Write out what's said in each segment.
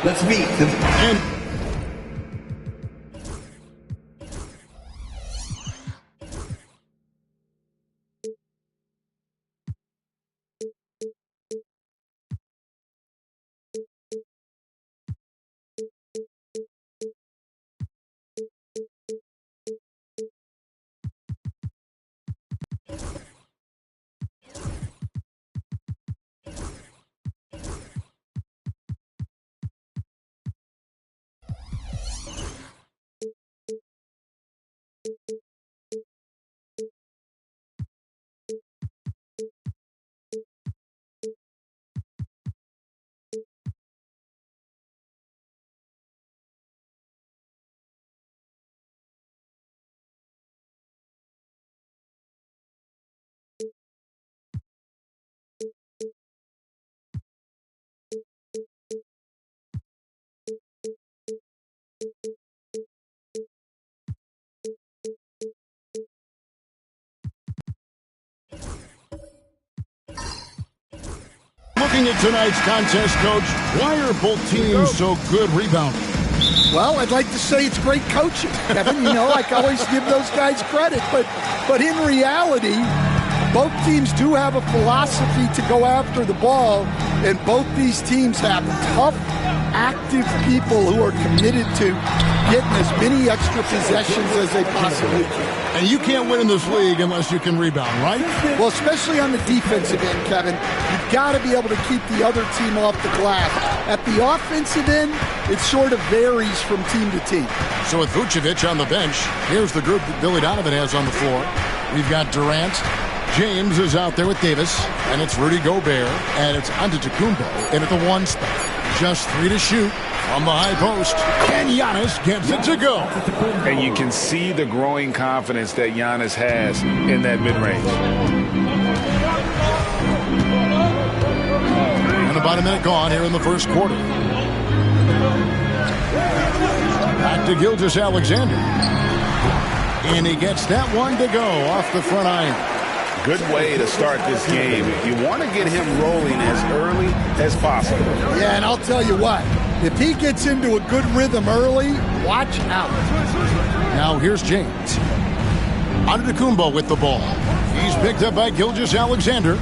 Let's meet the end. Looking at tonight's contest, Coach, why are both teams so good rebounding? Well, I'd like to say it's great coaching, Kevin. You know, I always give those guys credit. But in reality, both teams do have a philosophy to go after the ball, and both these teams have tough, active people who are committed to getting as many extra possessions as they possibly can. And you can't win in this league unless you can rebound, right? Well, especially on the defensive end, Kevin. You've got to be able to keep the other team off the glass. At the offensive end, it sort of varies from team to team. So with Vucevic on the bench, here's the group that Billy Donovan has on the floor. We've got Durant. James is out there with Davis, and it's Rudy Gobert, and it's Antetokounmpo in at the 1 spot. Just 3 to shoot from the high post, and Giannis gets it to go. And you can see the growing confidence that Giannis has in that mid-range. And about a minute gone here in the first quarter. Back to Gilgeous-Alexander. And he gets that one to go off the front iron. Good way to start this game. You want to get him rolling as early as possible. Yeah, and I'll tell you what. If he gets into a good rhythm early, watch out. Now here's James. Antetokounmpo with the ball. He's picked up by Gilgeous-Alexander.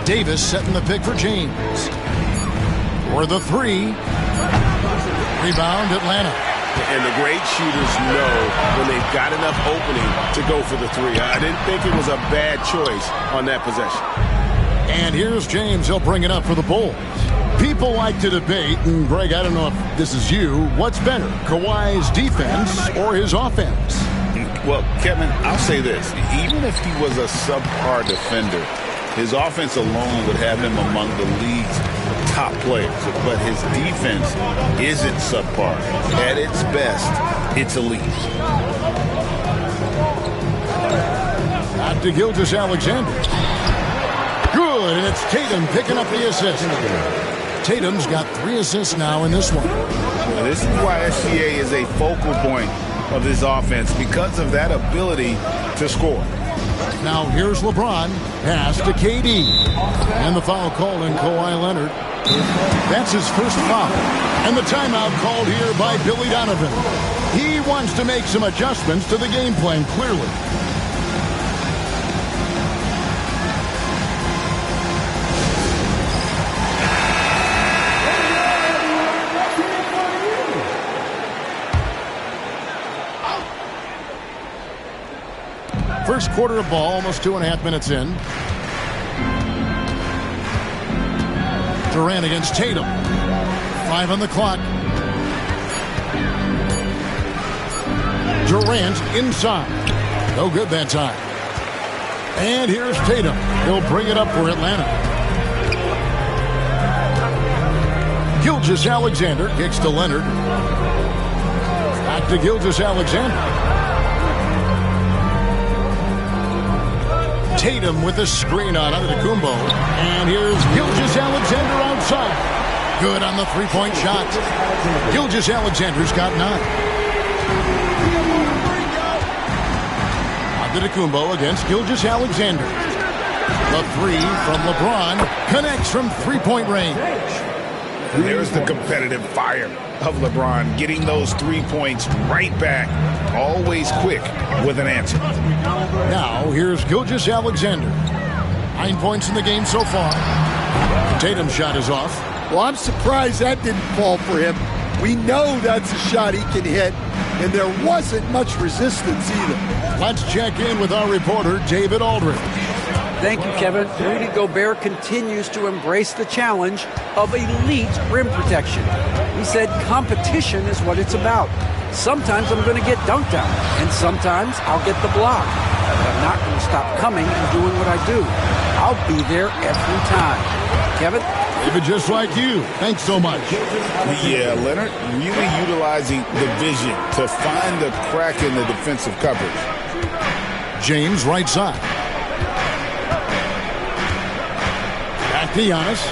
Davis setting the pick for James. For the 3. Rebound, Atlanta. And the great shooters know when they've got enough opening to go for the 3. I didn't think it was a bad choice on that possession. And here's James. He'll bring it up for the Bulls. People like to debate, and Greg, I don't know if this is you, what's better, Kawhi's defense or his offense? Well, Kevin, I'll say this. Even if he was a subpar defender, his offense alone would have him among the league's top players. But his defense isn't subpar. At its best, it's elite. Back to Gilgeous-Alexander. Good, and it's Tatum picking up the assist. Tatum's got 3 assists now in this one. Now, this is why SGA is a focal point of this offense, because of that ability to score. Now here's LeBron. Pass to KD. And the foul call in Kawhi Leonard. That's his first foul. And the timeout called here by Billy Donovan. He wants to make some adjustments to the game plan, clearly. First quarter of ball, almost 2.5 minutes in. Durant against Tatum. 5 on the clock. Durant inside. No good that time. And here's Tatum. He'll bring it up for Atlanta. Gilgeous-Alexander kicks to Leonard. Back to Gilgeous-Alexander. Tatum with a screen on Antetokounmpo. And here's Gilgeous-Alexander outside. Good on the 3-point shot. Gilgeous-Alexander's got 9. Antetokounmpo against Gilgeous-Alexander. The 3 from LeBron connects from 3-point range. And there's the competitive fire of LeBron, getting those 3 points right back, always quick with an answer. Now here's Gilgeous-Alexander. 9 points in the game so far. Tatum's shot is off. Well, I'm surprised that didn't fall for him. We know that's a shot he can hit, and there wasn't much resistance either. Let's check in with our reporter, David Aldridge. Thank you, Kevin. Rudy Gobert continues to embrace the challenge of elite rim protection. He said competition is what it's about. Sometimes I'm going to get dunked on, and sometimes I'll get the block. But I'm not going to stop coming and doing what I do. I'll be there every time. Kevin? David, just like you. Thanks so much. Yeah, Leonard really utilizing the vision to find the crack in the defensive coverage. James right side. Back to Giannis.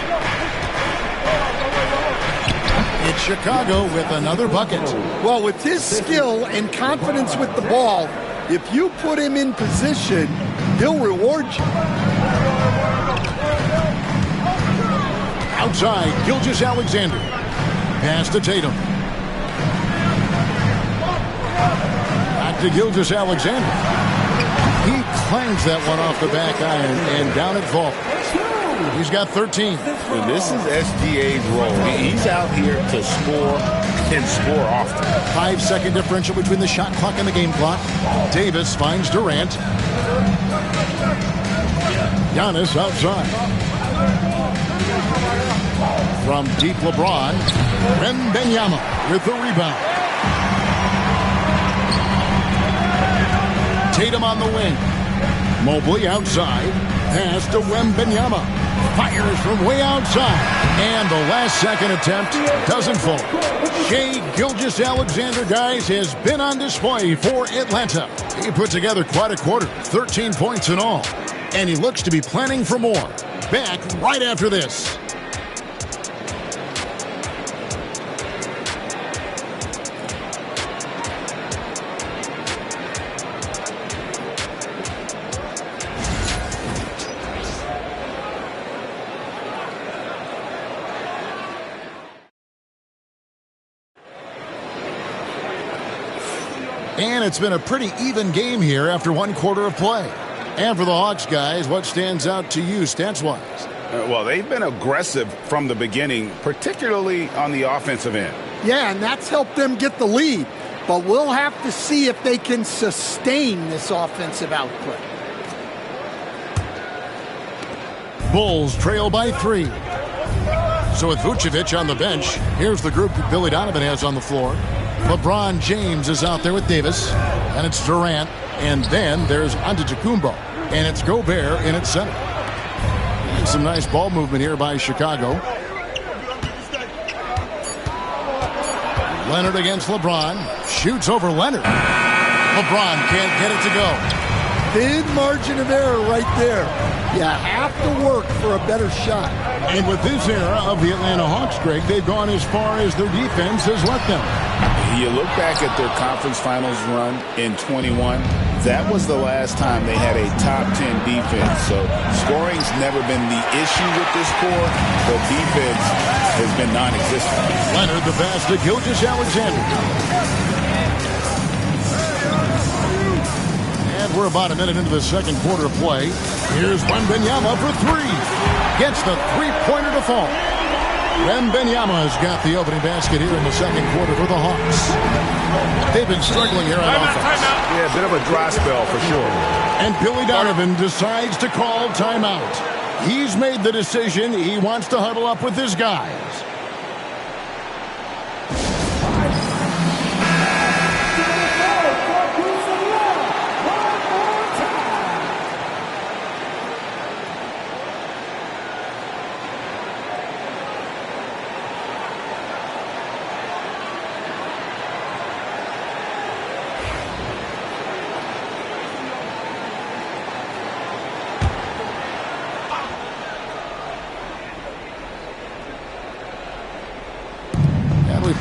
It's Chicago with another bucket. Well, with his skill and confidence with the ball, if you put him in position, he'll reward you. Outside, Gilgeous-Alexander. Pass to Tatum. Back to Gilgeous-Alexander. He clangs that one off the back iron and down it falls. He's got 13. And this is SGA's role. He's out here to score and score often. 5-second differential between the shot clock and the game clock. Davis finds Durant. Giannis outside. From deep LeBron, Wembanyama with the rebound. Tatum on the wing. Mobley outside. Pass to Wembanyama. Fires from way outside. And the last second attempt doesn't fall. Shai Gilgeous-Alexander, guys, has been on display for Atlanta. He put together quite a quarter. 13 points in all. And he looks to be planning for more. Back right after this. And it's been a pretty even game here after one quarter of play. And for the Hawks, guys, what stands out to you stats-wise? Well, they've been aggressive from the beginning, particularly on the offensive end. Yeah, and that's helped them get the lead. But we'll have to see if they can sustain this offensive output. Bulls trail by 3. So with Vucevic on the bench, here's the group that Billy Donovan has on the floor. LeBron James is out there with Davis, and it's Durant, and then there's Antetokounmpo, and it's Gobert in its center. And some nice ball movement here by Chicago. Leonard against LeBron, shoots over Leonard. LeBron can't get it to go. Thin margin of error right there. You have to work for a better shot. And with this era of the Atlanta Hawks, Greg, they've gone as far as their defense has let them. You look back at their conference finals run in 21, that was the last time they had a top 10 defense. So scoring's never been the issue with this core, but defense has been non-existent. Leonard, the pass to Gilgeous-Alexander. And we're about a minute into the second quarter of play. Here's Wembanyama for 3. Gets the three-pointer to fall. Wembanyama has got the opening basket here in the second quarter for the Hawks. They've been struggling here on offense. Yeah, a bit of a dry spell for sure. And Billy Donovan decides to call timeout. He's made the decision. He wants to huddle up with his guys.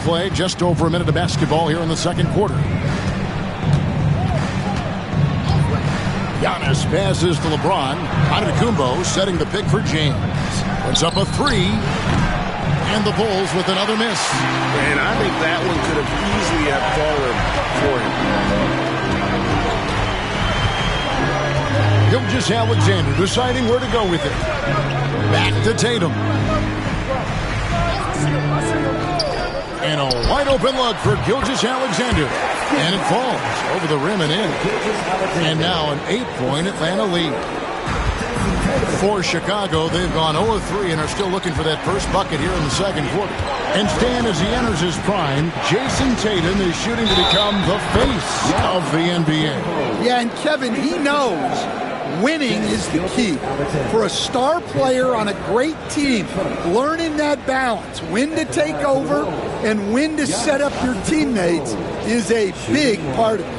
Play just over a minute of basketball here in the second quarter. Giannis passes to LeBron. Antetokounmpo setting the pick for James. Puts up a 3. And the Bulls with another miss. And I think that one could have easily have fallen for him. Gilgeous-Alexander deciding where to go with it. Back to Tatum. And a wide-open look for Gilgeous-Alexander. And it falls over the rim and in. And now an 8-point Atlanta lead. For Chicago, they've gone 0-3 and are still looking for that first bucket here in the second quarter. And Stan, as he enters his prime, Jason Tatum is shooting to become the face of the NBA. Yeah, and Kevin, he knows winning is the key. For a star player on a great team, learning that balance, when to take over and when to set up your teammates, is a big part of it.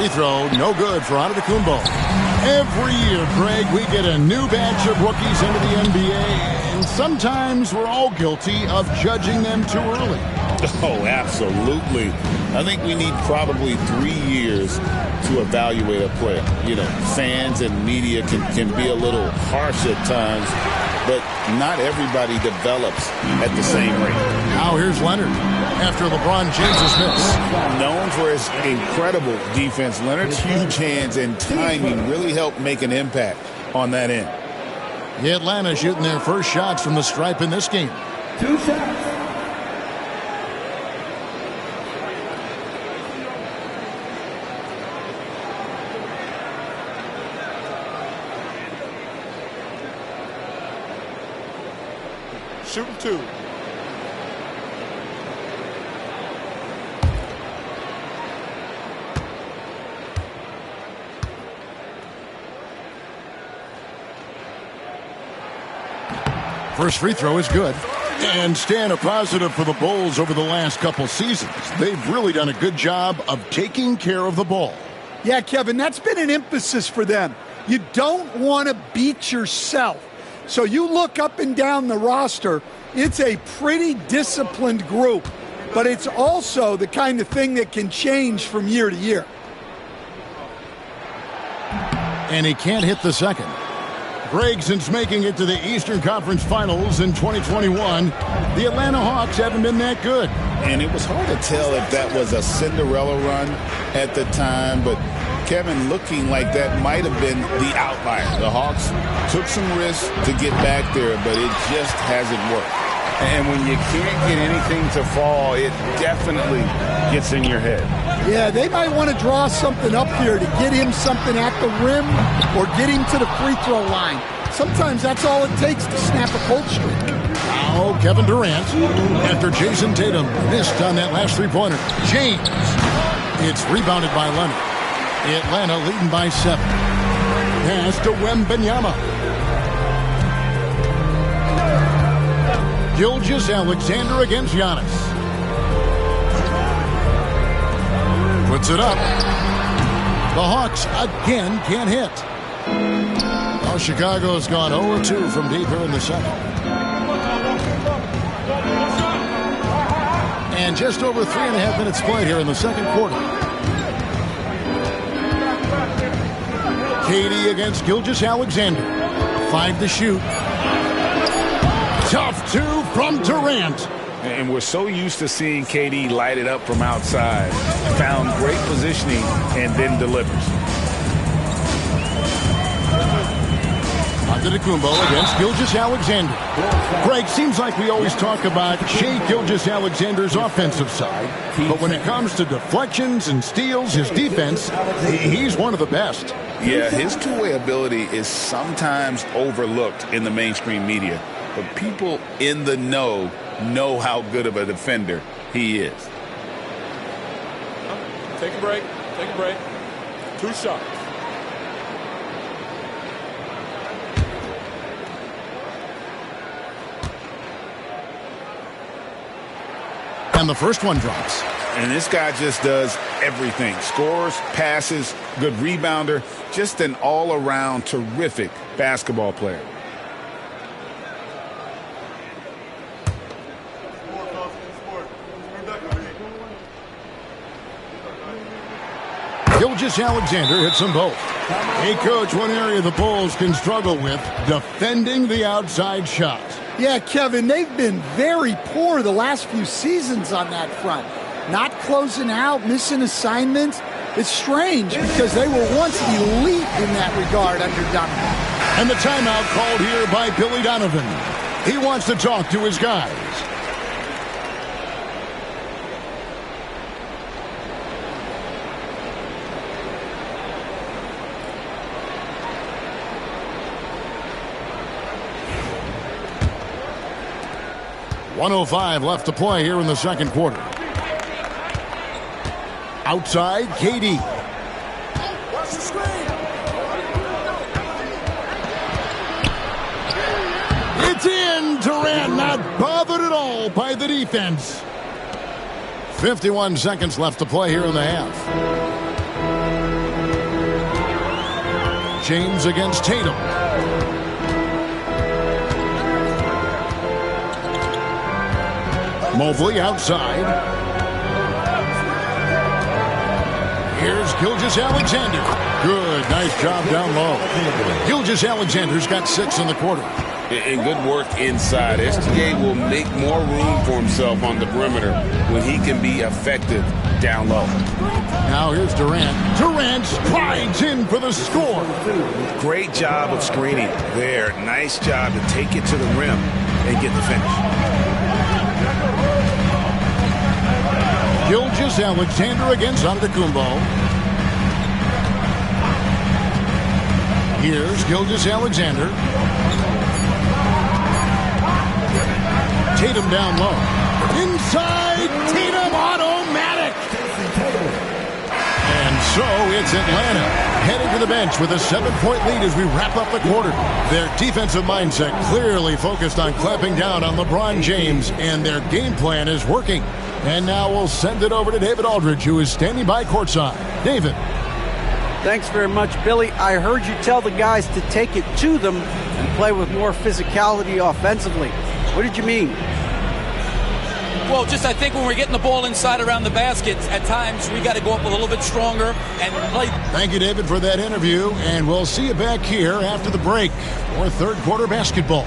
free throw, no good for Antetokounmpo. Every year, Greg, we get a new batch of rookies into the NBA, and sometimes we're all guilty of judging them too early. Oh, absolutely. I think we need probably 3 years to evaluate a player. You know, fans and media can be a little harsh at times, but not everybody develops at the same rate. Now here's Leonard after LeBron James's miss. Known for his incredible defense, Leonard's huge hands and timing really helped make an impact on that end. The Atlanta shooting their first shots from the stripe in this game. 2 shots. Shooting 2. First free throw is good. And staying a positive for the Bulls over the last couple seasons. They've really done a good job of taking care of the ball. Yeah, Kevin, that's been an emphasis for them. You don't want to beat yourself. So you look up and down the roster, it's a pretty disciplined group, but it's also the kind of thing that can change from year to year. And he can't hit the second. Greg, since making it to the Eastern Conference Finals in 2021, the Atlanta Hawks haven't been that good. And it was hard to tell if that was a Cinderella run at the time, but Kevin, looking like that might have been the outlier. The Hawks took some risks to get back there, but it just hasn't worked. And when you can't get anything to fall, it definitely gets in your head. Yeah, they might want to draw something up here to get him something at the rim or get him to the free throw line. Sometimes that's all it takes to snap a cold streak. Now Kevin Durant, after Jason Tatum missed on that last three-pointer. James. It's rebounded by Leonard. Atlanta leading by 7. Pass to Wembanyama. Gilgeous-Alexander against Giannis. Puts it up. The Hawks again can't hit. Well, Chicago's gone 0-2 from deep here in the second. And just over 3.5 minutes played here in the second quarter. KD against Gilgeous-Alexander. 5 to shoot. Tough 2 from Durant. And we're so used to seeing KD light it up from outside. Found great positioning and then delivers. Antetokounmpo against Gilgeous-Alexander. Greg, seems like we always talk about Shai Gilgeous-Alexander's offensive side, but when it comes to deflections and steals, his defense, he's one of the best. Yeah, his two-way ability is sometimes overlooked in the mainstream media, but people in the know how good of a defender he is. Take a break. 2 shots. And the first one drops. And this guy just does everything. Scores, passes, good rebounder, just an all-around terrific basketball player. Gilgeous-Alexander hits them both. Hey, Coach, one area the Bulls can struggle with, defending the outside shot. Yeah, Kevin, they've been very poor the last few seasons on that front. Not closing out, missing assignments. It's strange because they were once elite in that regard under Donovan. And the timeout called here by Billy Donovan. He wants to talk to his guys. .105 left to play here in the second quarter. Outside, KD. It's in. Durant not bothered at all by the defense. 51 seconds left to play here in the half. James against Tatum. Mobley outside. Here's Gilgeous-Alexander. Good, nice job down low. Gilgeous-Alexander's got 6 in the quarter. And good work inside. SGA will make more room for himself on the perimeter when he can be effective down low. Now here's Durant. Durant strides in for the score. Great job of screening there. Nice job to take it to the rim and get the finish. Gilgeous-Alexander against Antetokounmpo. Here's Gilgeous-Alexander. Tatum down low. Inside, Tatum automatic. And so it's Atlanta headed to the bench with a 7-point lead as we wrap up the quarter. Their defensive mindset clearly focused on clamping down on LeBron James, and their game plan is working. And now we'll send it over to David Aldridge, who is standing by courtside. David. Thanks very much, Billy. I heard you tell the guys to take it to them and play with more physicality offensively. What did you mean? Well, just I think when we're getting the ball inside around the basket, at times we got to go up a little bit stronger and play. Thank you, David, for that interview, and we'll see you back here after the break for third quarter basketball.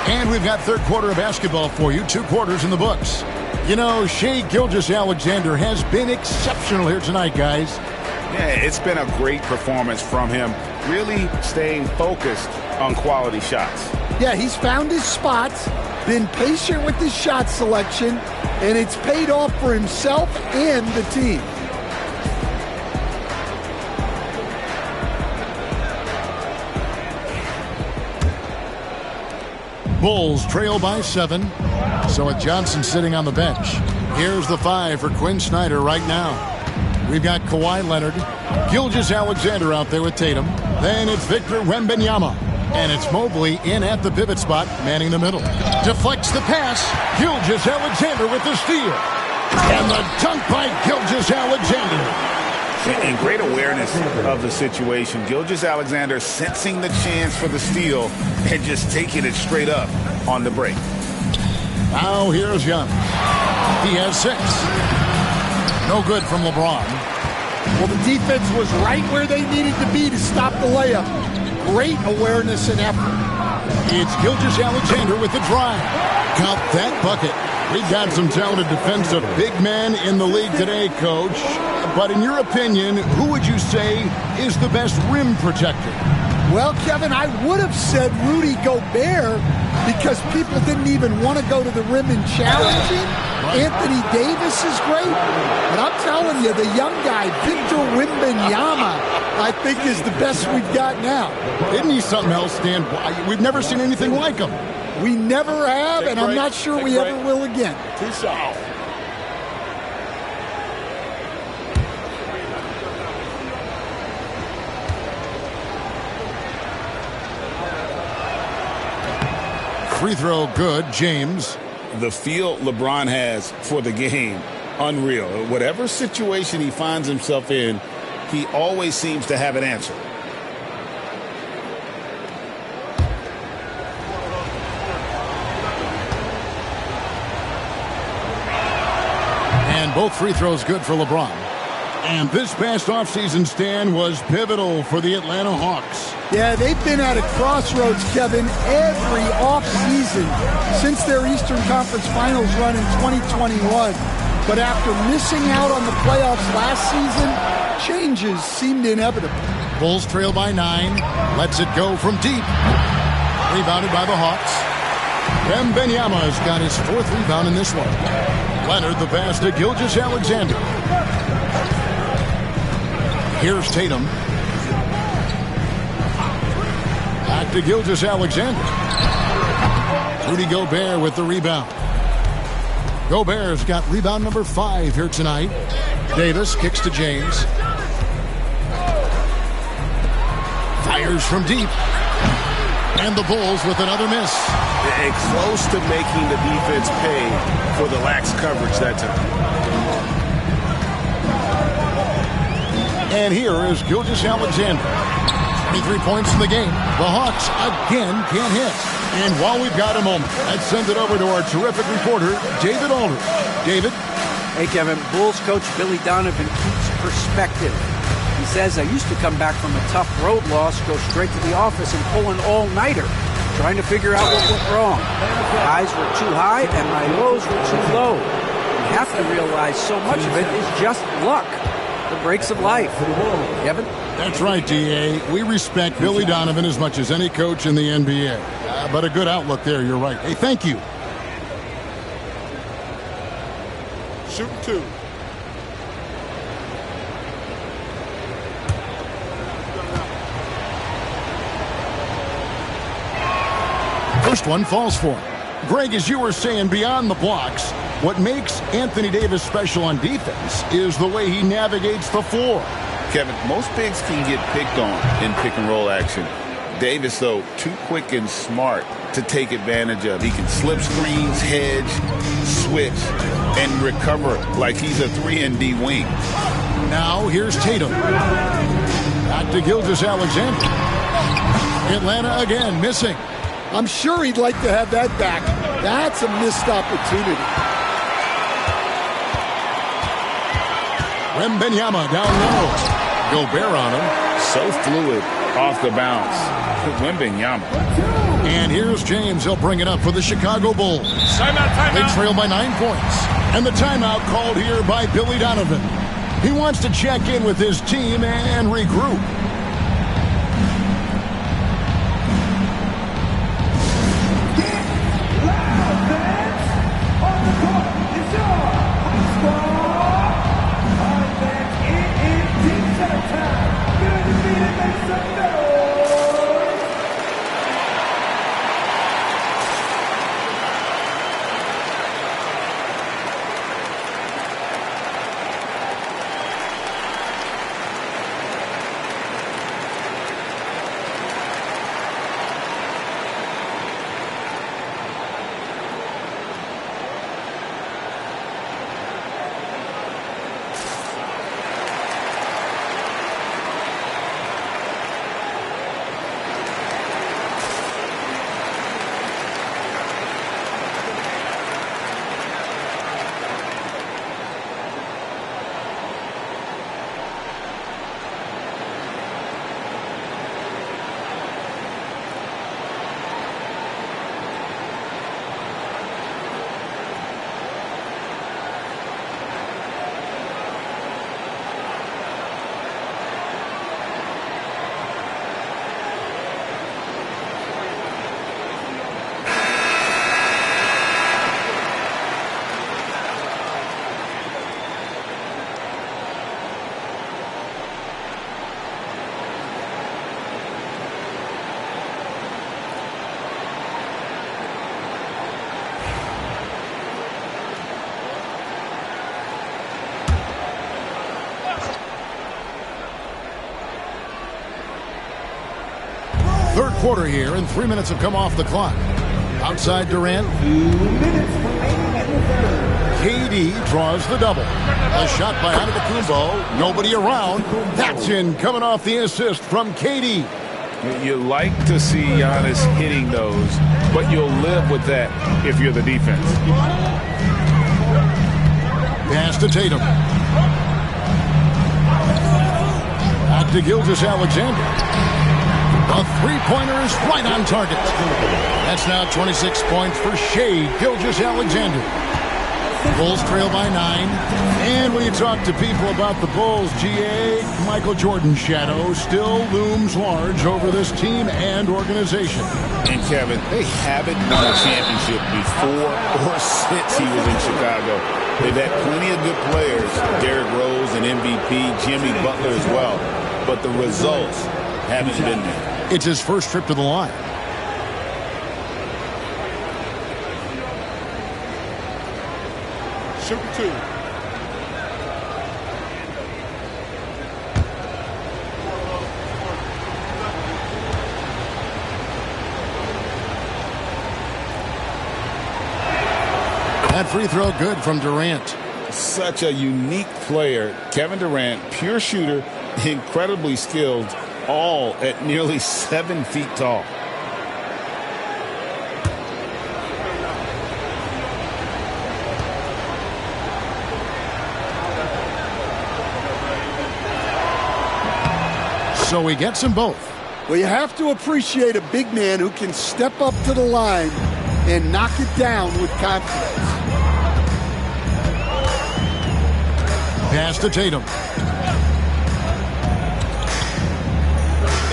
And we've got third quarter of basketball for you, 2 quarters in the books. You know, Shai Gilgeous-Alexander has been exceptional here tonight, guys. Yeah, it's been a great performance from him, really staying focused on quality shots. Yeah, he's found his spots, been patient with his shot selection, and it's paid off for himself and the team. Bulls trail by 7. So with Johnson sitting on the bench, here's the 5 for Quinn Snyder right now. We've got Kawhi Leonard, Gilgeous-Alexander out there with Tatum. Then it's Victor Wembanyama. And it's Mobley in at the pivot spot, manning the middle. Deflects the pass. Gilgeous-Alexander with the steal. And the dunk by Gilgeous-Alexander. And great awareness of the situation. Gilgeous-Alexander sensing the chance for the steal and just taking it straight up on the break. Now here's Young. He has 6. No good from LeBron. Well, the defense was right where they needed to be to stop the layup. Great awareness and effort. It's Gilgeous-Alexander with the drive. Count that bucket. We've got some talented defensive big men in the league today, Coach. But in your opinion, who would you say is the best rim protector? Well, Kevin, I would have said Rudy Gobert because people didn't even want to go to the rim and challenge him. Right. Anthony Davis is great. But I'm telling you, the young guy, Victor Wembanyama, I think is the best we've got now. Isn't he something else, Dan? We've never seen anything like him. We never have, and I'm not sure we ever will again. 2 shots. Free throw good, James. The feel LeBron has for the game, unreal. Whatever situation he finds himself in, he always seems to have an answer. And both free throws good for LeBron. And this past offseason, Stan, was pivotal for the Atlanta Hawks. Yeah, they've been at a crossroads, Kevin, every offseason since their Eastern Conference Finals run in 2021. But after missing out on the playoffs last season, changes seemed inevitable. Bulls trail by 9. Lets it go from deep. Rebounded by the Hawks. Wembanyama's got his 4th rebound in this one. Leonard the pass to Gilgeous-Alexander. Here's Tatum. Back to Gilgeous-Alexander. Rudy Gobert with the rebound. Gobert's got rebound number 5 here tonight. Davis kicks to James. Fires from deep. And the Bulls with another miss. And close to making the defense pay for the lax coverage that time. And here is Gilgeous-Alexander. 23 points in the game. The Hawks again can't hit. And while we've got a moment, let's send it over to our terrific reporter, David Aldridge. David? Hey, Kevin. Bulls coach Billy Donovan keeps perspective. He says, I used to come back from a tough road loss, go straight to the office and pull an all-nighter, trying to figure out what went wrong. My highs were too high and my lows were too low. You have to realize so much of it is just luck. The breaks of life. Kevin? That's right, D.A. We respect Billy Donovan as much as any coach in the NBA. But a good outlook there, you're right. Hey, thank you. Shooting 2. First one falls for him. Greg, as you were saying, beyond the blocks, what makes Anthony Davis special on defense is the way he navigates the floor. Kevin, most bigs can get picked on in pick-and-roll action. Davis, though, too quick and smart to take advantage of. He can slip screens, hedge, switch, and recover like he's a 3-and-D wing. Now here's Tatum. Back to Gilgeous-Alexander. Atlanta again missing. I'm sure he'd like to have that back. That's a missed opportunity. Wembanyama down low. Gobert on him. So fluid off the bounce. Wembanyama. And here's James. He'll bring it up for the Chicago Bulls. Timeout. They trail by 9 points. And the timeout called here by Billy Donovan. He wants to check in with his team and regroup. Third quarter here, and 3 minutes have come off the clock. Outside Durant. KD draws the double. A shot by Antetokounmpo. Nobody around. That's in, coming off the assist from KD. You like to see Giannis hitting those, but you'll live with that if you're the defense. Pass to Tatum. Back to Gilgeous-Alexander. The three-pointer is right on target. That's now 26 points for Shai Gilgeous-Alexander. Bulls trail by 9. And when you talk to people about the Bulls, GA, Michael Jordan's shadow still looms large over this team and organization. And Kevin, they haven't won a championship before or since he was in Chicago. They've had plenty of good players, Derrick Rose and MVP, Jimmy Butler as well. But the results haven't been there. It's his first trip to the line. Shoot 2. That free throw good from Durant. Such a unique player. Kevin Durant, pure shooter, incredibly skilled, all at nearly 7 feet tall. So he gets them both. Well, you have to appreciate a big man who can step up to the line and knock it down with confidence. Pass to Tatum.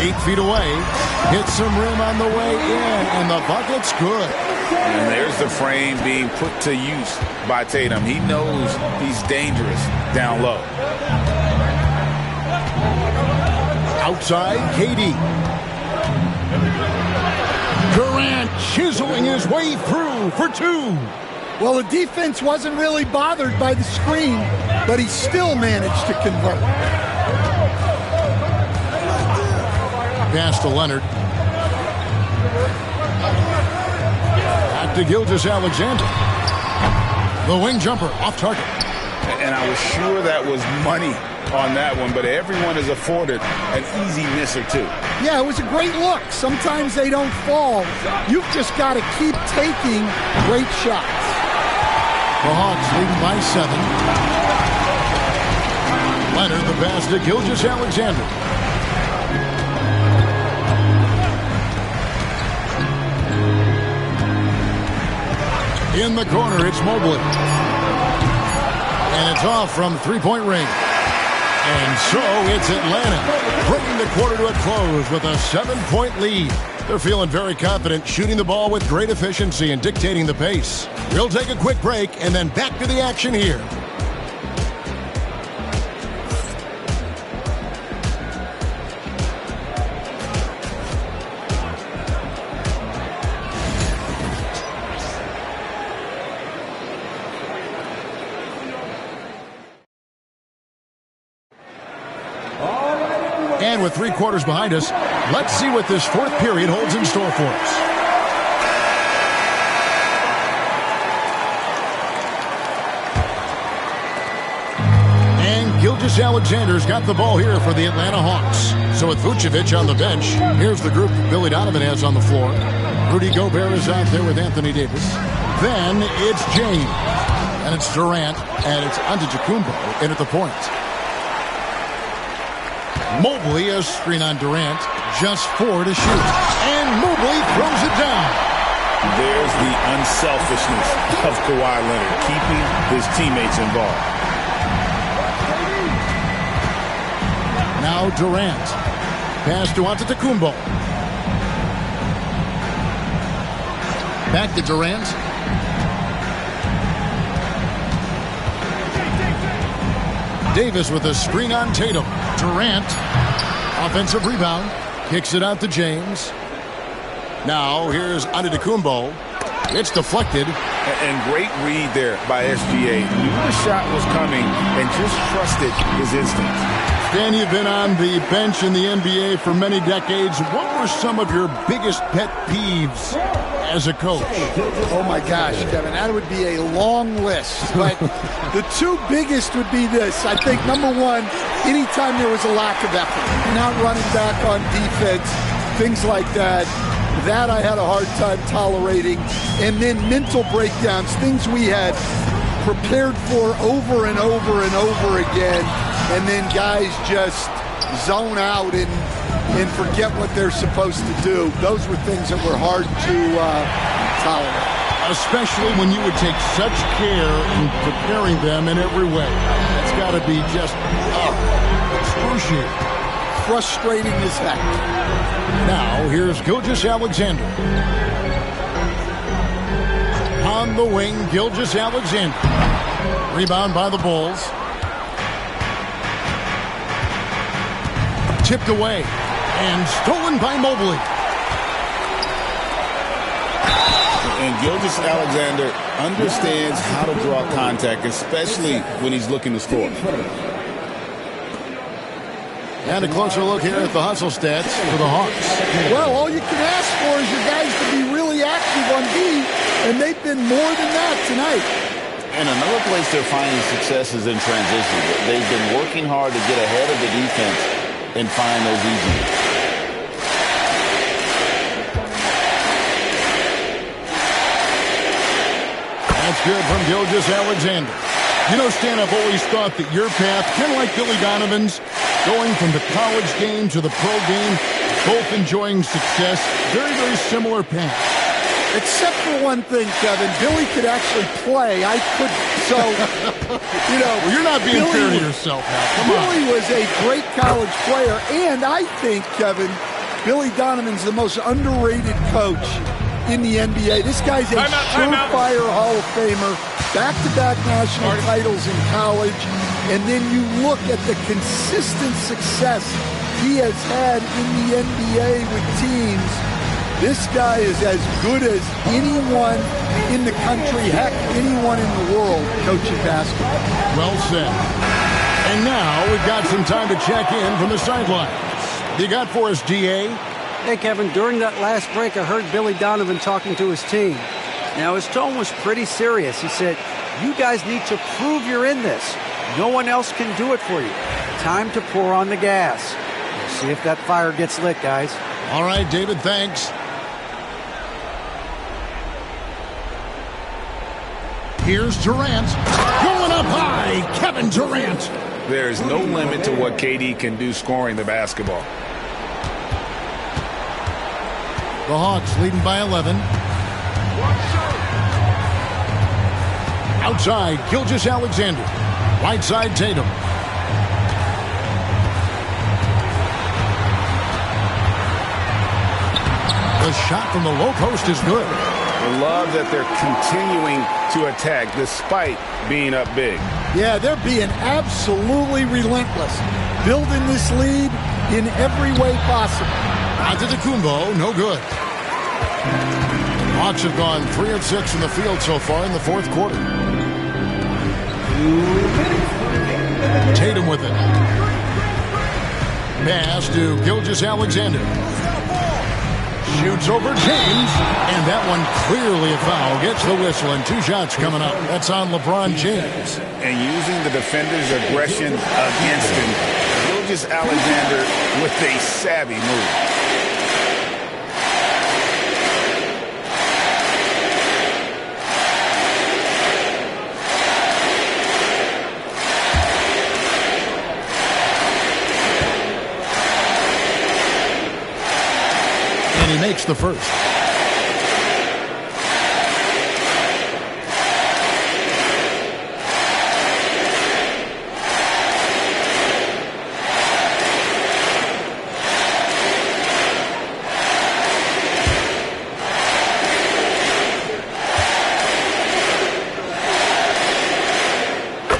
8 feet away. Hits some rim on the way in, and the bucket's good. And there's the frame being put to use by Tatum. He knows he's dangerous down low. Outside, KD. Durant chiseling his way through for 2. Well, the defense wasn't really bothered by the screen, but he still managed to convert. Pass to Leonard. Back to Gilgeous-Alexander. The wing jumper off target. And I was sure that was money on that one, but everyone is afforded an easy miss or two. Yeah, it was a great look. Sometimes they don't fall. You've just got to keep taking great shots. The Hawks leading by 7. Leonard the pass to Gilgeous-Alexander. In the corner, it's Mobley. And it's off from three-point range. And so it's Atlanta bringing the quarter to a close with a 7-point lead. They're feeling very confident, shooting the ball with great efficiency and dictating the pace. We'll take a quick break and then back to the action here. And with 3 quarters behind us, let's see what this fourth period holds in store for us. And Gilgeous-Alexander's got the ball here for the Atlanta Hawks. So with Vucevic on the bench, here's the group Billy Donovan has on the floor. Rudy Gobert is out there with Anthony Davis. Then it's James. And it's Durant. And it's Antetokounmpo in at the point. Mobley, a screen on Durant, just 4 to shoot. And Mobley throws it down. There's the unselfishness of Kawhi Leonard, keeping his teammates involved. Now Durant. Pass to Antetokounmpo. Back to Durant. Davis with a screen on Tatum. Durant, offensive rebound, kicks it out to James. Now here's Antetokounmpo. It's deflected. And great read there by SGA. Knew the shot was coming and just trusted his instincts. Dan, you've been on the bench in the NBA for many decades. What were some of your biggest pet peeves as a coach? Oh, my gosh, Kevin, that would be a long list. But the 2 biggest would be this. I think, number 1, anytime there was a lack of effort, not running back on defense, things like that. That I had a hard time tolerating. And then mental breakdowns, things we had prepared for over and over and over again. And then guys just zone out and forget what they're supposed to do. Those were things that were hard to tolerate. Especially when you would take such care in preparing them in every way. That's got to be just excruciating. Frustrating as heck. Now, here's Gilgeous-Alexander. On the wing, Gilgeous-Alexander. Rebound by the Bulls. Tipped away and stolen by Mobley. And Gilgeous-Alexander understands how to draw contact, especially when he's looking to score. And a closer look here at the hustle stats for the Hawks. Well, all you can ask for is your guys to be really active on D, and they've been more than that tonight. And another place they're finding success is in transition. They've been working hard to get ahead of the defense and find those easy ones. That's good from Gilgeous-Alexander. You know, Stan, I've always thought that your path, kind of like Billy Donovan's, going from the college game to the pro game, both enjoying success, very, very similar path. Except for one thing, Kevin. Billy could actually play. I couldn't. So, you know. Well, you're not being fair to yourself now. Come on. Billy was a great college player. And I think, Kevin, Billy Donovan's the most underrated coach in the NBA. This guy's a surefire Hall of Famer, back-to-back national titles in college, and then you look at the consistent success he has had in the NBA with teams. This guy is as good as anyone in the country, heck, anyone in the world coaching basketball. Well said. And now we've got some time to check in from the sidelines. You got for us, DA? Hey, Kevin, during that last break, I heard Billy Donovan talking to his team. Now, his tone was pretty serious. He said, you guys need to prove you're in this. No one else can do it for you. Time to pour on the gas. We'll see if that fire gets lit, guys. All right, David, thanks. Here's Durant. Going up high, Kevin Durant. There's no limit to what KD can do scoring the basketball. The Hawks leading by 11. Outside, Gilgeous-Alexander. Right side, Tatum. The shot from the low post is good. I love that they're continuing to attack despite being up big. Yeah, they're being absolutely relentless. Building this lead in every way possible. Antetokounmpo, no good. Hawks have gone 3 of 6 from the field so far in the fourth quarter. Tatum with it. Pass to Gilgeous-Alexander. Shoots over James, and that one clearly a foul. Gets the whistle, and 2 shots coming up. That's on LeBron James. And using the defender's aggression against him, Gilgeous-Alexander with a savvy move. He makes the first.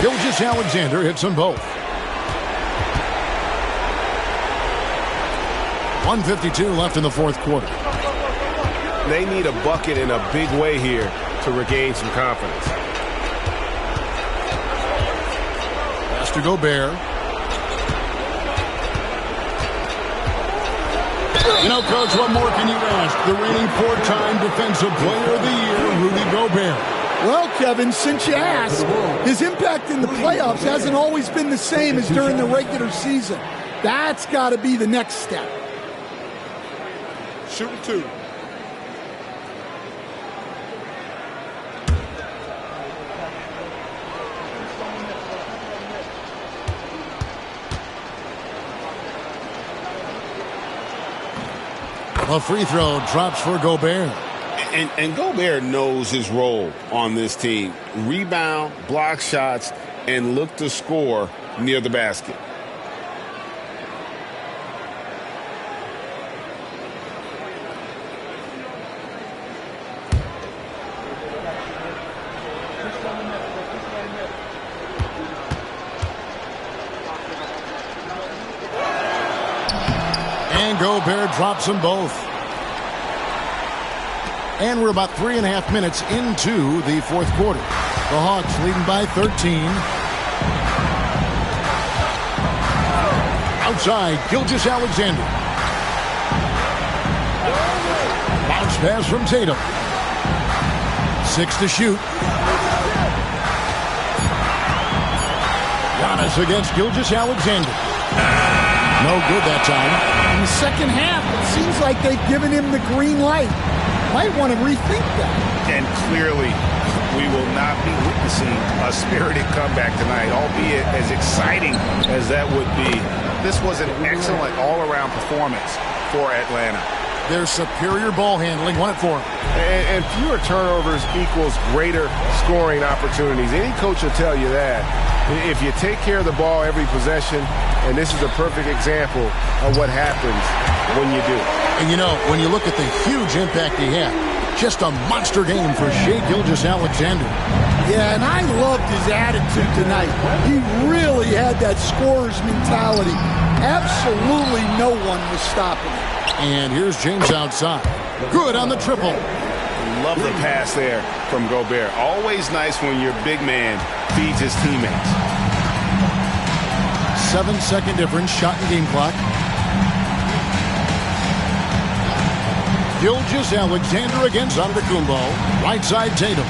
Gilgeous-Alexander hits them both. 1:52 left in the fourth quarter. They need a bucket in a big way here to regain some confidence. Pass to Gobert. You know, Coach, what more can you ask? The reigning 4-time Defensive Player of the Year, Rudy Gobert. Well, Kevin, since you asked, his impact in the playoffs hasn't always been the same as during the regular season. That's got to be the next step. Shooting 2. A free throw drops for Gobert. And Gobert knows his role on this team. Rebound, block shots, and look to score near the basket. And Gobert drops them both. And we're about 3.5 minutes into the fourth quarter. The Hawks leading by 13. Outside, Gilgeous-Alexander. Bounce pass from Tatum. 6 to shoot. Giannis against Gilgeous-Alexander. No good that time. In the second half, it seems like they've given him the green light. Might want to rethink that. And clearly, we will not be witnessing a spirited comeback tonight, albeit as exciting as that would be. This was an excellent all-around performance for Atlanta. Their superior ball handling won it for them. And fewer turnovers equals greater scoring opportunities. Any coach will tell you that. If you take care of the ball every possession, and this is a perfect example of what happens when you do. And you know, when you look at the huge impact he had, just a monster game for Shai Gilgeous-Alexander. Yeah, and I loved his attitude tonight. He really had that scorer's mentality. Absolutely no one was stopping him. And here's James outside. Good on the triple. Love the pass there from Gobert. Always nice when your big man feeds his teammates. 7-second difference, shot and game clock. Gilgeous-Alexander against Antetokounmpo. Right side, Tatum.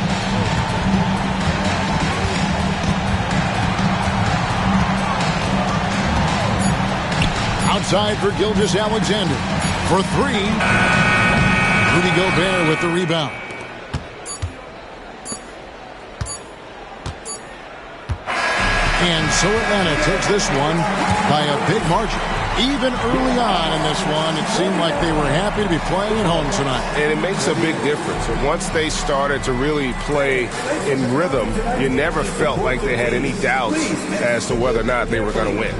Outside for Gilgeous-Alexander. For 3. Rudy Gobert with the rebound. And so Atlanta takes this one by a big margin. Even early on in this one, it seemed like they were happy to be playing at home tonight. And it makes a big difference. And once they started to really play in rhythm, you never felt like they had any doubts as to whether or not they were going to win.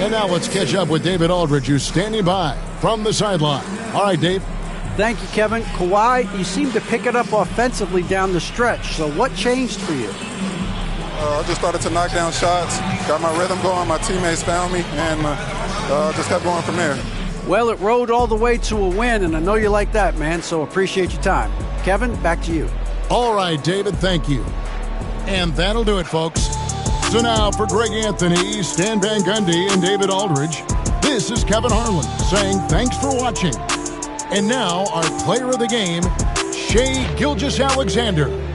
And now let's catch up with David Aldridge, who's standing by from the sideline. All right, Dave. Thank you, Kevin. Kawhi, you seem to pick it up offensively down the stretch. So what changed for you? I just started to knock down shots, got my rhythm going, my teammates found me, and just kept going from there. Well, it rode all the way to a win, and I know you like that, man, so appreciate your time. Kevin, back to you. All right, David, thank you. And that'll do it, folks. So now for Greg Anthony, Stan Van Gundy, and David Aldridge, this is Kevin Harlan saying thanks for watching. And now our player of the game, Shai Gilgeous-Alexander.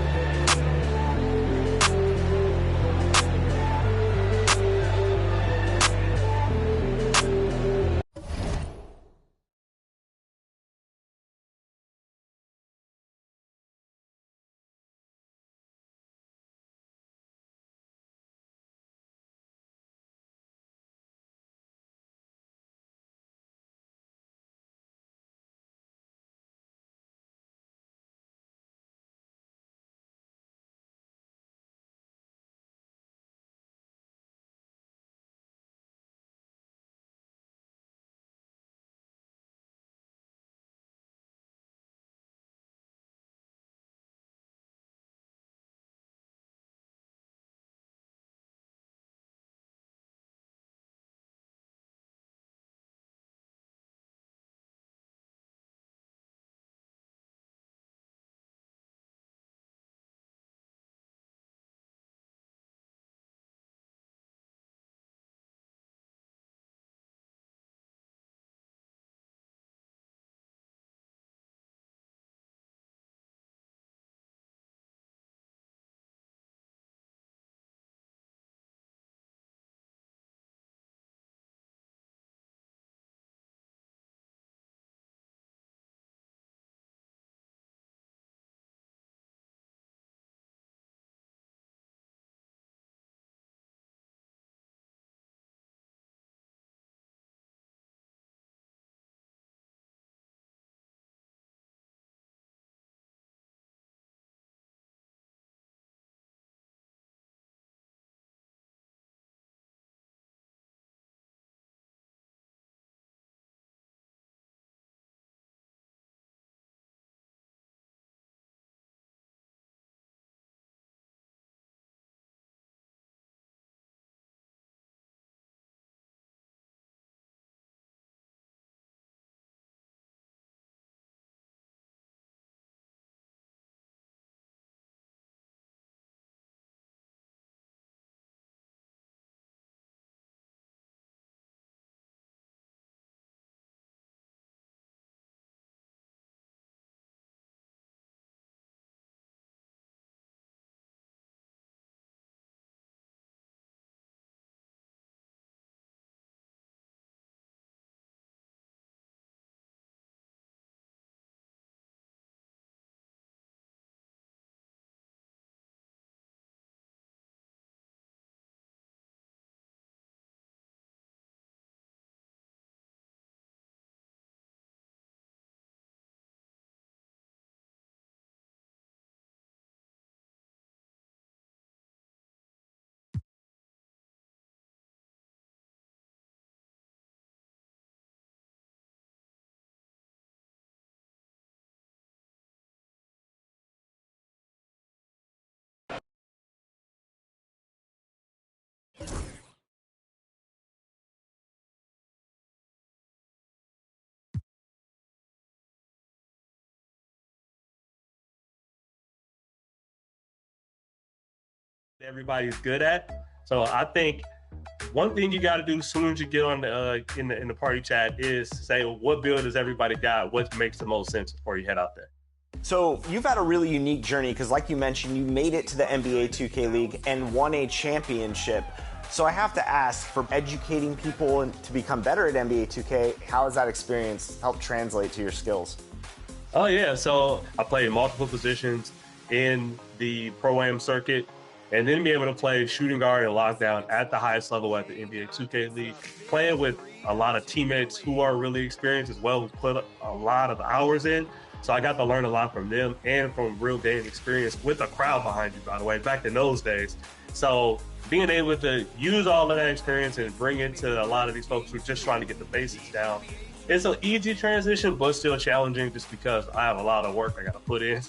everybody's good at. So I think one thing you got to do as soon as you get on in the party chat is say, what build does everybody got? What makes the most sense before you head out there? So you've had a really unique journey because, like you mentioned, you made it to the NBA 2K League and won a championship. So I have to ask, for educating people to become better at NBA 2K, how has that experience helped translate to your skills? Oh, yeah. So I played multiple positions in the Pro-Am circuit, and then be able to play shooting guard and lockdown at the highest level at the NBA 2K League, playing with a lot of teammates who are really experienced as well, who put a lot of hours in. So I got to learn a lot from them and from real game experience with a crowd behind you, by the way, back in those days. So being able to use all of that experience and bring it to a lot of these folks who are just trying to get the basics down, it's an easy transition, but still challenging just because I have a lot of work I got to put in.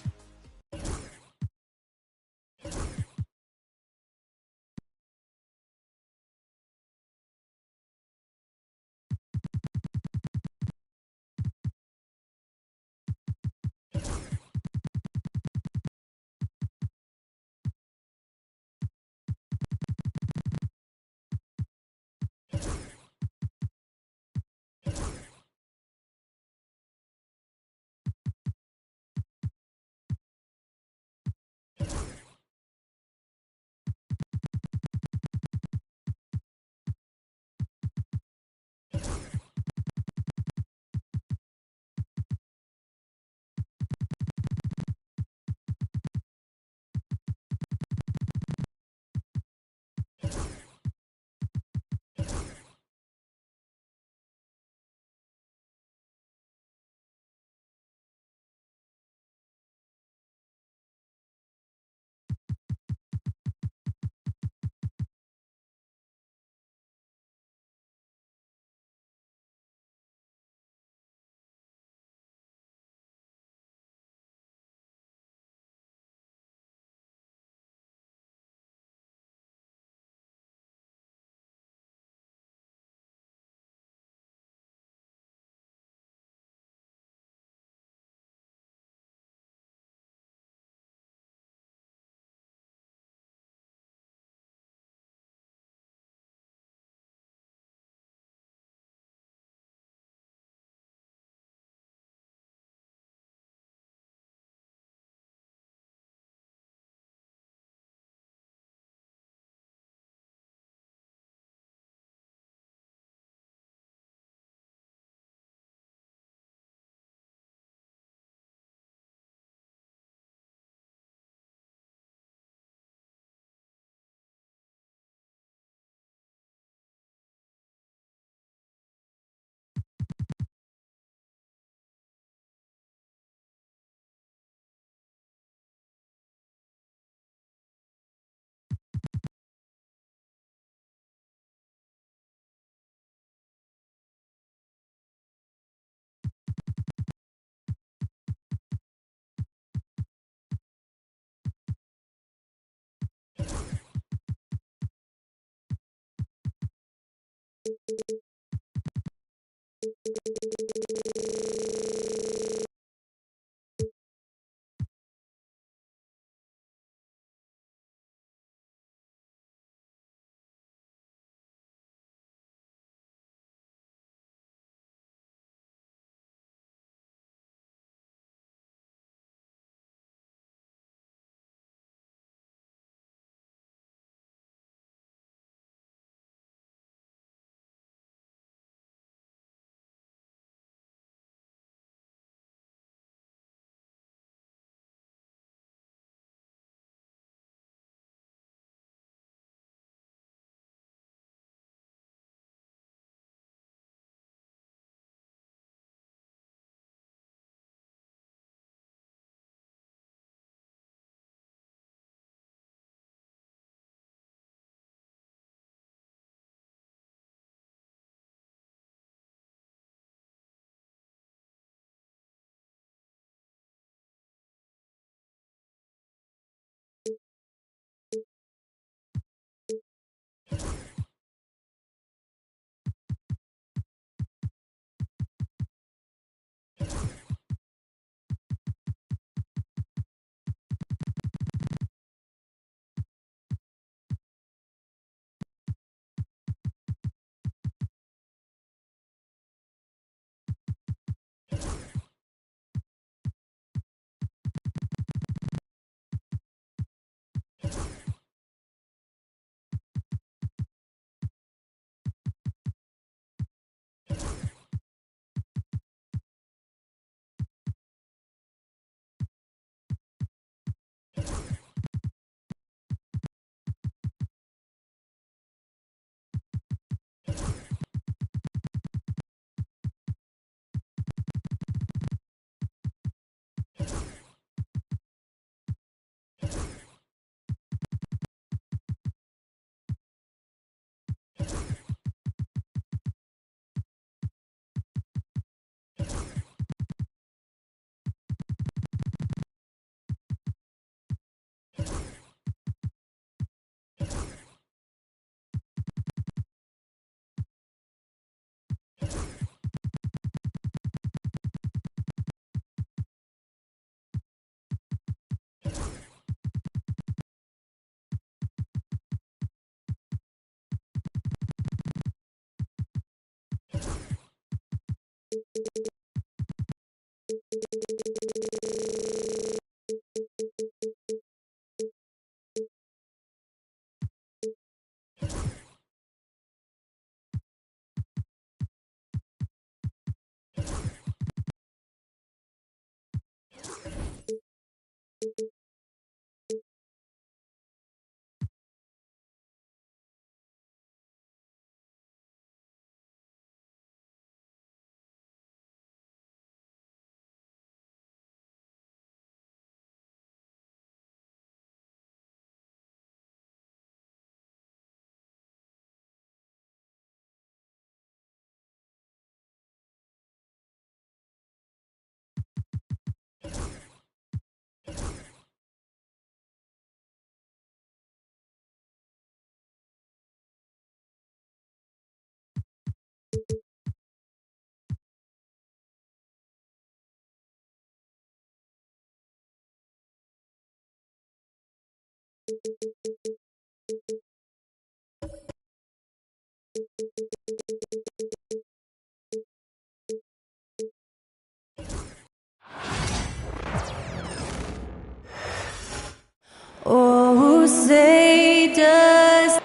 Oh, say does.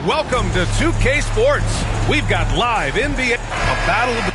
Welcome to 2K Sports. We've got live NBA, a battle of the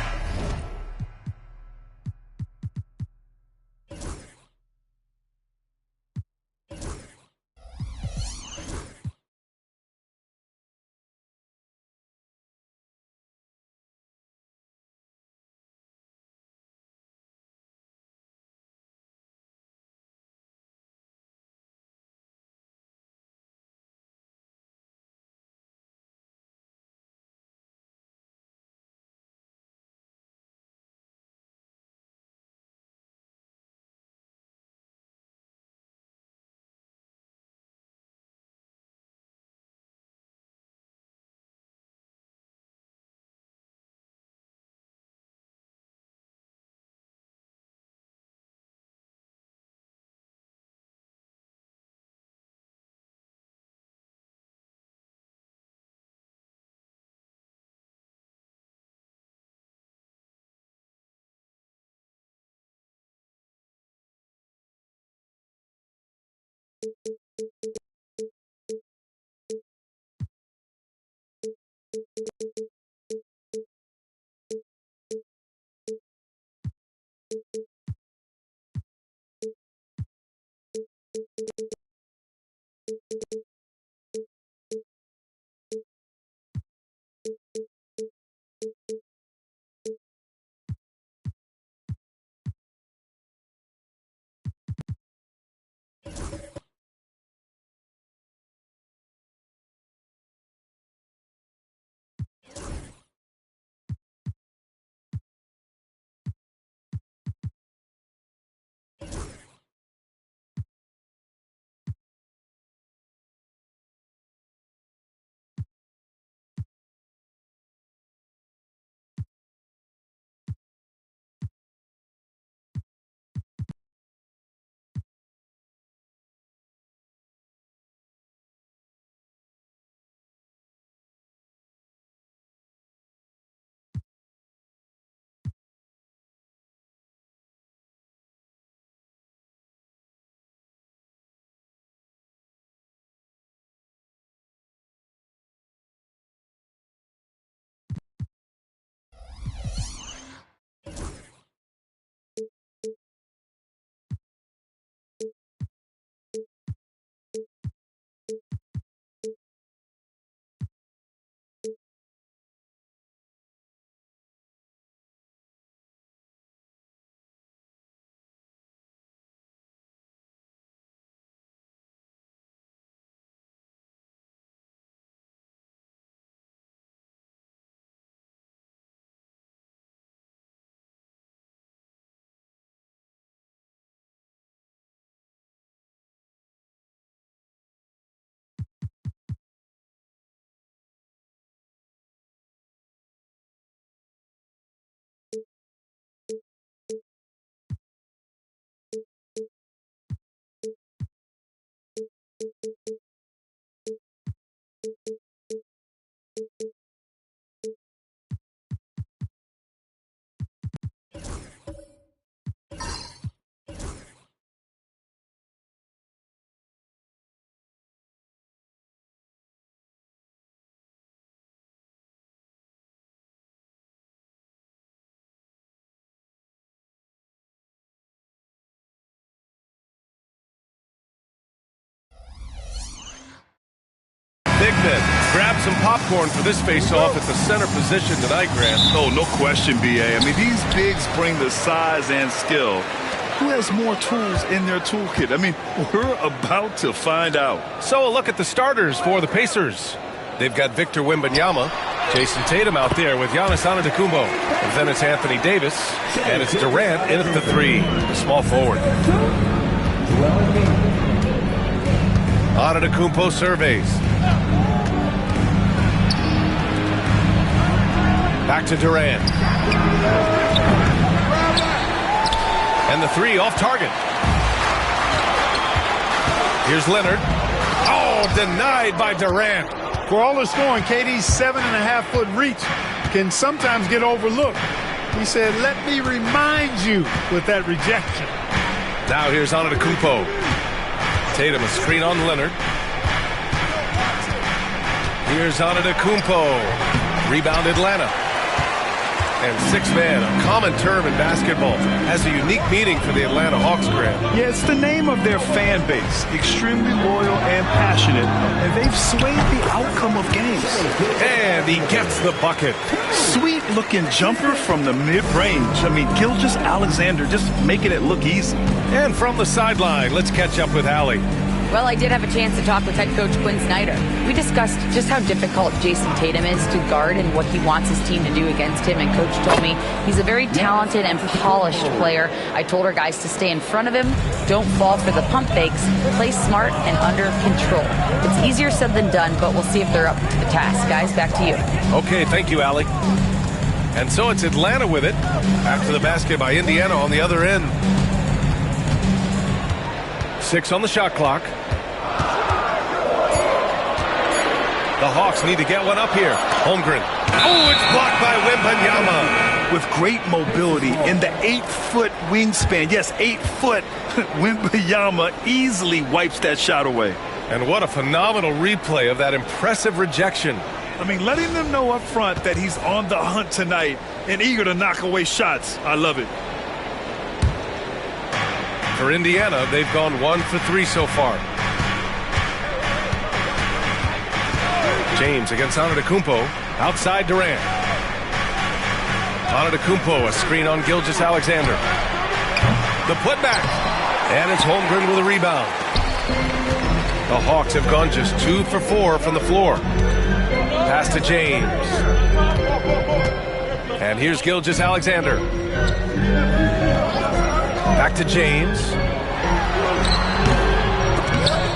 Big men, grab some popcorn for this face-off at the center position tonight, Grant. Oh, no question, B.A. I mean, these bigs bring the size and skill. Who has more tools in their toolkit? I mean, we're about to find out. So a look at the starters for the Pacers. They've got Victor Wembanyama, Jason Tatum out there with Giannis Antetokounmpo. And then it's Anthony Davis, and it's Durant in at the 3, the small forward. Antetokounmpo surveys. Back to Durant. And the 3 off target. Here's Leonard. Oh, denied by Durant. For all the scoring, KD's 7.5-foot reach can sometimes get overlooked. He said, let me remind you with that rejection. Now here's Antetokounmpo. Tatum a screen on Leonard. Here's Antetokounmpo. Rebound Atlanta. And six-man, a common term in basketball, has a unique meaning for the Atlanta Hawks, Grant. Yeah, it's the name of their fan base. Extremely loyal and passionate, and they've swayed the outcome of games. And he gets the bucket. Sweet-looking jumper from the mid-range. I mean, Gilgeous-Alexander just making it look easy. And from the sideline, let's catch up with Allie. Well, I did have a chance to talk with head coach Quinn Snyder. We discussed just how difficult Jason Tatum is to guard and what he wants his team to do against him. And coach told me he's a very talented and polished player. I told our guys to stay in front of him, don't fall for the pump fakes, play smart and under control. It's easier said than done, but we'll see if they're up to the task. Guys, back to you. Okay, thank you, Allie. And so it's Atlanta with it. After the basket by Indiana on the other end. 6 on the shot clock. The Hawks need to get one up here. Holmgren. Oh, it's blocked by Wembanyama. With great mobility in the 8-foot wingspan. Yes, 8 foot. Wembanyama easily wipes that shot away. And what a phenomenal replay of that impressive rejection. I mean, letting them know up front that he's on the hunt tonight and eager to knock away shots. I love it. For Indiana, they've gone 1 for 3 so far. James against Antetokounmpo. Outside Durant. Antetokounmpo, a screen on Gilgeous-Alexander. The putback. And it's Holmgren with a rebound. The Hawks have gone just 2 for 4 from the floor. Pass to James. And here's Gilgeous-Alexander. Back to James.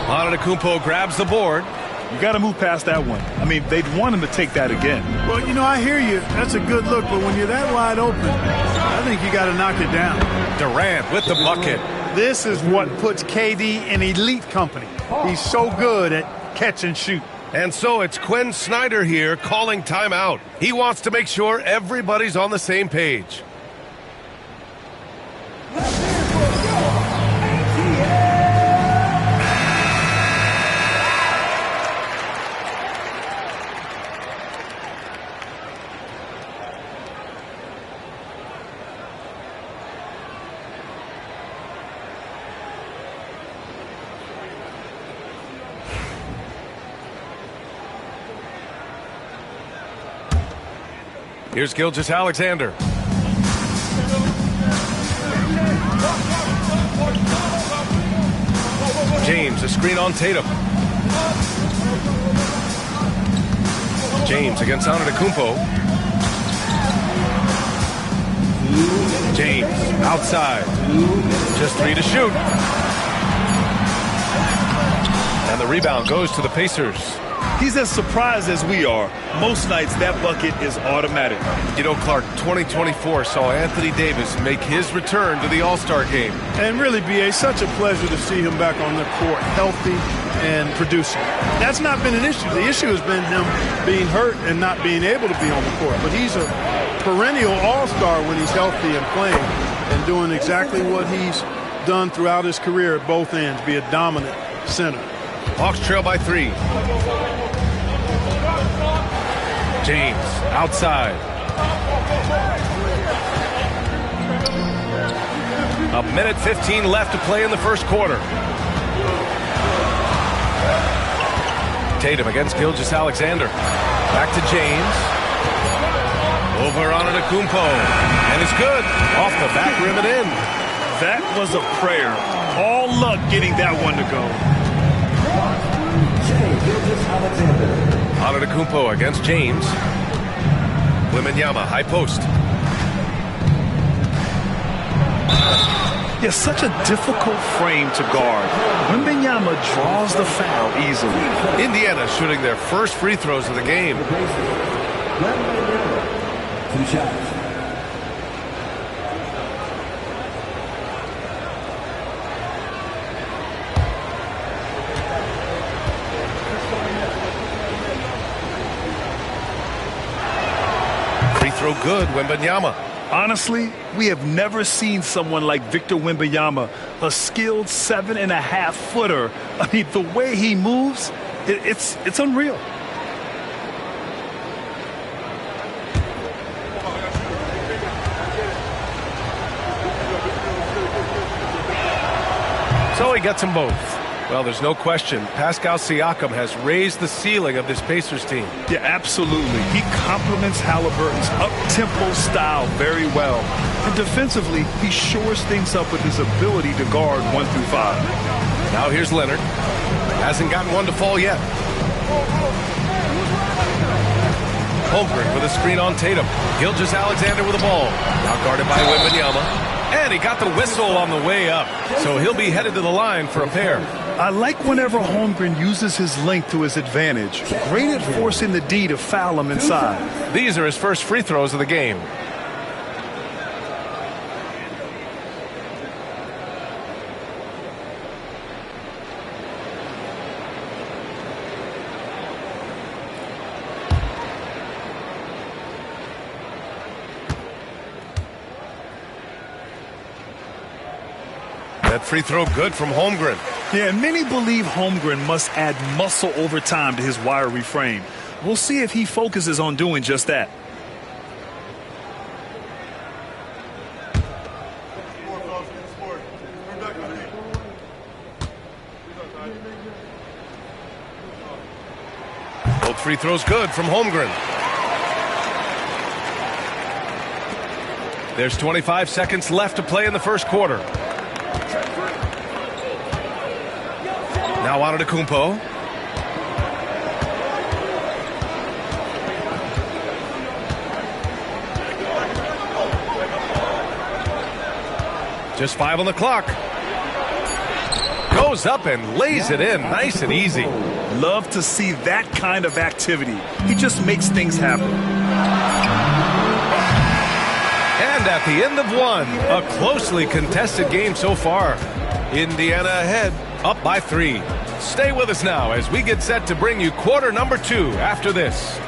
Antetokounmpo grabs the board. You got to move past that one. I mean, they'd want him to take that again. Well, you know, I hear you. That's a good look, but when you're that wide open, I think you got to knock it down. Durant with the bucket. This is what puts KD in elite company. He's so good at catch and shoot. And so it's Quinn Snyder here calling timeout. He wants to make sure everybody's on the same page. Here's Gilgeous-Alexander. James, a screen on Tatum. James against Antetokounmpo. James, outside. Just 3 to shoot. And the rebound goes to the Pacers. He's as surprised as we are. Most nights, that bucket is automatic. You know, Clark, 2024 saw Anthony Davis make his return to the All-Star game. And really, B.A., such a pleasure to see him back on the court, healthy and producing. That's not been an issue. The issue has been him being hurt and not being able to be on the court. But he's a perennial All-Star when he's healthy and playing and doing exactly what he's done throughout his career at both ends, be a dominant center. Hawks trail by 3. James, outside. A minute 15 left to play in the first quarter. Tatum against Gilgeous-Alexander. Back to James. Over on Antetokounmpo. And it's good. Off the back rim and in. That was a prayer. All luck getting that one to go. Antetokounmpo against James. Wembanyama, high post. Yeah, such a difficult frame to guard. Wembanyama draws the foul easily. Indiana shooting their first free throws of the game. 2 shots. throw good, Wembanyama. Honestly, we have never seen someone like Victor Wembanyama, a skilled 7.5-footer. I mean, the way he moves, it's unreal. So he gets them both. Well, there's no question. Pascal Siakam has raised the ceiling of this Pacers team. Yeah, absolutely. He complements Halliburton's up-tempo style very well. And defensively, he shores things up with his ability to guard 1 through 5. Now here's Leonard. Hasn't gotten one to fall yet. Holmgren with a screen on Tatum. Gilgeous-Alexander with the ball. Now guarded by Wembanyama. And he got the whistle on the way up. So he'll be headed to the line for a pair. I like whenever Holmgren uses his length to his advantage. Great at forcing the D to foul him inside. These are his first free throws of the game. That free throw good from Holmgren. Yeah, and many believe Holmgren must add muscle over time to his wiry frame. We'll see if he focuses on doing just that. Both free throws good from Holmgren. There's 25 seconds left to play in the first quarter. Now on to Kumpo. Just 5 on the clock. Goes up and lays it in nice and easy. Love to see that kind of activity. He just makes things happen. And at the end of one, a closely contested game so far. Indiana ahead, up by 3. Stay with us now as we get set to bring you quarter number 2 after this.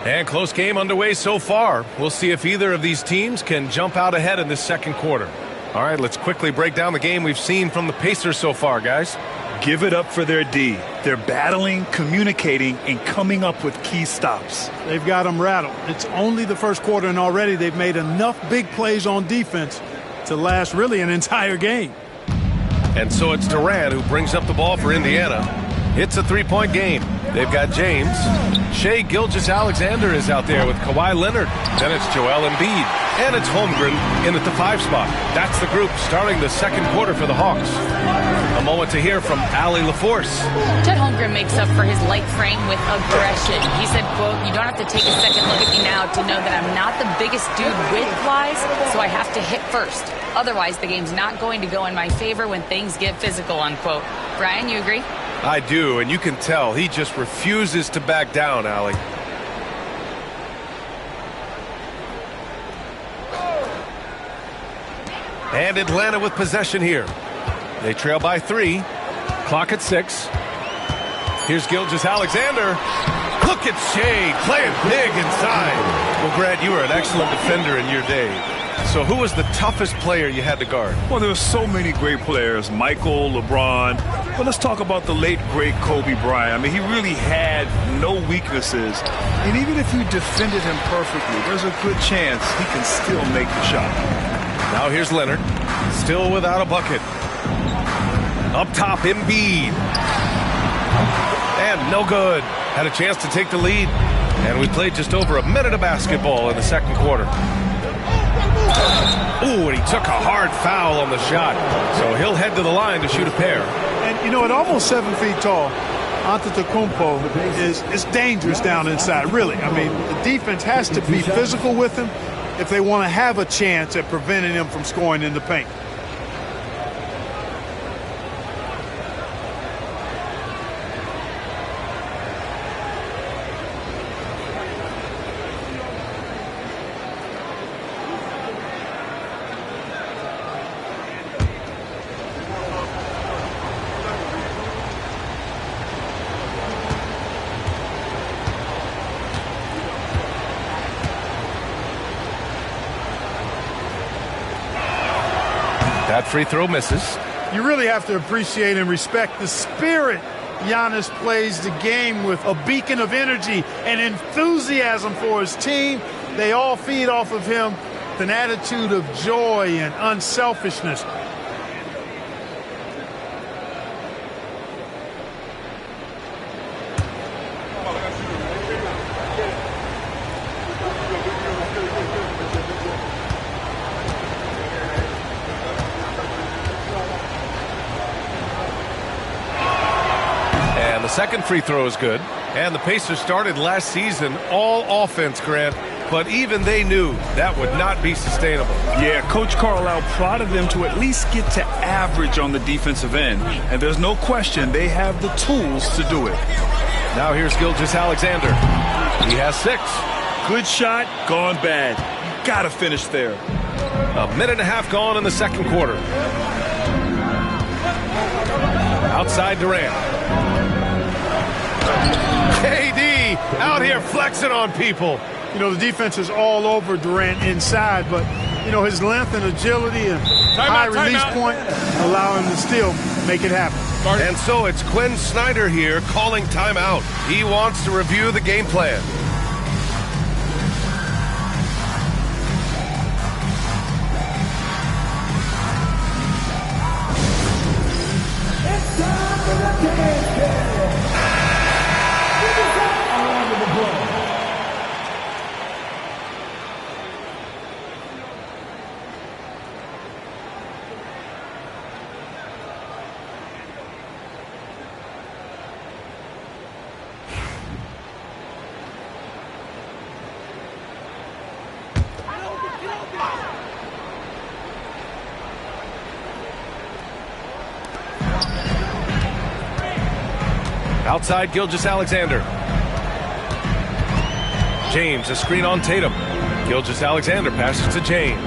And close game underway so far. We'll see if either of these teams can jump out ahead in this second quarter. All right, let's quickly break down the game we've seen from the Pacers so far, guys. Give it up for their D. They're battling, communicating, and coming up with key stops. They've got them rattled. It's only the first quarter, and already they've made enough big plays on defense to last really an entire game. And so it's Durant who brings up the ball for Indiana. It's a 3-point game. They've got James. Shai Gilgeous-Alexander is out there with Kawhi Leonard. Then it's Joel Embiid. And it's Holmgren in at the 5 spot. That's the group starting the second quarter for the Hawks. A moment to hear from Allie LaForce. Chet Holmgren makes up for his light frame with aggression. He said, quote, "You don't have to take a second look at me now to know that I'm not the biggest dude width-wise, so I have to hit first. Otherwise, the game's not going to go in my favor when things get physical," unquote. Brian, you agree? I do, and you can tell he just refuses to back down, Allie. And Atlanta with possession here. They trail by 3. Clock at 6. Here's Gilgeous-Alexander. Look at Shai playing big inside. Well, Grant, you were an excellent defender in your day. So who was the toughest player you had to guard? Well, there were so many great players. Michael, LeBron. But let's talk about the late, great Kobe Bryant. I mean, he really had no weaknesses. And even if you defended him perfectly, there's a good chance he can still make the shot. Now here's Leonard. Still without a bucket. Up top, Embiid. And no good. Had a chance to take the lead. And we played just over a minute of basketball in the second quarter. Ooh, and he took a hard foul on the shot. So he'll head to the line to shoot a pair. And, you know, at almost 7 feet tall, Antetokounmpo is dangerous down inside, really. I mean, the defense has to be physical with him if they want to have a chance at preventing him from scoring in the paint. That free throw misses. You really have to appreciate and respect the spirit Giannis plays the game with, a beacon of energy and enthusiasm for his team. They all feed off of him with an attitude of joy and unselfishness. Second free throw is good. And the Pacers started last season all offense, Grant, but even they knew that would not be sustainable. Yeah, Coach Carlisle prodded them to at least get to average on the defensive end. And there's no question they have the tools to do it. Now here's Gilgeous-Alexander. He has 6. Good shot, gone bad. You got to finish there. A minute and a half gone in the second quarter. Outside Durant. KD out here flexing on people. You know, the defense is all over Durant inside, but, you know, his length and agility and high release point allow him to still make it happen. And so it's Quinn Snyder here calling timeout. He wants to review the game plan. Outside Gilgeous-Alexander. James, a screen on Tatum. Gilgeous-Alexander passes to James.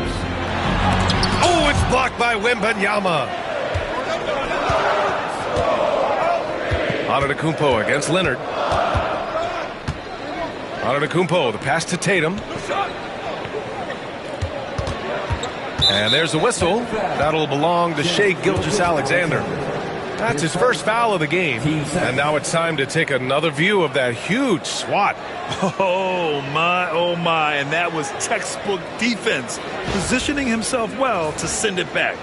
Oh, it's blocked by Wembanyama. Antetokounmpo against Leonard. Antetokounmpo, the pass to Tatum. And there's a whistle. That'll belong to Shai Gilgeous-Alexander. That's his first foul of the game. And now it's time to take another view of that huge swat. Oh, my. And that was textbook defense, positioning himself well to send it back.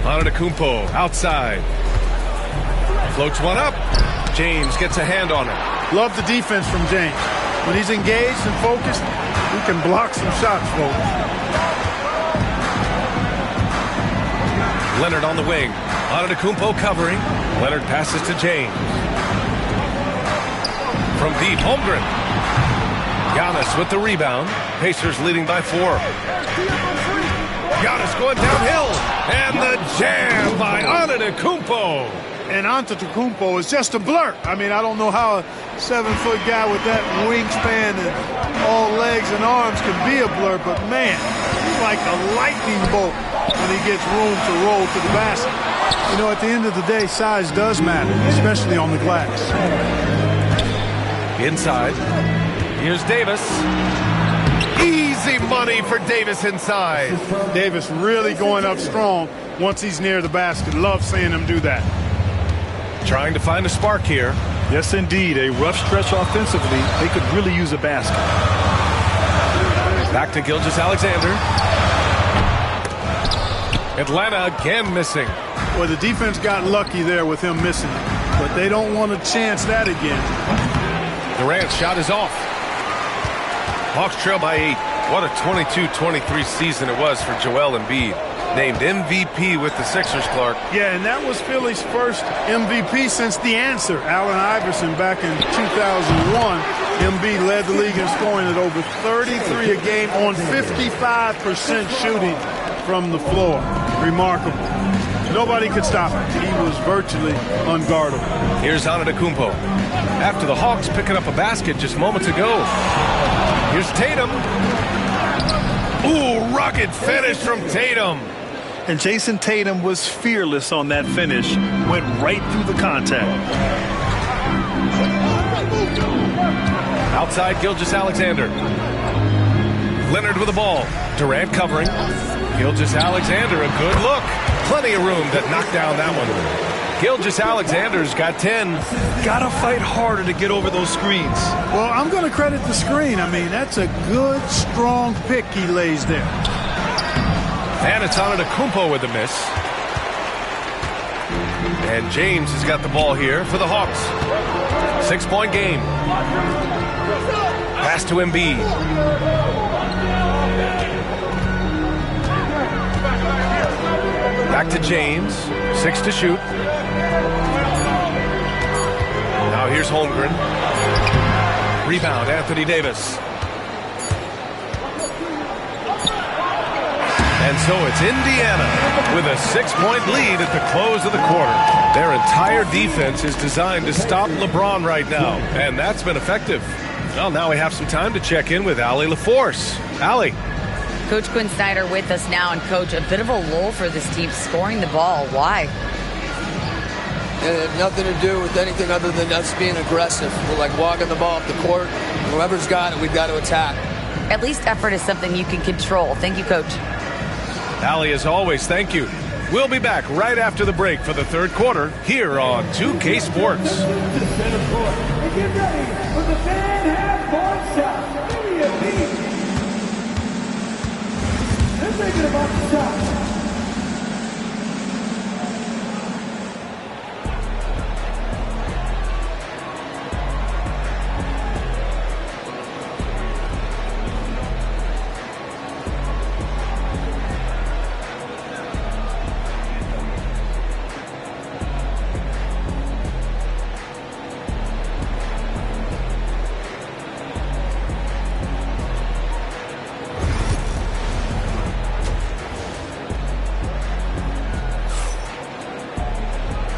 Antetokounmpo outside. Floats one up. James gets a hand on it. Love the defense from James. When he's engaged and focused, he can block some shots, folks. Leonard on the wing. Antetokounmpo covering. Leonard passes to James. From deep, Holmgren. Giannis with the rebound. Pacers leading by 4. Giannis going downhill. And the jam by Antetokounmpo. And Antetokounmpo is just a blur. I mean, I don't know how a 7-foot guy with that wingspan and all legs and arms can be a blur, but man, he's like a lightning bolt when he gets room to roll to the basket. You know, at the end of the day, size does matter, especially on the glass. Inside, here's Davis. Easy money for Davis inside. Davis really going up strong once he's near the basket. Love seeing him do that. Trying to find a spark here. Yes, indeed. A rough stretch offensively. They could really use a basket. Back to Gilgeous-Alexander. Atlanta again missing. Well, the defense got lucky there with him missing it, but they don't want to chance that again. Durant's shot is off. Hawks trail by 8. What a 22-23 season it was for Joel Embiid. Named MVP with the Sixers, Clark. Yeah, and that was Philly's first MVP since the answer, Allen Iverson, back in 2001. Embiid led the league in scoring at over 33 a game on 55% shooting from the floor. Remarkable. Nobody could stop him. He was virtually unguardable. Here's Antetokounmpo. After the Hawks picking up a basket just moments ago. Here's Tatum. Ooh, rugged finish from Tatum. And Jason Tatum was fearless on that finish. Went right through the contact. Outside Gilgeous-Alexander. Leonard with the ball. Durant covering. Gilgeous-Alexander, a good look. Plenty of room to knock down that one. Gilgeous-Alexander's got 10. Gotta fight harder to get over those screens. Well, I'm going to credit the screen. I mean, that's a good, strong pick he lays there. And it's Antetokounmpo with the miss. And James has got the ball here for the Hawks. 6-point game. Pass to Embiid. Back to James. 6 to shoot. Now here's Holmgren. Rebound, Anthony Davis. And so it's Indiana with a 6-point lead at the close of the quarter. Their entire defense is designed to stop LeBron right now, and that's been effective. Well, now we have some time to check in with Allie LaForce. Allie. Coach Quinn Snyder with us now, and Coach, a bit of a lull for this team scoring the ball. Why? It had nothing to do with anything other than us being aggressive. We're like walking the ball up the court. Whoever's got it, we've got to attack. At least effort is something you can control. Thank you, Coach. Allie, as always, thank you. We'll be back right after the break for the third quarter here on 2K Sports. To the center court and get ready for the fan half-court shot. They're thinking about the shot.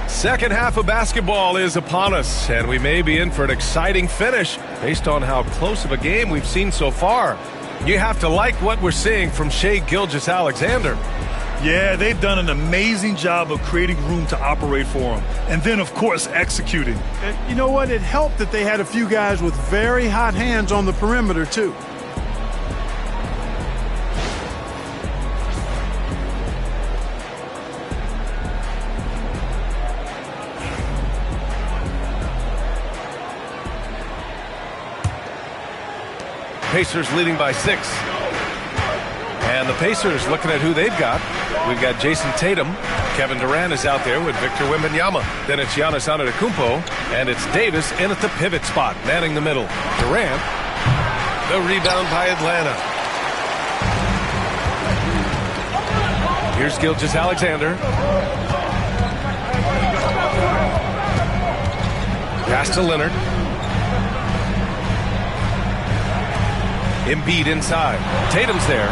Second half of basketball is upon us, and we may be in for an exciting finish based on how close of a game we've seen so far. You have to like what we're seeing from Shai Gilgeous-Alexander. Yeah, they've done an amazing job of creating room to operate for him. And then, of course, executing. And you know what? It helped that they had a few guys with very hot hands on the perimeter, too. Pacers leading by 6. And the Pacers looking at who they've got. We've got Jason Tatum. Kevin Durant is out there with Victor Wembanyama. Then it's Giannis Antetokounmpo. And it's Davis in at the pivot spot, manning the middle. Durant. The rebound by Atlanta. Here's Gilgeous-Alexander. Pass to Leonard. Embiid inside. Tatum's there.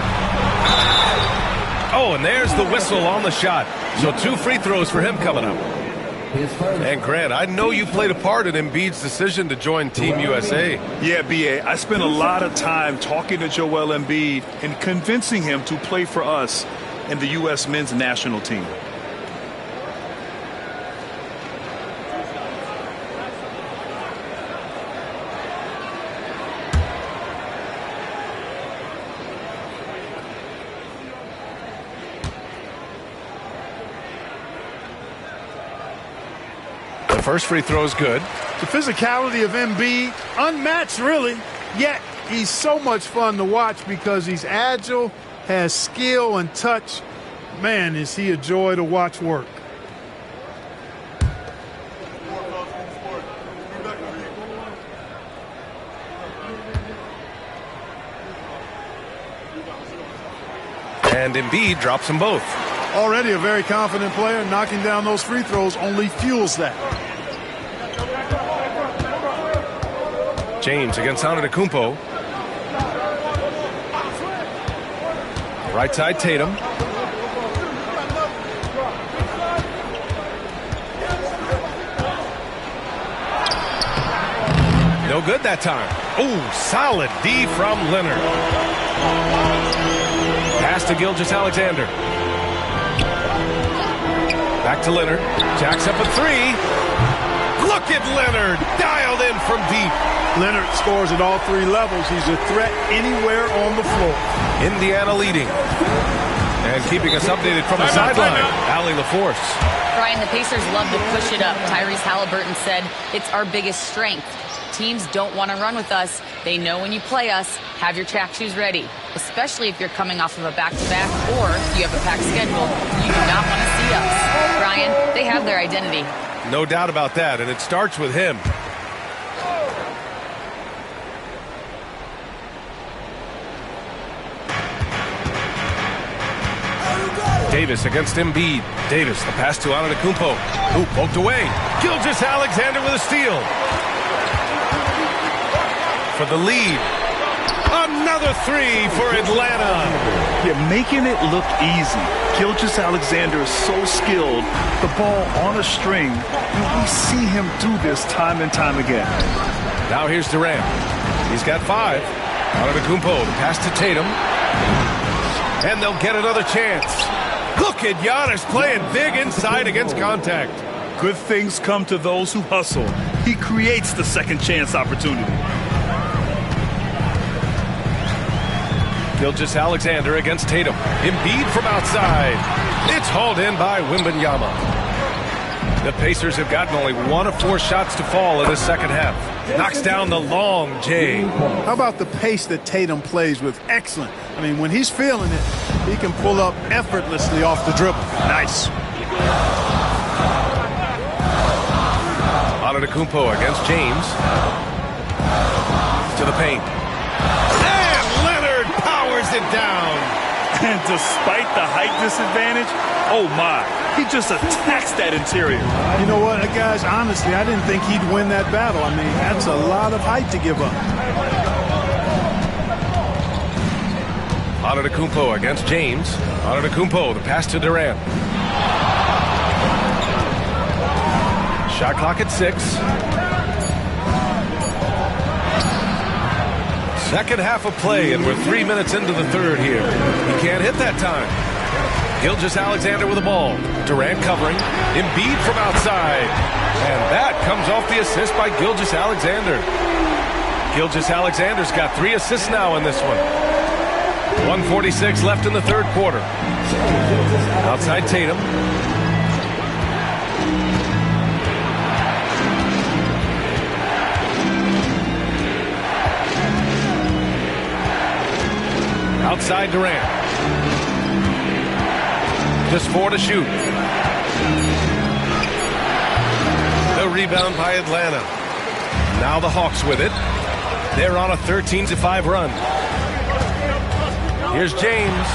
Oh, and there's the whistle on the shot. So 2 free throws for him coming up. And Grant, I know you played a part in Embiid's decision to join Team USA. Yeah, B.A., I spent a lot of time talking to Joel Embiid and convincing him to play for us in the U.S. men's national team. First free throw is good. The physicality of Embiid, unmatched really, yet he's so much fun to watch because he's agile, has skill and touch. Man, is he a joy to watch work. And Embiid drops them both. Already a very confident player. Knocking down those free throws only fuels that. James against Antetokounmpo. Right side Tatum. No good that time. Oh, solid D from Leonard. Pass to Gilgeous-Alexander. Back to Leonard. Jacks up a 3. Look at Leonard, dialed in from deep. Leonard scores at all 3 levels. He's a threat anywhere on the floor. Indiana leading. And keeping us updated from the sideline, Allie LaForce. Brian, the Pacers love to push it up. Tyrese Halliburton said, it's our biggest strength. Teams don't want to run with us. They know when you play us, have your track shoes ready, especially if you're coming off of a back-to-back or you have a packed schedule. You do not want to see us. Brian, they have their identity. No doubt about that, and it starts with him. Davis against Embiid. Davis, the pass to Antetokounmpo. Who poked away. Gilgeous-Alexander with a steal. For the lead. Another 3 for Atlanta. Yeah, making it look easy. Gilgeous-Alexander is so skilled. The ball on a string. And we see him do this time and time again. Now here's Durant. He's got 5. Antetokounmpo, the pass to Tatum. And they'll get another chance. Look at Giannis playing big inside against contact. Good things come to those who hustle. He creates the second chance opportunity. Gilgeous-Alexander against Tatum. Embiid from outside. It's hauled in by Wembanyama. The Pacers have gotten only 1 of 4 shots to fall in the second half. Knocks down the long J. How about the pace that Tatum plays with? Excellent. I mean, when he's feeling it, he can pull up effortlessly off the dribble. Nice. Antetokounmpo against James. To the paint. And Leonard powers it down. And despite the height disadvantage, oh my, he just attacks that interior. You know what, guys, honestly, I didn't think he'd win that battle. I mean, that's a lot of height to give up. Antetokounmpo against James. Antetokounmpo, the pass to Durant. Shot clock at 6. Second half of play, and we're 3 minutes into the third here. He can't hit that time. Gilgeous-Alexander with the ball. Durant covering. Embiid from outside. And that comes off the assist by Gilgeous-Alexander. Gilgeous-Alexander's got 3 assists now in this one. 1:46 left in the third quarter. Outside Tatum. Outside Durant. Just 4 to shoot. The rebound by Atlanta. Now the Hawks with it. They're on a 13-5 run. Here's James.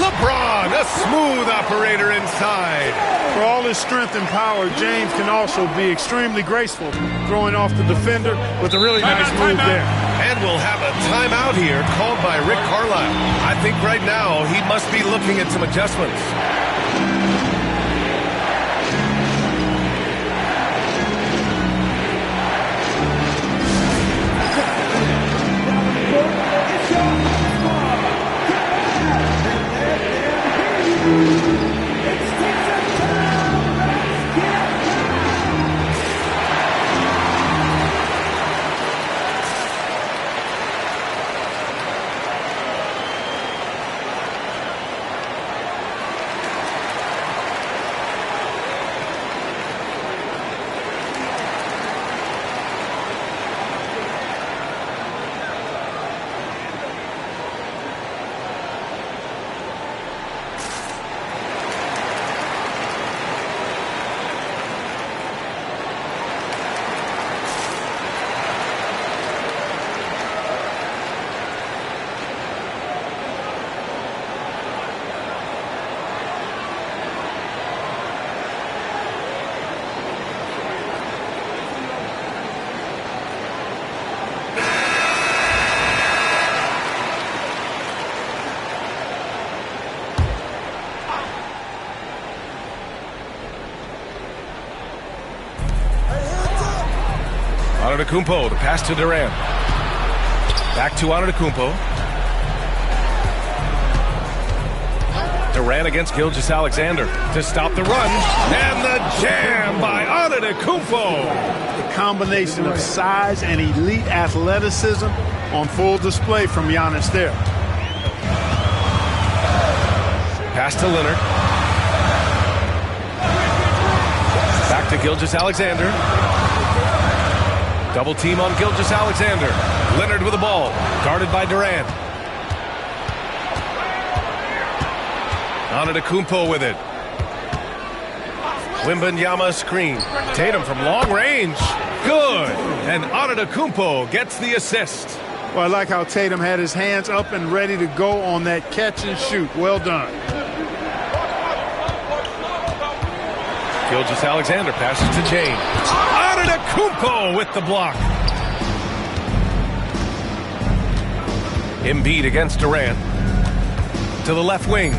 LeBron, a smooth operator inside. For all his strength and power, James can also be extremely graceful, throwing off the defender with a really nice move there. And we'll have a timeout here called by Rick Carlisle. I think right now he must be looking at some adjustments. Antetokounmpo, the pass to Durant. Back to Antetokounmpo. Durant against Gilgeous-Alexander to stop the run. And the jam by Antetokounmpo. The combination of size and elite athleticism on full display from Giannis there. Pass to Leonard. Back to Gilgeous-Alexander. Double team on Gilgeous-Alexander. Leonard with the ball. Guarded by Durant. Antetokounmpo with it. Wembanyama screen. Tatum from long range. Good. And Antetokounmpo gets the assist. Well, I like how Tatum had his hands up and ready to go on that catch and shoot. Well done. Gilgeous-Alexander passes to James. Antetokounmpo with the block. Embiid against Durant. To the left wing.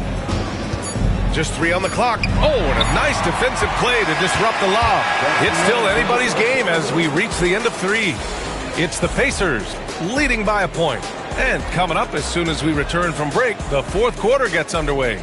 Just 3 on the clock. Oh, and a nice defensive play to disrupt the lob. It's still anybody's game as we reach the end of 3. It's the Pacers leading by a point. And coming up as soon as we return from break, the 4th quarter gets underway.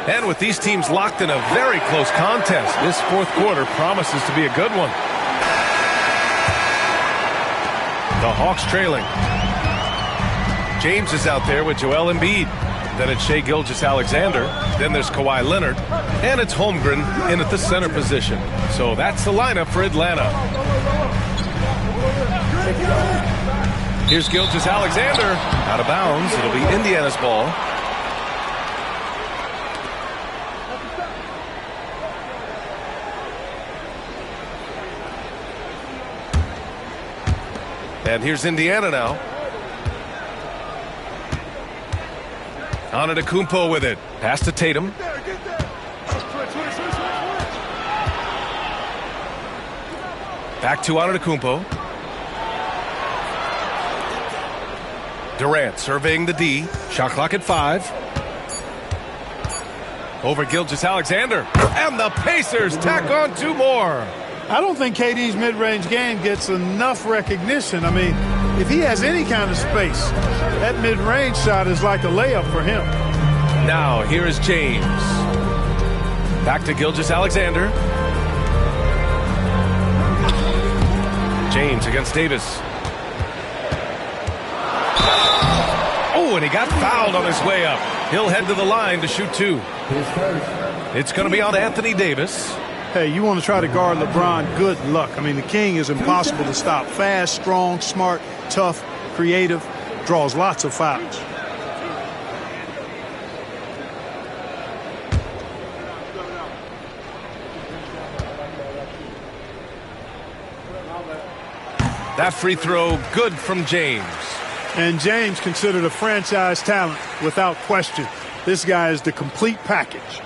And with these teams locked in a very close contest, this 4th quarter promises to be a good one. The Hawks trailing. James is out there with Joel Embiid. Then it's Shai Gilgeous-Alexander. Then there's Kawhi Leonard. And it's Holmgren in at the center position. So that's the lineup for Atlanta. Here's Gilgeous-Alexander. Out of bounds. It'll be Indiana's ball. And here's Indiana now. Antetokounmpo with it. Pass to Tatum. Back to Antetokounmpo. Durant surveying the D. Shot clock at 5. Over Gilgeous-Alexander. And the Pacers tack on 2 more. I don't think KD's mid-range game gets enough recognition. I mean, if he has any kind of space, that mid-range shot is like a layup for him. Now, here is James. Back to Gilgeous-Alexander. James against Davis. Oh, and he got fouled on his way up. He'll head to the line to shoot 2. It's going to be on Anthony Davis. Hey, you want to try to guard LeBron, good luck. I mean, the king is impossible to stop. Fast, strong, smart, tough, creative, draws lots of fouls. That free throw, good from James. And James considered a franchise talent without question. This guy is the complete package.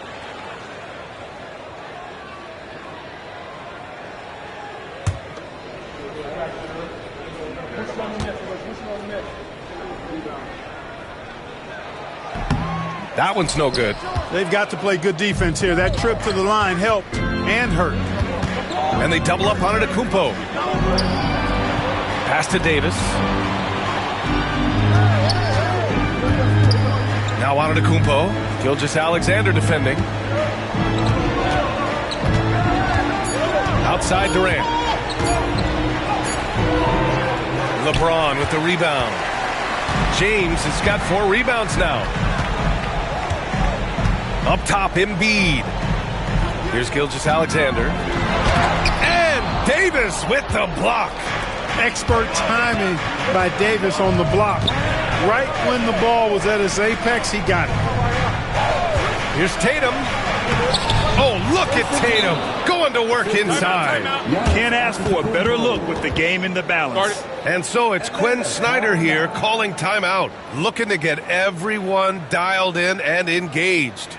That one's no good. They've got to play good defense here. That trip to the line helped and hurt. And they double up on Antetokounmpo. Pass to Davis. Now Antetokounmpo. Gilgeous-Alexander defending. Outside Durant. LeBron with the rebound. James has got 4 rebounds now. Up top, Embiid. Here's Gilgeous-Alexander. And Davis with the block. Expert timing by Davis on the block. Right when the ball was at its apex, he got it. Here's Tatum. Oh, look at Tatum going to work inside. Can't ask for a better look with the game in the balance. And so it's Quinn Snyder here calling timeout, looking to get everyone dialed in and engaged.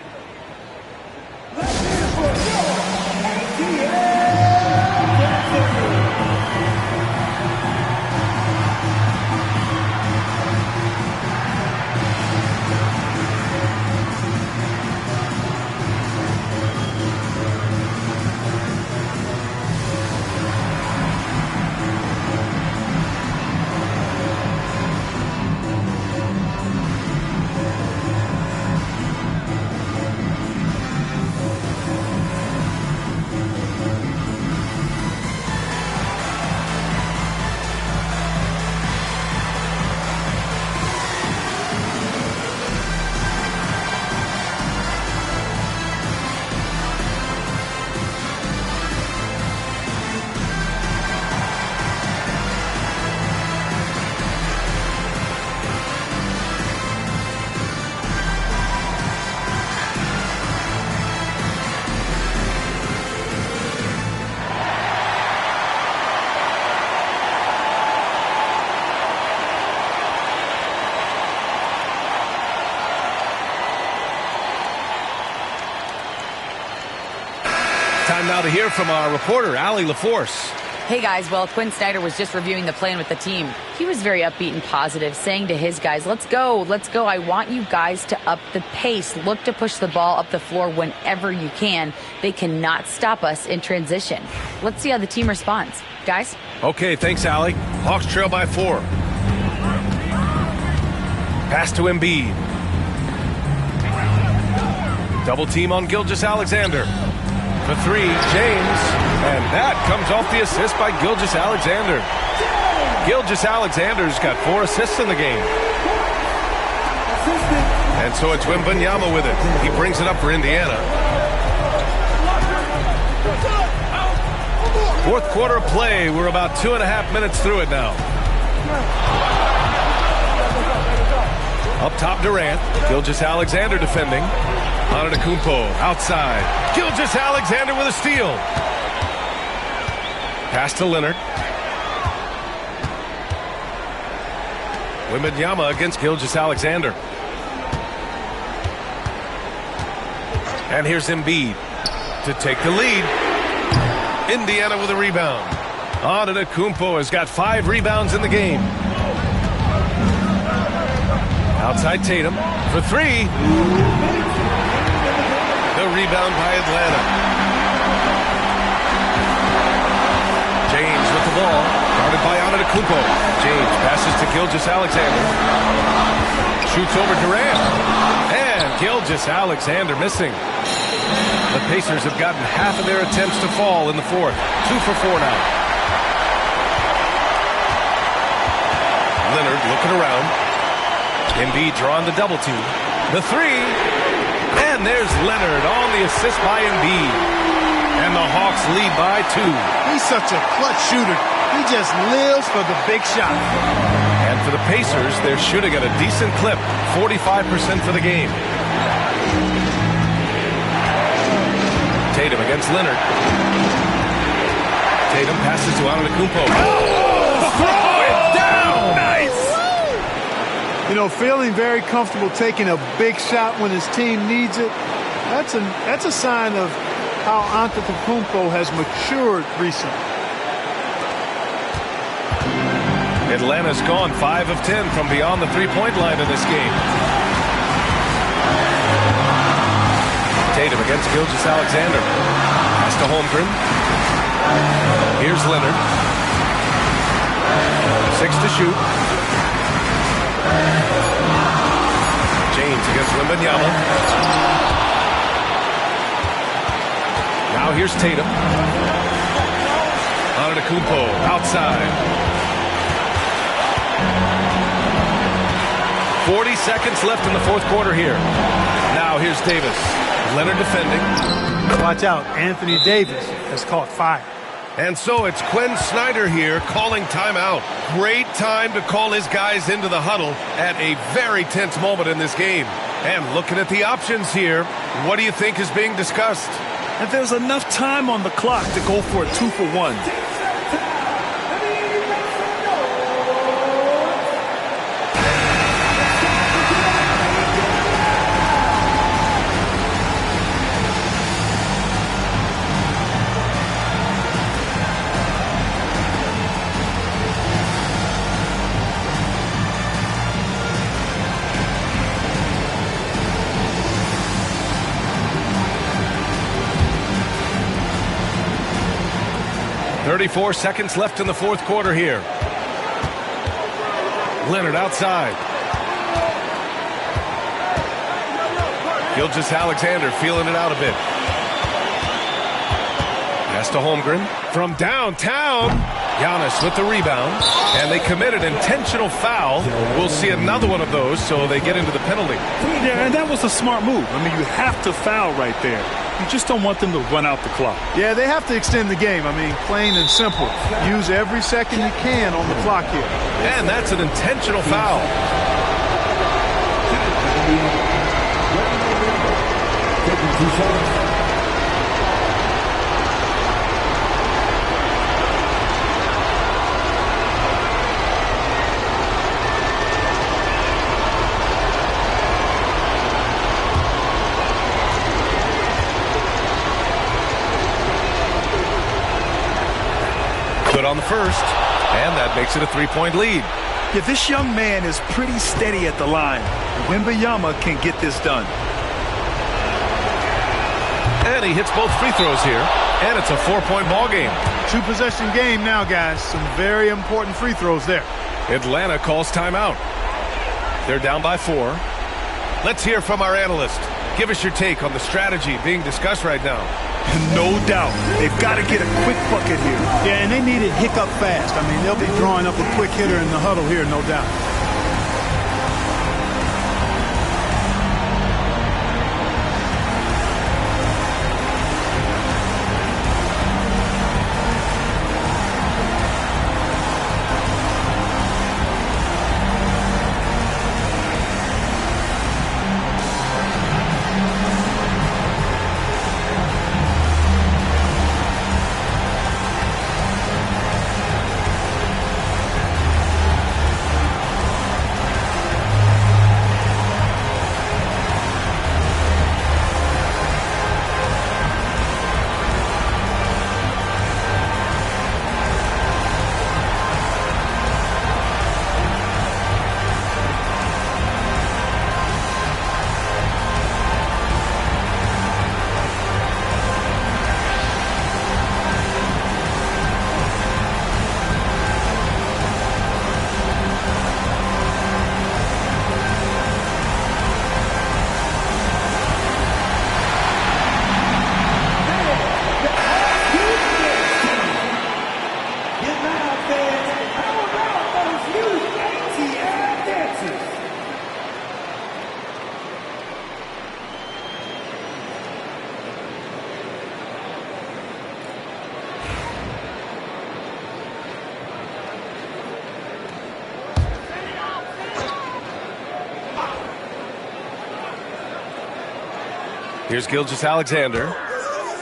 Time now to hear from our reporter, Allie LaForce. Hey guys, well, Quinn Snyder was just reviewing the plan with the team. He was very upbeat and positive, saying to his guys, let's go. I want you guys to up the pace. Look to push the ball up the floor whenever you can. They cannot stop us in transition. Let's see how the team responds. Guys? Okay, thanks, Allie. Hawks trail by 4. Pass to Embiid. Double team on Gilgeous-Alexander. For 3, James. And that comes off the assist by Gilgeous-Alexander. Gilgeous-Alexander's got 4 assists in the game. And so it's Wembanyama with it. He brings it up for Indiana. Fourth quarter of play. We're about 2.5 minutes through it now. Up top, Durant. Gilgeous-Alexander defending. Antetokounmpo outside. Gilgeous-Alexander with a steal. Pass to Leonard. Wembanyama against Gilgeous-Alexander. And here's Embiid to take the lead. Indiana with a rebound. Antetokounmpo has got 5 rebounds in the game. Outside Tatum for 3. The rebound by Atlanta. James with the ball. Guarded by Antetokounmpo. James passes to Gilgeous-Alexander. Shoots over Durant. And Gilgeous-Alexander missing. The Pacers have gotten half of their attempts to fall in the fourth. 2 for 4 now. Leonard looking around. Embiid drawing the double team. The 3. And there's Leonard on the assist by Embiid. And the Hawks lead by 2. He's such a clutch shooter. He just lives for the big shot. And for the Pacers, they're shooting at a decent clip. 45% for the game. Tatum against Leonard. Tatum passes to Antetokounmpo. Oh! Throw it down! Nice! You know, feeling very comfortable taking a big shot when his team needs it. That's a sign of how Antetokounmpo has matured recently. Atlanta's gone 5 of 10 from beyond the three-point line in this game. Tatum against Gilgeous-Alexander. Pass to Holmgren. Here's Leonard. 6 to shoot. James against Wembanyama. Now here's Tatum. Antetokounmpo outside. 40 seconds left in the fourth quarter here. Now here's Davis. Leonard defending. Watch out, Anthony Davis has caught fire. And so it's Quinn Snyder here calling timeout. Great time to call his guys into the huddle at a very tense moment in this game. And looking at the options here, what do you think is being discussed? And there's enough time on the clock to go for a 2-for-1. 34 seconds left in the fourth quarter here. Leonard outside. Gilgeous-Alexander feeling it out a bit. Pass to Holmgren from downtown. Giannis with the rebound. And they commit an intentional foul. We'll see another one of those, so they get into the penalty. Yeah, and that was a smart move. I mean, you have to foul right there. You just don't want them to run out the clock. Yeah, they have to extend the game. I mean, plain and simple. Use every second you can on the clock here. And that's an intentional foul. on the first, and that makes it a 3-point lead. Yeah, this young man is pretty steady at the line. Wembanyama can get this done. And he hits both free throws here, and it's a 4-point ball game. 2-possession game now, guys. Some very important free throws there. Atlanta calls timeout. They're down by 4. Let's hear from our analyst. Give us your take on the strategy being discussed right now. No doubt. They've got to get a quick bucket here. Yeah, and they need it hiccup fast. I mean, they'll be drawing up a quick hitter in the huddle here, no doubt. Here's Gilgeous-Alexander.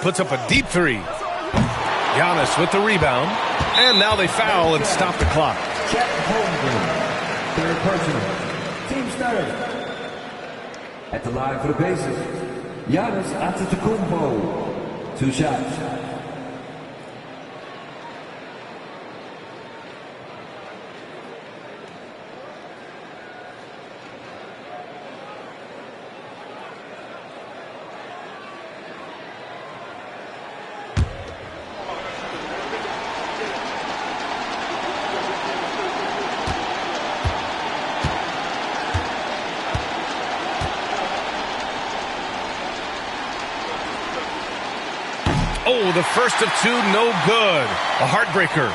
Puts up a deep 3. Giannis with the rebound. And now they foul and stop the clock. Check Holmgren. Third personal. Team's third. At the line for the bases, Giannis Antetokounmpo. 2 shots. Oh, the first of 2, no good. A heartbreaker.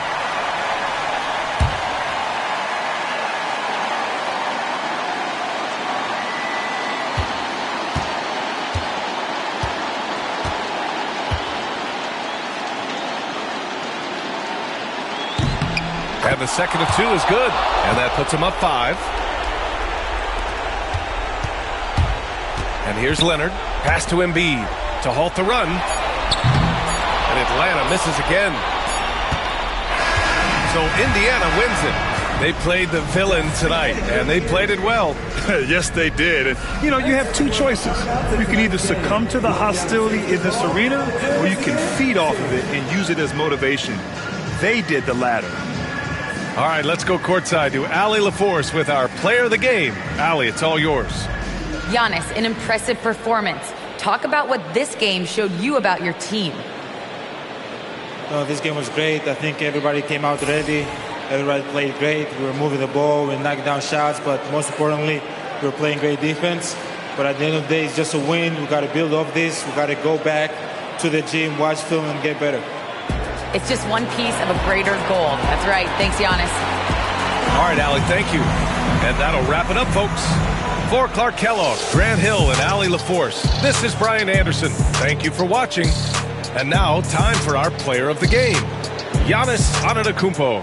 And the second of 2 is good. And that puts him up 5. And here's Leonard. Pass to Embiid to halt the run. And Atlanta misses again. So Indiana wins it. They played the villain tonight, and they played it well. Yes, they did. And, you know, you have 2 choices. You can either succumb to the hostility in this arena, or you can feed off of it and use it as motivation. They did the latter. All right, let's go courtside to Allie LaForce with our player of the game. Allie, it's all yours. Giannis, an impressive performance. Talk about what this game showed you about your team. This game was great. I think everybody came out ready. Everybody played great. We were moving the ball. We were knocking down shots. But most importantly, we were playing great defense. But at the end of the day, it's just a win. We got to build off this. We got to go back to the gym, watch film, and get better. It's just one piece of a greater goal. That's right. Thanks, Giannis. All right, Allie, thank you. And that'll wrap it up, folks. For Clark Kellogg, Grant Hill, and Allie LaForce, this is Brian Anderson. Thank you for watching. And now, time for our player of the game, Giannis Antetokounmpo.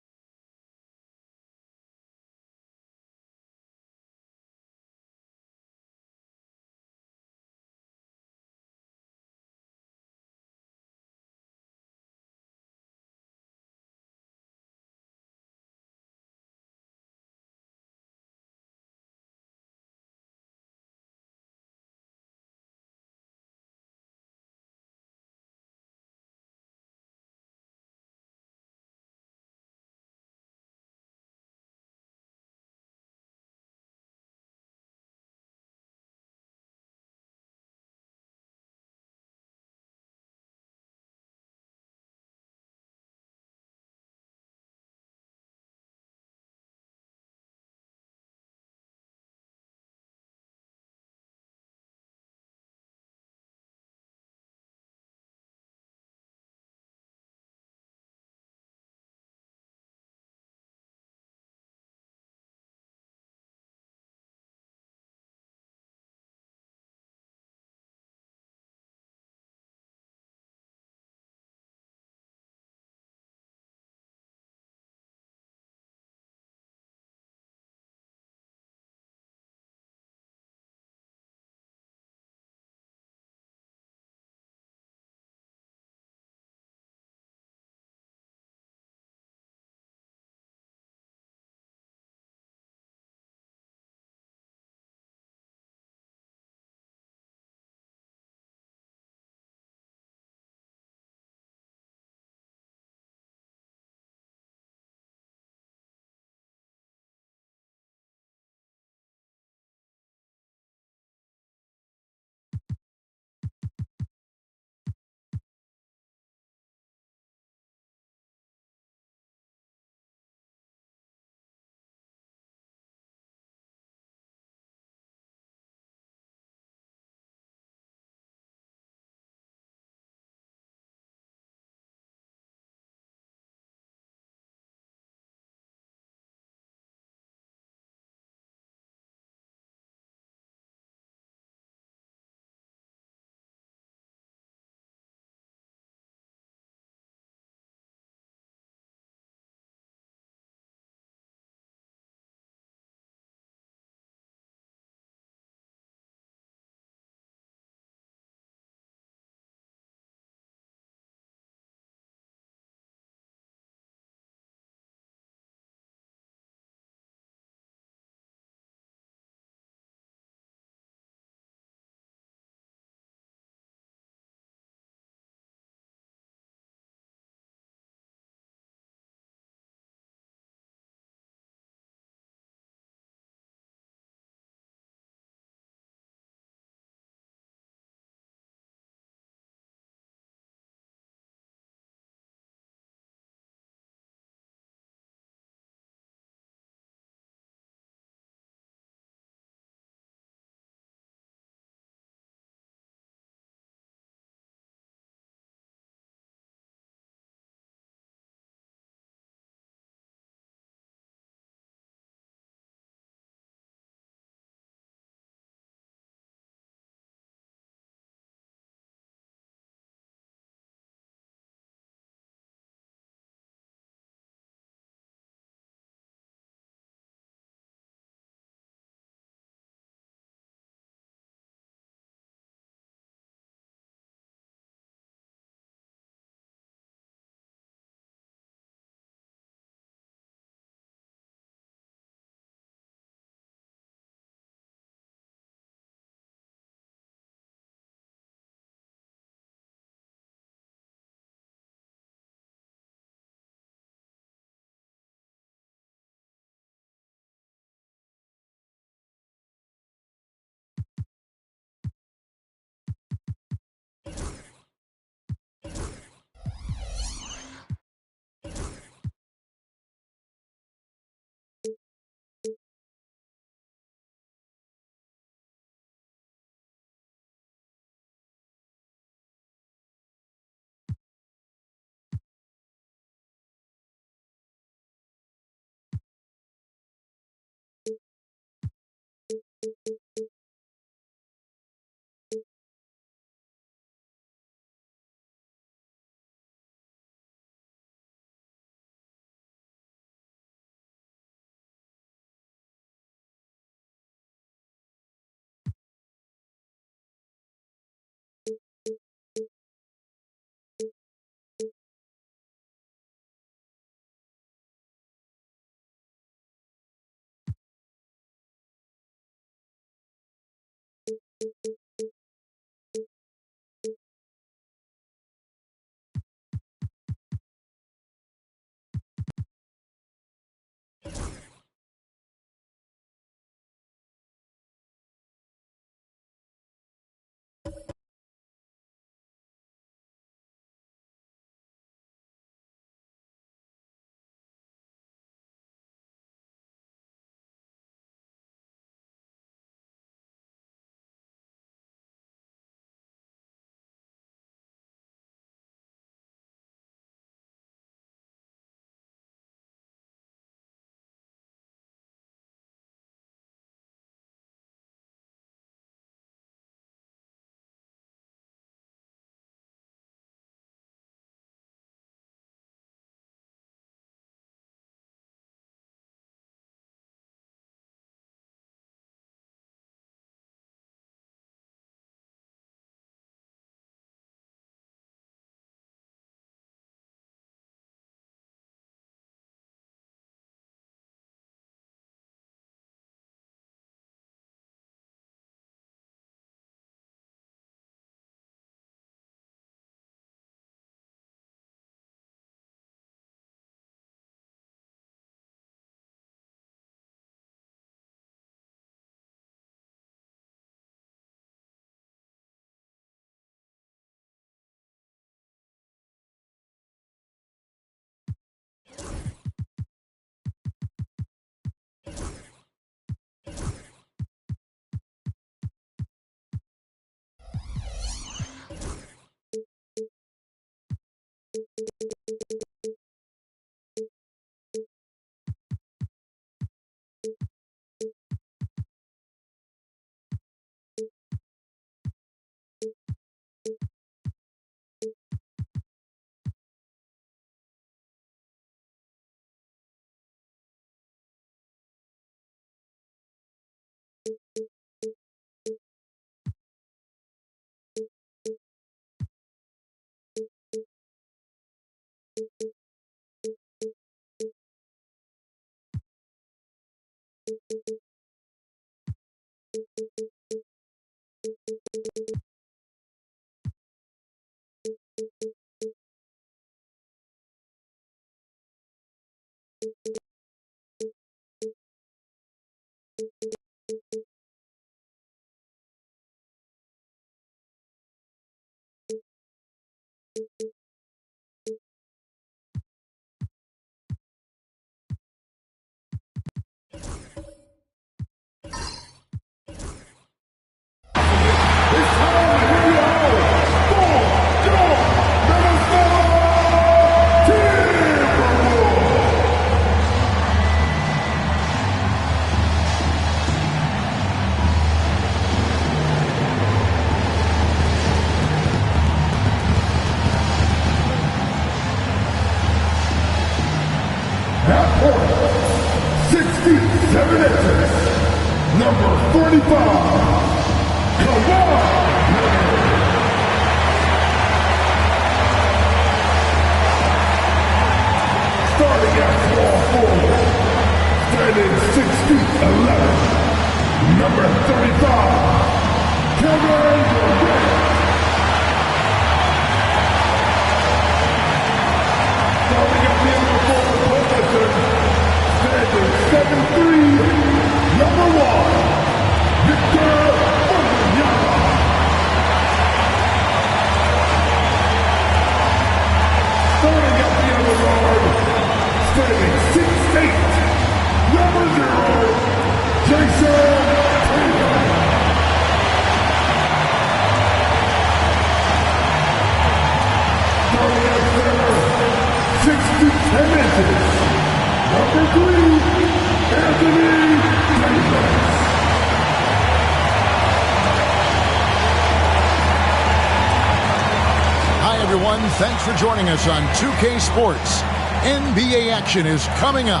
everyone. Thanks for joining us on 2K Sports. NBA action is coming up.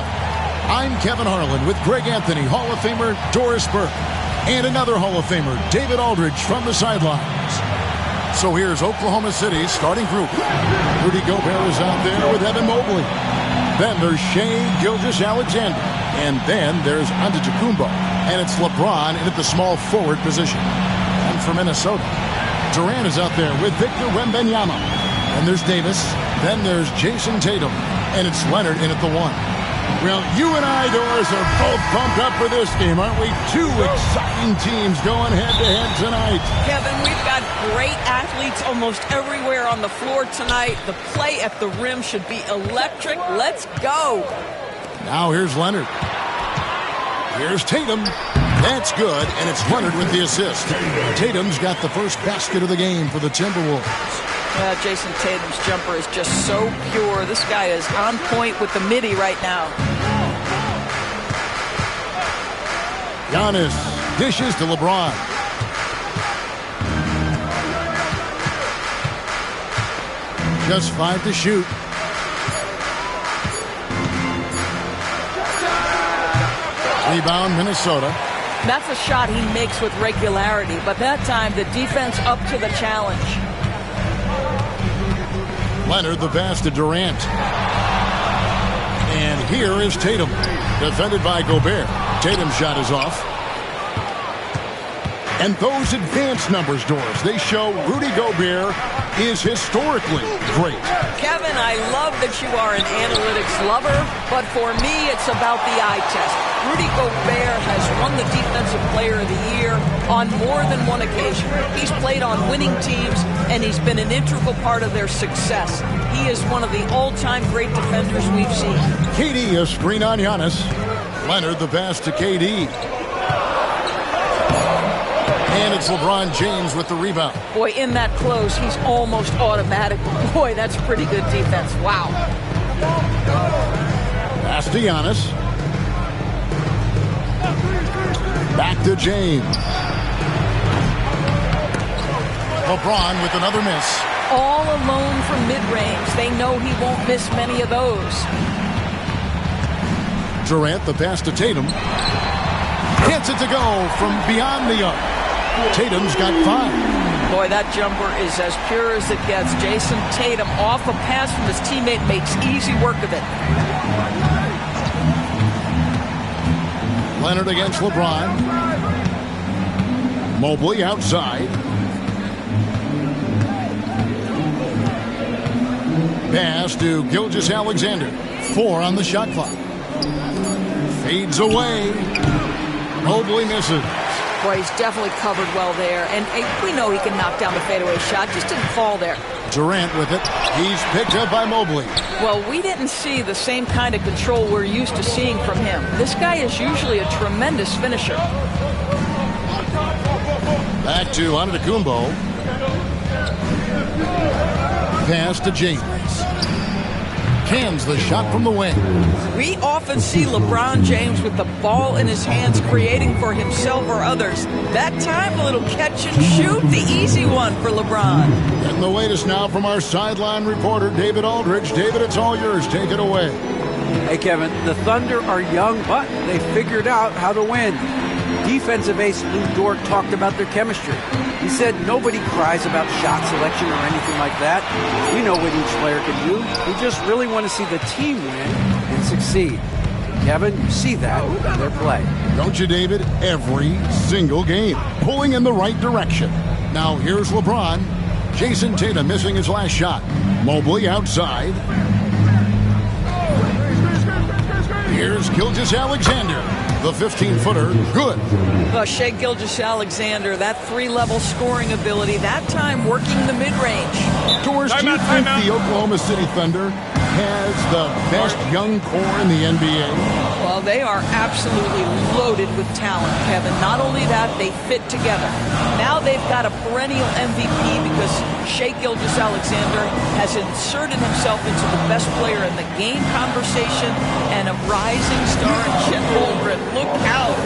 I'm Kevin Harlan with Greg Anthony, Hall of Famer Doris Burke, and another Hall of Famer, David Aldridge, from the sidelines. So here's Oklahoma City's starting group. Rudy Gobert is out there with Evan Mobley. Then there's Shai Gilgeous-Alexander. And then there's Antetokounmpo. And it's LeBron in at the small forward position. And for Minnesota, Durant is out there with Victor Wembanyama. And there's Davis. Then there's Jason Tatum. And it's Leonard in at the 1. Well, you and I, Doris, are both pumped up for this game, aren't we? Two exciting teams going head-to-head tonight. Kevin, we've got great athletes almost everywhere on the floor tonight. The play at the rim should be electric. Let's go. Now here's Leonard. Here's Tatum. That's good, and it's Leonard with the assist. Tatum's got the first basket of the game for the Timberwolves. Jason Tatum's jumper is just so pure. This guy is on point with the midi right now. Giannis dishes to LeBron. Just 5 to shoot. Rebound, Minnesota. That's a shot he makes with regularity, but that time the defense up to the challenge. Leonard the pass to Durant. And here is Tatum. Defended by Gobert. Tatum's shot is off. And those advanced numbers, Doris, they show Rudy Gobert is historically great. Kevin, I love that you are an analytics lover, but for me, it's about the eye test. Rudy Gobert has won the Defensive Player of the Year on more than one occasion. He's played on winning teams, and he's been an integral part of their success. He is one of the all-time great defenders we've seen. KD, a screen on Giannis. Leonard the pass to KD. And it's LeBron James with the rebound. Boy, in that close, he's almost automatic. Boy, that's pretty good defense. Wow. Pass to Giannis. Back to James. LeBron with another miss. All alone from mid-range. They know he won't miss many of those. Durant, the pass to Tatum. Gets it to go from beyond the arc. Tatum's got 5. Boy, that jumper is as pure as it gets. Jason Tatum off a pass from his teammate makes easy work of it. Leonard against LeBron. Mobley outside. Pass to Gilgeous-Alexander. 4 on the shot clock. Fades away. Mobley misses. Boy, he's definitely covered well there. And we know he can knock down the fadeaway shot. Just didn't fall there. Durant with it. He's picked up by Mobley. Well, we didn't see the same kind of control we're used to seeing from him. This guy is usually a tremendous finisher. Back to Antetokounmpo. Pass to James. Cans the shot from the wing. We often see LeBron James with the ball in his hands creating for himself or others. That time, a little catch and shoot, the easy one for LeBron. Getting the latest now from our sideline reporter, David Aldridge. David, it's all yours. Take it away. Hey, Kevin, the Thunder are young, but they figured out how to win. Defensive ace Lou Dort talked about their chemistry. He said nobody cries about shot selection or anything like that. We know what each player can do. We just really want to see the team win and succeed. Kevin, you see that in their play. Don't you, David? Every single game. Pulling in the right direction. Now here's LeBron. Jason Tatum missing his last shot. Mobley outside. Here's Gilgeous-Alexander. The 15-footer, good. Shai Gilgeous-Alexander, that 3-level scoring ability, that time working the mid-range. Doris, do you think the Oklahoma City Thunder has the best young core in the NBA? Well, they are absolutely loaded with talent, Kevin. Not only that, they fit together. Now they've got a perennial MVP because Shai Gilgeous-Alexander has inserted himself into the best player in the game conversation and a rising star in Chet Holmgren. Look out.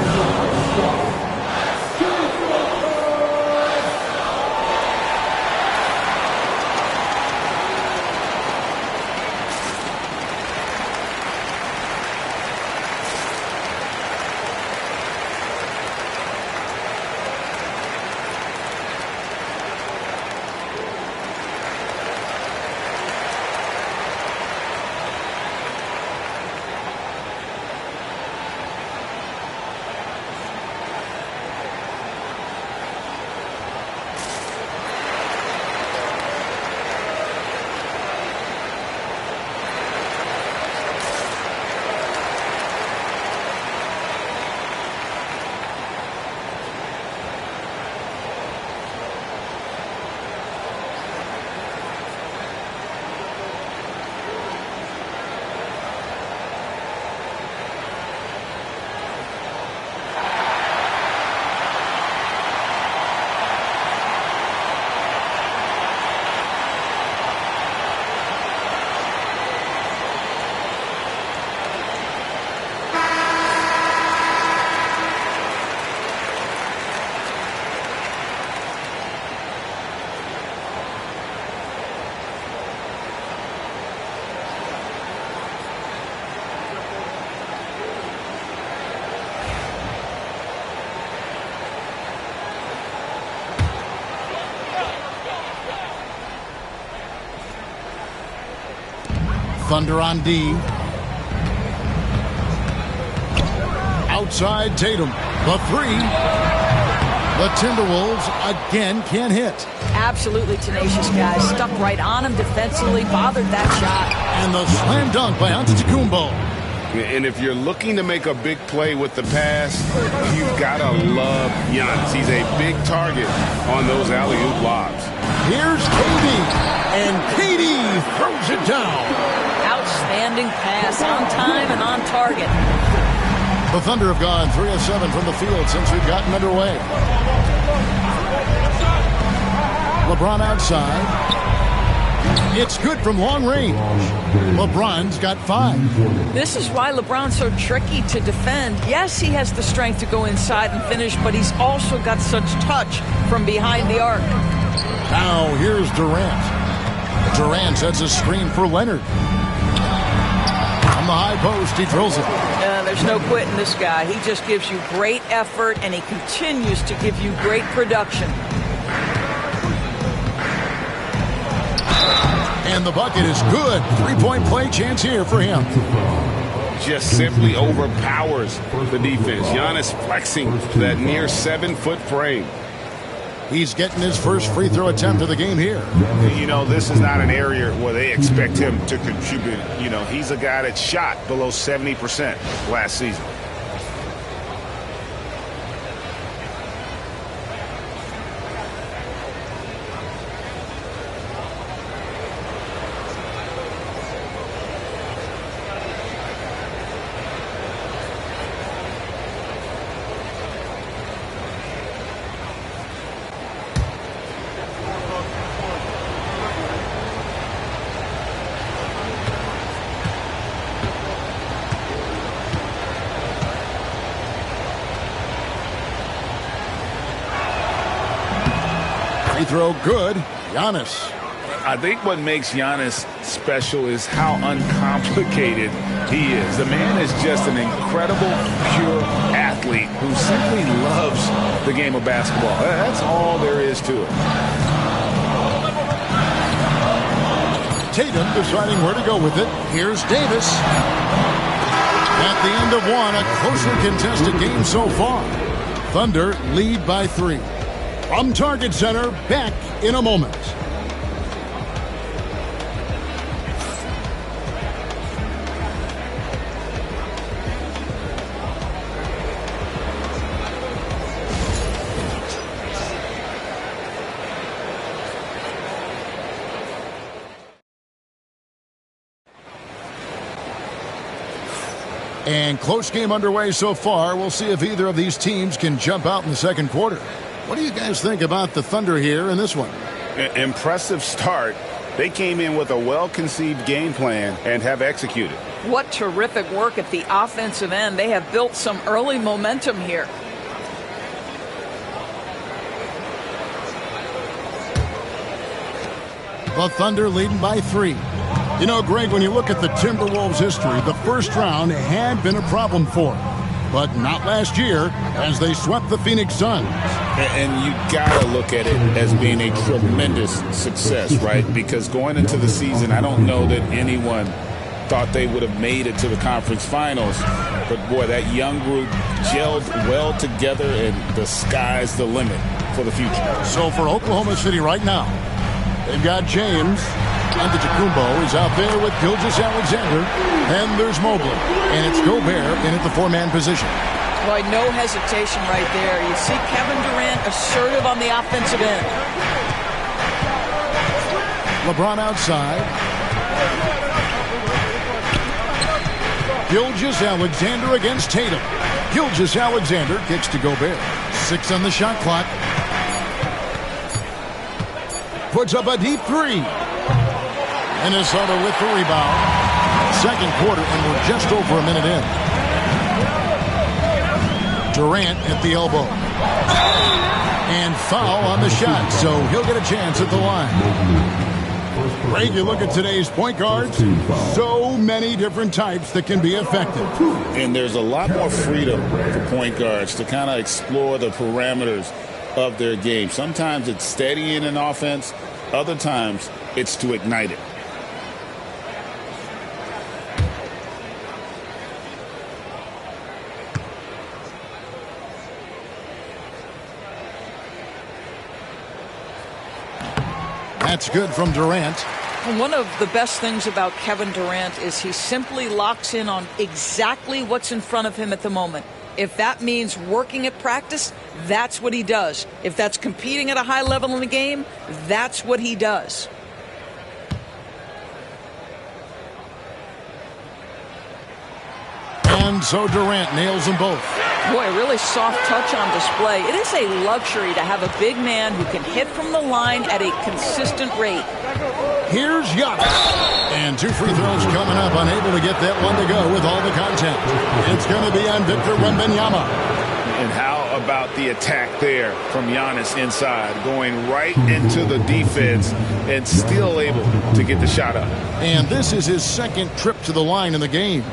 Thunder on D. Outside Tatum. The three. The Timberwolves again can't hit. Absolutely tenacious guys. Stuck right on him defensively, bothered that shot. And the slam dunk by Antetokounmpo. And if you're looking to make a big play with the pass, you've got to love Giannis. He's a big target on those alley-oop lobs. Here's KD. And KD throws it down. Outstanding pass, on time and on target. The Thunder have gone 3 of 7 from the field since we've gotten underway. LeBron outside. It's good from long range. LeBron's got 5. This is why LeBron's so tricky to defend. Yes, he has the strength to go inside and finish, but he's also got such touch from behind the arc. Now here's Durant. Durant sets a screen for Leonard. On the high post, he drills it. There's no quitting this guy. He just gives you great effort, and he continues to give you great production. And the bucket is good. 3-point play chance here for him. Just simply overpowers the defense. Giannis flexing that near 7-foot frame. He's getting his first free throw attempt of the game here. You know, this is not an area where they expect him to contribute. You know, he's a guy that shot below 70% last season. Free throw good. Giannis. I think what makes Giannis special is how uncomplicated he is. The man is just an incredible, pure athlete who simply loves the game of basketball. That's all there is to it. Tatum deciding where to go with it. Here's Davis. At the end of one, a closely contested game so far. Thunder lead by 3. From Target Center, back in a moment. And close game underway so far. We'll see if either of these teams can jump out in the second quarter. What do you guys think about the Thunder here in this one? Impressive start. They came in with a well-conceived game plan and have executed. What terrific work at the offensive end. They have built some early momentum here. The Thunder leading by 3. You know, Greg, when you look at the Timberwolves' history, the first round had been a problem for them. But not last year, as they swept the Phoenix Suns. And you got to look at it as being a tremendous success, right? Because going into the season, I don't know that anyone thought they would have made it to the conference finals. But, boy, that young group gelled well together, and the sky's the limit for the future. So for Oklahoma City right now, they've got James. Antetokounmpo is out there with Gilgeous-Alexander. And there's Mobley. And it's Gobert in at the 4-man position. Boy, no hesitation right there. You see Kevin Durant assertive on the offensive end. LeBron outside. Gilgeous-Alexander against Tatum. Gilgeous-Alexander kicks to Gobert. 6 on the shot clock. Puts up a deep 3. Minnesota with the rebound. Second quarter, and we're just over a minute in. Durant at the elbow. And foul on the shot, so he'll get a chance at the line. Greg, you look at today's point guards, so many different types that can be effective. And there's a lot more freedom for point guards to kind of explore the parameters of their game. Sometimes it's steadying an offense. Other times it's to ignite it. That's good from Durant. One of the best things about Kevin Durant is he simply locks in on exactly what's in front of him at the moment. If that means working at practice, that's what he does. If that's competing at a high level in the game, that's what he does. And so Durant nails them both. Boy, a really soft touch on display. It is a luxury to have a big man who can hit from the line at a consistent rate. Here's Giannis. And 2 free throws coming up, unable to get that one to go with all the contact. It's going to be on Victor Wembanyama. And how about the attack there from Giannis inside, going right into the defense and still able to get the shot up. And this is his second trip to the line in the game.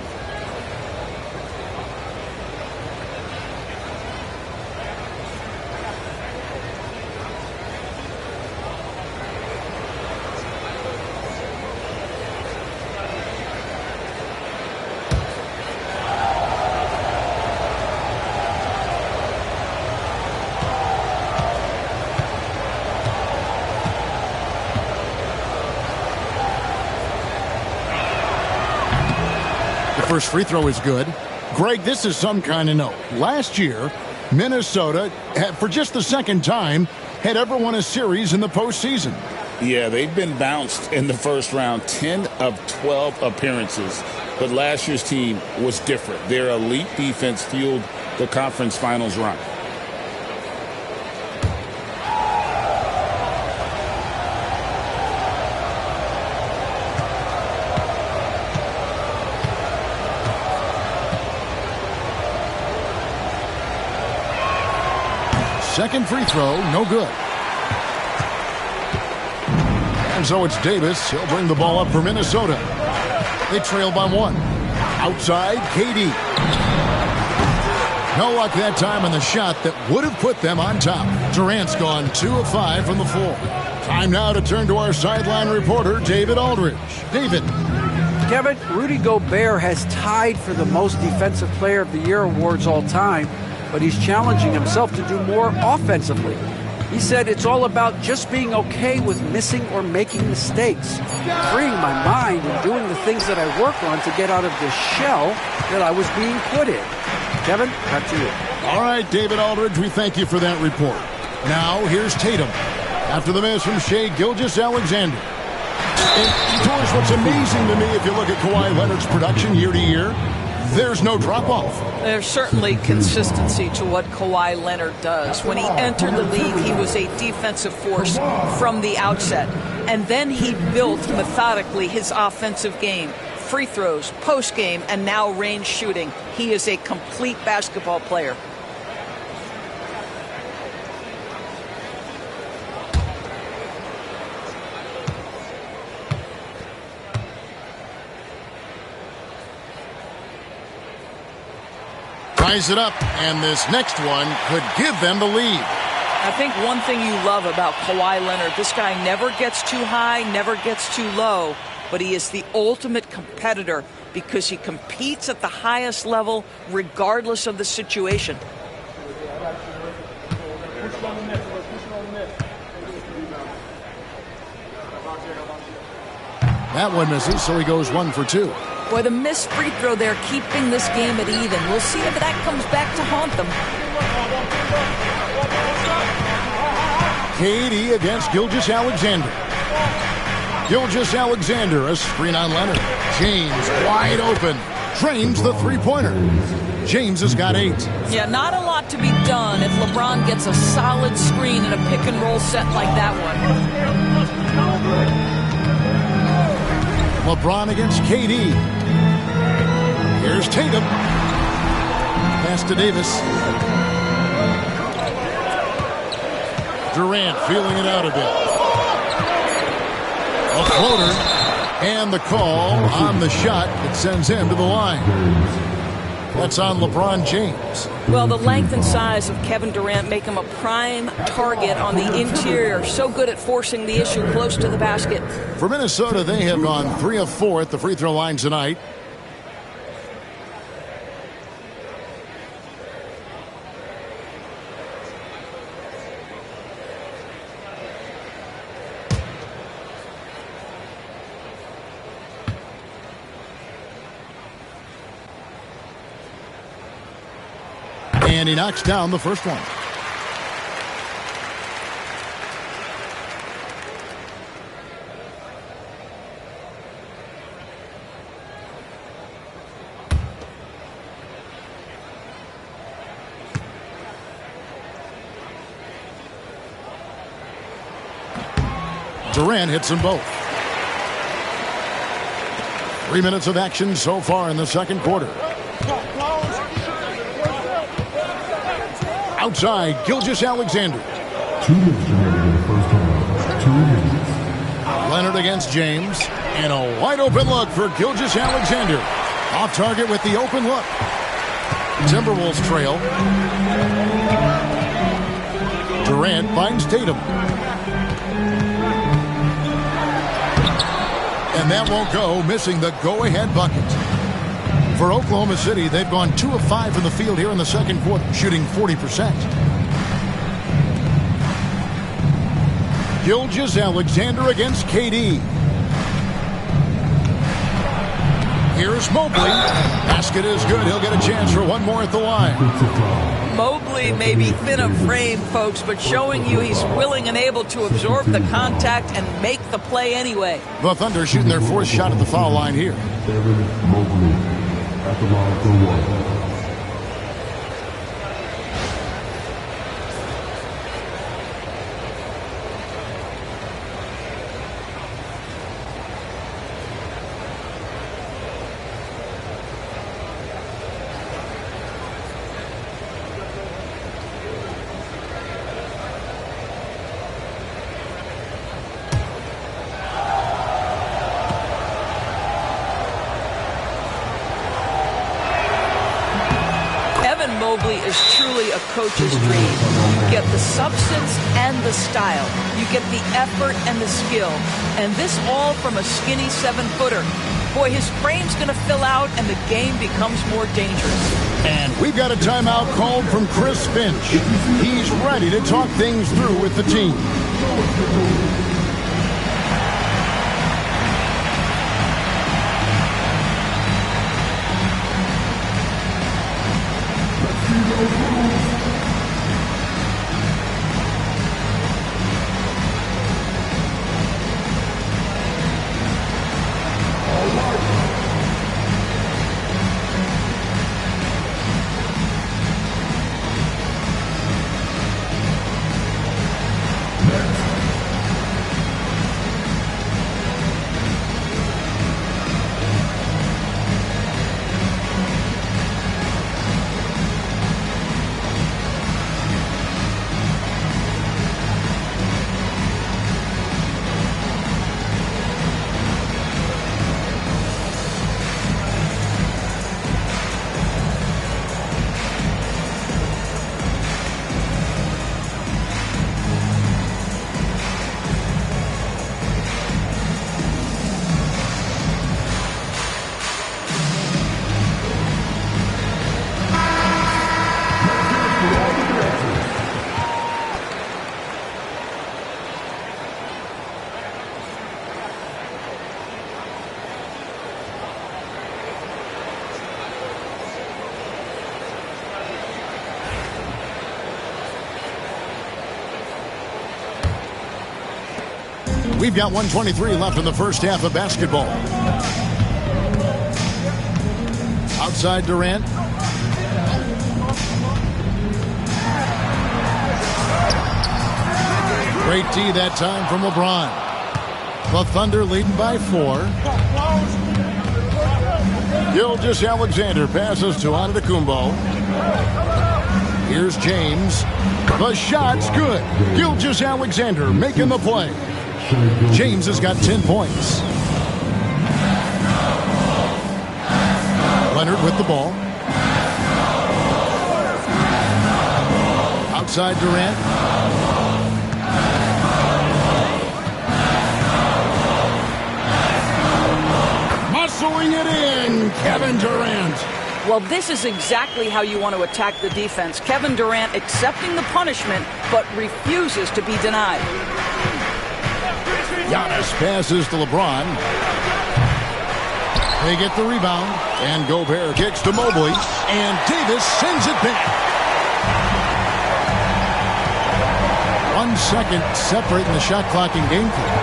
First free throw is good. Greg, this is some kind of note. Last year, Minnesota, for just the second time, had ever won a series in the postseason. Yeah, they've been bounced in the first round, 10 of 12 appearances. But last year's team was different. Their elite defense fueled the conference finals run. Second free throw, no good. And so it's Davis. He'll bring the ball up for Minnesota. They trail by 1. Outside, KD. No luck that time on the shot that would have put them on top. Durant's gone 2 of 5 from the floor. Time now to turn to our sideline reporter, David Aldridge. David. Kevin, Rudy Gobert has tied for the most Defensive Player of the Year awards all time, but he's challenging himself to do more offensively. He said it's all about just being okay with missing or making mistakes, freeing my mind and doing the things that I work on to get out of the shell that I was being put in. Kevin, back to you. All right, David Aldridge, we thank you for that report. Now, here's Tatum. After the miss from Shai Gilgeous-Alexander. And, Torres, what's amazing to me, if you look at Kawhi Leonard's production year to year, there's no drop-off. There's certainly consistency to what Kawhi Leonard does. When he entered the league, he was a defensive force from the outset. And then he built methodically his offensive game. Free throws, post-game, and now range shooting. He is a complete basketball player. Ties it up, and this next one could give them the lead. I think one thing you love about Kawhi Leonard, this guy never gets too high, never gets too low, but he is the ultimate competitor because he competes at the highest level regardless of the situation. That one misses, so he goes 1 for 2. Boy, the missed free throw there, keeping this game at even. We'll see if that comes back to haunt them. KD against Gilgeous-Alexander. Gilgeous-Alexander, a screen on Leonard. James wide open. Drains the three-pointer. James has got 8. Yeah, not a lot to be done if LeBron gets a solid screen in a pick-and-roll set like that one. LeBron against KD. Here's Tatum. Pass to Davis. Durant feeling it out a bit. A floater. And the call on the shot that sends him to the line. That's on LeBron James. Well, the length and size of Kevin Durant make him a prime target on the interior. So good at forcing the issue close to the basket. For Minnesota, they have gone 3 of 4 at the free throw line tonight. And he knocks down the first one. Durant hits them both. 3 minutes of action so far in the second quarter. Outside, Gilgeous-Alexander. 2 minutes remaining in the first half. 2 minutes. Leonard against James. And a wide open look for Gilgeous-Alexander. Off target with the open look. Timberwolves trail. Durant finds Tatum. And that won't go, missing the go-ahead bucket. For Oklahoma City, they've gone 2 of 5 from the field here in the second quarter, shooting 40%. Gilgeous-Alexander against KD. Here's Mobley. Basket is good. He'll get a chance for one more at the line. Mobley may be thin of frame, folks, but showing you he's willing and able to absorb the contact and make the play anyway. The Thunder shooting their 4th shot at the foul line here. Evan Mobley at the line for one. Mobley is truly a coach's dream. You get the substance and the style. You get the effort and the skill. And this all from a skinny 7-footer. Boy, his frame's going to fill out and the game becomes more dangerous. And we've got a timeout called from Chris Finch. He's ready to talk things through with the team. We've got 1:23 left in the first half of basketball. Outside Durant. Great D that time from LeBron. The Thunder leading by 4. Gilgeous-Alexander passes to Antetokounmpo. Here's James. The shot's good. Gilgeous-Alexander making the play. James has got 10 points. Leonard with the ball. Outside Durant. Muscling it in, Kevin Durant. Well, this is exactly how you want to attack the defense. Kevin Durant accepting the punishment, but refuses to be denied. Giannis passes to LeBron. They get the rebound. And Gobert kicks to Mobley. And Davis sends it back. 1 second separating the shot clock and game clock.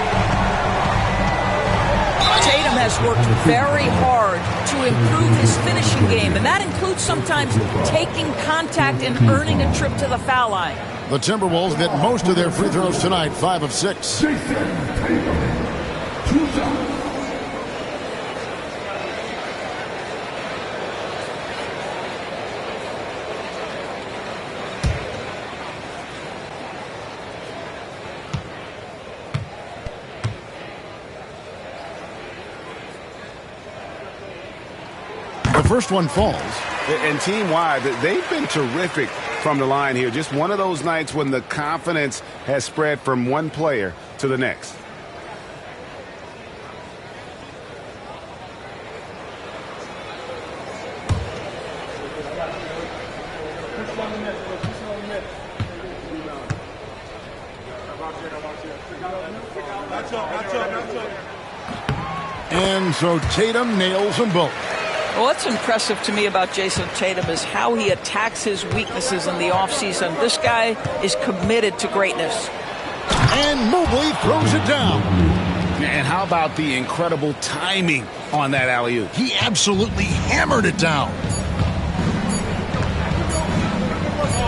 Tatum has worked very hard to improve his finishing game, and that includes sometimes taking contact and earning a trip to the foul line. The Timberwolves get most of their free throws tonight, 5 of 6. Jason Tatum, 2 shots. The first one falls. And team-wide, they've been terrific from the line here. Just one of those nights when the confidence has spread from one player to the next. And so Tatum nails them both. Well, what's impressive to me about Jason Tatum is how he attacks his weaknesses in the offseason. This guy is committed to greatness. And Mobley throws it down. And how about the incredible timing on that alley-oop? He absolutely hammered it down.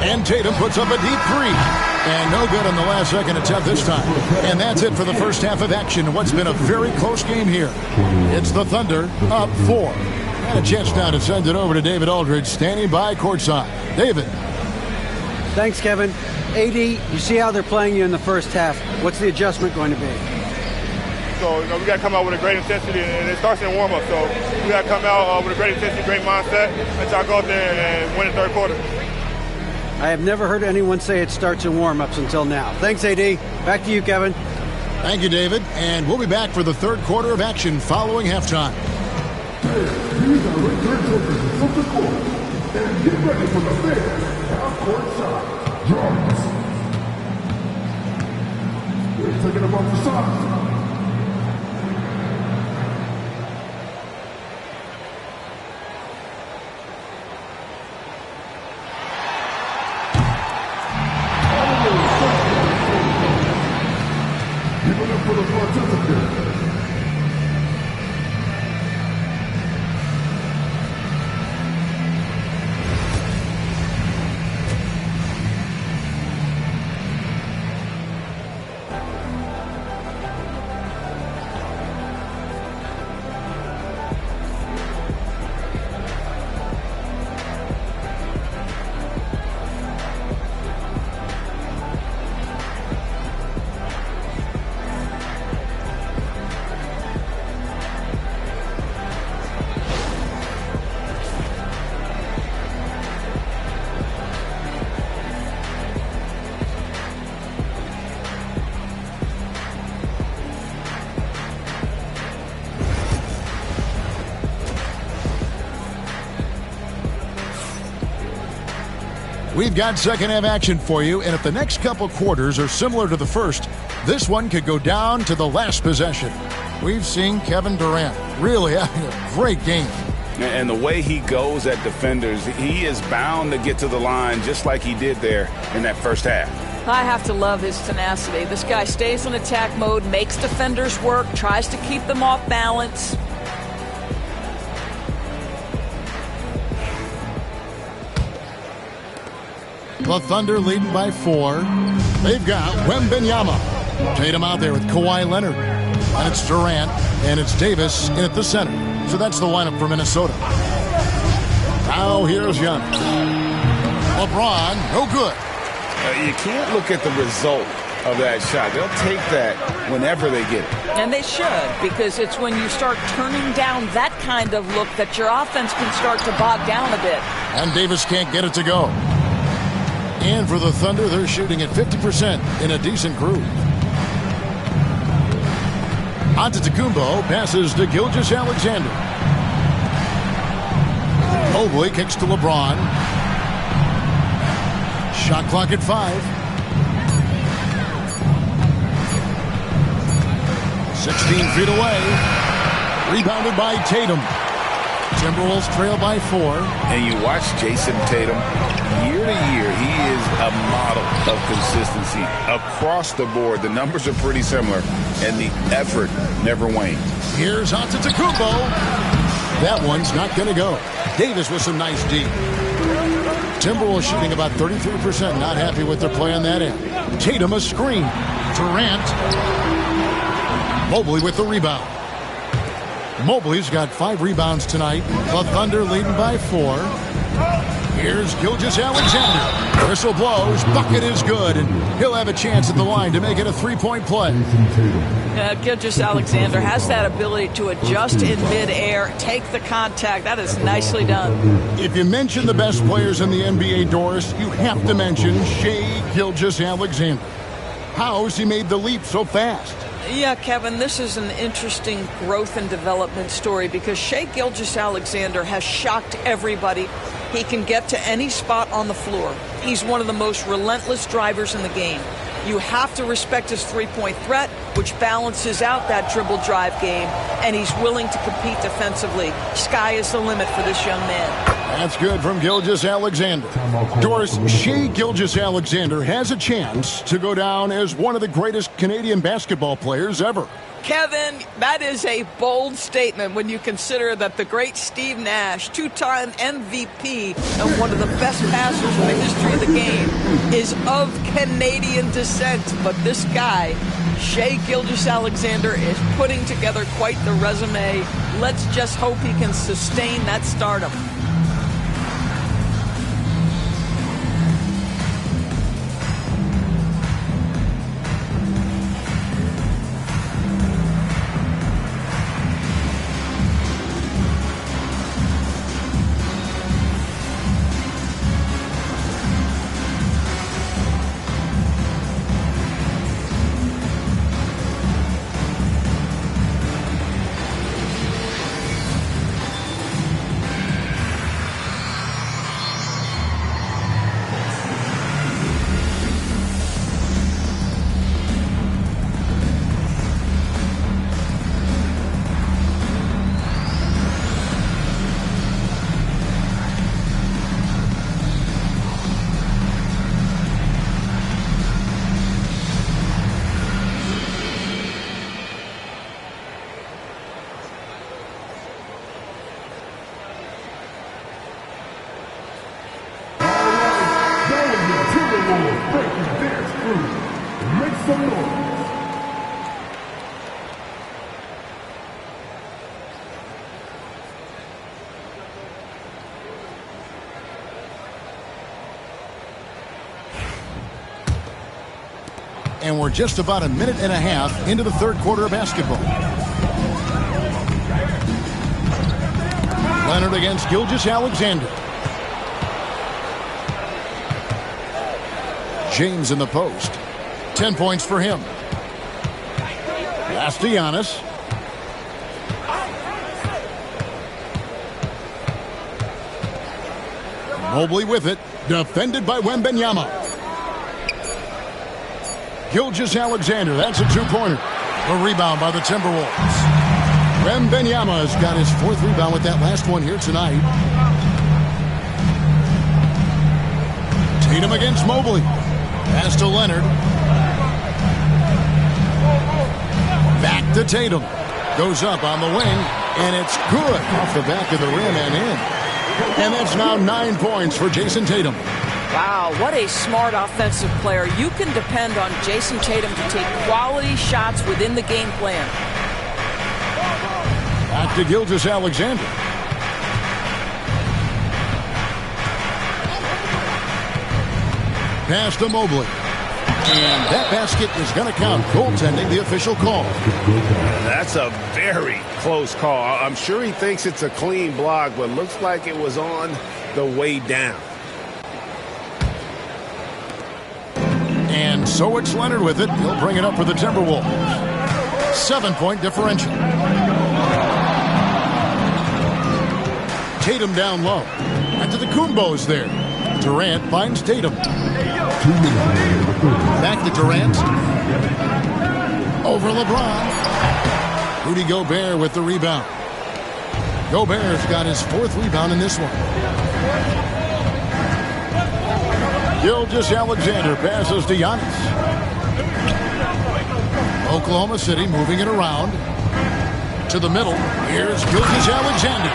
And Tatum puts up a deep three. And no good on the last second attempt this time. And that's it for the first half of action. What's been a very close game here. It's the Thunder up 4. And a chance now to send it over to David Aldridge, standing by courtside. David. Thanks, Kevin. AD, you see how they're playing you in the first half. What's the adjustment going to be? So, we got to come out with a great intensity, and it starts in warm-up. So, we got to come out with a great intensity, great mindset, and try to go out there and win the third quarter. I have never heard anyone say it starts in warm-ups until now. Thanks, AD. Back to you, Kevin. Thank you, David. And we'll be back for the third quarter of action following halftime. These are return tokens from the court. And get ready for the fans. Half-court shot. Drums. They're taking them off the side. Give it up for the participants. We've got second half action for you, and if the next couple quarters are similar to the first, this one could go down to the last possession. We've seen Kevin Durant really having a great game. And the way he goes at defenders, he is bound to get to the line just like he did there in that first half. I have to love his tenacity. This guy stays in attack mode, makes defenders work, tries to keep them off balance. The Thunder leading by 4. They've got Wembanyama. Tatum out there with Kawhi Leonard. And it's Durant, and it's Davis in at the center. So that's the lineup for Minnesota. Now here's Giannis. LeBron, no good. You can't look at the result of that shot. They'll take that whenever they get it. And they should, because it's when you start turning down that kind of look that your offense can start to bog down a bit. And Davis can't get it to go. And for the Thunder, they're shooting at 50% in a decent groove. Antetokounmpo passes to Gilgeous-Alexander. Mobley kicks to LeBron. Shot clock at 5. 16 feet away. Rebounded by Tatum. Timberwolves trail by 4. And you watch Jason Tatum, year to year, he is a model of consistency. Across the board, the numbers are pretty similar, and the effort never wanes. Here's Antetokounmpo. That one's not going to go. Davis with some nice D. Timberwolves shooting about 33%. Not happy with their play on that end. Tatum a screen. Durant. Mobley with the rebound. Mobley's got 5 rebounds tonight. The Thunder leading by 4. Here's Gilgeous-Alexander. Whistle blows. Bucket is good. And he'll have a chance at the line to make it a 3-point play. Gilgeous-Alexander has that ability to adjust in midair, take the contact. That is nicely done. If you mention the best players in the NBA, Doris, you have to mention Shai Gilgeous-Alexander. How has he made the leap so fast? Yeah, Kevin, this is an interesting growth and development story because Shai Gilgeous-Alexander has shocked everybody. He can get to any spot on the floor. He's one of the most relentless drivers in the game. You have to respect his three-point threat, which balances out that dribble drive game, and he's willing to compete defensively. Sky is the limit for this young man. That's good from Gilgeous-Alexander. Doris, Shai Gilgeous-Alexander has a chance to go down as one of the greatest Canadian basketball players ever. Kevin, that is a bold statement when you consider that the great Steve Nash, 2-time MVP and one of the best passers in the history of the game, is of Canadian descent. But this guy, Shai Gilgeous-Alexander, is putting together quite the resume. Let's just hope he can sustain that stardom. And we're just about a minute and a half into the third quarter of basketball. Leonard against Gilgeous-Alexander. James in the post. 10 points for him. Pass to Giannis. Mobley with it. Defended by Wembanyama. Gilgeous-Alexander, that's a two-pointer. A rebound by the Timberwolves. Wembanyama has got his 4th rebound with that last one here tonight. Tatum against Mobley. Pass to Leonard. Back to Tatum. Goes up on the wing, and it's good off the back of the rim and in. And that's now 9 points for Jason Tatum. Wow, what a smart offensive player. You can depend on Jason Tatum to take quality shots within the game plan. Back to Gilgeous-Alexander. Pass to Mobley. And that basket is going to count. Goaltending, the official call. That's a very close call. I'm sure he thinks it's a clean block, but looks like it was on the way down. And so it's Leonard with it. He'll bring it up for the Timberwolves. 7-point differential. Tatum down low. Antetokounmpo's there. Durant finds Tatum. Back to Durant. Over LeBron. Rudy Gobert with the rebound. Gobert's got his 4th rebound in this one. Gilgeous-Alexander passes to Giannis. Oklahoma City moving it around. To the middle. Here's Gilgeous-Alexander.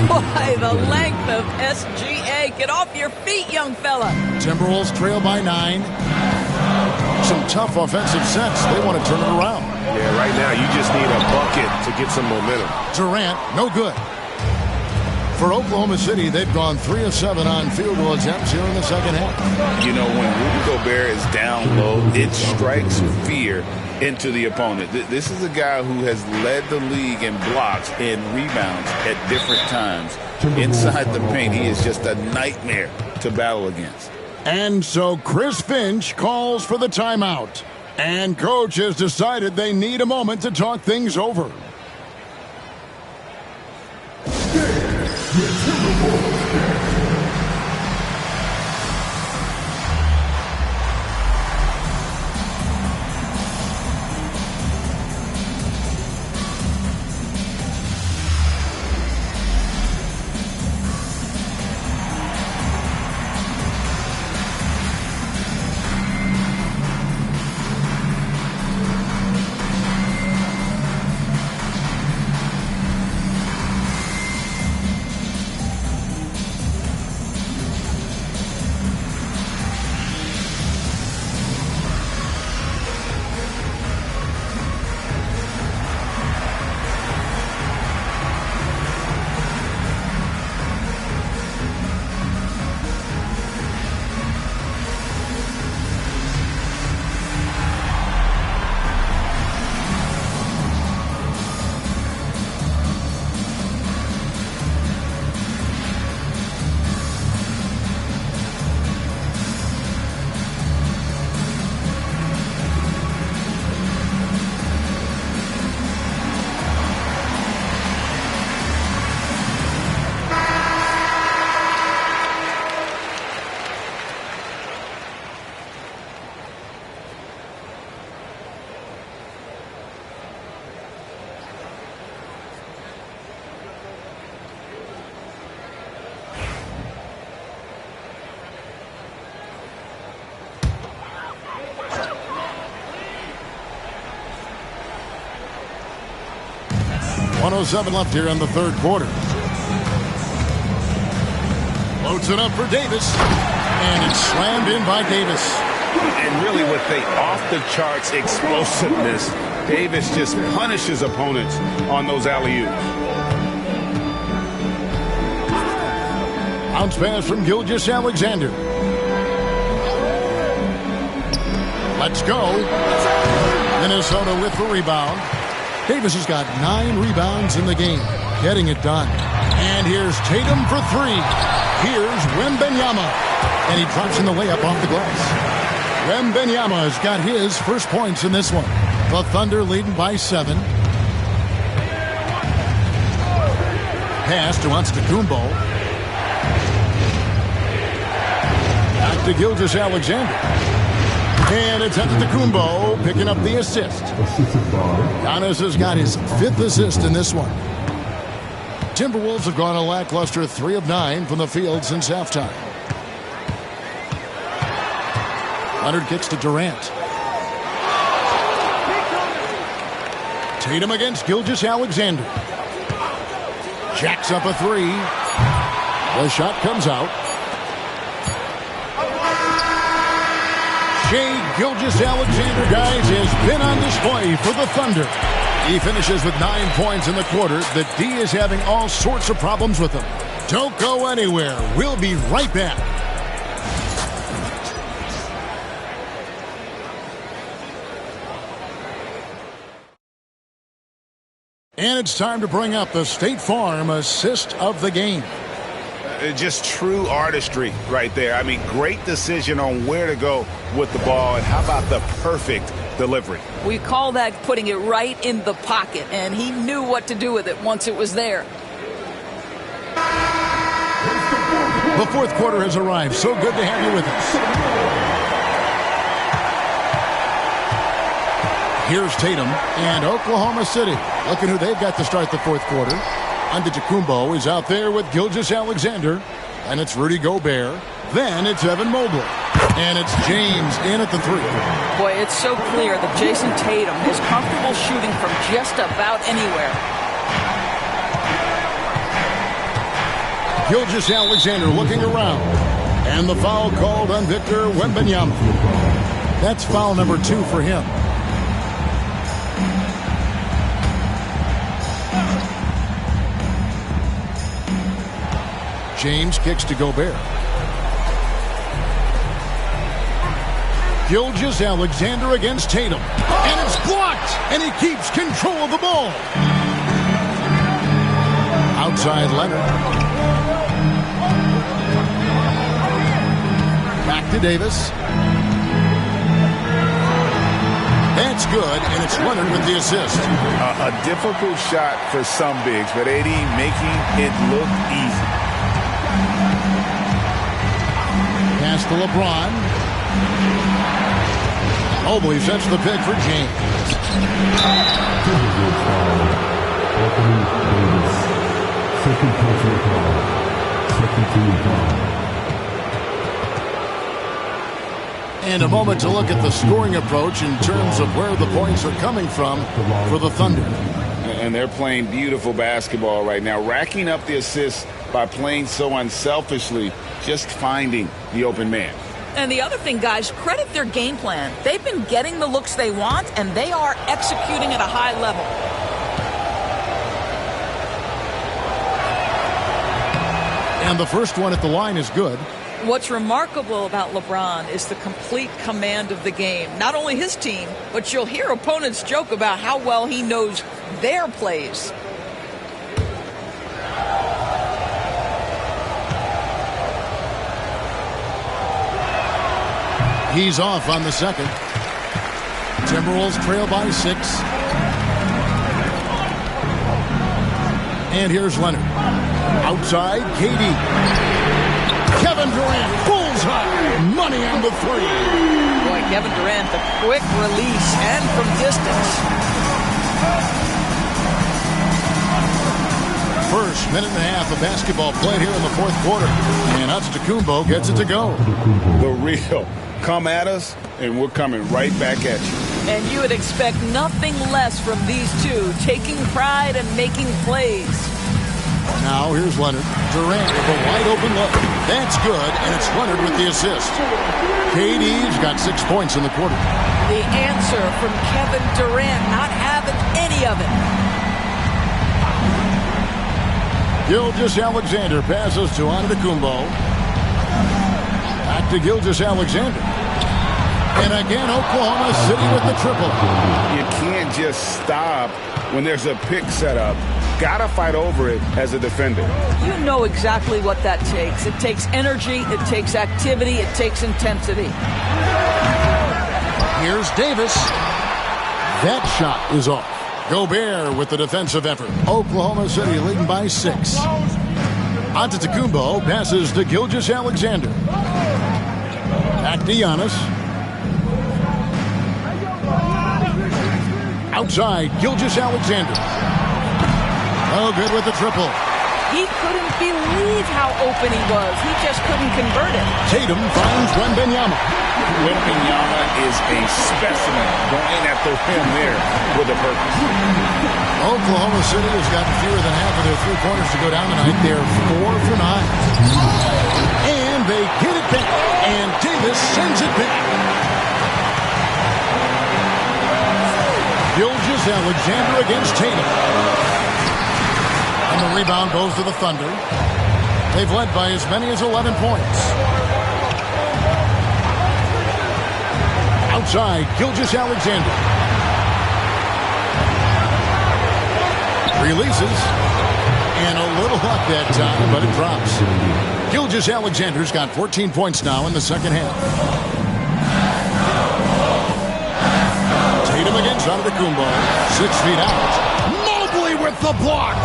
Boy, the length of SGA. Get off your feet, young fella. Timberwolves trail by 9. Some tough offensive sets. They want to turn it around. Yeah, right now you just need a bucket to get some momentum. Durant, no good. For Oklahoma City, they've gone 3 of 7 on field goal attempts here in the second half. You know, when Rudy Gobert is down low, it strikes fear into the opponent. This is a guy who has led the league in blocks and rebounds at different times. Inside the paint, he is just a nightmare to battle against. And so Chris Finch calls for the timeout. And coach has decided they need a moment to talk things over. .107 left here in the third quarter. Loads it up for Davis. And it's slammed in by Davis. And really with the off-the-charts explosiveness, Davis just punishes opponents on those alley-oops. Bounce pass from Gilgeous-Alexander. Let's go. Minnesota with the rebound. Davis has got 9 rebounds in the game, getting it done. And here's Tatum for 3. Here's Wembanyama. And he drops in the layup off the glass. Wembanyama has got his first points in this one. The Thunder leading by 7. Pass to Antetokounmpo. Back to Gilgeous-Alexander. And it's Antetokounmpo picking up the assist. Giannis has got his 5th assist in this one. Timberwolves have gone a lackluster 3 of 9 from the field since halftime. Leonard kicks to Durant. Tatum against Gilgeous-Alexander. Jacks up a 3. The shot comes out. Gilgeous-Alexander, guys, has been on display for the Thunder. He finishes with 9 points in the quarter. The D is having all sorts of problems with him. Don't go anywhere. We'll be right back. And it's time to bring up the State Farm assist of the game. Just true artistry right there. I mean, great decision on where to go with the ball, and how about the perfect delivery? We call that putting it right in the pocket, and he knew what to do with it once it was there. The fourth quarter has arrived. So good to have you with us. Here's Tatum and Oklahoma City. Look at who they've got to start the fourth quarter. Antetokounmpo is out there with Gilgeous-Alexander. And it's Rudy Gobert. Then it's Evan Mobley. And it's James in at the 3. Boy, it's so clear that Jason Tatum is comfortable shooting from just about anywhere. Gilgeous-Alexander looking around. And the foul called on Victor Wembanyama. That's foul number 2 for him. James kicks to Gobert. Gilgeous-Alexander against Tatum. And it's blocked. And he keeps control of the ball. Outside Leonard. Back to Davis. That's good, and it's Leonard with the assist. A difficult shot for some bigs, but AD making it look easy. Pass to LeBron. Mobley sets the pick for James. Second personal foul. Second team foul. And a moment to look at the scoring approach in terms of where the points are coming from for the Thunder. And they're playing beautiful basketball right now, racking up the assists by playing so unselfishly, just finding the open man. And the other thing, guys, credit their game plan. They've been getting the looks they want, and they are executing at a high level. And the first one at the line is good. What's remarkable about LeBron is the complete command of the game. Not only his team, but you'll hear opponents joke about how well he knows their plays. He's off on the second. Timberwolves trail by 6. And here's Leonard. Outside, KD. Kevin Durant, bullseye. Money on the 3. Boy, Kevin Durant, the quick release and from distance. First minute and a half of basketball played here in the fourth quarter. And Antetokounmpo gets it to go. The real. Come at us, and we're coming right back at you. And you would expect nothing less from these two, taking pride and making plays. Now here's Leonard. Durant with a wide open look. That's good, and it's Leonard with the assist. KD's got 6 points in the quarter. The answer from Kevin Durant, not having any of it. Gilgeous-Alexander passes to Antetokounmpo. Back to Gilgeous-Alexander. And again, Oklahoma City with the triple. You can't just stop when there's a pick set up. Gotta fight over it as a defender. You know exactly what that takes. It takes energy, it takes activity, it takes intensity. Here's Davis. That shot is off. Gobert with the defensive effort. Oklahoma City leading by 6. Antetokounmpo passes to Gilgeous-Alexander. Back to Giannis. Outside, Gilgeous-Alexander. Oh, good with the triple. He couldn't believe how open he was. He just couldn't convert it. Tatum finds Wembanyama. Wembanyama is a specimen going at the rim there with a purpose. Oklahoma City has gotten fewer than half of their three-pointers to go down tonight. They're 4 for 9. And they get it back. And Davis sends it back. Gilgeous-Alexander against Tatum. And the rebound goes to the Thunder. They've led by as many as 11 points. Outside, Gilgeous-Alexander. Releases. And a little luck that time, but it drops. Gilgeous-Alexander's got 14 points now in the second half. Tatum against Antetokounmpo. 6 feet out. Mobley with the block.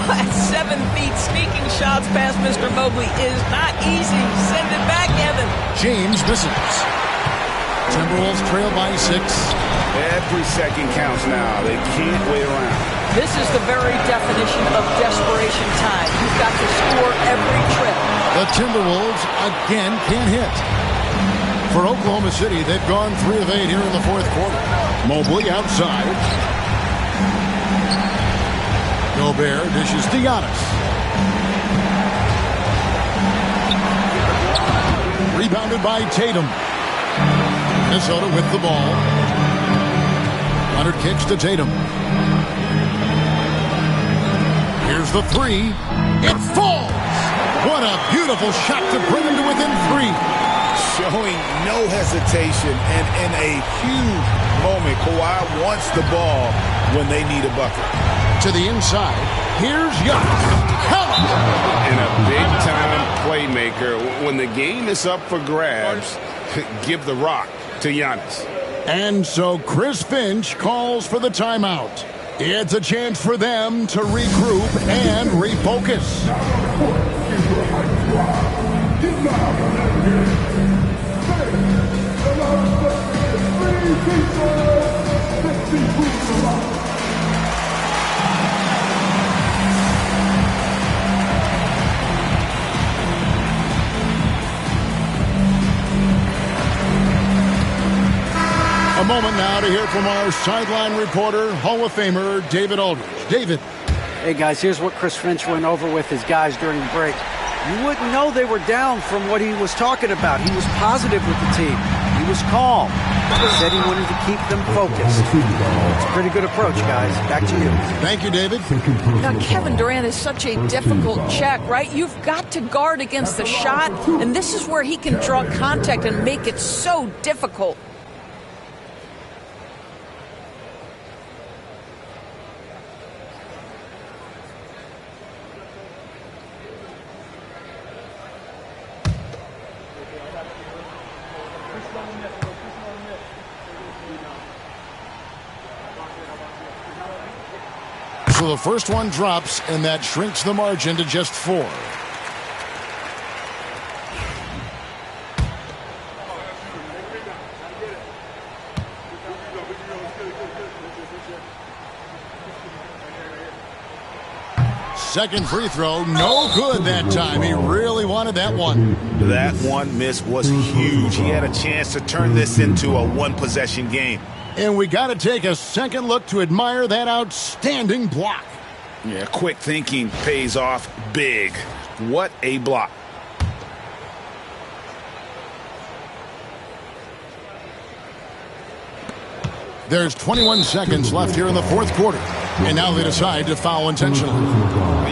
At 7 feet, sneaking shots past Mr. Mobley is not easy. Send it back, Evan. James misses. Timberwolves trail by 6. Every second counts now. They can't wait around. This is the very definition of desperation time. You've got to score every trip. The Timberwolves again can't hit. For Oklahoma City, they've gone 3 of 8 here in the fourth quarter. Mobley outside. Gobert dishes to Giannis. Rebounded by Tatum. Minnesota with the ball. Leonard kicks to Tatum. Here's the 3. It falls! What a beautiful shot to bring him to within 3. Showing no hesitation, and in a huge moment, Kawhi wants the ball when they need a bucket. To the inside, here's Giannis. And a big-time playmaker. When the game is up for grabs, give the rock to Giannis. And so Chris Finch calls for the timeout. It's a chance for them to regroup and refocus. A moment now to hear from our sideline reporter, Hall of Famer David Aldridge. David. Hey, guys, here's what Chris Finch went over with his guys during the break. You wouldn't know they were down from what he was talking about. He was positive with the team. He was calm. He said he wanted to keep them focused. It's a pretty good approach, guys. Back to you. Thank you, David. Now, Kevin Durant is such a difficult check, right? You've got to guard against the shot, and this is where he can draw contact and make it so difficult. So the first one drops, and that shrinks the margin to just 4. Second free throw, no good that time. He really wanted that one. That one miss was huge. He had a chance to turn this into a one-possession game. And we got to take a second look to admire that outstanding block. Yeah, quick thinking pays off big. What a block. There's 21 seconds left here in the fourth quarter. And now they decide to foul intentionally.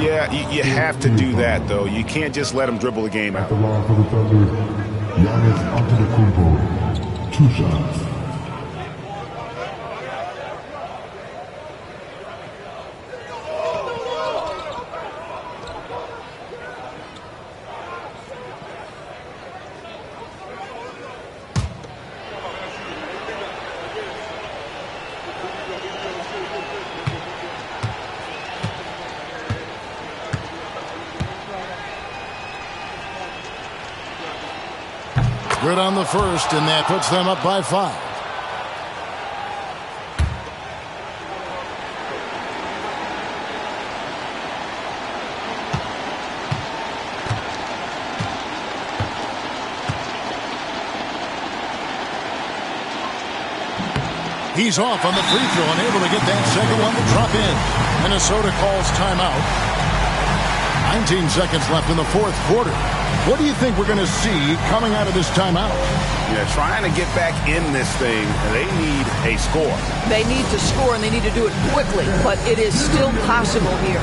Yeah, you have to do that, though. You can't just let him dribble the game out. Giannis Antetokounmpo, 2 shots. Good on the first, and that puts them up by 5. He's off on the free throw, unable to get that second one to drop in. Minnesota calls timeout. 19 seconds left in the fourth quarter. What do you think we're going to see coming out of this timeout? Yeah, trying to get back in this thing, they need a score. They need to score, and they need to do it quickly, but it is still possible here.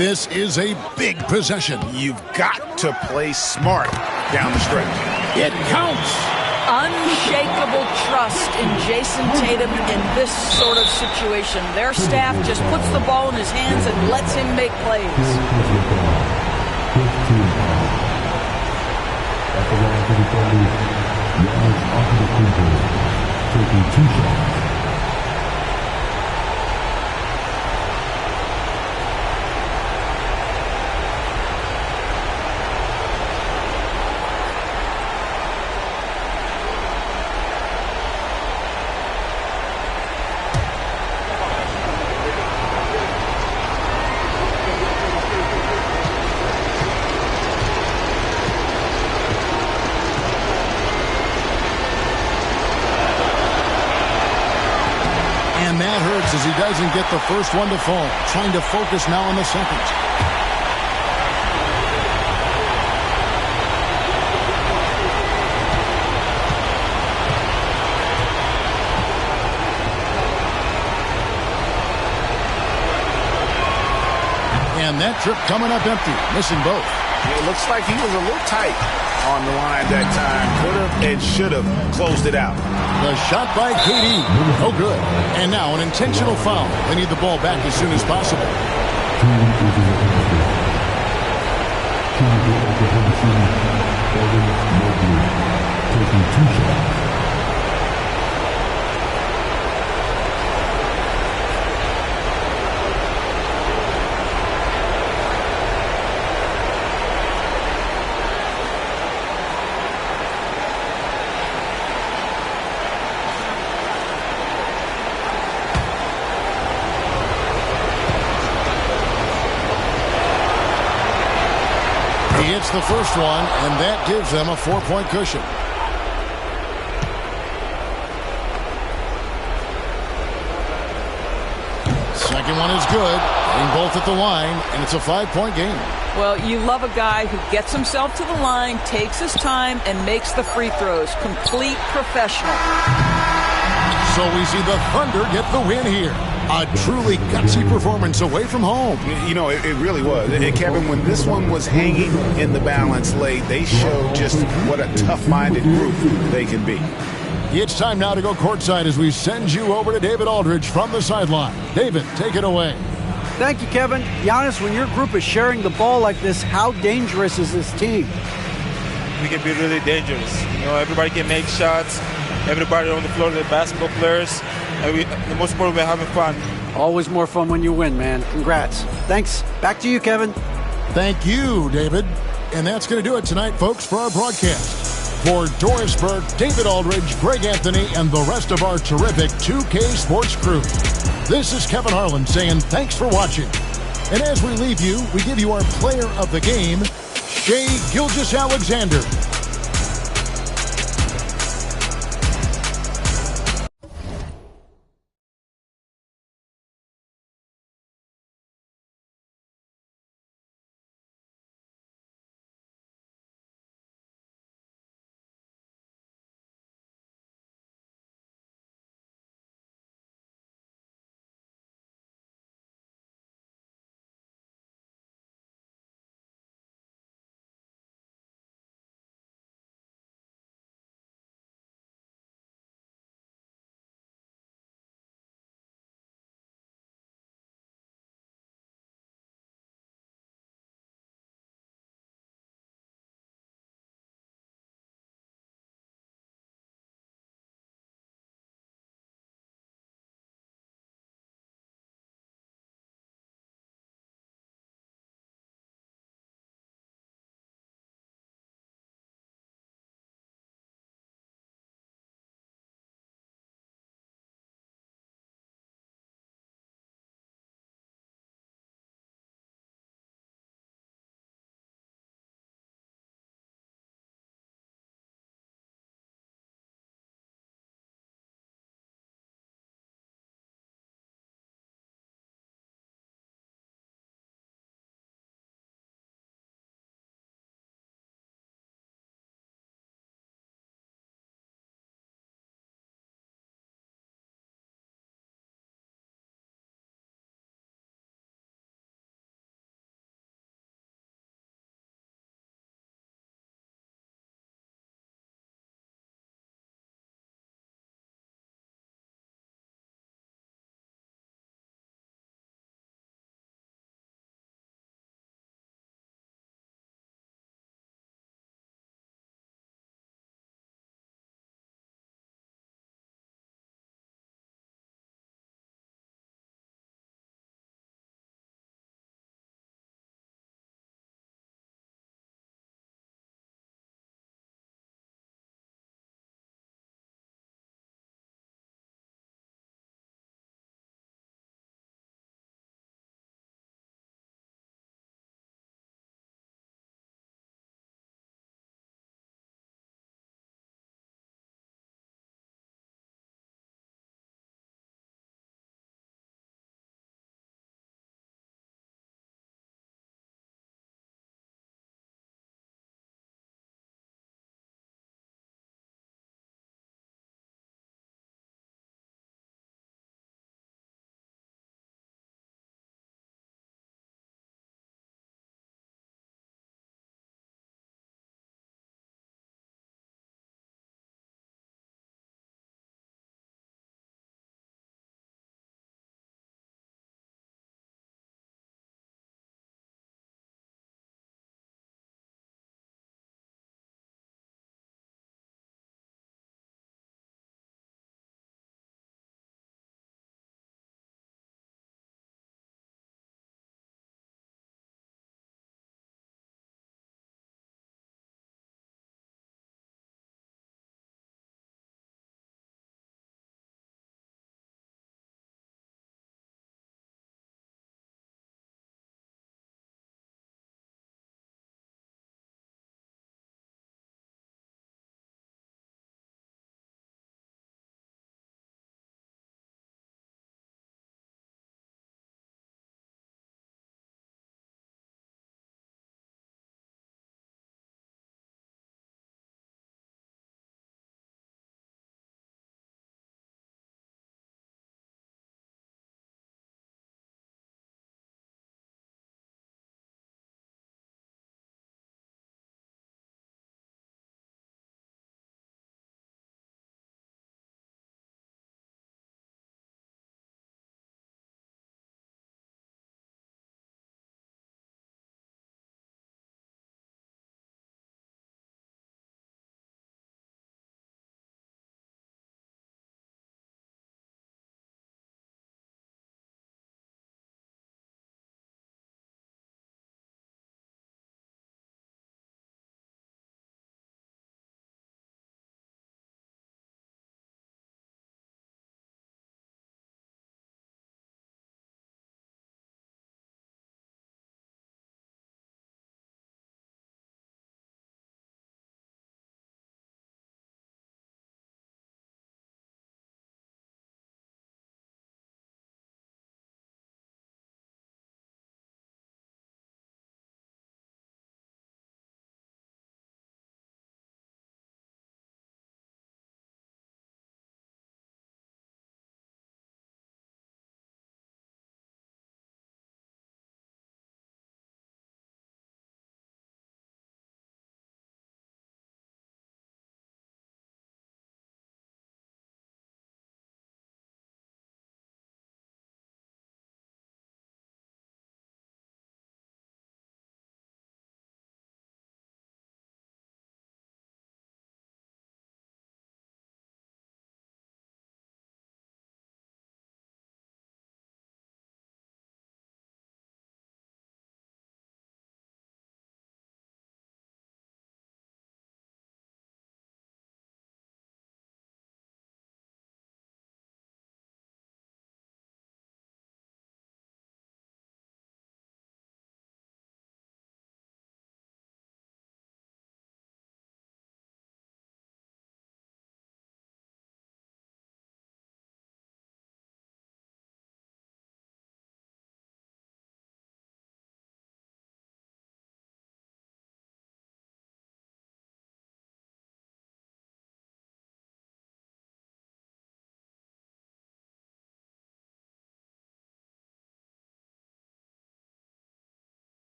This is a big possession. You've got to play smart down the stretch. It counts. Unshakable trust in Jason Tatum in this sort of situation. Their staff just puts the ball in his hands and lets him make plays. At the line for the Thunder, Giannis Antetokounmpo taking 2 shots. As he doesn't get the first one to fall. Trying to focus now on the second. And that trip coming up empty. Missing both. It looks like he was a little tight on the line that time. Could have and should have closed it out. The shot by KD. No good. And now an intentional foul. They need the ball back as soon as possible. Taking 2 shots. He hits the first one, and that gives them a 4-point cushion. Second one is good. Getting both at the line, and it's a 5-point game. Well, you love a guy who gets himself to the line, takes his time, and makes the free throws. Complete professional. So we see the Thunder get the win here. A truly gutsy performance away from home. You know, it really was. And Kevin, when this one was hanging in the balance late, they showed just what a tough-minded group they can be. It's time now to go courtside as we send you over to David Aldridge from the sideline. David, take it away. Thank you, Kevin. Giannis, when your group is sharing the ball like this, how dangerous is this team? We can be really dangerous. You know, everybody can make shots. Everybody on the floor, the basketball players. And the most important, we're having fun. Always more fun when you win, man. Congrats. Thanks. Back to you, Kevin. Thank you, David. And that's going to do it tonight, folks, for our broadcast. For Doris Burke, David Aldridge, Greg Anthony, and the rest of our terrific 2K Sports crew, this is Kevin Harlan saying thanks for watching. And as we leave you, we give you our player of the game, Shai Gilgeous-Alexander.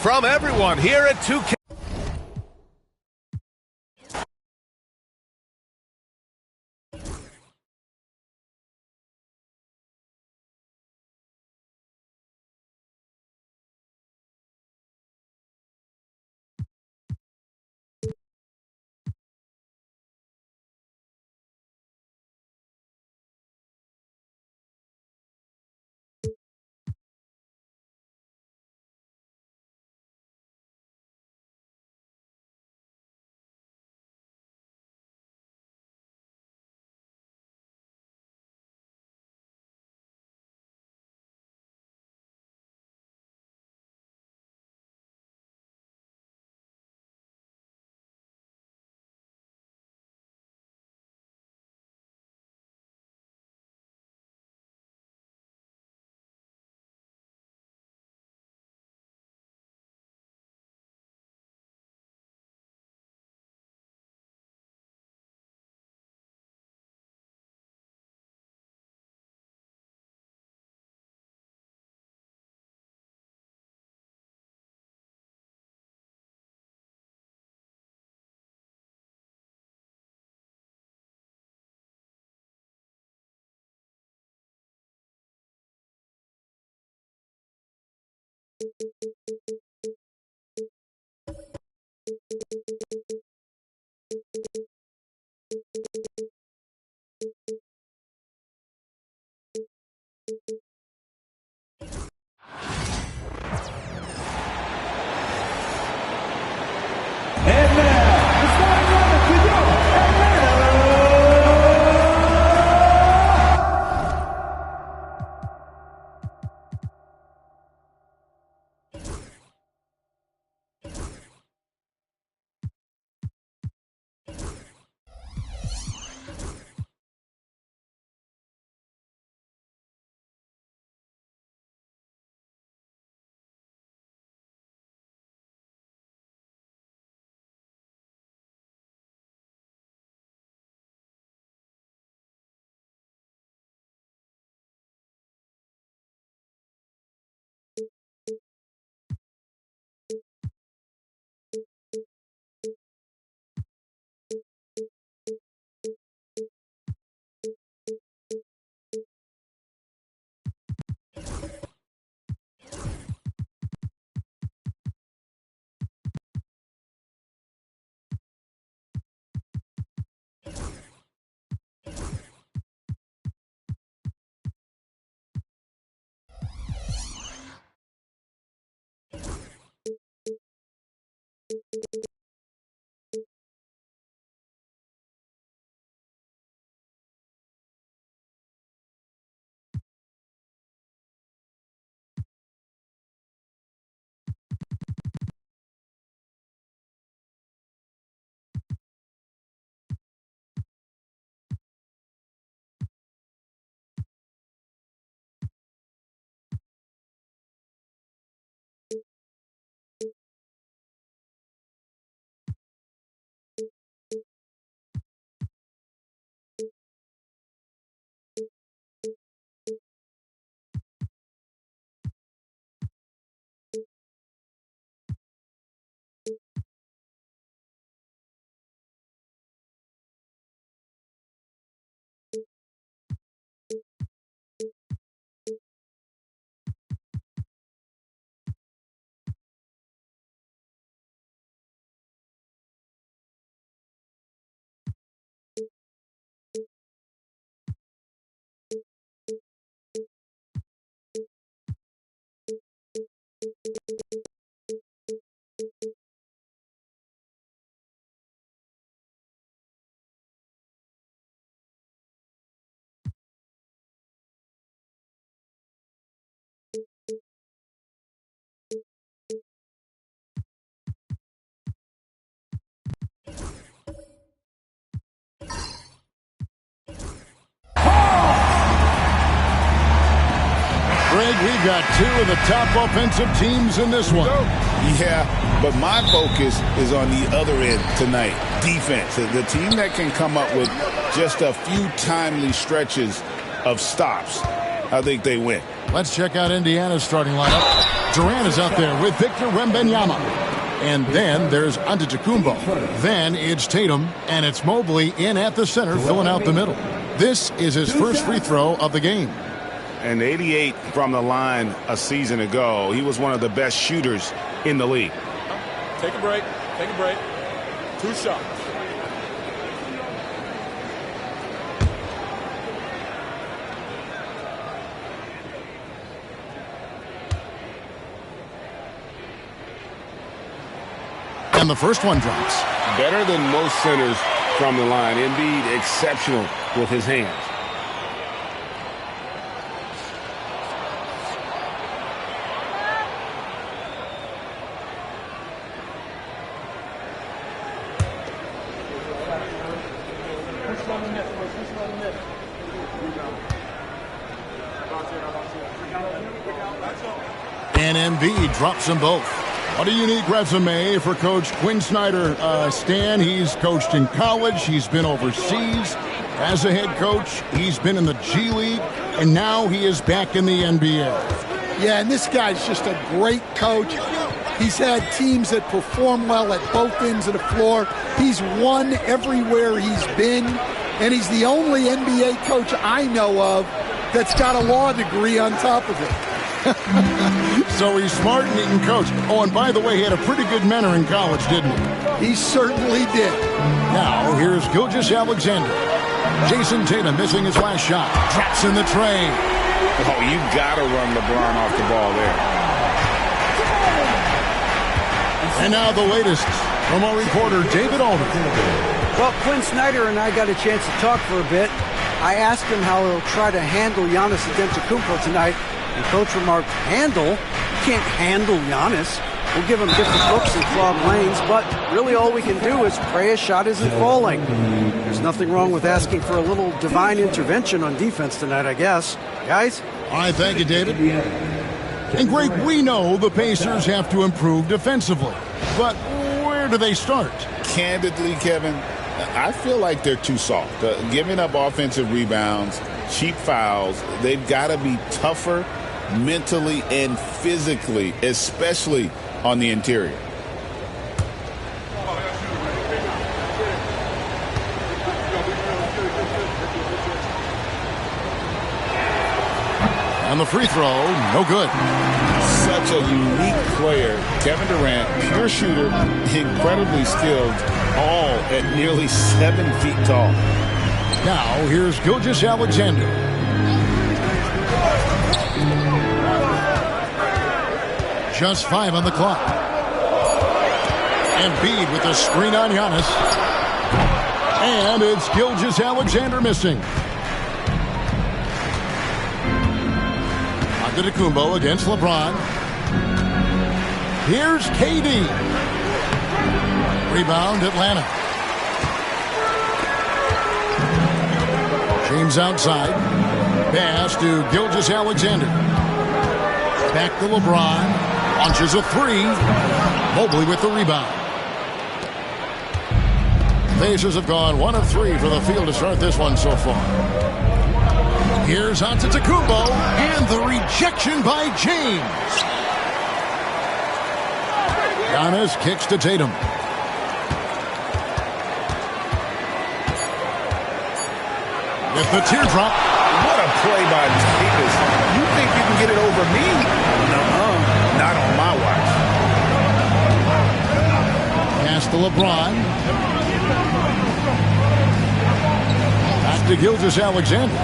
From everyone here at 2K. Greg, we've got two of the top offensive teams in this one. Yeah, but my focus is on the other end tonight, defense. The team that can come up with just a few timely stretches of stops, I think they win. Let's check out Indiana's starting lineup. Durant is out there with Victor Wembanyama. And then there's Antetokounmpo. Then it's Tatum, and it's Mobley in at the center, filling out the middle. This is his first free throw of the game. And 88 from the line a season ago. He was one of the best shooters in the league. Take a break. Take a break. 2 shots. And the first one drops. Better than most centers from the line. Embiid exceptional with his hands. And Embiid drops them both. What a unique resume for Coach Quinn Snyder. Stan, he's coached in college. He's been overseas as a head coach. He's been in the G League. And now he is back in the NBA. Yeah, and this guy's just a great coach. He's had teams that perform well at both ends of the floor. He's won everywhere he's been. And he's the only NBA coach I know of that's got a law degree on top of it. So he's smart and he can coach. Oh, and by the way, he had a pretty good mentor in college, didn't he? He certainly did. Now, here's Gilgeous-Alexander. Jason Tatum missing his last shot. Drops in the tray. Oh, you got to run LeBron off the ball there. And now the latest from our reporter, David Aldridge. Well, Quinn Snyder and I got a chance to talk for a bit. I asked him how he'll try to handle Giannis Antetokounmpo tonight. And Coach remarked, handle? You can't handle Giannis. We'll give him different looks and clog lanes, but really all we can do is pray a shot isn't falling. There's nothing wrong with asking for a little divine intervention on defense tonight, I guess. Guys? All right, thank you, David. And Greg, we know the Pacers have to improve defensively, but where do they start? Candidly, Kevin, I feel like they're too soft. Giving up offensive rebounds, cheap fouls, they've got to be tougher mentally and physically, especially on the interior. And the free throw, no good. Such a unique player. Kevin Durant, pure shooter, incredibly skilled, all at nearly 7 feet tall. Now, here's Gilgeous-Alexander. Just 5 on the clock. Embiid with a screen on Giannis. And it's Gilgeous-Alexander missing. Antetokounmpo against LeBron. Here's KD. Rebound, Atlanta. James outside. Pass to Gilgeous-Alexander. Back to LeBron. Launches a 3. Mobley with the rebound. Pacers have gone 1 of 3 for the field to start this one so far. Here's Antetokounmpo, and the rejection by James. Giannis kicks to Tatum. With the teardrop. What a play by Davis. You think you can get it over me? Not on my watch. Pass to LeBron. Back to Gilgeous-Alexander.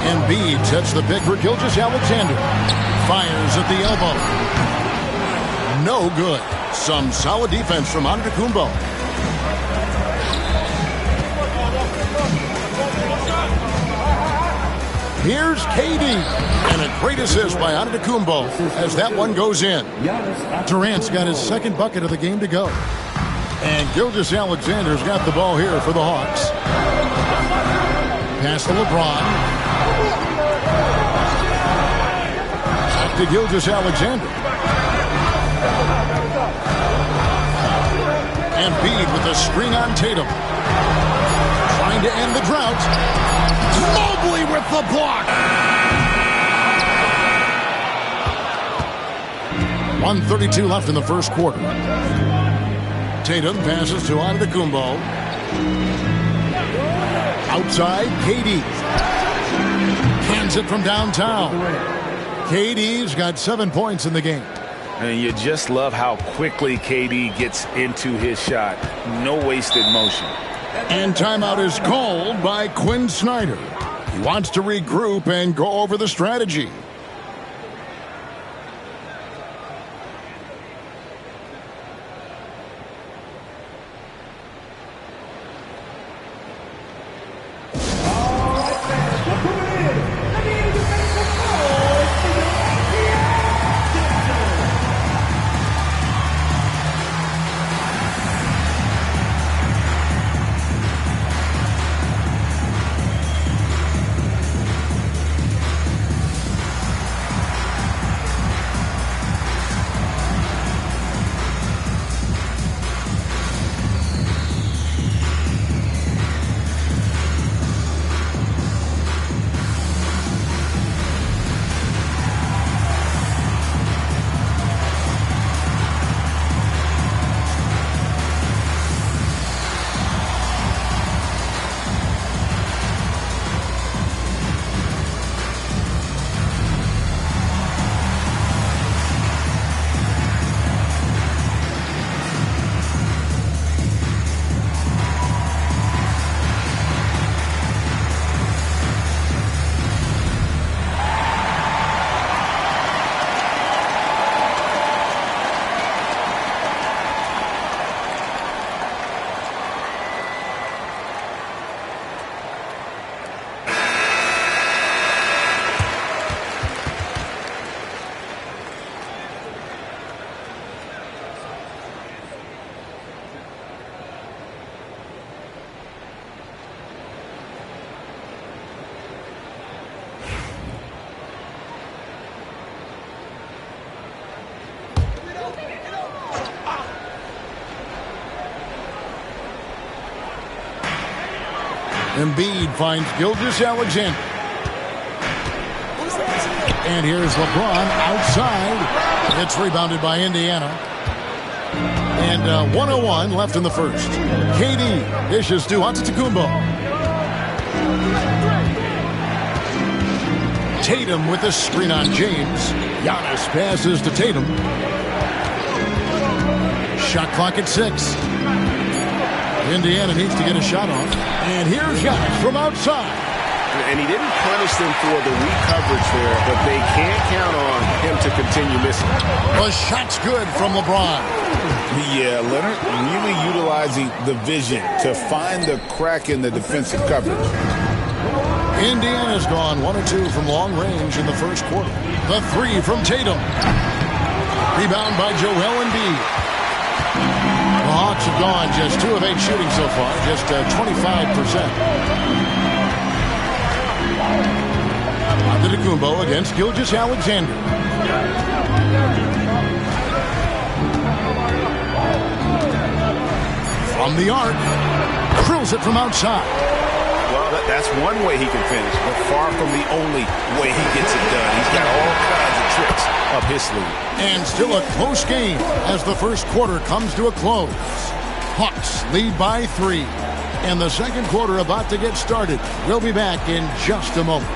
Embiid sets the pick for Gilgeous-Alexander. Fires at the elbow. No good. Some solid defense from Antetokounmpo. Here's KD. And a great assist by Antetokounmpo as that one goes in. Durant's got his second bucket of the game to go. And Gilgeous-Alexander's got the ball here for the Hawks. Pass to LeBron. Back to Gilgeous-Alexander. Embiid with a screen on Tatum. Trying to end the drought. Mobley with the block. 1:32 left in the first quarter. Tatum passes to Antetokounmpo. Outside, KD. Cans it from downtown. KD's got 7 points in the game. And you just love how quickly KD gets into his shot. No wasted motion. And timeout is called by Quinn Snyder. He wants to regroup and go over the strategy. Embiid finds Gilgeous-Alexander. And here's LeBron outside. It's rebounded by Indiana. And 1:01 left in the first. KD dishes to Antetokounmpo. Tatum with a screen on James. Giannis passes to Tatum. Shot clock at 6. Indiana needs to get a shot off. And here's Giannis from outside. And he didn't punish them for the weak coverage there, but they can't count on him to continue missing. The shot's good from LeBron. Yeah, Leonard really utilizing the vision to find the crack in the defensive coverage. Indiana's gone 1 of 2 from long range in the first quarter. The 3 from Tatum. Rebound by Joel Embiid. The Hawks have gone just 2 of 8 shooting so far, just 25%. Antetokounmpo against Gilgeous-Alexander. From the arc, drills it from outside. Well, that's one way he can finish, but far from the only way he gets it done. He's got all kinds of tricks up his sleeve. And still a close game as the first quarter comes to a close. Hawks lead by 3. And the second quarter about to get started. We'll be back in just a moment.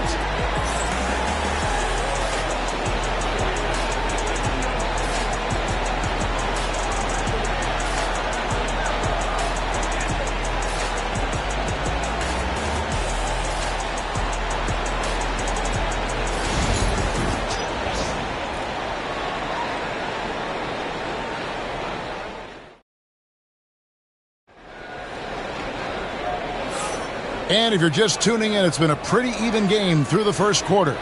And if you're just tuning in, it's been a pretty even game through the first quarter.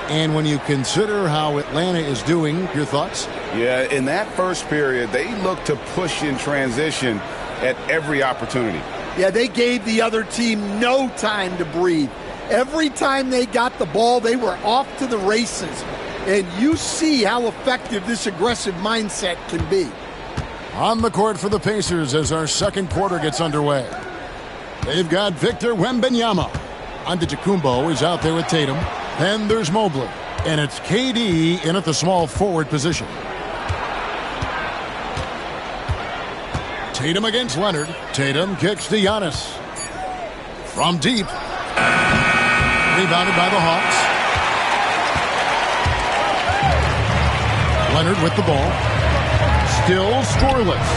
And when you consider how Atlanta is doing, your thoughts? Yeah, in that first period, they looked to push in transition at every opportunity. Yeah, they gave the other team no time to breathe. Every time they got the ball, they were off to the races. And you see how effective this aggressive mindset can be. On the court for the Pacers as our second quarter gets underway. They've got Victor Wembanyama. Antetokounmpo is out there with Tatum. Then there's Mobley. And it's KD in at the small forward position. Tatum against Leonard. Tatum kicks to Giannis. From deep. Rebounded by the Hawks. Leonard with the ball. Still scoreless.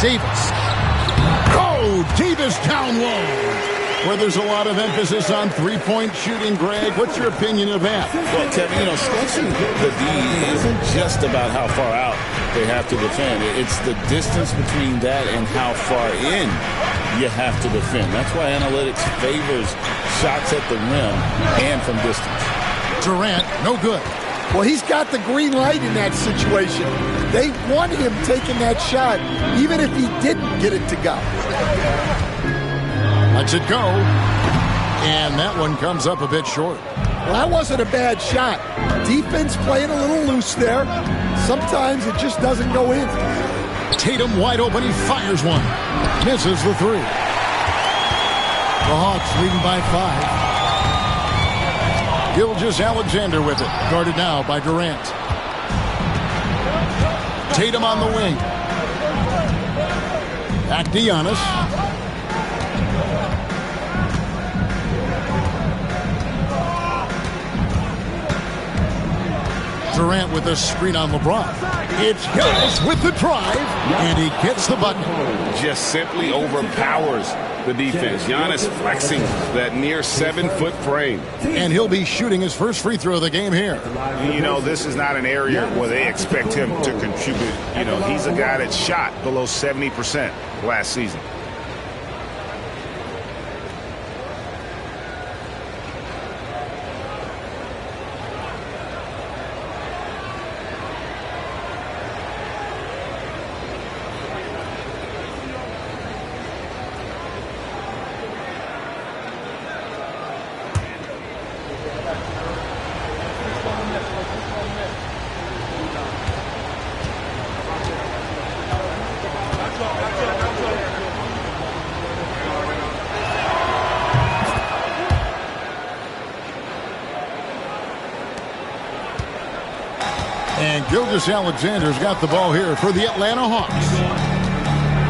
Davis. Oh, Davis down low. Where there's a lot of emphasis on three-point shooting, Greg. What's your opinion of that? Well, Kevin, stretching the D isn't just about how far out they have to defend. It's the distance between that and how far in you have to defend. That's why analytics favors shots at the rim and from distance. Durant, no good. Well, he's got the green light in that situation. They want him taking that shot, even if he didn't get it to go. Lets it go. And that one comes up a bit short. Well, that wasn't a bad shot. Defense playing a little loose there. Sometimes it just doesn't go in. Tatum wide open. He fires one. Misses the three. The Hawks leading by 5. Gilgeous-Alexander with it. Guarded now by Durant. Tatum on the wing. Back to Giannis. Durant with a screen on LeBron. It's Giannis with the drive, and he gets the button. Just simply overpowers the defense. Giannis flexing that near 7-foot frame. And he'll be shooting his first free throw of the game here. This is not an area where they expect him to contribute. He's a guy that shot below 70% last season. And Gilgeous-Alexander's got the ball here for the Atlanta Hawks.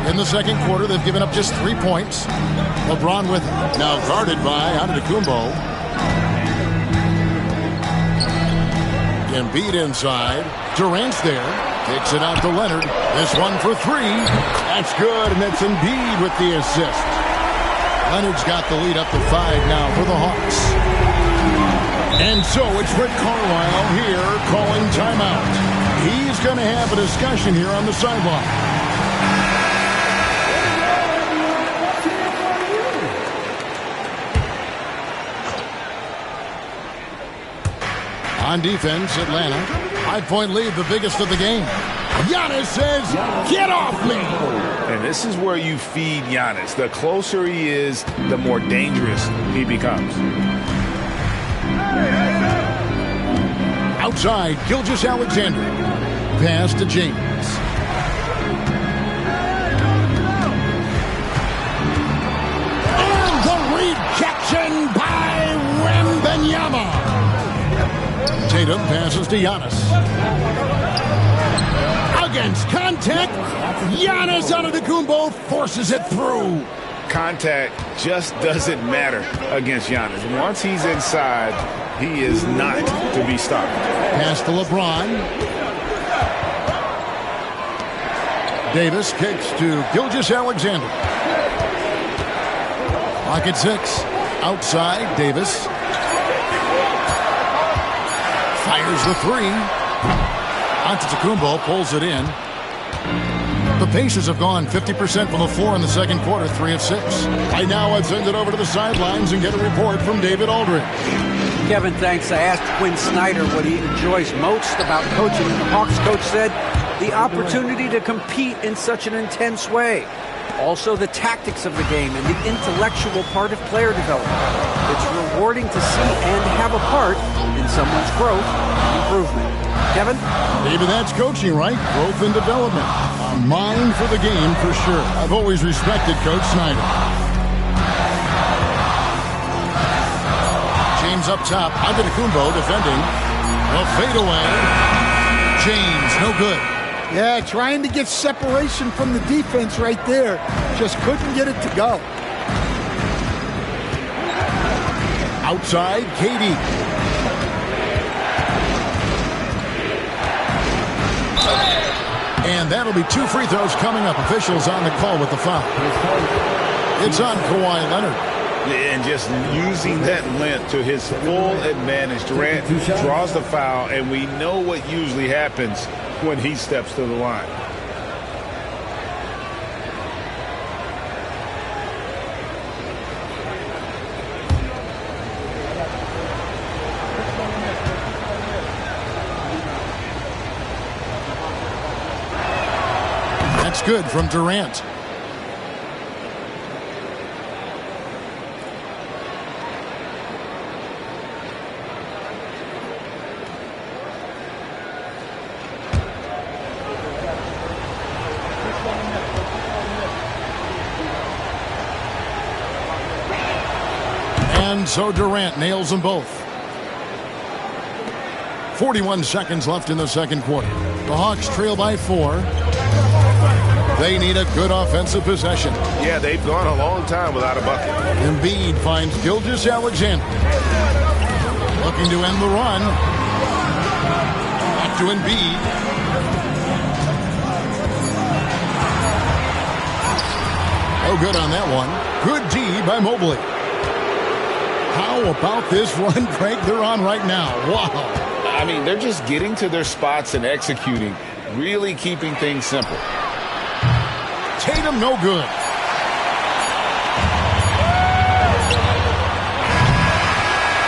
In the second quarter, they've given up just 3 points. LeBron with it. Now guarded by Antetokounmpo. Embiid inside. Durant's there. Kicks it out to Leonard. This one for 3. That's good, and it's Embiid with the assist. Leonard's got the lead up to 5 now for the Hawks. And so it's Rick Carlisle here calling timeout. He's going to have a discussion here on the sideline. On defense, Atlanta. 5-point lead, the biggest of the game. Giannis says, get off me! And this is where you feed Giannis. The closer he is, the more dangerous he becomes. Outside, Gilgeous-Alexander. Pass to James. And the rejection by Wembanyama. Tatum passes to Giannis. Against contact, Giannis Antetokounmpo forces it through. Contact just doesn't matter against Giannis. Once he's inside, he is not to be stopped. Pass to LeBron. Davis kicks to Gilgeous-Alexander. Pocket 6. Outside, Davis. Fires the 3. Antetokounmpo pulls it in. The Pacers have gone 50% from the floor in the second quarter, 3 of 6. Right now, let's send it over to the sidelines and get a report from David Aldridge. Kevin, thanks. I asked Quinn Snyder what he enjoys most about coaching, and the Hawks coach said the opportunity to compete in such an intense way. Also, the tactics of the game and the intellectual part of player development. It's rewarding to see and have a part in someone's growth and improvement. Kevin? Maybe that's coaching, right? Growth and development. A mind for the game, for sure. I've always respected Coach Snyder. James up top. Antetokounmpo defending. A fadeaway. James, no good. Yeah, trying to get separation from the defense right there. Just couldn't get it to go. Outside, KD. And that'll be 2 free throws coming up. Officials on the call with the foul. It's on Kawhi Leonard. And just using that length to his full advantage. Durant draws the foul, and we know what usually happens when he steps to the line. That's good from Durant. And so Durant nails them both. 41 seconds left in the second quarter. The Hawks trail by 4. They need a good offensive possession. Yeah, they've gone a long time without a bucket. Embiid finds Gilgeous-Alexander. Looking to end the run. Back to Embiid. No good on that one. Good D by Mobley. How about this run, Craig, they're on right now? Wow. I mean, they're just getting to their spots and executing, really keeping things simple. Tatum, no good.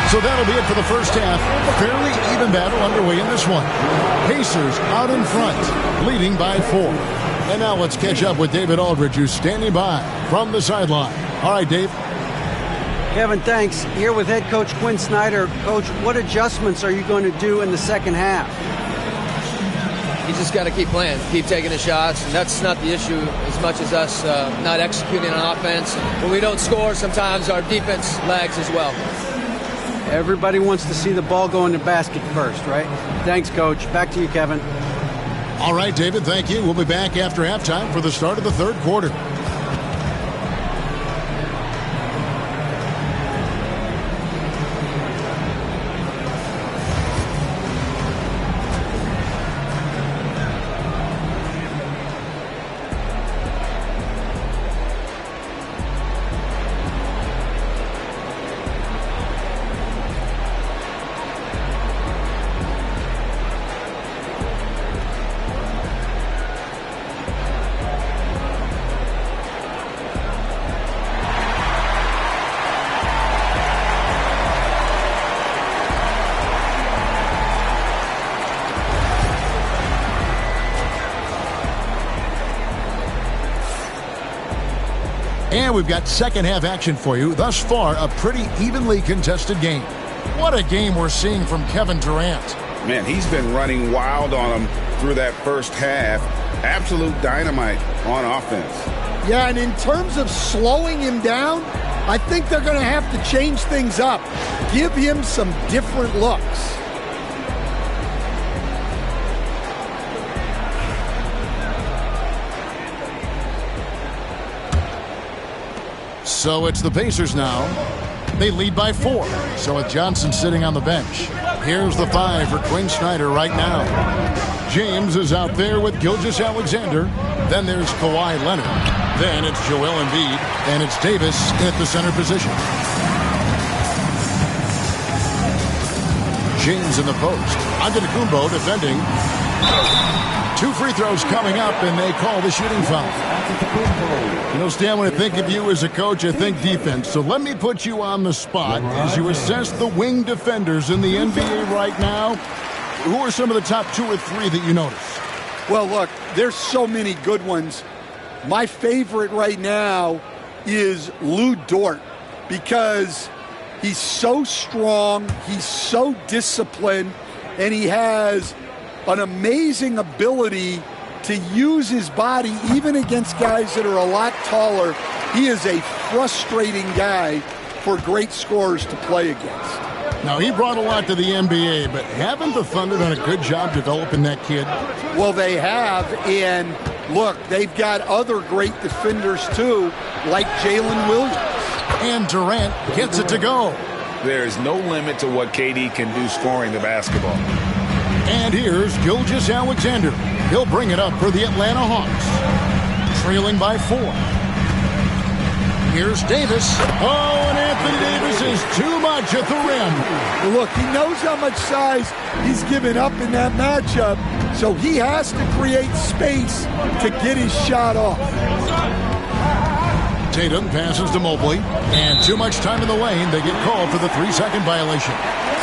So that'll be it for the first half. A fairly even battle underway in this one. Pacers out in front, leading by 4. And now let's catch up with David Aldridge, who's standing by from the sideline. All right, Dave. Kevin, thanks. Here with head coach Quinn Snyder. Coach, what adjustments are you going to do in the second half? You just got to keep playing, keep taking the shots, and that's not the issue as much as us not executing on offense. When we don't score, sometimes our defense lags as well. Everybody wants to see the ball go in the basket first, right? Thanks, Coach. Back to you, Kevin. All right, David, thank you. We'll be back after halftime for the start of the third quarter. And we've got second half action for you. Thus far, a pretty evenly contested game. What a game we're seeing from Kevin Durant. Man, he's been running wild on him through that first half. Absolute dynamite on offense. Yeah, and in terms of slowing him down, I think they're going to have to change things up. Give him some different looks. So it's the Pacers now. They lead by 4. So with Johnson sitting on the bench. Here's the 5 for Quinn Snyder right now. James is out there with Gilgeous-Alexander. Then there's Kawhi Leonard. Then it's Joel Embiid. And it's Davis at the center position. James in the post. Antetokounmpo defending. 2 free throws coming up, and they call the shooting foul. You know, Stan, when I think of you as a coach, I think defense. So let me put you on the spot as you assess the wing defenders in the NBA right now. Who are some of the top 2 or 3 that you notice? Well, look, there's so many good ones. My favorite right now is Lou Dort because he's so strong, he's so disciplined, and he has an amazing ability to use his body even against guys that are a lot taller. He is a frustrating guy for great scorers to play against. Now, he brought a lot to the NBA, but haven't the Thunder done a good job developing that kid? Well, they have, and look, they've got other great defenders too, like Jalen Williams. And Durant gets it to go. There is no limit to what KD can do scoring the basketball. And here's Gilgeous-Alexander. He'll bring it up for the Atlanta Hawks. Trailing by 4. Here's Davis. Oh, and Anthony Davis is too much at the rim. Look, he knows how much size he's given up in that matchup, so he has to create space to get his shot off. Tatum passes to Mobley, and too much time in the lane. They get called for the 3-second violation.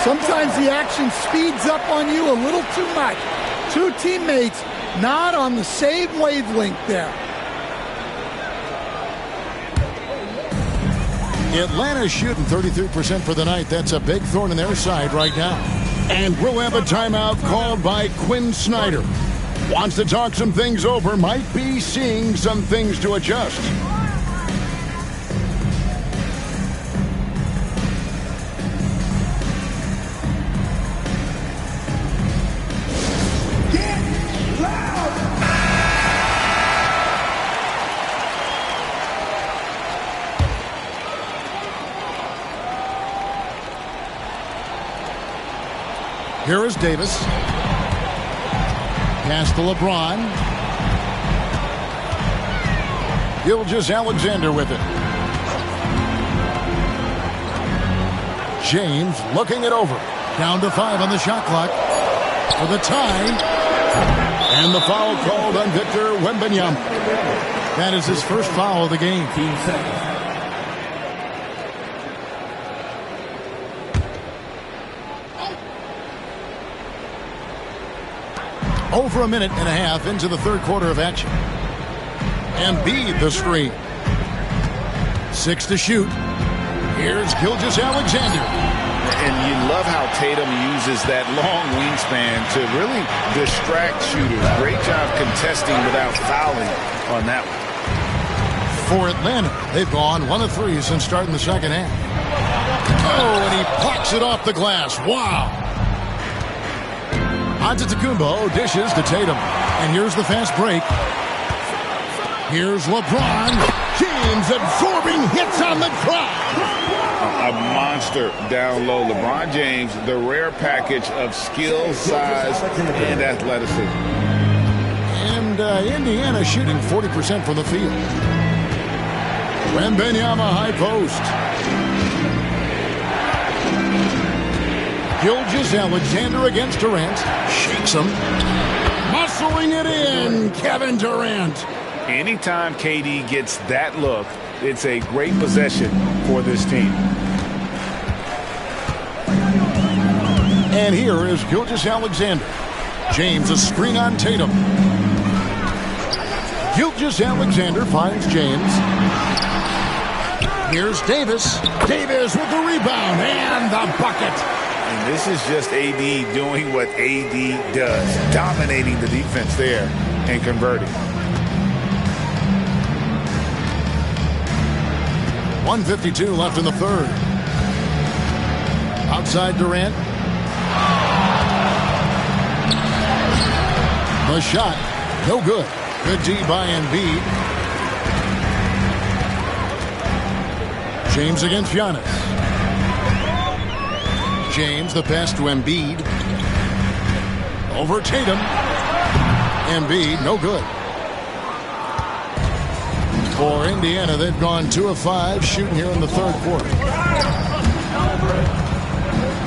Sometimes the action speeds up on you a little too much. 2 teammates not on the same wavelength there. Atlanta's shooting 33% for the night. That's a big thorn in their side right now. And we'll have a timeout called by Quinn Snyder. Wants to talk some things over, might be seeing some things to adjust. Here is Davis. Pass to LeBron. Gilgeous-Alexander with it. James looking it over. Down to 5 on the shot clock for the tie. And the foul called on Victor Wembanyama. That is his first foul of the game. Over a minute and a half into the third quarter of action. Embiid the screen. 6 to shoot. Here's Gilgeous-Alexander. And you love how Tatum uses that long wingspan to really distract shooters. Great job contesting without fouling on that one. For Atlanta, they've gone 1 of 3 since starting the second half. Oh, and he plucks it off the glass. Wow. Antetokounmpo dishes to Tatum. And here's the fast break. Here's LeBron. James absorbing hits on the drive. A monster down low. LeBron James, the rare package of skill, size, and athleticism. And Indiana shooting 40% from the field. Wembanyama high post. Gilgeous-Alexander against Durant. Shakes him. Muscling it in, Kevin Durant. Anytime KD gets that look, it's a great possession for this team. And here is Gilgeous-Alexander. James a screen on Tatum. Gilgeous-Alexander finds James. Here's Davis. Davis with the rebound and the bucket. And this is just AD doing what AD does, dominating the defense there and converting. 1:52 left in the third. Outside Durant. The shot, no good. Good D by Embiid. James against Giannis. James, the pass to Embiid. Over Tatum. Embiid, no good. For Indiana, they've gone 2 of 5 shooting here in the third quarter.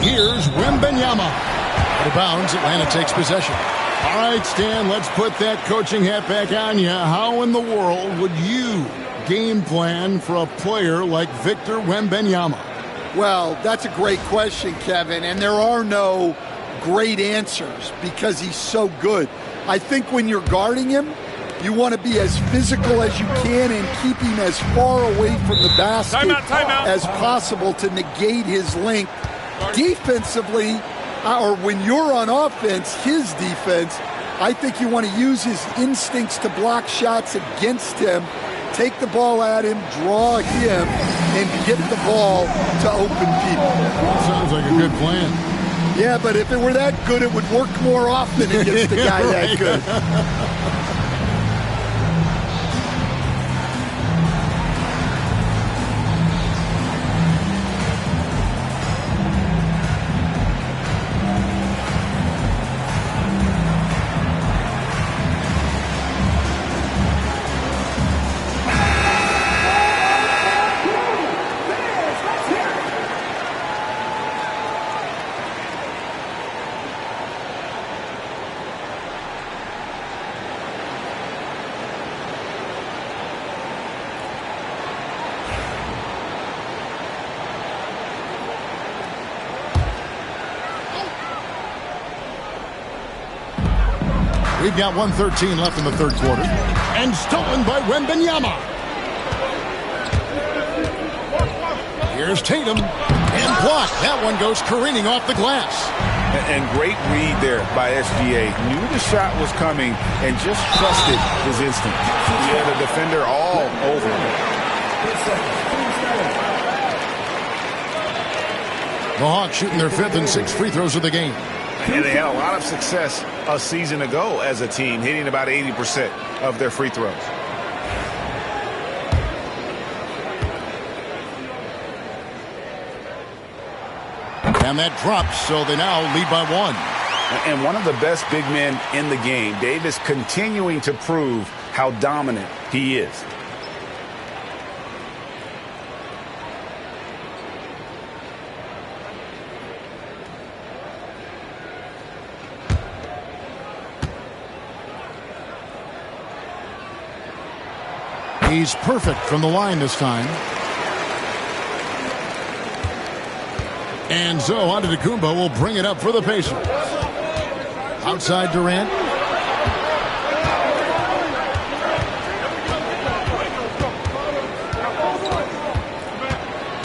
Here's Wembanyama. Out of bounds, Atlanta takes possession. All right, Stan, let's put that coaching hat back on you. How in the world would you game plan for a player like Victor Wembanyama? Well, that's a great question, Kevin, and there are no great answers because he's so good. I think when you're guarding him, you want to be as physical as you can and keep him as far away from the basket as possible to negate his length. Defensively, or when you're on offense, his defense, I think you want to use his instincts to block shots against him, take the ball at him, draw him, and get the ball to open people. Sounds like a good plan. Yeah, but if it were that good, it would work more often against a guy that good. We've got 1:13 left in the third quarter. And stolen by Wembanyama. Here's Tatum. And blocked. That one goes careening off the glass. And great read there by SGA. Knew the shot was coming and just trusted his instinct. He had a defender all over him. The Hawks shooting their 5th and 6th free throws of the game. And they had a lot of success a season ago as a team, hitting about 80% of their free throws. And that drops, so they now lead by 1. And one of the best big men in the game, Davis, continuing to prove how dominant he is. He's perfect from the line this time. And so Antetokounmpo will bring it up for the Pacers. Outside Durant.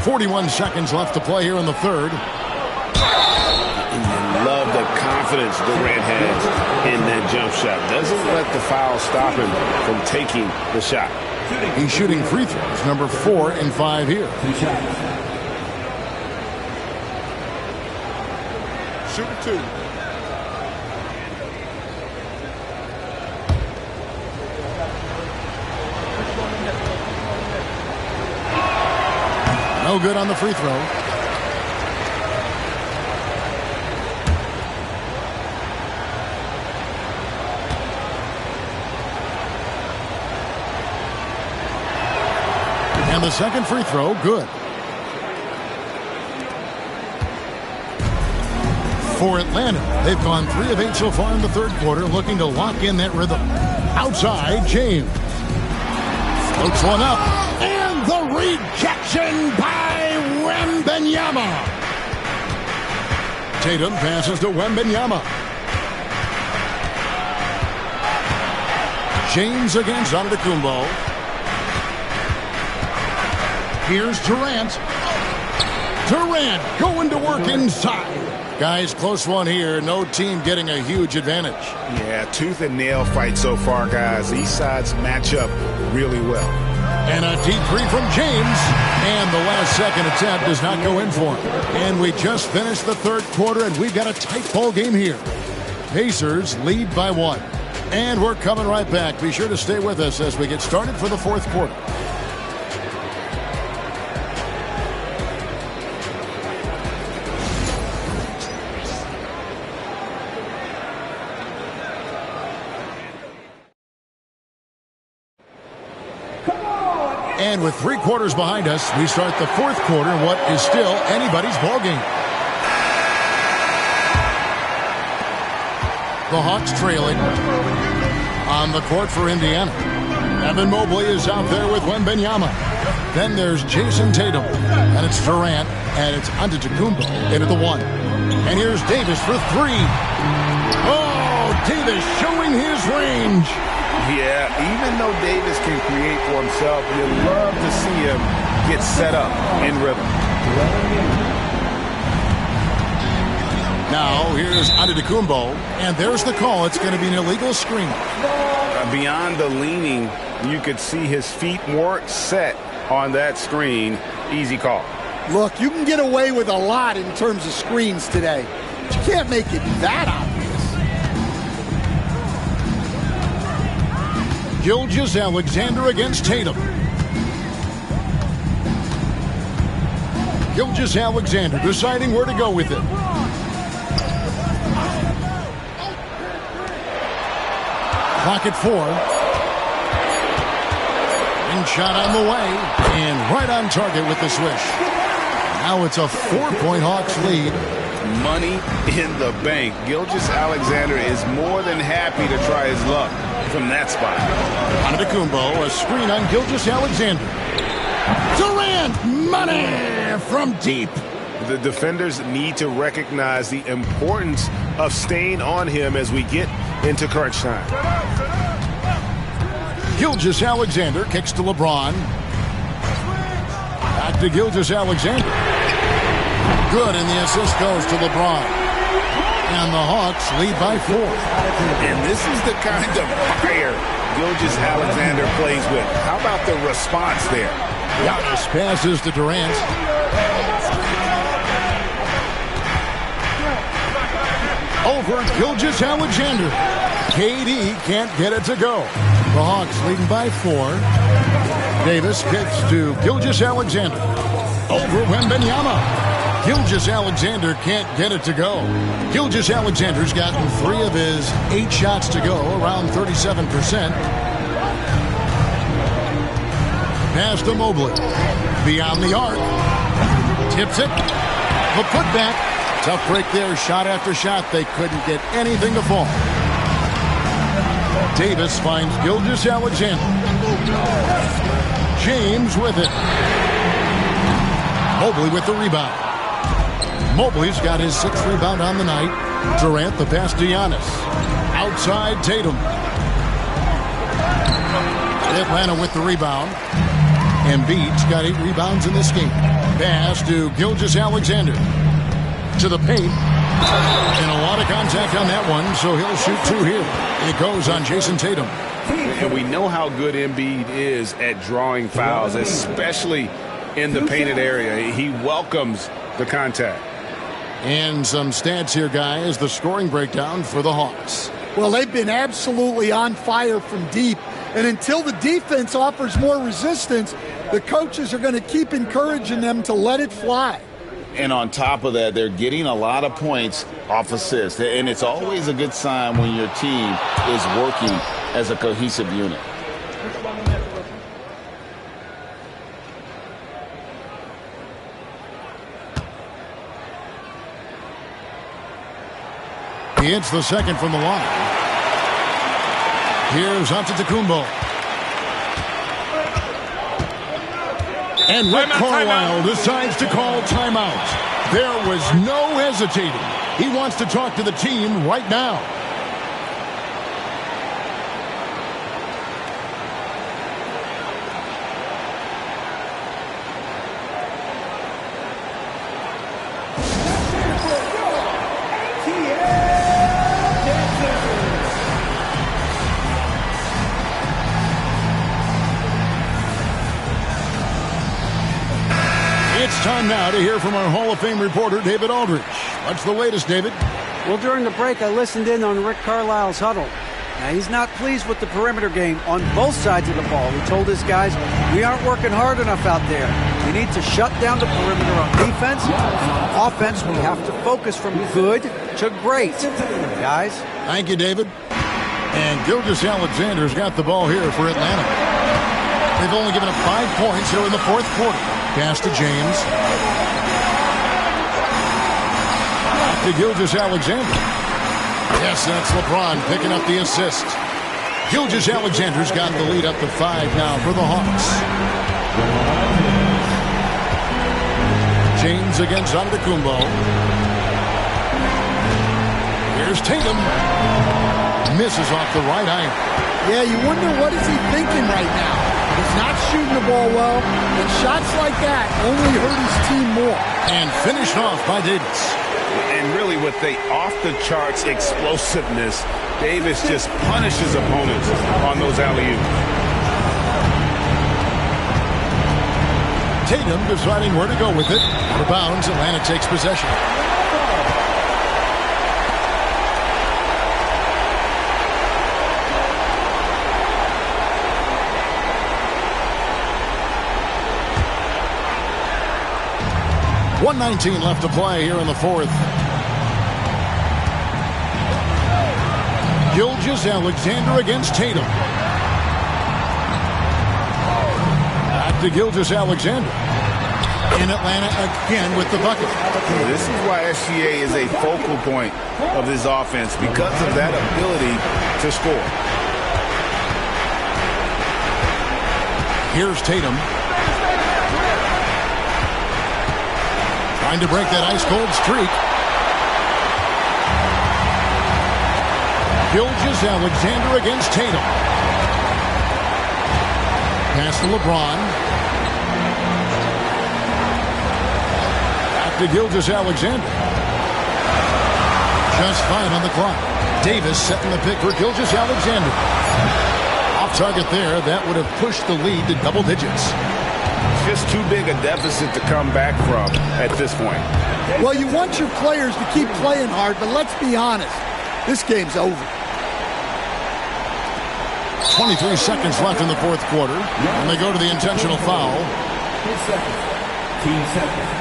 "41 seconds left to play here in the third. Love the confidence Durant has in that jump shot. Doesn't let the foul stop him from taking the shot. He's shooting free throws, number 4 and 5 here. Shooting 2. No good on the free throw. And the second free throw, good. For Atlanta, they've gone 3 of 8 so far in the third quarter, looking to lock in that rhythm. Outside, James. Floats one up. And the rejection by Wembanyama. Tatum passes to Wembanyama. James against Antetokounmpo. Here's Durant. Durant going to work inside. Guys, close one here. No team getting a huge advantage. Yeah, tooth and nail fight so far, guys. These sides match up really well. And a deep three from James. And the last second attempt does not go in for him. And we just finished the third quarter, and we've got a tight ball game here. Pacers lead by 1. And we're coming right back. Be sure to stay with us as we get started for the fourth quarter. And with 3 quarters behind us, we start the fourth quarter in what is still anybody's ball game. The Hawks trailing on the court for Indiana. Evan Mobley is out there with Wembanyama. Then there's Jason Tatum, and it's Durant, and it's Antetokounmpo in at the 1. And here's Davis for 3. Oh, Davis showing his range. Yeah, even though Davis can create for himself, you love to see him get set up in rhythm. Now, here's Antetokounmpo, and there's the call. It's going to be an illegal screen. Beyond the leaning, you could see his feet weren't set on that screen. Easy call. Look, you can get away with a lot in terms of screens today. But you can't make it that obvious. Gilgeous-Alexander against Tatum. Gilgeous-Alexander deciding where to go with it. Clock at 4. And shot on the way. And right on target with the swish. Now it's a 4-point Hawks lead. Money in the bank. Gilgeous-Alexander is more than happy to try his luck from that spot. Antetokounmpo, a screen on Gilgeous-Alexander. Durant, money from deep. The defenders need to recognize the importance of staying on him as we get into crunch time. Gilgeous-Alexander kicks to LeBron. Back to Gilgeous-Alexander. Good, and the assist goes to LeBron. And the Hawks lead by 4. And this is the kind of fire Gilgeous-Alexander plays with. How about the response there? Giannis passes to Durant. Over Gilgeous-Alexander. KD can't get it to go. The Hawks leading by 4. Davis kicks to Gilgeous-Alexander. Over Wembanyama. Gilgeous-Alexander can't get it to go. Gilgeous-Alexander's gotten 3 of his 8 shots to go, around 37%. Pass to Mobley. Beyond the arc. Tips it. The putback. Tough break there. Shot after shot. They couldn't get anything to fall. Davis finds Gilgeous-Alexander. James with it. Mobley with the rebound. Mobley's got his 6th rebound on the night. Durant the pass to Giannis. Outside Tatum. Atlanta with the rebound. Embiid's got 8 rebounds in this game. Pass to Gilgeous-Alexander. To the paint. And a lot of contact on that one, so he'll shoot 2 here. It goes on Jason Tatum. And we know how good Embiid is at drawing fouls, especially in the painted area. He welcomes the contact. And some stats here, guys. The scoring breakdown for the Hawks. Well, they've been absolutely on fire from deep. And until the defense offers more resistance, the coaches are going to keep encouraging them to let it fly. And on top of that, they're getting a lot of points off assists. And it's always a good sign when your team is working as a cohesive unit. He hits the second from the line. Here's Antetokounmpo. And Rick Carlisle decides to call timeout. There was no hesitating. He wants to talk to the team right now. It's time now to hear from our Hall of Fame reporter, David Aldridge. What's the latest, David? Well, during the break, I listened in on Rick Carlisle's huddle. Now, he's not pleased with the perimeter game on both sides of the ball. He told his guys, we aren't working hard enough out there. We need to shut down the perimeter on defense. On offense, we have to focus from good to great. Guys? Thank you, David. And Gilgeous-Alexander's got the ball here for Atlanta. They've only given up 5 points here in the 4th quarter. Pass to James. To Gilgeous-Alexander. Yes, that's LeBron picking up the assist. Gilgeous-Alexander's got the lead up to 5 now for the Hawks. James against Antetokounmpo. Here's Tatum. Misses off the right iron. Yeah, you wonder what is he thinking right now. He's not shooting the ball well, and shots like that only hurt his team more. And finished off by Davis. And really with the off-the-charts explosiveness, Davis just punishes opponents on those alley-oops. Tatum deciding where to go with it. Out of bounds, Atlanta takes possession. .119 left to play here in the fourth. Gilgeous-Alexander against Tatum. Back to Gilgeous-Alexander. In Atlanta again with the bucket. This is why SGA is a focal point of this offense, because of that ability to score. Here's Tatum. Trying to break that ice-cold streak. Gilgeous-Alexander against Tatum. Pass to LeBron. Back to Gilgeous-Alexander. Just 5 on the clock. Davis setting the pick for Gilgeous-Alexander. Off target there. That would have pushed the lead to double digits. Just too big a deficit to come back from at this point. Well, you want your players to keep playing hard, but let's be honest. This game's over. 23 seconds left in the fourth quarter. And they go to the intentional foul. 10 seconds. Team seconds.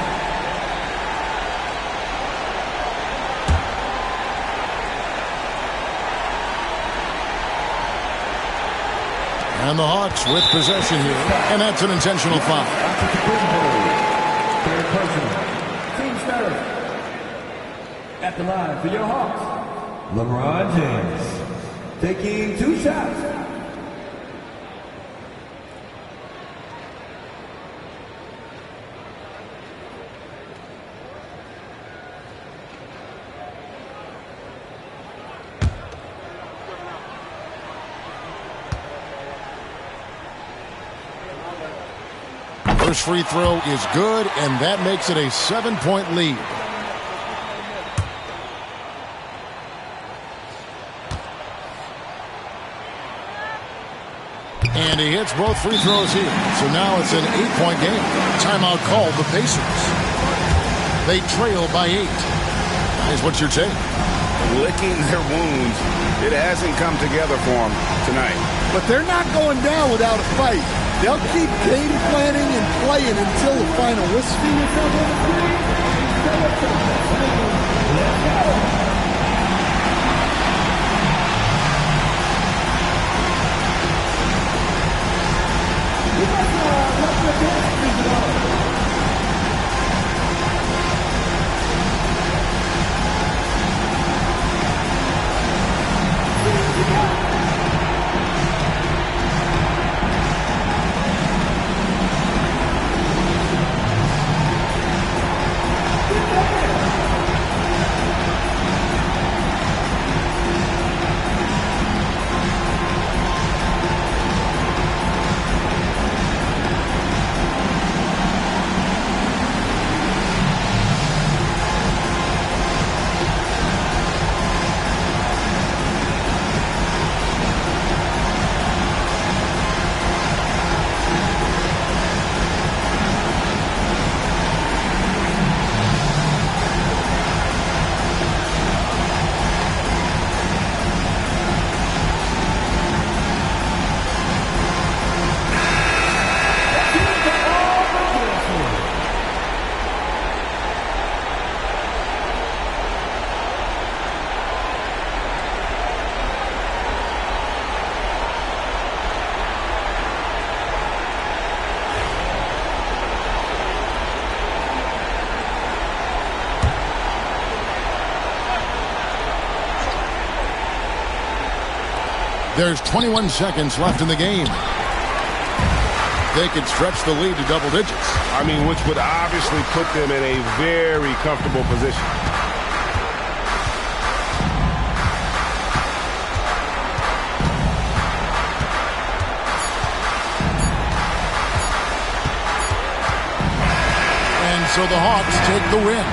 And the Hawks with possession here. And that's an intentional foul. Third personal. Team third. At the line for your Hawks, LeBron James. Taking 2 shots. First free throw is good, and that makes it a 7-point lead. And he hits both free throws here. So now it's an 8-point game. Timeout called the Pacers. They trail by 8. Guys, what's your take? Licking their wounds. It hasn't come together for them tonight. But they're not going down without a fight. They'll keep game planning and playing until the final whistle. There's 21 seconds left in the game. They could stretch the lead to double digits. I mean, which would obviously put them in a very comfortable position. And so the Hawks take the win.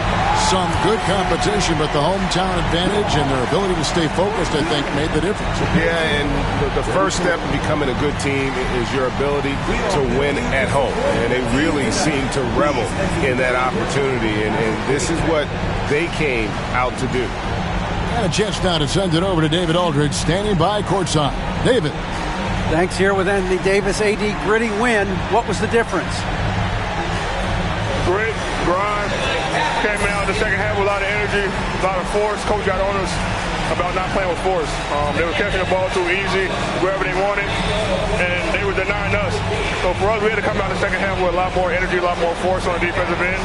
Some good competition, but the hometown advantage and their ability to stay focused, I think, made the difference. Yeah, and the first step in becoming a good team is your ability to win at home. And they really seem to revel in that opportunity, and this is what they came out to do. And a chance now to send it over to David Aldridge, standing by courtside. David. Thanks. Here with Anthony Davis. AD, gritty win. What was the difference? Grit, grind. Came out in the second half with a lot of energy, a lot of force. Coach got on us about not playing with force. They were catching the ball too easy, wherever they wanted, and they were denying us. So for us, we had to come out in the second half with a lot more energy, a lot more force on the defensive end.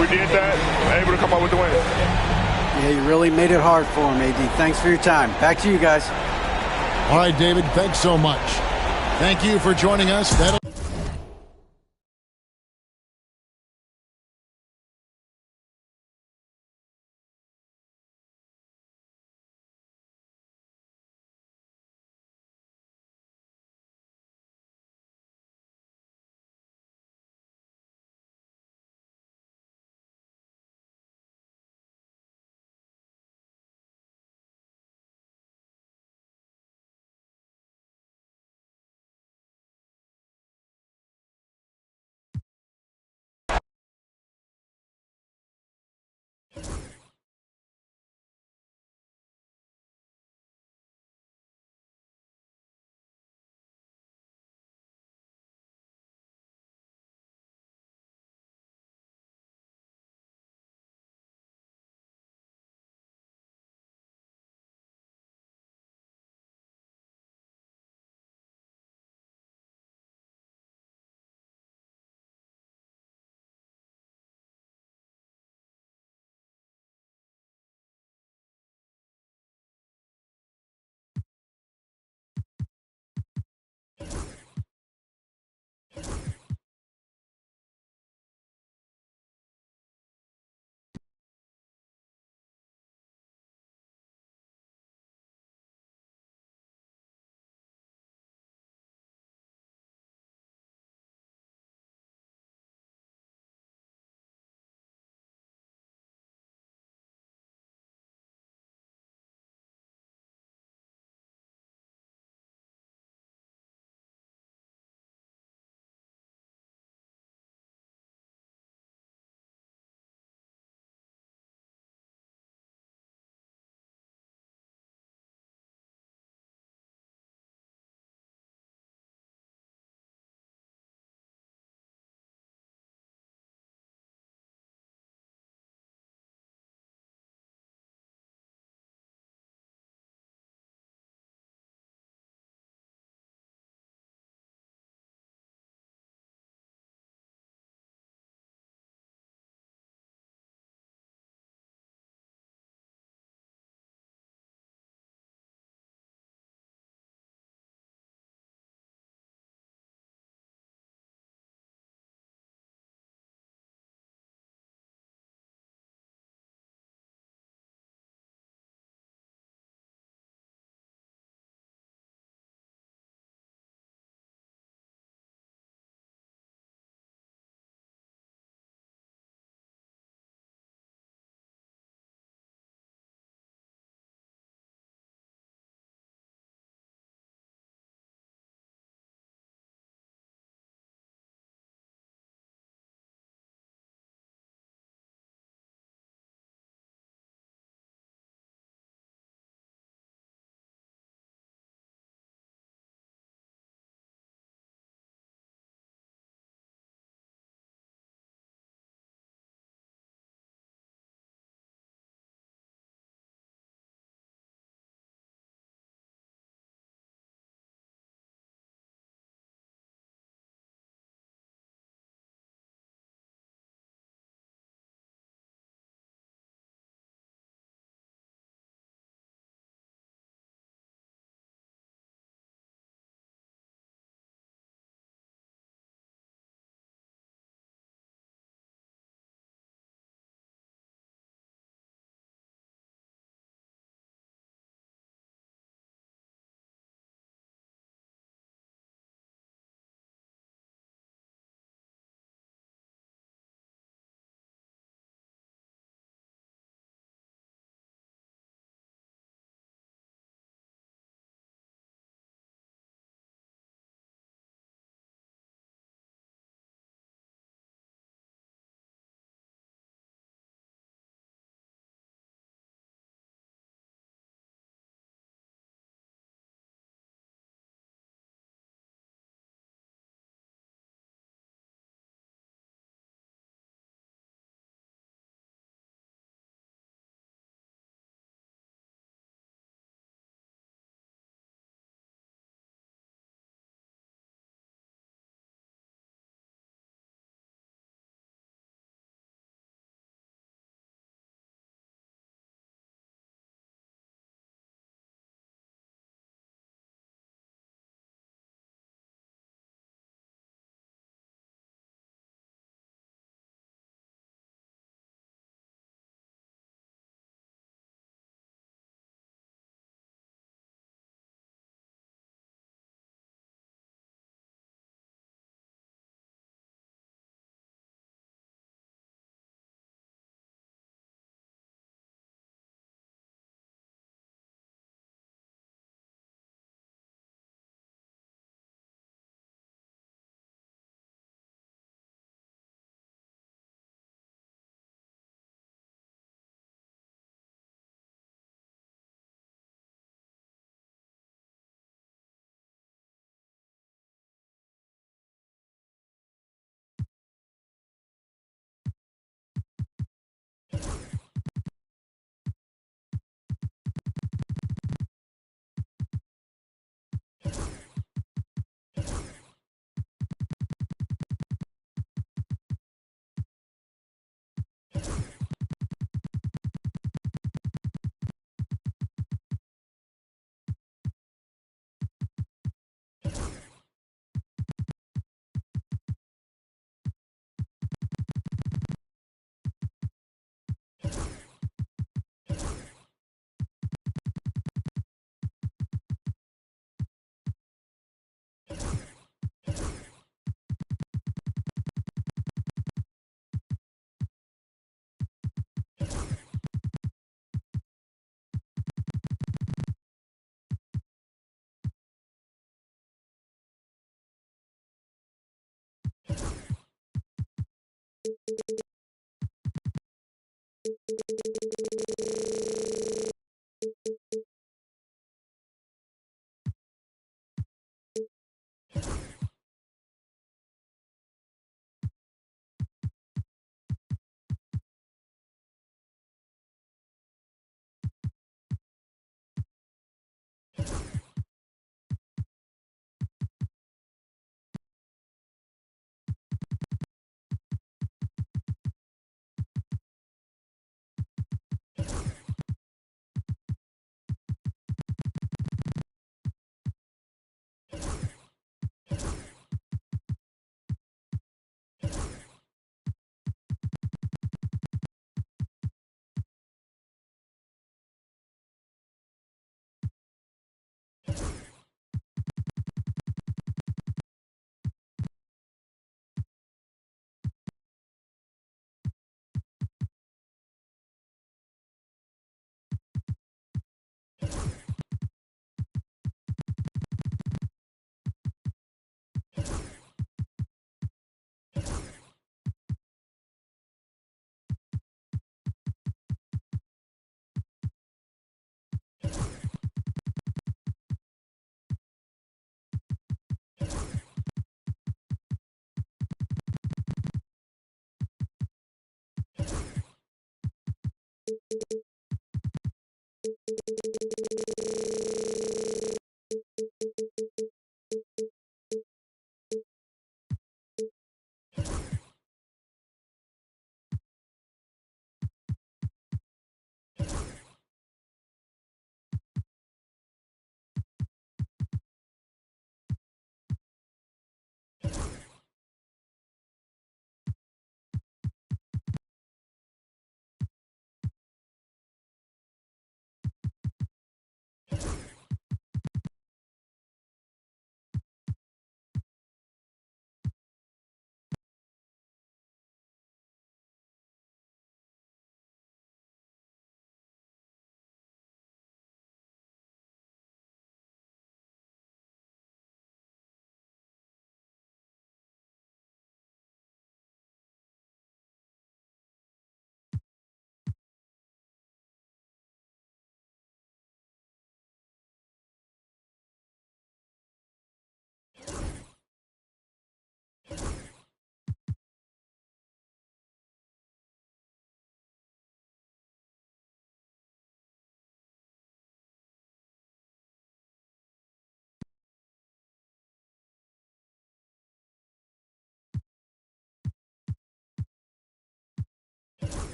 We did that, able to come out with the win. Yeah, you really made it hard for him, AD. Thanks for your time. Back to you guys. All right, David, thanks so much. Thank you for joining us. That'll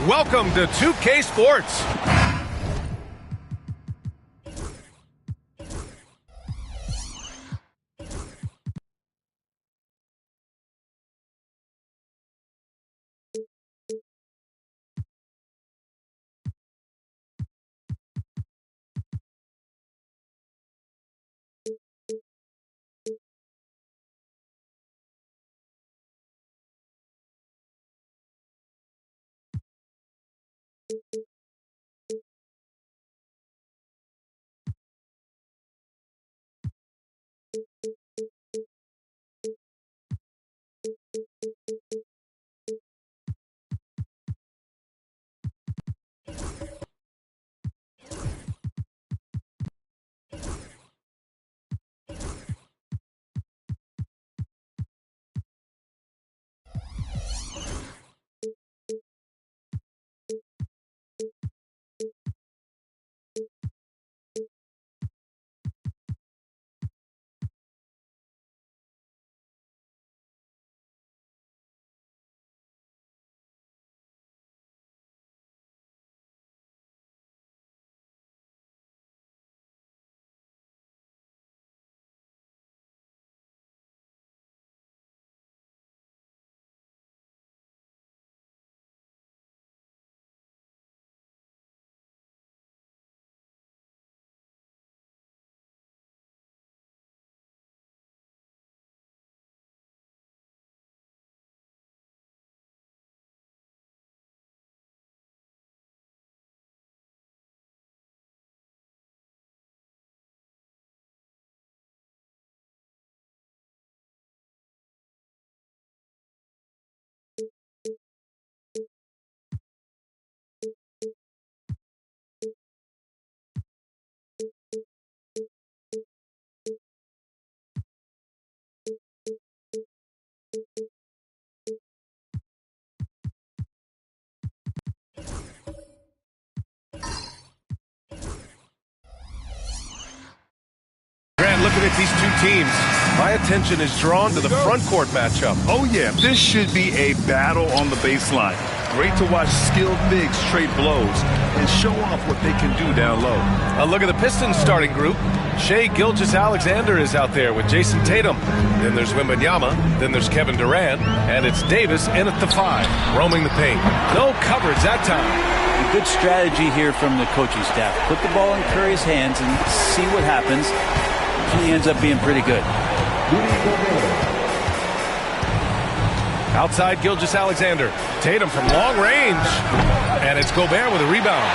Welcome to 2K Sports. Looking at these two teams, my attention is drawn to the front court matchup. Oh, yeah, this should be a battle on the baseline. Great to watch skilled bigs trade blows and show off what they can do down low. A look at the Pistons starting group. Shai Gilgeous-Alexander is out there with Jason Tatum. Then there's Wembanyama. Then there's Kevin Durant. And it's Davis in at the 5, roaming the paint. No coverage that time. A good strategy here from the coaching staff. Put the ball in Curry's hands and see what happens. He ends up being pretty good. Outside Gilgeous-Alexander. Tatum from long range. And it's Gobert with a rebound.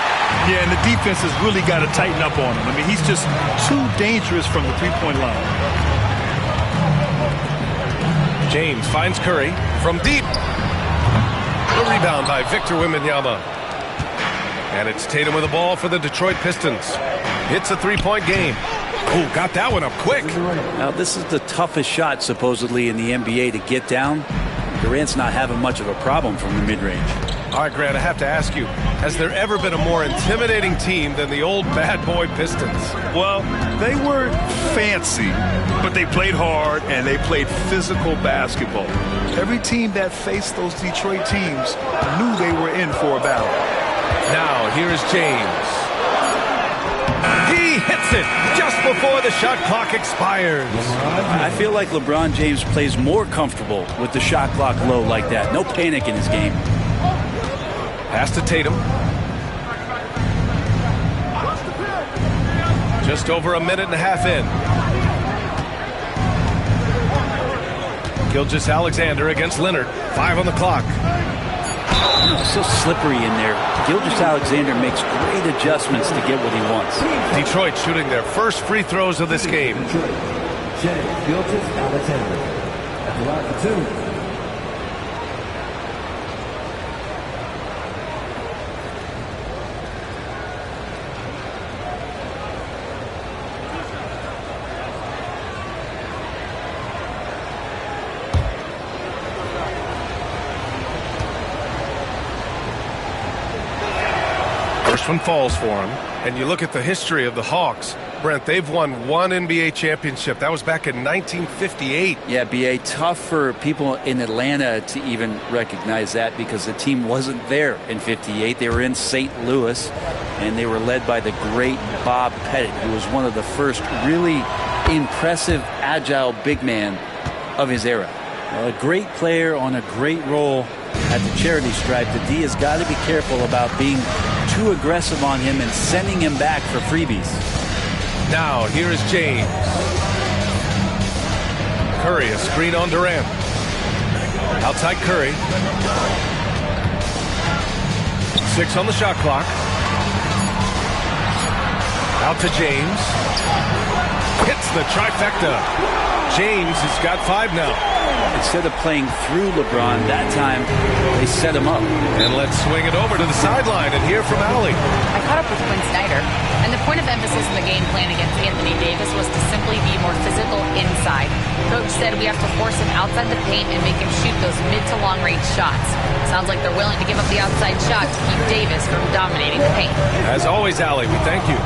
Yeah, and the defense has really got to tighten up on him. I mean, he's just too dangerous from the three-point line. James finds Curry from deep. The rebound by Victor Wembanyama. And it's Tatum with the ball for the Detroit Pistons. It's a three-point game. Oh, got that one up quick. Now, this is the toughest shot, supposedly, in the NBA to get down. Durant's not having much of a problem from the mid-range. All right, Grant, I have to ask you, has there ever been a more intimidating team than the old bad boy Pistons? Well, they were fancy, but they played hard and they played physical basketball. Every team that faced those Detroit teams knew they were in for a battle. Now, here's James. He hits it just before the shot clock expires. I feel like LeBron James plays more comfortable with the shot clock low like that. No panic in his game. Pass to Tatum. Just over a minute and a half in. Gilgeous-Alexander against Leonard. 5 on the clock. It's so slippery in there. Gilgeous-Alexander makes great adjustments to get what he wants. Detroit shooting their first free throws of this game. Shai Gilgeous-Alexander at the line for 2. First one falls for him. And you look at the history of the Hawks, Brent, they've won one NBA championship. That was back in 1958. Yeah, B.A., tough for people in Atlanta to even recognize that because the team wasn't there in 58. They were in St. Louis, and they were led by the great Bob Pettit, who was one of the first really impressive, agile big man of his era. Well, a great player on a great role at the charity stripe. The D has got to be careful about being too aggressive on him and sending him back for freebies. Now, here is James. Curry, a screen on Durant. Outside Curry. 6 on the shot clock. Out to James. Hits the trifecta. James has got 5 now. Instead of playing through LeBron, that time they set him up. And let's swing it over to the sideline and hear from Allie. I caught up with Quinn Snyder, and the point of emphasis in the game plan against Anthony Davis was to simply be more physical inside. Coach said we have to force him outside the paint and make him shoot those mid to long range shots. Sounds like they're willing to give up the outside shot to keep Davis from dominating the paint. As always, Allie, we thank you.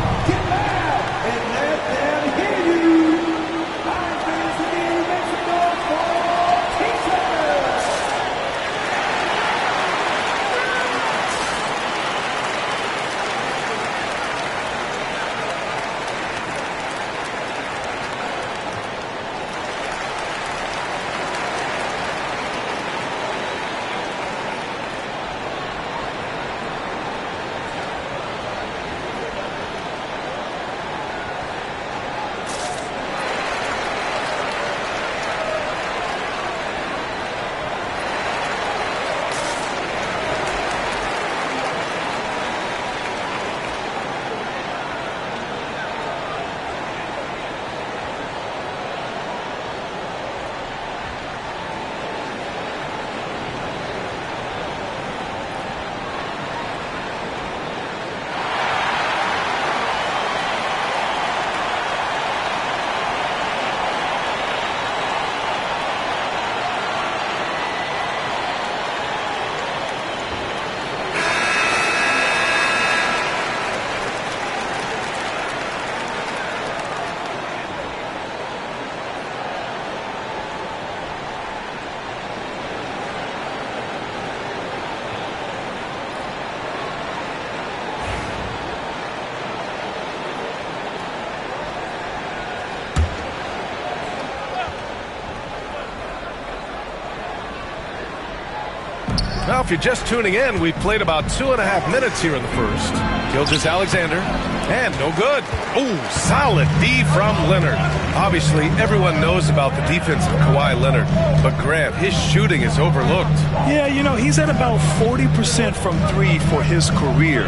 Now, if you're just tuning in, we've played about 2.5 minutes here in the first. Gilgeous-Alexander, and no good. Oh, solid D from Leonard. Obviously, everyone knows about the defense of Kawhi Leonard, but Grant, his shooting is overlooked. Yeah, you know, he's at about 40% from 3 for his career.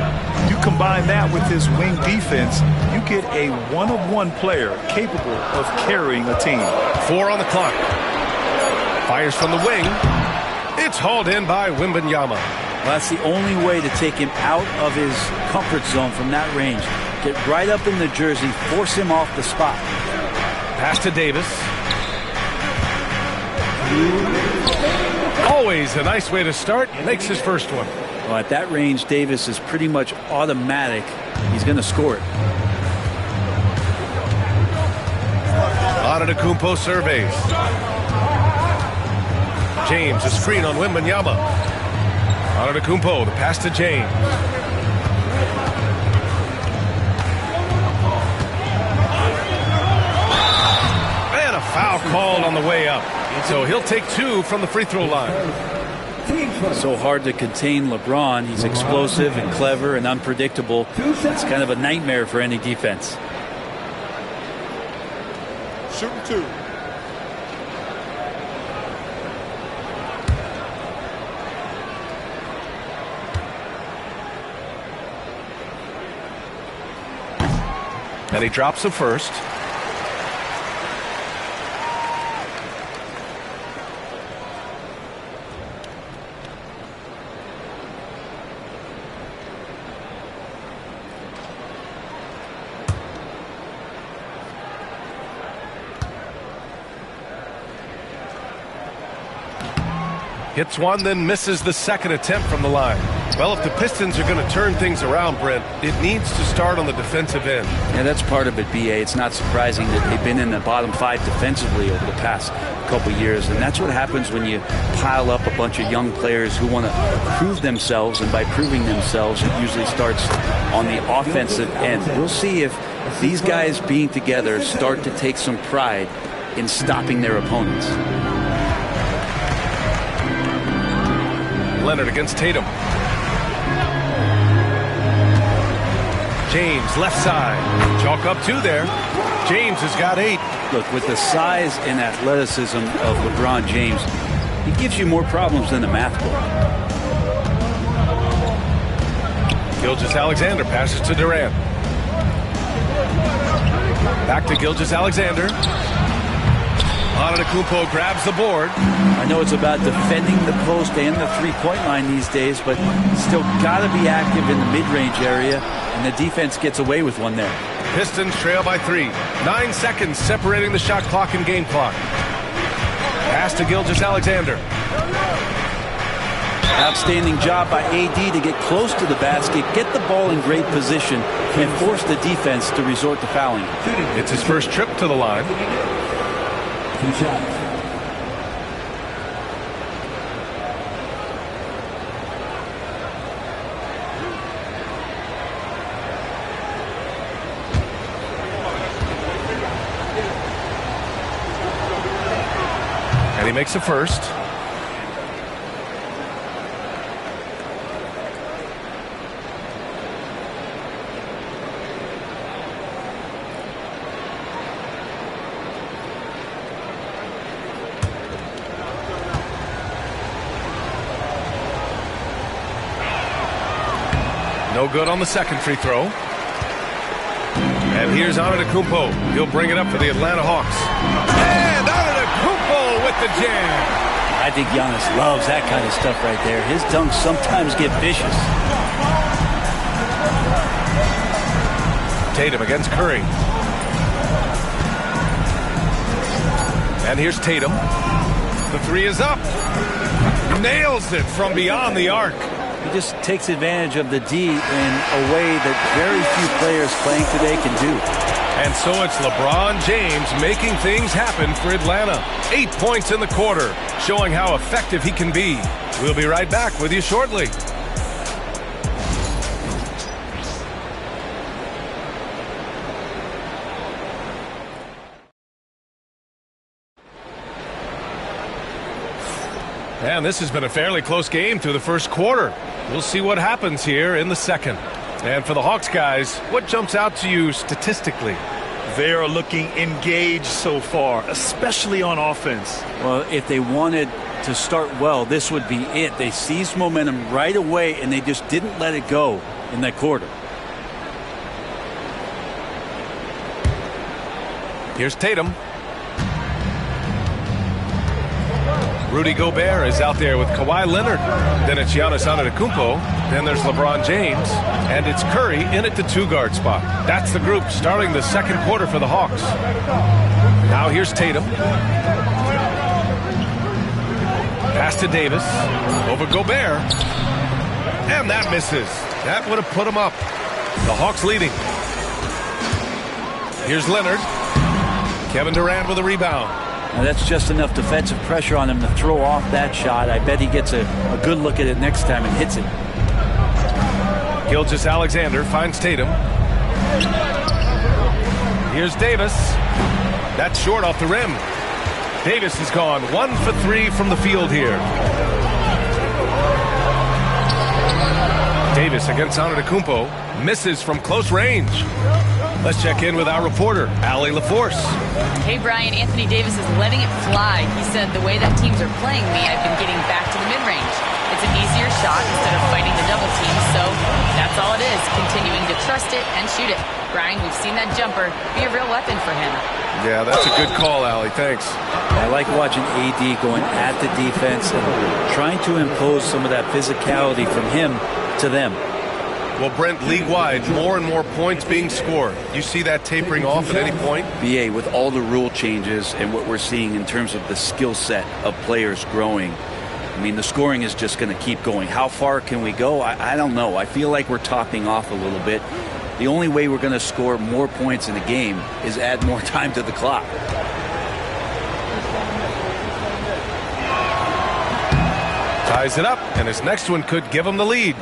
You combine that with his wing defense, you get a one-of-one player capable of carrying a team. 4 on the clock. Fires from the wing. It's hauled in by Wembanyama. Well, that's the only way to take him out of his comfort zone from that range. Get right up in the jersey, force him off the spot. Pass to Davis. Always a nice way to start. Makes his first one. Well, at that range, Davis is pretty much automatic. He's going to score it. Antetokounmpo surveys. James, a screen on Wembanyama. Antetokounmpo, the pass to James. And a foul called on the way up. So he'll take 2 from the free throw line. So hard to contain LeBron. He's explosive and clever and unpredictable. It's kind of a nightmare for any defense. Shooting 2. And he drops the first. Hits one, then misses the second attempt from the line. Well, if the Pistons are going to turn things around, Brent, it needs to start on the defensive end. Yeah, that's part of it, B.A. It's not surprising that they've been in the bottom 5 defensively over the past couple years, and that's what happens when you pile up a bunch of young players who want to prove themselves, and by proving themselves, it usually starts on the offensive end. We'll see if these guys being together start to take some pride in stopping their opponents. Leonard against Tatum. James, left side. Chalk up 2 there. James has got 8. Look, with the size and athleticism of LeBron James, he gives you more problems than a math book. Gilgeous-Alexander passes to Durant. Back to Gilgeous-Alexander. Antetokounmpo grabs the board. I know it's about defending the post and the three-point line these days, but still got to be active in the mid-range area, and the defense gets away with one there. Pistons trail by 3. 9 seconds separating the shot clock and game clock. Pass to Gilgeous-Alexander. Outstanding job by AD to get close to the basket, get the ball in great position, and force the defense to resort to fouling. It's his first trip to the line. 2 shots. And he makes the first. No good on the second free throw. And here's Antetokounmpo. He'll bring it up for the Atlanta Hawks. And Antetokounmpo with the jam. I think Giannis loves that kind of stuff right there. His dunks sometimes get vicious. Tatum against Curry. And here's Tatum. The 3 is up. Nails it from beyond the arc. He just takes advantage of the D in a way that very few players playing today can do. And so it's LeBron James making things happen for Atlanta. 8 points in the quarter, showing how effective he can be. We'll be right back with you shortly. And this has been a fairly close game through the first quarter. We'll see what happens here in the second. And for the Hawks guys, what jumps out to you statistically? They are looking engaged so far, especially on offense. Well, if they wanted to start well, this would be it. They seized momentum right away, and they just didn't let it go in that quarter. Here's Tatum. Rudy Gobert is out there with Kawhi Leonard. Then it's Giannis Antetokounmpo. Then there's LeBron James. And it's Curry in at the 2-guard spot. That's the group starting the second quarter for the Hawks. Now here's Tatum. Pass to Davis. Over Gobert. And that misses. That would have put him up. The Hawks leading. Here's Leonard. Kevin Durant with a rebound. Now that's just enough defensive pressure on him to throw off that shot. I bet he gets a good look at it next time and hits it. Gilgeous-Alexander finds Tatum. Here's Davis. That's short off the rim. Davis has gone 1 for 3 from the field here. Davis against Antetokounmpo. Misses from close range. Let's check in with our reporter, Allie LaForce. Hey, Brian, Anthony Davis is letting it fly. He said, the way that teams are playing me, I've been getting back to the mid-range. It's an easier shot instead of fighting the double team, so that's all it is, continuing to trust it and shoot it. Brian, we've seen that jumper be a real weapon for him. Yeah, that's a good call, Allie. Thanks. I like watching AD going at the defense and trying to impose some of that physicality from him to them. Well, Brent, league-wide, more and more points being scored. You see that tapering off at any point? BA, with all the rule changes and what we're seeing in terms of the skill set of players growing, I mean, the scoring is just going to keep going. How far can we go? I don't know. I feel like we're topping off a little bit. The only way we're going to score more points in a game is add more time to the clock. Ties it up, and his next one could give him the lead.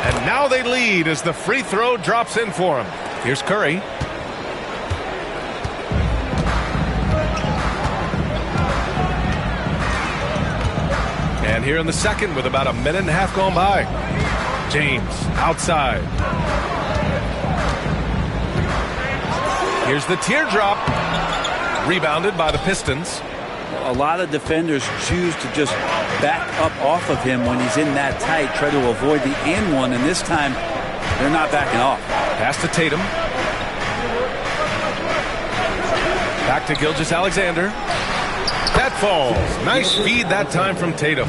And now they lead as the free throw drops in for him. Here's Curry. And here in the second with about a minute and a half gone by. James outside. Here's the teardrop. Rebounded by the Pistons. A lot of defenders choose to just back up off of him when he's in that tight, try to avoid the and one, and this time they're not backing off. Pass to Tatum. Back to Gilgeous-Alexander. That falls. Nice feed that time from Tatum.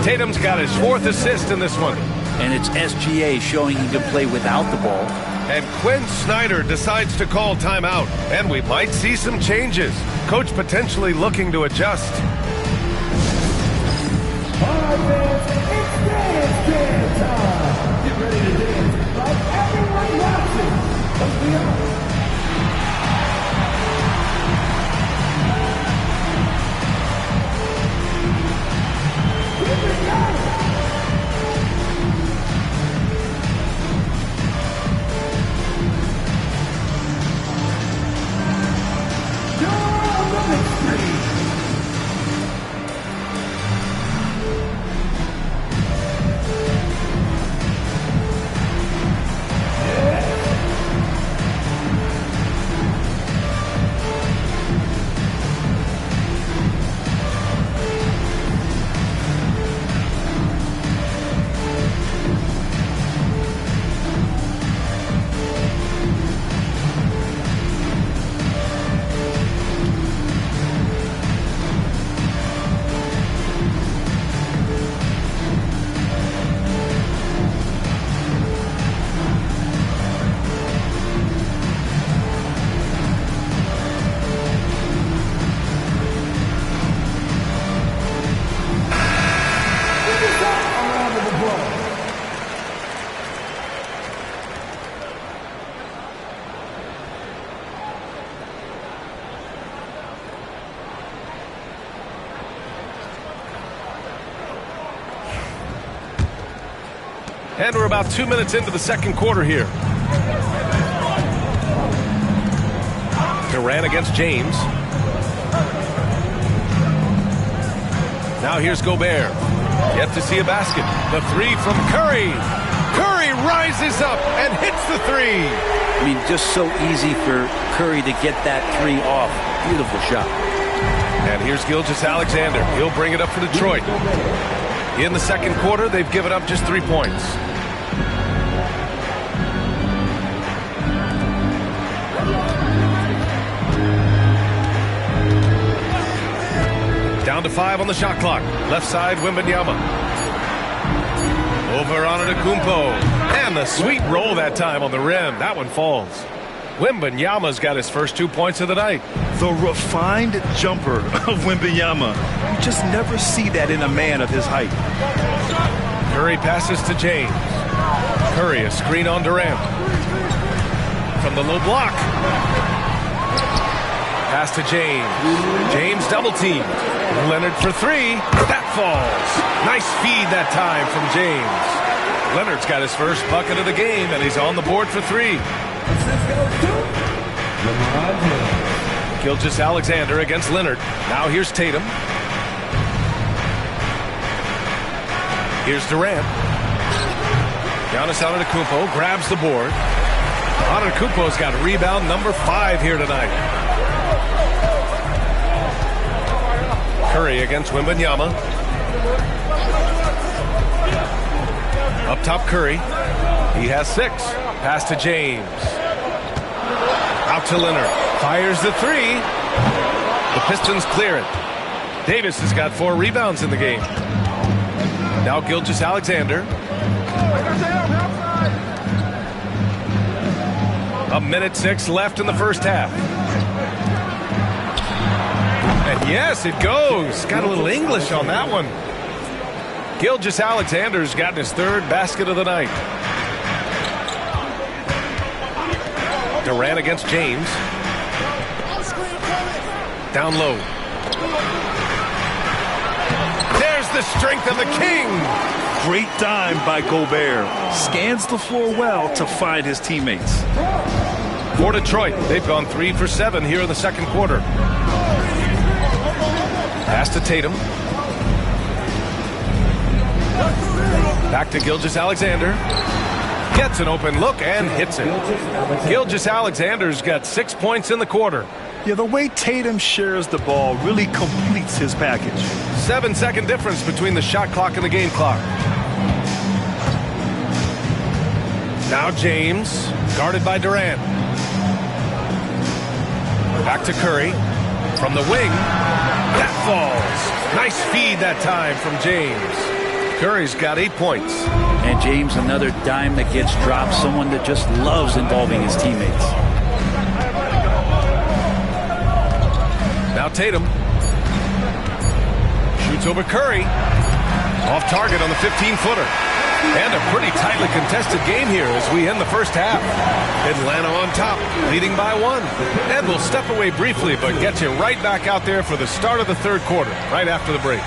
Tatum's got his 4th assist in this one. And it's SGA showing he can play without the ball. And Quinn Snyder decides to call timeout. And we might see some changes. Coach potentially looking to adjust. All right, fans, it's dance time. Get ready to dance like everyone watching. Let's be honest. And we're about 2 minutes into the second quarter here. Durant against James. Now here's Gobert. Yet to see a basket. The three from Curry. Curry rises up and hits the three. I mean, just so easy for Curry to get that three off. Beautiful shot. And here's Gilgeous-Alexander. He'll bring it up for Detroit. In the second quarter, they've given up just 3 points. Down to 5 on the shot clock. Left side, Wembanyama. Over on Antetokounmpo. And the sweet roll that time on the rim. That one falls. Wembanyama's got his first 2 points of the night. The refined jumper of Wembanyama. You just never see that in a man of his height. Curry passes to James. Curry, a screen on Durant. From the low block. Pass to James. James double team. Leonard for three. That falls. Nice feed that time from James. Leonard's got his first bucket of the game, and he's on the board for three. Gilgeous-Alexander against Leonard. Now here's Tatum. Here's Durant. Giannis Antetokounmpo grabs the board. Antetokounmpo's got rebound number 5 here tonight. Curry against Wembanyama. Up top, Curry. He has 6. Pass to James. Out to Leonard. Fires the three. The Pistons clear it. Davis has got 4 rebounds in the game. Now Gilgeous-Alexander. A minute 6 left in the first half. And yes, it goes. Got a little English on that one. Gilgeous-Alexander's gotten his 3rd basket of the night. Durant against James. Down low. There's the strength of the king. Great dime by Gobert. Scans the floor well to find his teammates. For Detroit, they've gone 3 for 7 here in the second quarter. Pass to Tatum. Back to Gilgeous-Alexander. Gets an open look and hits it. Gilgeous-Alexander's got 6 points in the quarter. Yeah, the way Tatum shares the ball really completes his package. 7-second difference between the shot clock and the game clock. Now James, guarded by Durant. Back to Curry. From the wing. That falls. Nice feed that time from James. Curry's got 8 points. And James, another dime that gets dropped. Someone that just loves involving his teammates. Now Tatum. Shoots over Curry. Off target on the 15-footer. And a pretty tightly contested game here as we end the first half. Atlanta on top, leading by 1. And we'll step away briefly, but get you right back out there for the start of the third quarter, right after the break.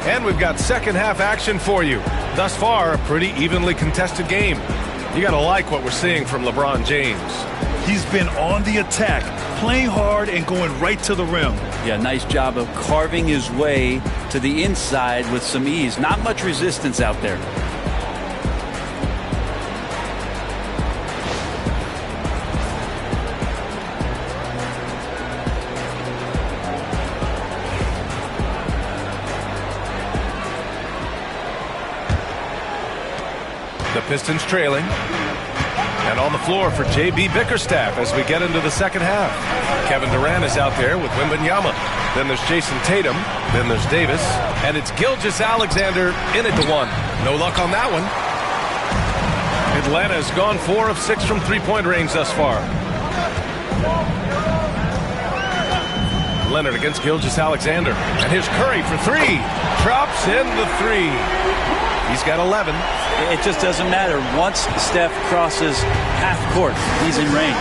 And we've got second half action for you. Thus far, a pretty evenly contested game. You got to like what we're seeing from LeBron James. He's been on the attack, playing hard and going right to the rim. Yeah, nice job of carving his way to the inside with some ease. Not much resistance out there. The Pistons trailing. And on the floor for J.B. Bickerstaff as we get into the second half. Kevin Durant is out there with Wembanyama. Then there's Jason Tatum. Then there's Davis. And it's Gilgeous-Alexander in at the 1. No luck on that one. Atlanta has gone 4 of 6 from three-point range thus far. Leonard against Gilgeous-Alexander. And here's Curry for 3. Drops in the 3. He's got 11. It just doesn't matter. Once Steph crosses half court, he's in range.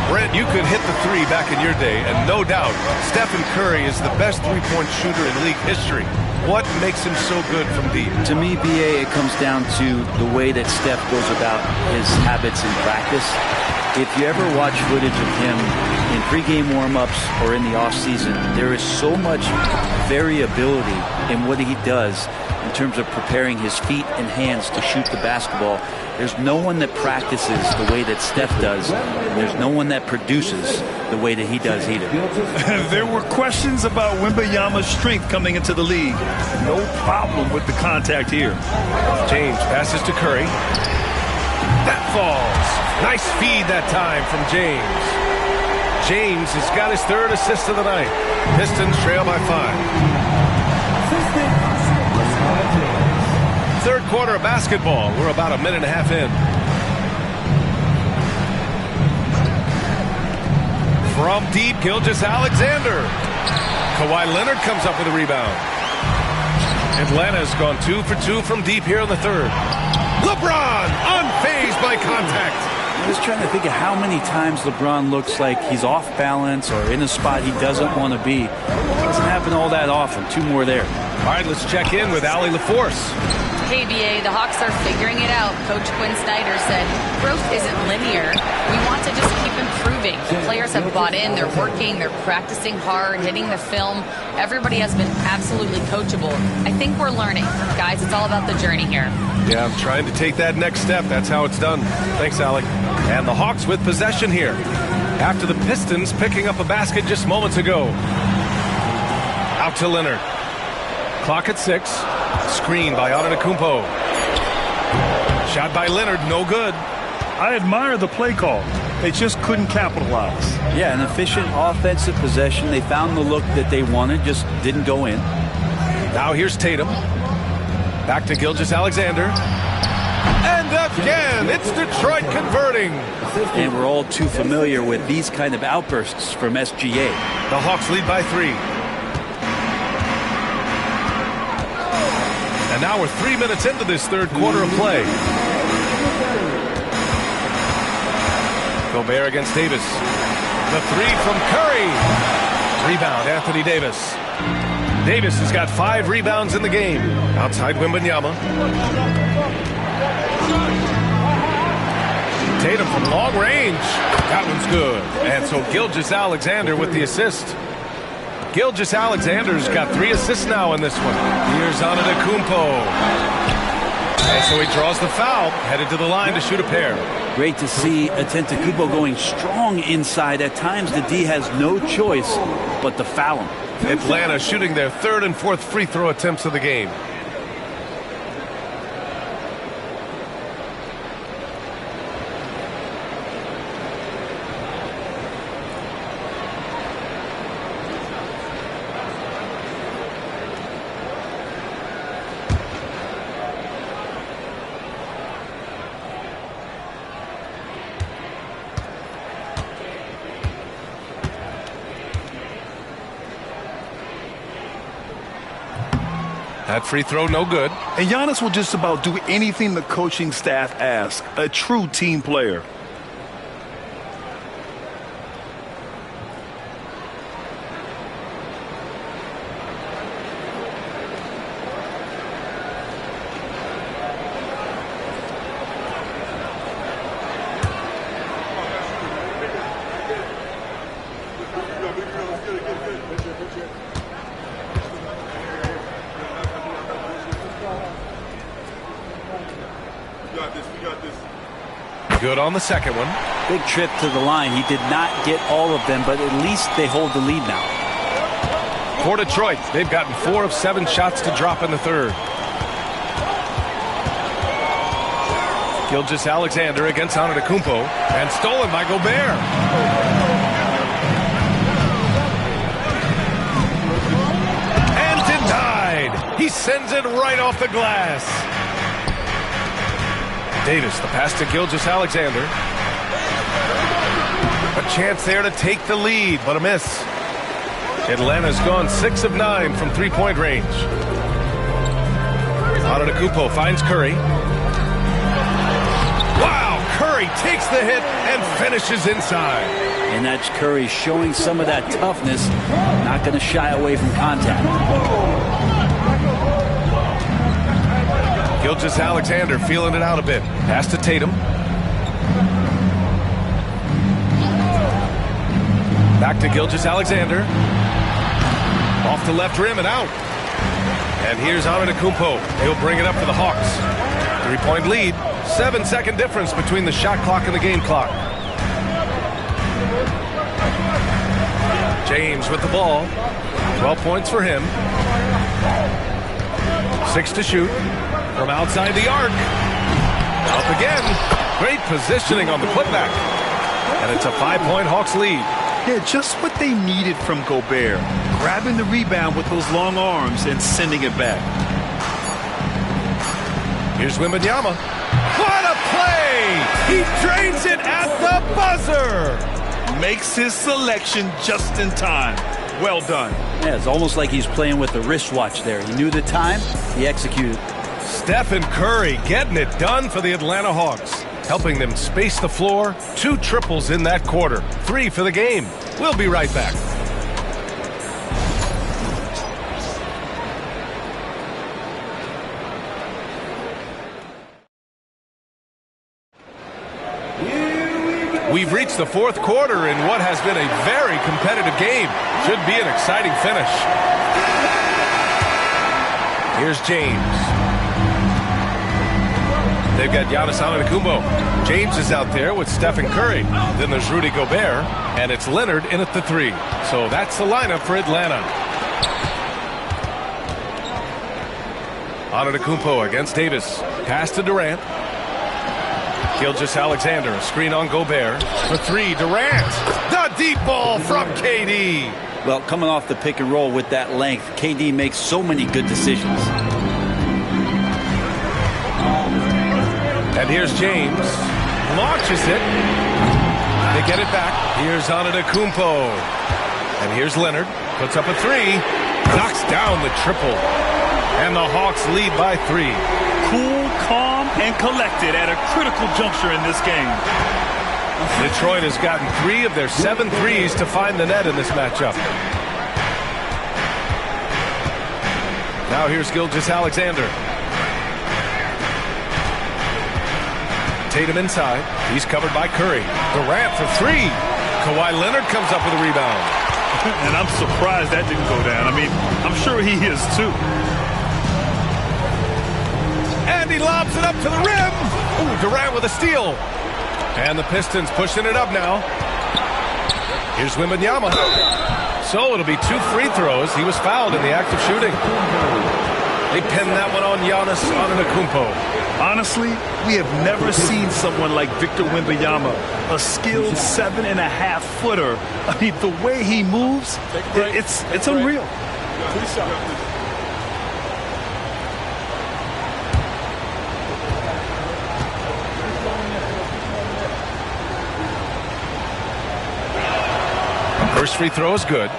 Brent, you could hit the 3 back in your day, and no doubt, Stephen Curry is the best three-point shooter in league history. What makes him so good from deep? To me, BA, it comes down to the way that Steph goes about his habits in practice. If you ever watch footage of him in pregame warm-ups or in the off-season, there is so much variability in what he does in terms of preparing his feet and hands to shoot the basketball. There's no one that practices the way that Steph does, and there's no one that produces the way that he does either. There were questions about Wembanyama's strength coming into the league. No problem with the contact here. James passes to Curry. That falls. Nice feed that time from James. James has got his 3rd assist of the night. Pistons trail by 5. Third quarter of basketball. We're about a minute and a half in. From deep, Gilgeous-Alexander. Kawhi Leonard comes up with a rebound. Atlanta's gone 2 for 2 from deep here in the third. LeBron unfazed by contact. I was trying to think of how many times LeBron looks like he's off balance or in a spot he doesn't want to be. It doesn't happen all that often. 2 more there. All right, let's check in with Allie LaForce. Hey, BA, the Hawks are figuring it out. Coach Quinn Snyder said growth isn't linear. We want to just keep improving. The players have bought in. They're working. They're practicing hard, hitting the film. Everybody has been absolutely coachable. I think we're learning. Guys, it's all about the journey here. Yeah, I'm trying to take that next step. That's how it's done. Thanks, Allie. And the Hawks with possession here after the Pistons picking up a basket just moments ago. Out to Leonard. Clock at 6. Screen by Antetokounmpo. Shot by Leonard, no good. I admire the play call. They just couldn't capitalize. Yeah, an efficient offensive possession. They found the look that they wanted, just didn't go in. Now here's Tatum. Back to Gilgeous-Alexander. And again, it's Detroit converting. And we're all too familiar with these kind of outbursts from SGA. The Hawks lead by 3. And now we're 3 minutes into this third quarter of play. Gobert against Davis. The 3 from Curry. Rebound, Anthony Davis. Davis has got 5 rebounds in the game. Outside Wembanyama. Tatum from long range. That one's good. And so Gilgeous-Alexander with the assist. Gilgeous-Alexander's got 3 assists now in this one. Here's Antetokounmpo. And so he draws the foul, headed to the line to shoot a pair. Great to see Antetokounmpo going strong inside. At times the D has no choice but to foul him. Atlanta shooting their 3rd and 4th free throw attempts of the game. That free throw, no good. And Giannis will just about do anything the coaching staff asks. A true team player. Good on the second one. Big trip to the line. He did not get all of them, but at least they hold the lead now. For Detroit, they've gotten 4 of 7 shots to drop in the third. Gilgeous-Alexander against Antetokounmpo, and stolen by Gobert. And denied. He sends it right off the glass. Davis, the pass to Gilgeous-Alexander. A chance there to take the lead, but a miss. Atlanta's gone 6 of 9 from 3-point range. Antetokounmpo finds Curry. Wow, Curry takes the hit and finishes inside. And that's Curry showing some of that toughness, not going to shy away from contact. Gilgeous-Alexander feeling it out a bit. Pass to Tatum. Back to Gilgeous-Alexander. Off the left rim and out. And here's Antetokounmpo. He'll bring it up for the Hawks. 3-point lead. 7-second difference between the shot clock and the game clock. James with the ball. 12 points for him. 6 to shoot. From outside the arc. Up again. Great positioning on the putback. And it's a 5-point Hawks lead. Yeah, just what they needed from Gobert. Grabbing the rebound with those long arms and sending it back. Here's Wembanyama. What a play! He drains it at the buzzer! Makes his selection just in time. Well done. Yeah, it's almost like he's playing with a wristwatch there. He knew the time, he executed. Stephen Curry getting it done for the Atlanta Hawks, helping them space the floor. 2 triples in that quarter, 3 for the game. We'll be right back. We've reached the 4th quarter in what has been a very competitive game. Should be an exciting finish. Here's James. They've got Giannis Antetokounmpo. James is out there with Stephen Curry. Then there's Rudy Gobert, and it's Leonard in at the 3. So that's the lineup for Atlanta. Antetokounmpo against Davis. Pass to Durant. Gilgeous-Alexander, a screen on Gobert. The 3, Durant. The deep ball from KD. Well, coming off the pick and roll with that length, KD makes so many good decisions. And here's James. Launches it. They get it back. Here's Antetokounmpo. And here's Leonard. Puts up a 3. Knocks down the triple. And the Hawks lead by 3. Cool, calm, and collected at a critical juncture in this game. Detroit has gotten 3 of their 7 threes to find the net in this matchup. Now here's Gilgeous-Alexander. Tatum inside. He's covered by Curry. Durant for 3. Kawhi Leonard comes up with a rebound. And I'm surprised that didn't go down. I mean, I'm sure he is too. And he lobs it up to the rim. Ooh, Durant with a steal. And the Pistons pushing it up now. Here's Wembanyama. So it'll be 2 free throws. He was fouled in the act of shooting. They pinned that one on Giannis Antetokounmpo. Honestly, we have never seen someone like Victor Wembanyama, a skilled 7.5-footer. I mean, the way he moves, it's unreal. First free throw is good.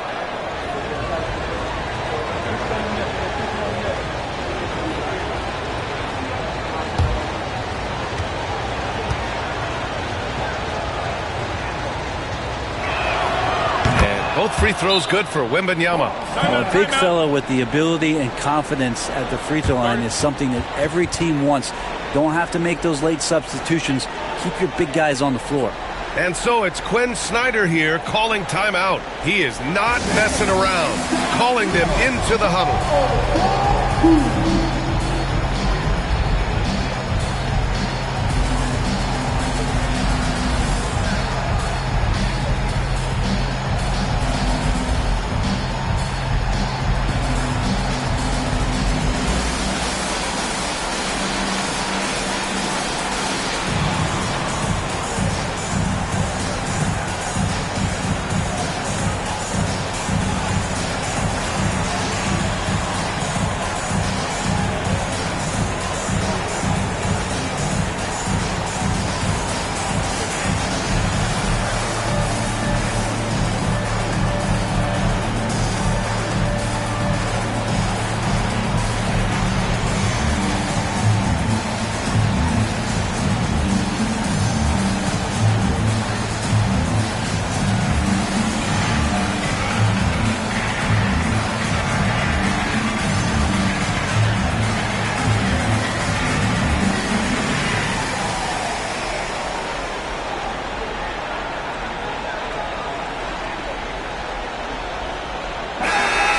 And both free throws good for Wembanyama. Well, a big fella with the ability and confidence at the free throw line is something that every team wants. Don't have to make those late substitutions. Keep your big guys on the floor. And so it's Quinn Snyder here calling timeout. He is not messing around, calling them into the huddle.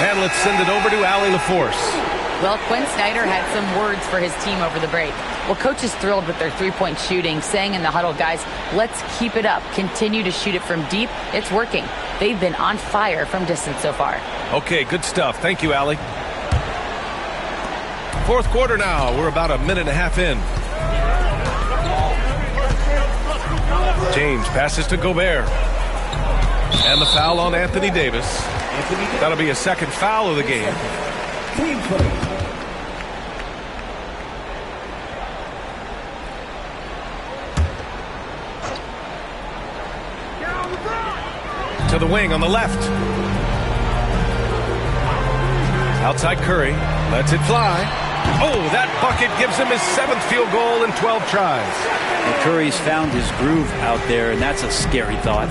And let's send it over to Allie LaForce. Well, Quinn Snyder had some words for his team over the break. Well, coach is thrilled with their three-point shooting, saying in the huddle, guys, let's keep it up. Continue to shoot it from deep. It's working. They've been on fire from distance so far. Okay, good stuff. Thank you, Allie. Fourth quarter now. We're about a minute and a half in. James passes to Gobert. And the foul on Anthony Davis. That'll be a second foul of the game. To the wing on the left. Outside Curry. Lets it fly. Oh, that bucket gives him his 7th field goal in 12 tries. And Curry's found his groove out there, and that's a scary thought.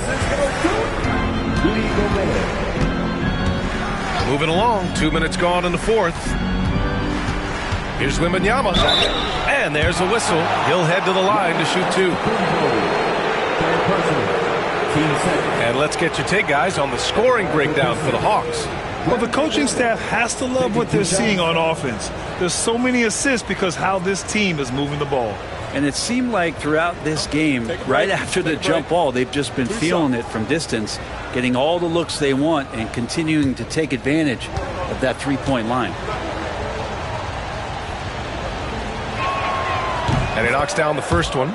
Moving along. 2 minutes gone in the 4th. Here's Wembanyama. And there's a whistle. He'll head to the line to shoot 2. And let's get your take, guys, on the scoring breakdown for the Hawks. Well, the coaching staff has to love what they're seeing on offense. There's so many assists because how this team is moving the ball. And it seemed like throughout this game, right after the jump ball, they've just been feeling it from distance, getting all the looks they want and continuing to take advantage of that three-point line. And he knocks down the first one.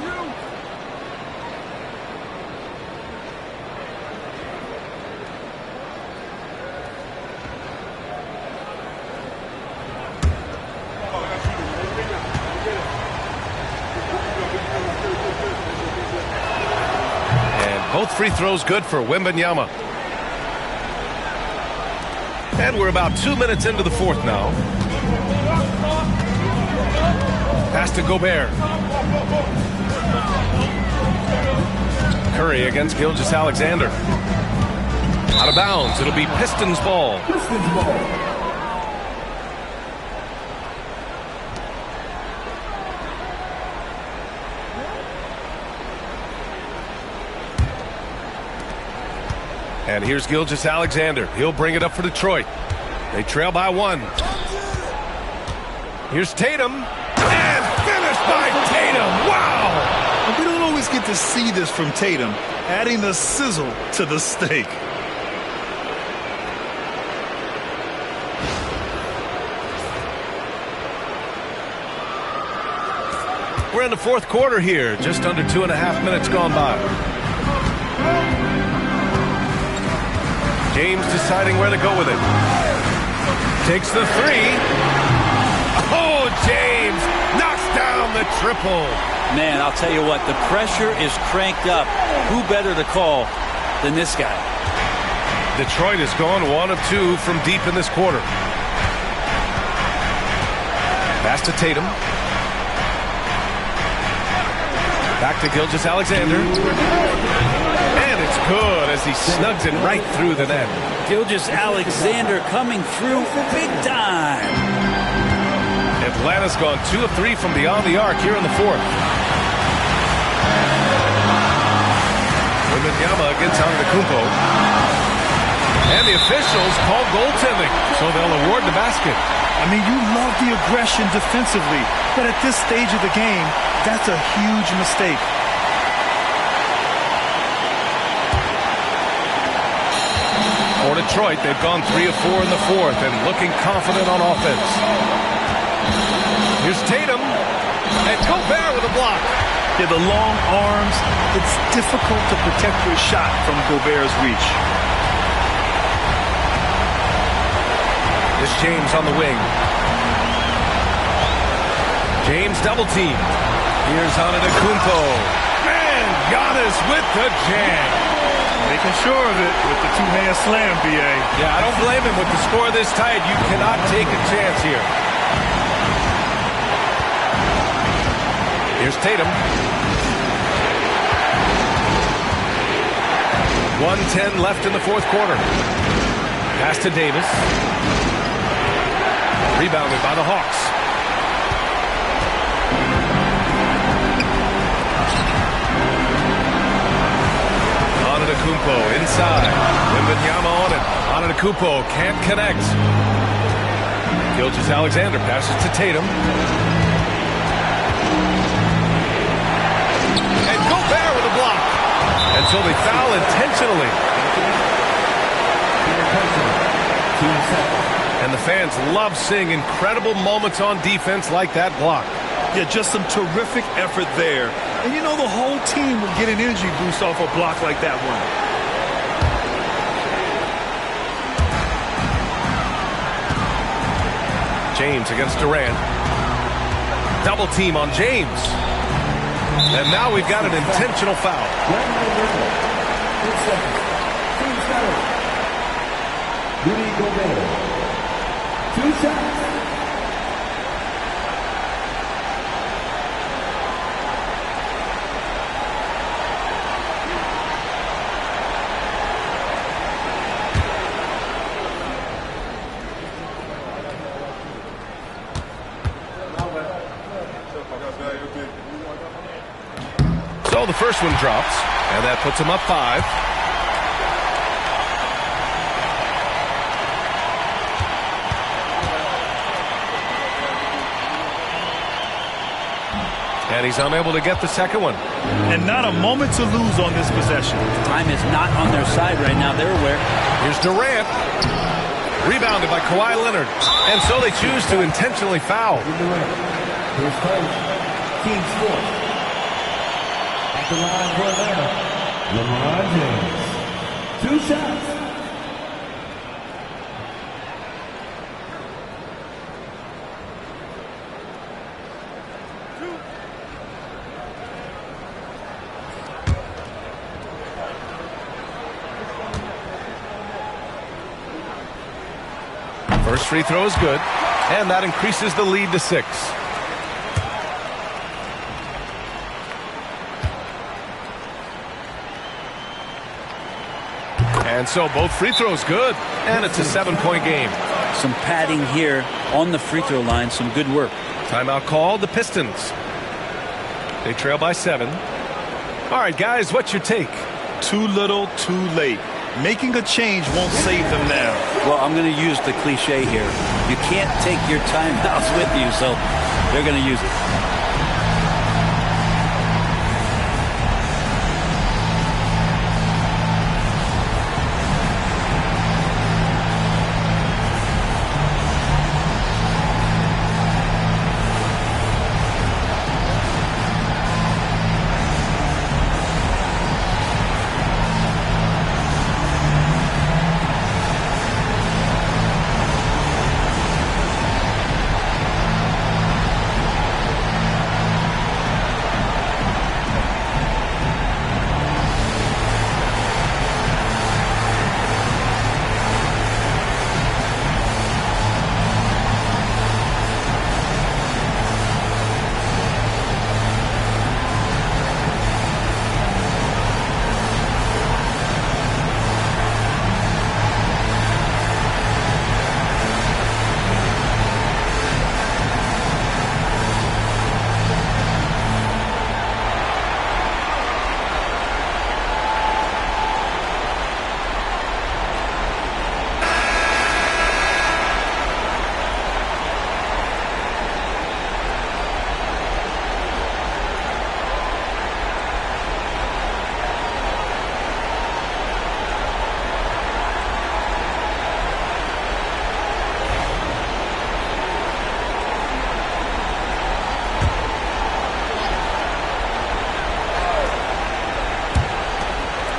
Both free throws good for Wembanyama. And we're about 2 minutes into the 4th now. Pass to Gobert. Curry against Gilgeous-Alexander. Out of bounds. It'll be Pistons ball. And here's Gilgeous-Alexander. He'll bring it up for Detroit. They trail by 1. Here's Tatum. And finished by Tatum. Wow! We don't always get to see this from Tatum, adding the sizzle to the steak. We're in the 4th quarter here. Just under 2.5 minutes gone by. James deciding where to go with it. Takes the 3. Oh, James knocks down the triple. Man, I'll tell you what, the pressure is cranked up. Who better to call than this guy? Detroit has gone 1 of 2 from deep in this quarter. Pass to Tatum. Back to Gilgeous-Alexander. And it's good as he snugs it right through the net. Gilgeous-Alexander coming through big time. Atlanta's gone 2 of 3 from beyond the arc here in the 4th. Wembanyama against Antetokounmpo. And the officials call goaltending, so they'll award the basket. I mean, you love the aggression defensively, but at this stage of the game, that's a huge mistake. For Detroit, they've gone 3 of 4 in the 4th and looking confident on offense. Here's Tatum. And Gobert with a block. Yeah, the long arms, it's difficult to protect your shot from Gobert's reach. This James on the wing. James double team. Here's Antetokounmpo. And Giannis with the jam. Making sure of it with the two-hand slam, B.A. Yeah, I don't blame him. With the score this tight, you cannot take a chance here. Here's Tatum. 1:10 left in the 4th quarter. Pass to Davis. Rebounded by the Hawks. Antetokounmpo inside. Wembanyama on it. Antetokounmpo can't connect. Gilgeous-Alexander passes to Tatum. And Gobert with a block. Until they foul intentionally. And the fans love seeing incredible moments on defense like that block. Yeah, just some terrific effort there. And you know the whole team will get an energy boost off a block like that one. James against Durant. Double team on James. And now we've got an intentional foul. 2 shots. So the first one drops, and that puts him up 5. And he's unable to get the second one. And not a moment to lose on this possession. Time is not on their side right now. They're aware. Here's Durant. Rebounded by Kawhi Leonard. And so they choose to intentionally foul. Here's coach, team sport. At the line for Atlanta, LeBron James. 2 shots. First free throw is good, and that increases the lead to 6. And so both free throws good, and it's a 7-point game. Some padding here on the free throw line. Some good work. Timeout called, the Pistons. They trail by 7. All right, guys, what's your take? Too little, too late. Making a change won't save them now. Well, I'm going to use the cliche here. You can't take your timeouts with you, so they're going to use it.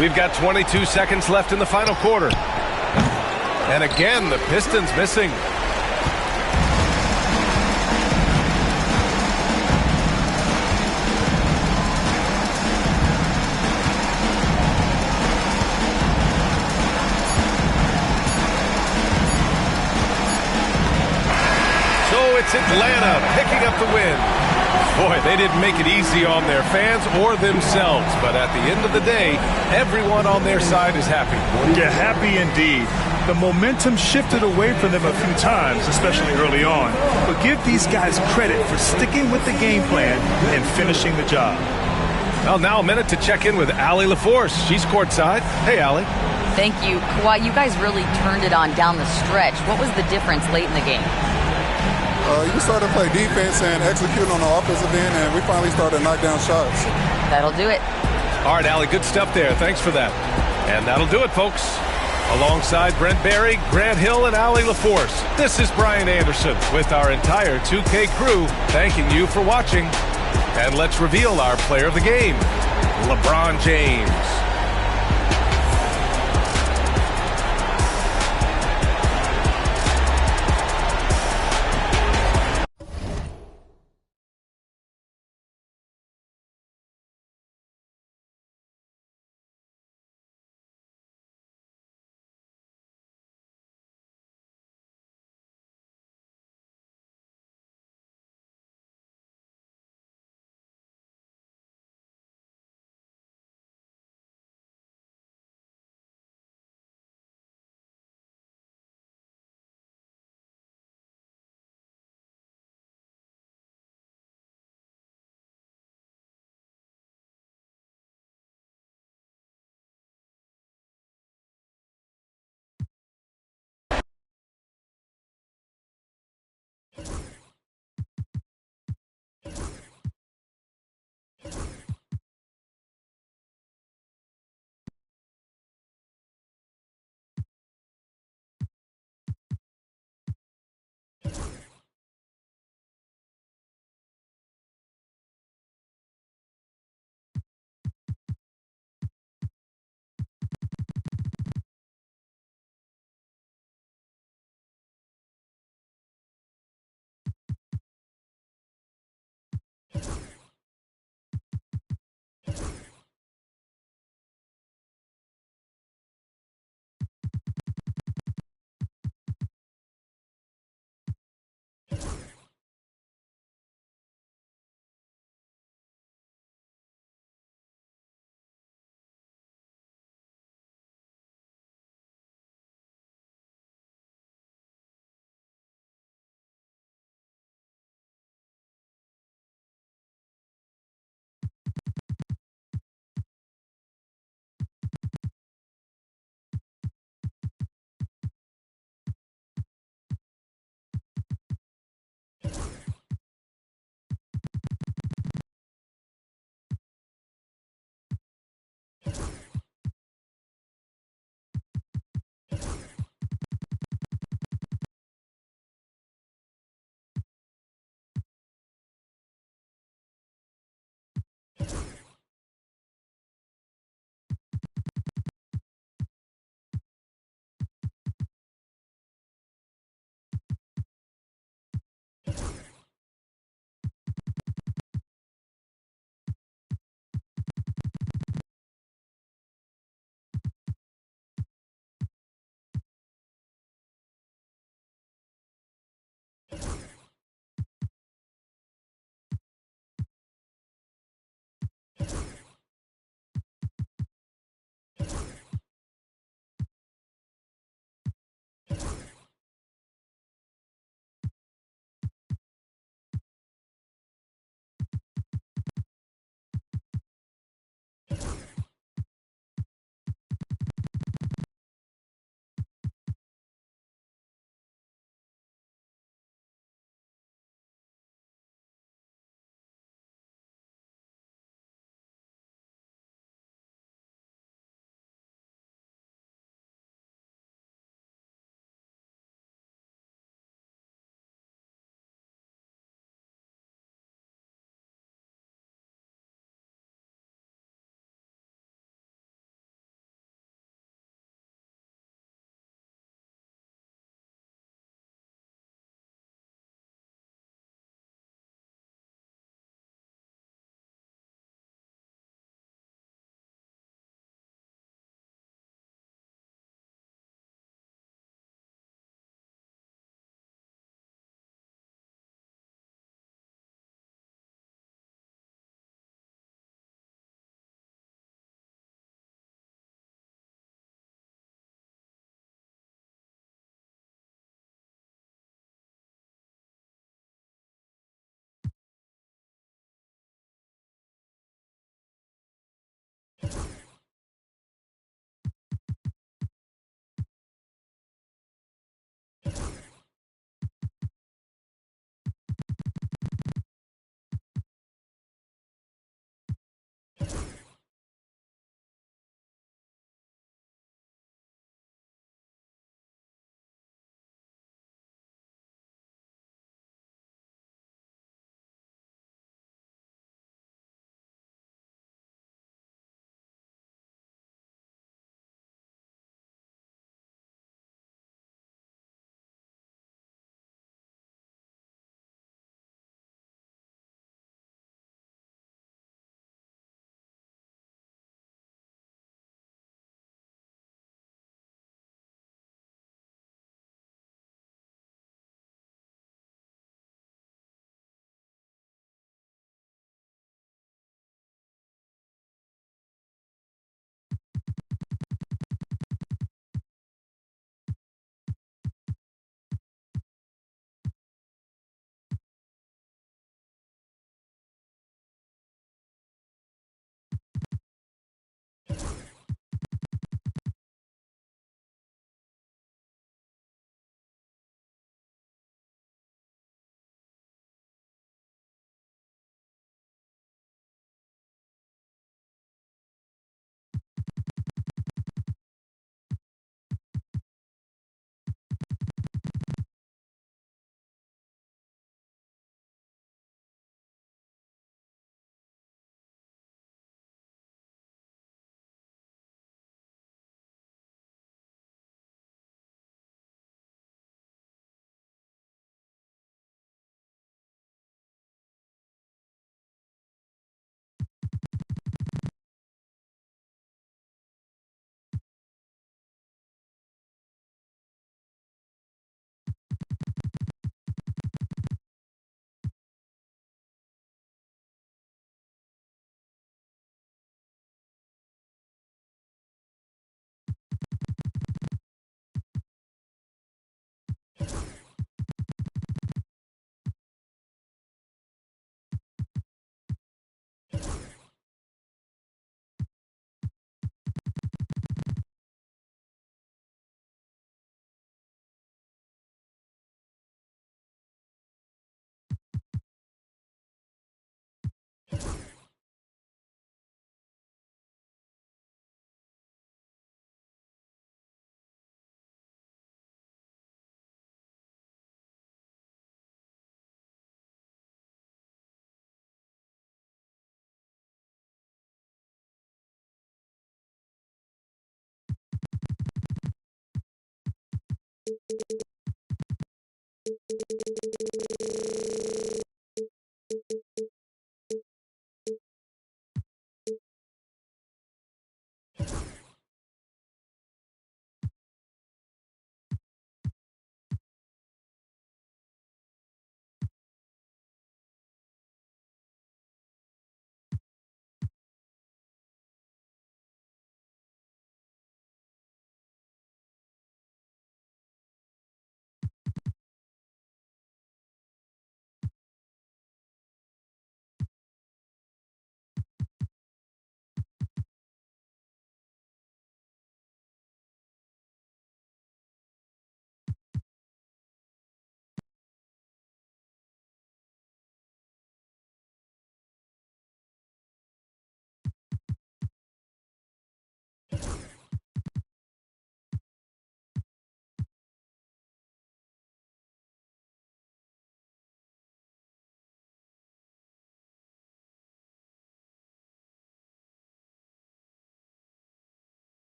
We've got 22 seconds left in the final quarter. And again, the Pistons missing. So it's Atlanta picking up the win. Boy, they didn't make it easy on their fans or themselves, but at the end of the day, everyone on their side is happy. Yeah, happy indeed. The momentum shifted away from them a few times, especially early on. But give these guys credit for sticking with the game plan and finishing the job. Well, now a minute to check in with Allie LaForce. She's courtside. Hey, Allie. Thank you. Kawhi, you guys really turned it on down the stretch. What was the difference late in the game? You started to play defense and execute on the offensive end, and we finally started to knock down shots. That'll do it. All right, Allie, good stuff there. Thanks for that. And that'll do it, folks. Alongside Brent Barry, Grant Hill, and Allie LaForce, this is Brian Anderson with our entire 2K crew thanking you for watching. And let's reveal our player of the game, LeBron James.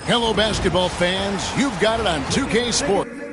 Hello, basketball fans. You've got it on 2K Sports.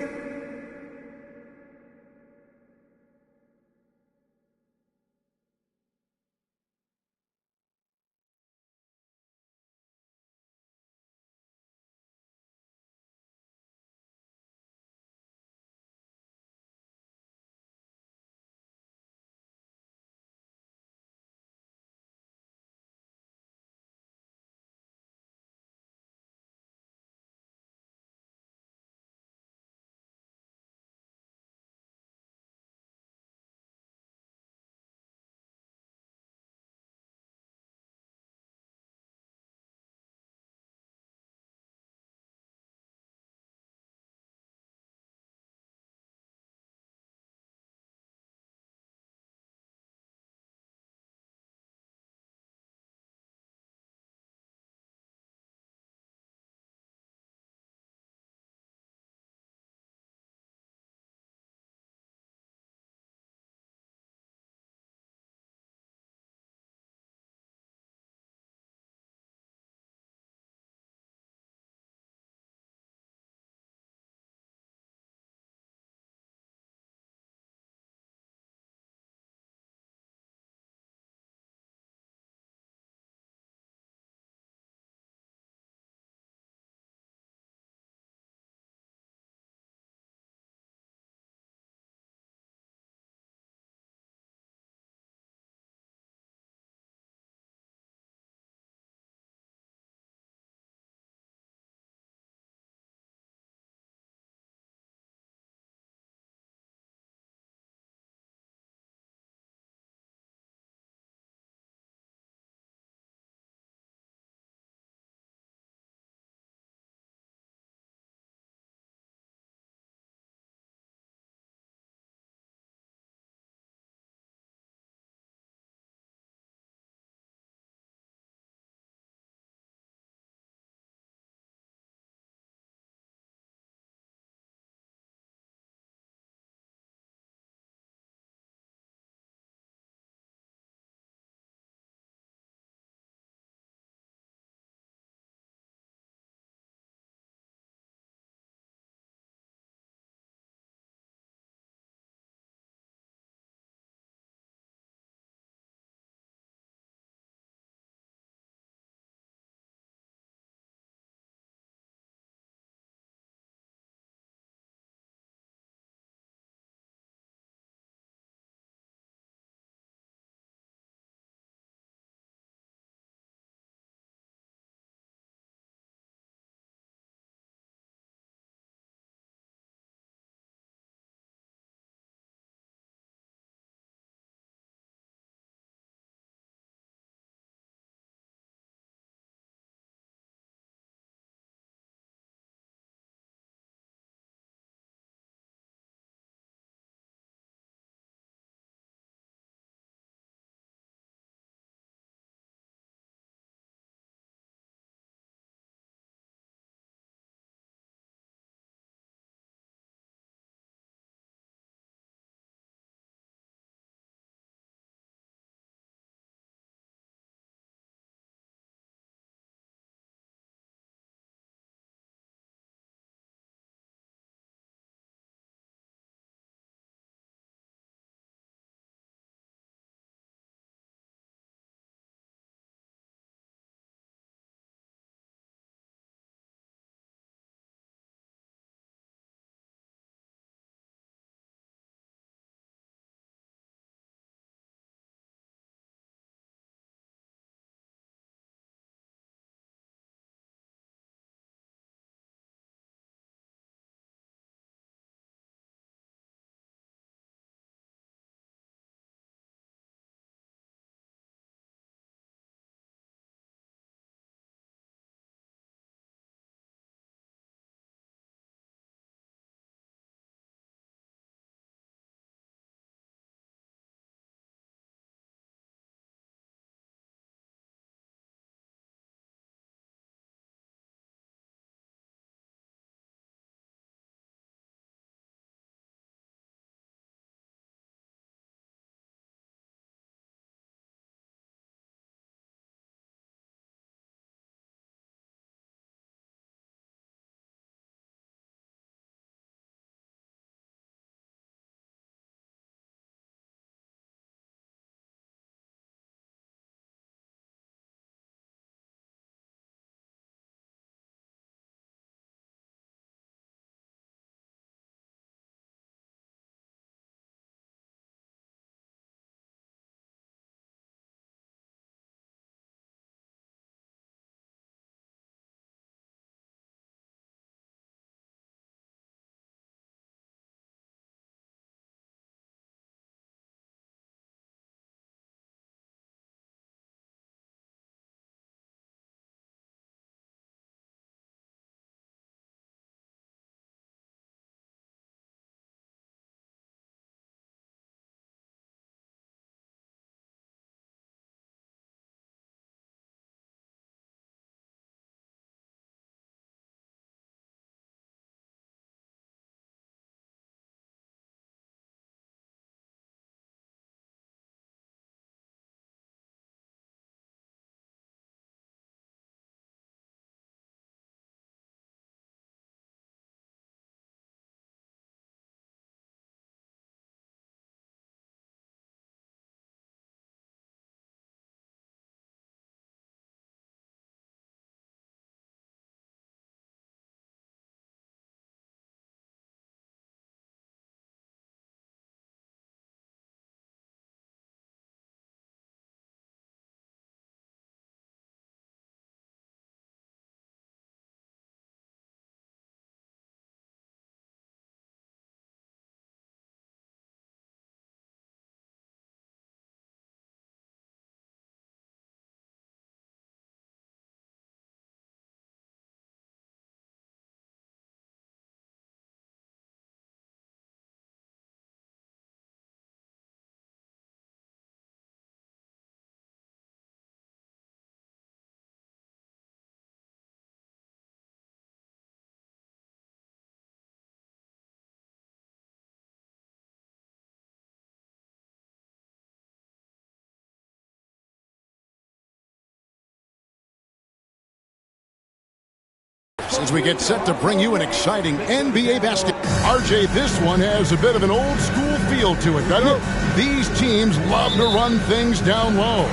as we get set to bring you an exciting NBA basketball. RJ, this one has a bit of an old school feel to it, doesn't it? These teams love to run things down low.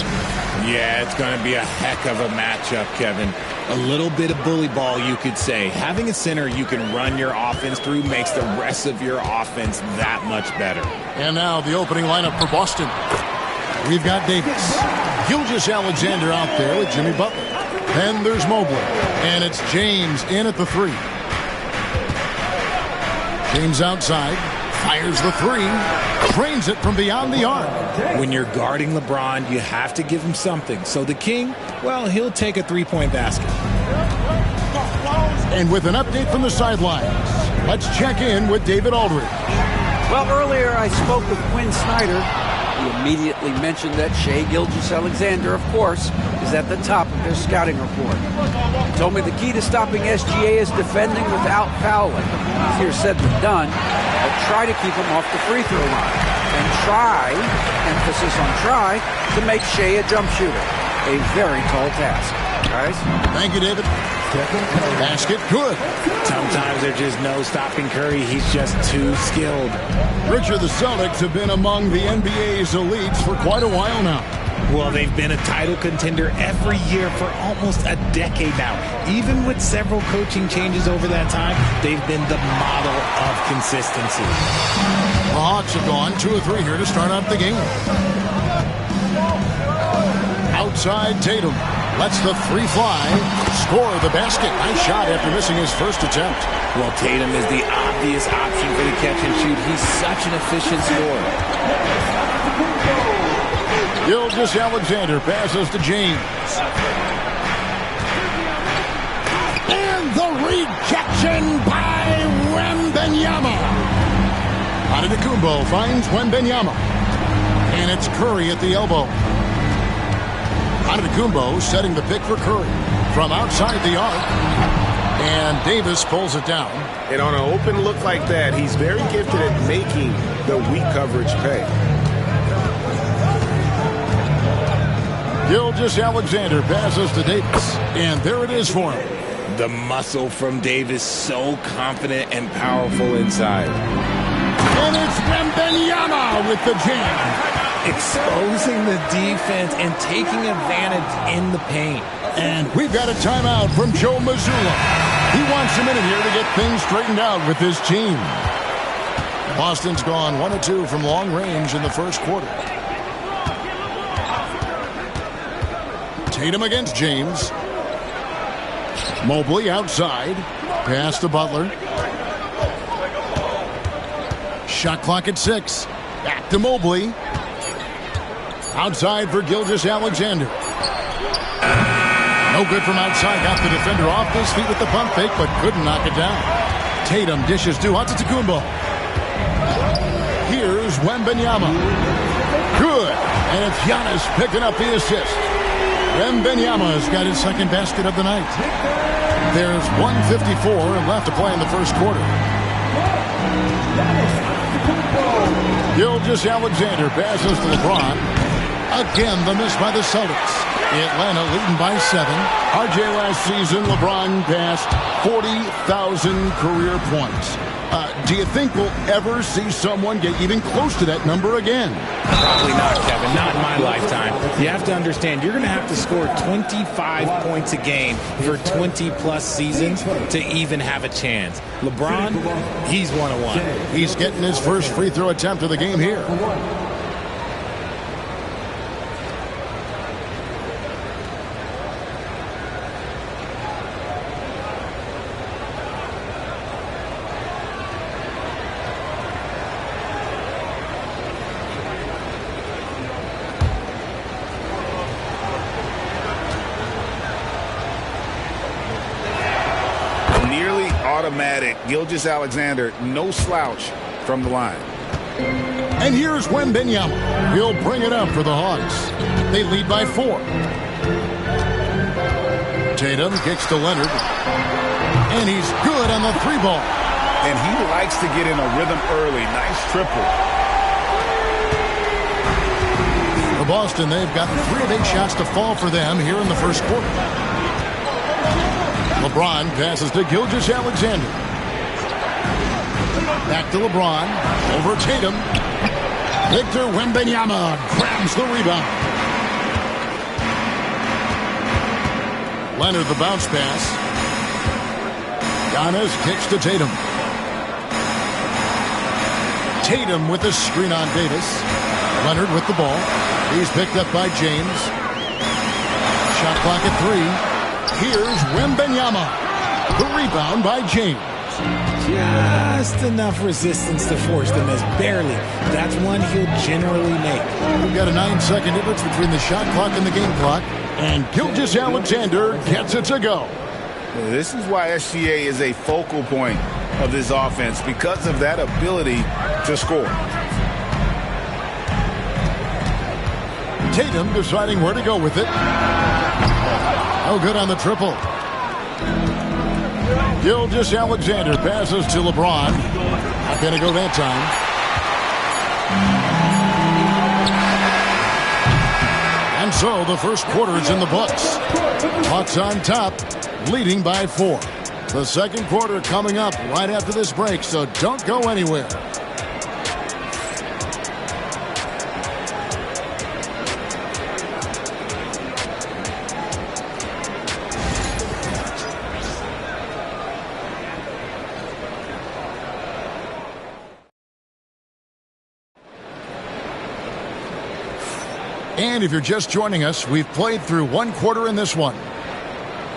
Yeah, it's going to be a heck of a matchup, Kevin. A little bit of bully ball, you could say. Having a center you can run your offense through makes the rest of your offense that much better. And now the opening lineup for Boston. We've got Davis. Gilgeous-Alexander out there with Jimmy Butler. Then there's Mobley. And it's James in at the 3. James outside. Fires the 3. Drains it from beyond the arc. When you're guarding LeBron, you have to give him something. So the King, well, he'll take a three-point basket. And with an update from the sidelines, let's check in with David Aldridge. Well, earlier I spoke with Quinn Snyder. He immediately mentioned that Shai Gilgeous-Alexander, of course, is at the top of their scouting report. He told me the key to stopping SGA is defending without fouling. Easier said than done, but try to keep him off the free throw line. And try, emphasis on try, to make Shai a jump shooter. A very tall task. Guys? Thank you, David. Basket good. Sometimes there's just no stopping Curry. He's just too skilled. Richard, the Celtics have been among the NBA's elites for quite a while now. Well, they've been a title contender every year for almost a decade now. Even with several coaching changes over that time, they've been the model of consistency. The Hawks have gone 2 or 3 here to start out the game. Outside Tatum. Lets the 3 fly. Score the basket. Nice shot after missing his first attempt. Well, Tatum is the obvious option for the catch and shoot. He's such an efficient scorer. Gilgeous-Alexander passes to James. And the rejection by Wembanyama. Antetokounmpo finds Wembanyama. And it's Curry at the elbow. Antetokounmpo setting the pick for Curry from outside the arc. And Davis pulls it down. And on an open look like that, he's very gifted at making the weak coverage pay. Gilgeous-Alexander passes to Davis. And there it is for him. The muscle from Davis, so confident and powerful inside. And it's Wembanyama with the jam. Exposing the defense and taking advantage in the paint. And we've got a timeout from Joe Mazzulla. He wants a minute here to get things straightened out with his team. Boston's gone 1 of 2 from long range in the first quarter. Tatum against James. Mobley outside. Pass to Butler. Shot clock at 6. Back to Mobley. Outside for Gilgeous-Alexander. No good from outside. Got the defender off his feet with the pump fake, but couldn't knock it down. Tatum dishes to Antetokounmpo. Here's Wembanyama. Good. And it's Giannis picking up the assist. Wembanyama's got his second basket of the night. There's 1:54 left to play in the first quarter. Gilgeous-Alexander passes to LeBron. Again, the miss by the Celtics. Atlanta leading by 7. RJ last season, LeBron passed 40,000 career points. Do you think we'll ever see someone get even close to that number again? Probably not, Kevin. Not in my lifetime. You have to understand, you're going to have to score 25 points a game for 20-plus seasons to even have a chance. LeBron, he's 1 of 1. He's getting his first free throw attempt of the game here. Automatic. Gilgeous-Alexander, no slouch from the line. And here's Wembanyama. He'll bring it up for the Hawks. They lead by 4. Tatum kicks to Leonard. And he's good on the 3-ball. And he likes to get in a rhythm early. Nice triple. For Boston, they've got 3 of 8 shots to fall for them here in the first quarter. LeBron passes to Gilgeous-Alexander. Back to LeBron. Over Tatum. Victor Wembanyama grabs the rebound. Leonard the bounce pass. Giannis kicks to Tatum. Tatum with the screen on Davis. Leonard with the ball. He's picked up by James. Shot clock at 3. Here's Wembanyama. The rebound by James. Just enough resistance to force the miss. Barely. That's one he'll generally make. We've got a 9-second difference between the shot clock and the game clock. And Gilgeous-Alexander gets it to go. This is why SGA is a focal point of this offense, because of that ability to score. Tatum deciding where to go with it. Oh, good on the triple. Gilgeous-Alexander passes to LeBron. Not going to go that time. And so the first quarter is in the books. Hawks on top, leading by 4. The second quarter coming up right after this break, so don't go anywhere. And if you're just joining us, we've played through one quarter in this one.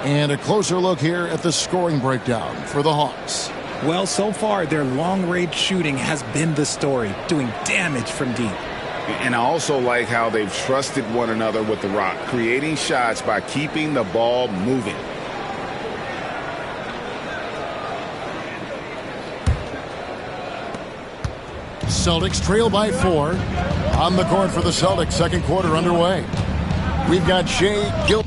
And a closer look here at the scoring breakdown for the Hawks. Well, so far, their long-range shooting has been the story, doing damage from deep. And I also like how they've trusted one another with the rock, creating shots by keeping the ball moving. Celtics trail by 4. On the court for the Celtics, second quarter underway. We've got Shea Gil.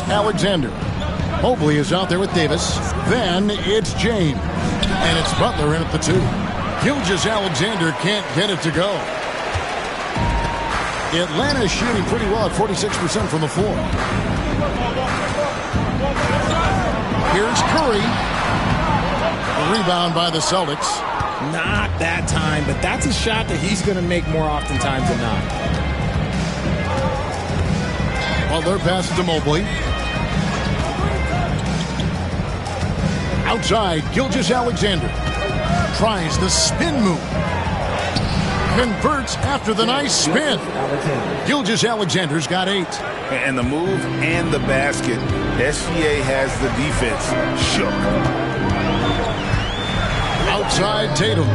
Alexander. Mobley is out there with Davis. Then it's James. And it's Butler in at the 2. Gilgeous-Alexander can't get it to go. Atlanta shooting pretty well at 46% from the floor. Here's Curry. The rebound by the Celtics. Not that time, but that's a shot that he's going to make more oftentimes than not. Butler passes to Mobley. Outside, Gilgeous-Alexander tries the spin move. Converts after the nice spin. Gilgeous-Alexander's got 8. And the move and the basket. SGA has the defense shook. Outside, Tatum.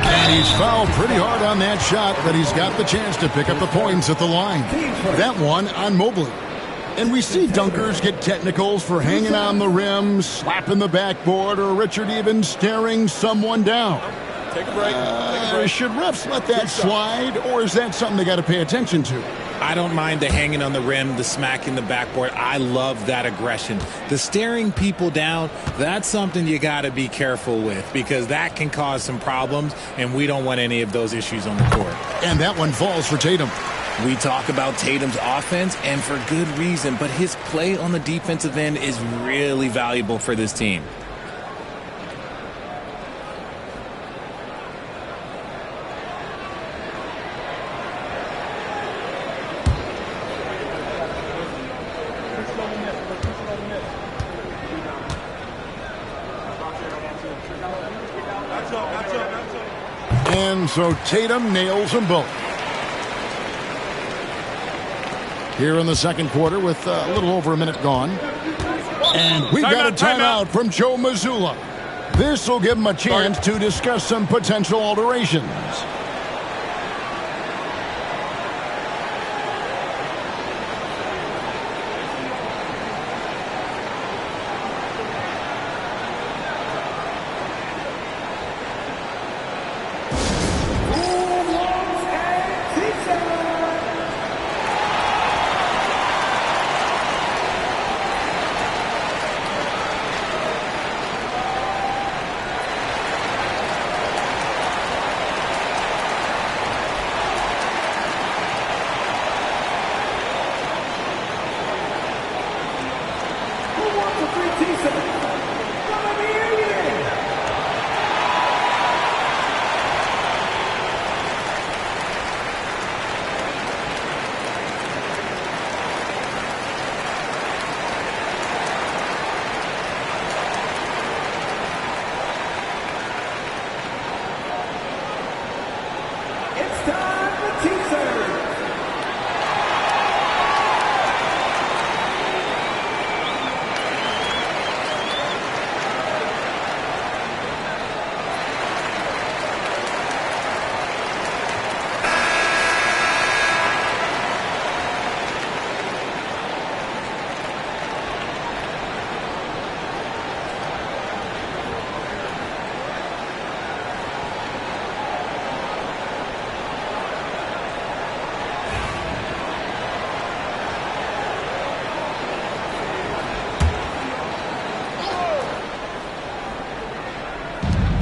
And he's fouled pretty hard on that shot, but he's got the chance to pick up the points at the line. That one on Mobley. And we see dunkers get technicals for hanging on the rim, slapping the backboard, or Richard even staring someone down. Take a break. Should refs let that slide, or is that something they got to pay attention to? I don't mind the hanging on the rim, the smacking the backboard. I love that aggression. The staring people down, that's something you got to be careful with, because that can cause some problems, and we don't want any of those issues on the court. And that one falls for Tatum. We talk about Tatum's offense, and for good reason, but his play on the defensive end is really valuable for this team. And so Tatum nails them both. Here in the second quarter with a little over a minute gone. And we've got a timeout from Joe Mazzulla. This will give him a chance to discuss some potential alterations.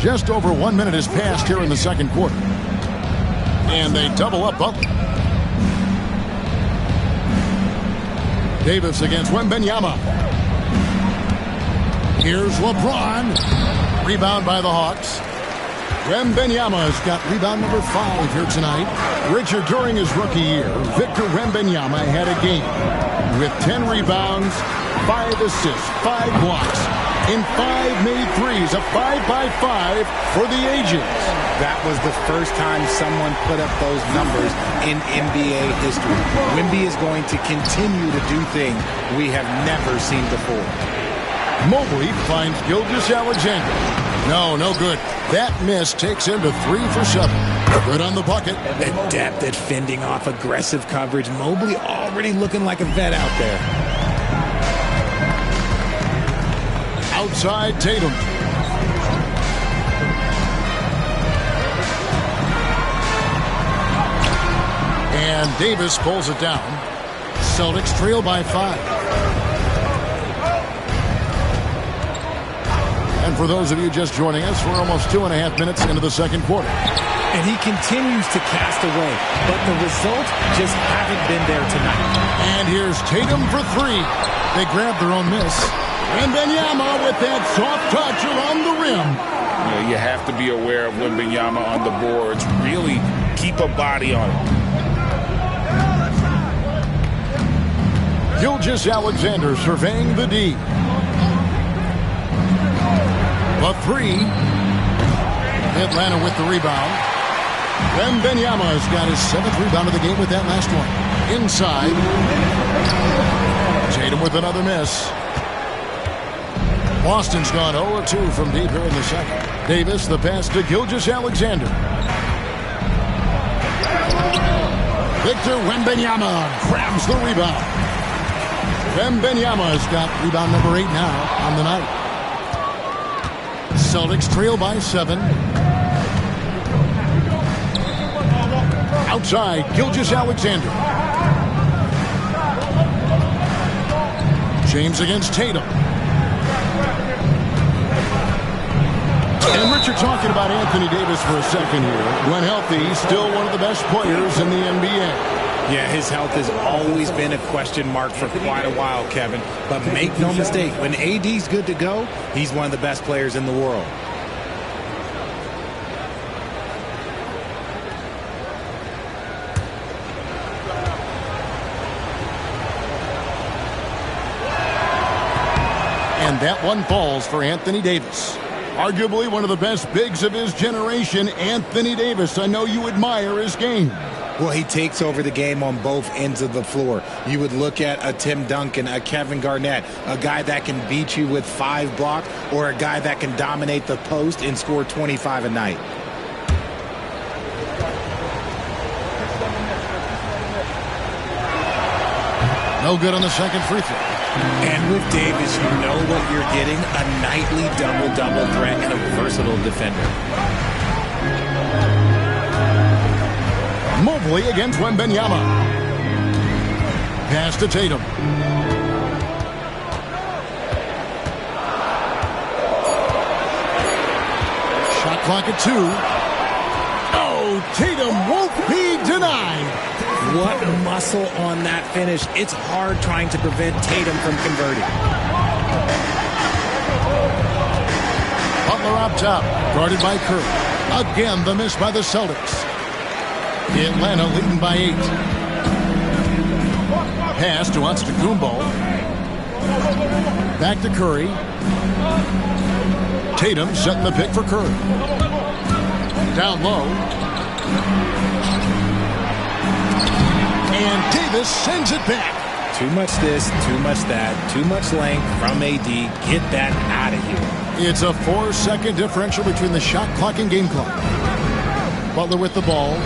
Just over 1 minute has passed here in the second quarter. And they double up Butler. Davis against Wembanyama. Here's LeBron. Rebound by the Hawks. Wembanyama has got rebound number 5 here tonight. Richard, during his rookie year, Victor Wembanyama had a game with 10 rebounds, 5 assists, 5 blocks, and 5 made threes, a 5-by-5 for the ages. That was the first time someone put up those numbers in NBA history. Wemby is going to continue to do things we have never seen before. Mobley finds Gilgeous-Alexander. No good. That miss takes him to 3 for 7. Good on the bucket. Adept at fending off aggressive coverage. Mobley already looking like a vet out there. Outside Tatum. And Davis pulls it down. Celtics trail by 5. And for those of you just joining us, we're almost 2.5 minutes into the second quarter. And he continues to cast away, but the results just haven't been there tonight. And here's Tatum for 3. They grab their own miss. Wembanyama with that soft touch around the rim. You have to be aware of Wembanyama on the boards. Really keep a body on it. Gilgeous-Alexander surveying the D. A 3. Atlanta with the rebound. Wembanyama has got his 7th rebound of the game with that last one. Inside. Tatum with another miss. Boston's gone 0-2 from deep here in the second. Davis, the pass to Gilgeous-Alexander. Victor Wembanyama grabs the rebound. Wembanyama has got rebound number 8 now on the night. Celtics trail by 7. Outside, Gilgeous-Alexander. James against Tatum. And Richard, talking about Anthony Davis for a second here. When healthy, he's still one of the best players in the NBA. Yeah, his health has always been a question mark for quite a while, Kevin. But make no mistake, when AD's good to go, he's one of the best players in the world. And that one falls for Anthony Davis. Arguably one of the best bigs of his generation, Anthony Davis. I know you admire his game. Well, he takes over the game on both ends of the floor. You would look at a Tim Duncan, a Kevin Garnett, a guy that can beat you with 5 blocks, or a guy that can dominate the post and score 25 a night. No good on the second free throw. And with Davis, you know what you're getting, a nightly double-double threat and a versatile defender. Mobley against Wembanyama. Pass to Tatum. Shot clock at 2. Oh, Tatum won't be denied. What muscle on that finish. It's hard trying to prevent Tatum from converting. Butler up top, guarded by Curry. Again, the miss by the Celtics. Atlanta leading by 8. Pass to Antetokounmpo. Back to Curry. Tatum setting the pick for Curry. Down low. And Davis sends it back. Too much this, too much that, too much length from AD. Get that out of here. It's a 4-second differential between the shot clock and game clock. Butler with the ball.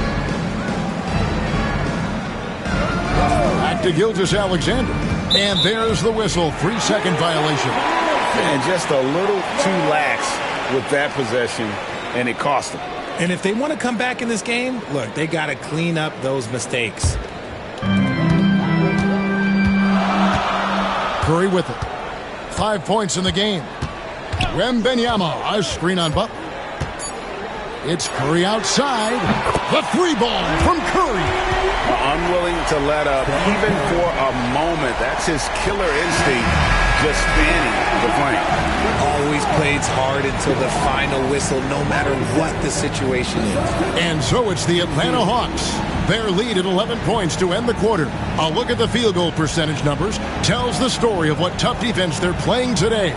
Back to Gilgeous-Alexander. And there's the whistle. 3-second violation. And just a little too lax with that possession, and it cost them. And if they want to come back in this game, look, they got to clean up those mistakes. Curry with it. 5 points in the game. Wembanyama, a screen on Butler. It's Curry outside. The three ball from Curry. Unwilling to let up even for a moment. That's his killer instinct, just spanning the flank. Always plays hard until the final whistle, no matter what the situation is. And so it's the Atlanta Hawks. Their lead at 11 points to end the quarter. A look at the field goal percentage numbers tells the story of what tough defense they're playing today.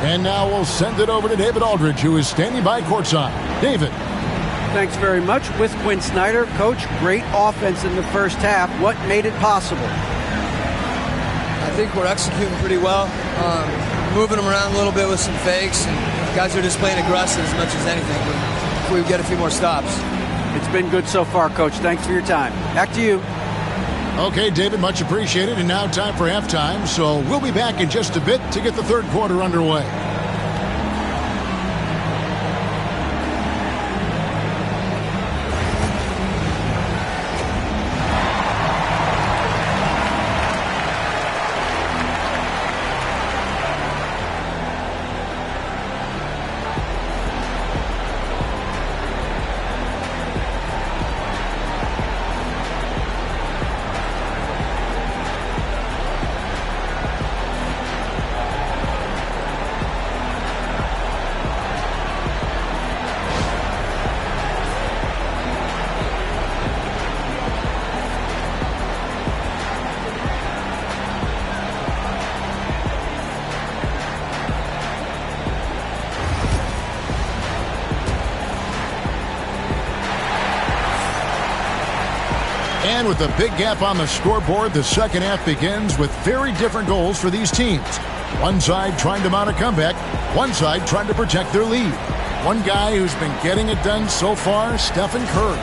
And now we'll send it over to David Aldridge, who is standing by courtside. David. Thanks very much. With Quinn Snyder, Coach, great offense in the first half. What made it possible? I think we're executing pretty well. Moving them around a little bit with some fakes. And guys are just playing aggressive as much as anything. If we get a few more stops. It's been good so far, Coach. Thanks for your time. Back to you. Okay, David, much appreciated. And now time for halftime. So we'll be back in just a bit to get the third quarter underway. And with a big gap on the scoreboard, the second half begins with very different goals for these teams. One side trying to mount a comeback, one side trying to protect their lead. One guy who's been getting it done so far, Stephen Curry.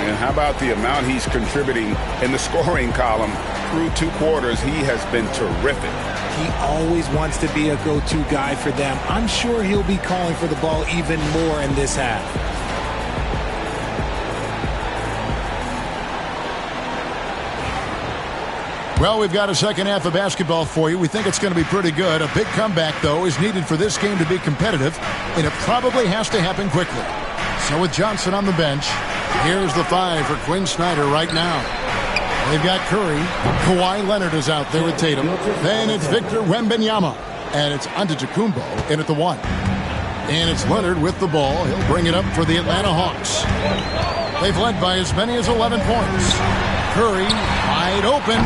And how about the amount he's contributing in the scoring column? Through 2 quarters, he has been terrific. He always wants to be a go-to guy for them. I'm sure he'll be calling for the ball even more in this half. Well, we've got a second half of basketball for you. We think it's going to be pretty good. A big comeback, though, is needed for this game to be competitive, and it probably has to happen quickly. So with Johnson on the bench, here's the 5 for Quinn Snyder right now. They've got Curry. Kawhi Leonard is out there with Tatum. Then it's Victor Wembanyama, and it's Antetokounmpo in at the 1. And it's Leonard with the ball. He'll bring it up for the Atlanta Hawks. They've led by as many as 11 points. Curry wide open.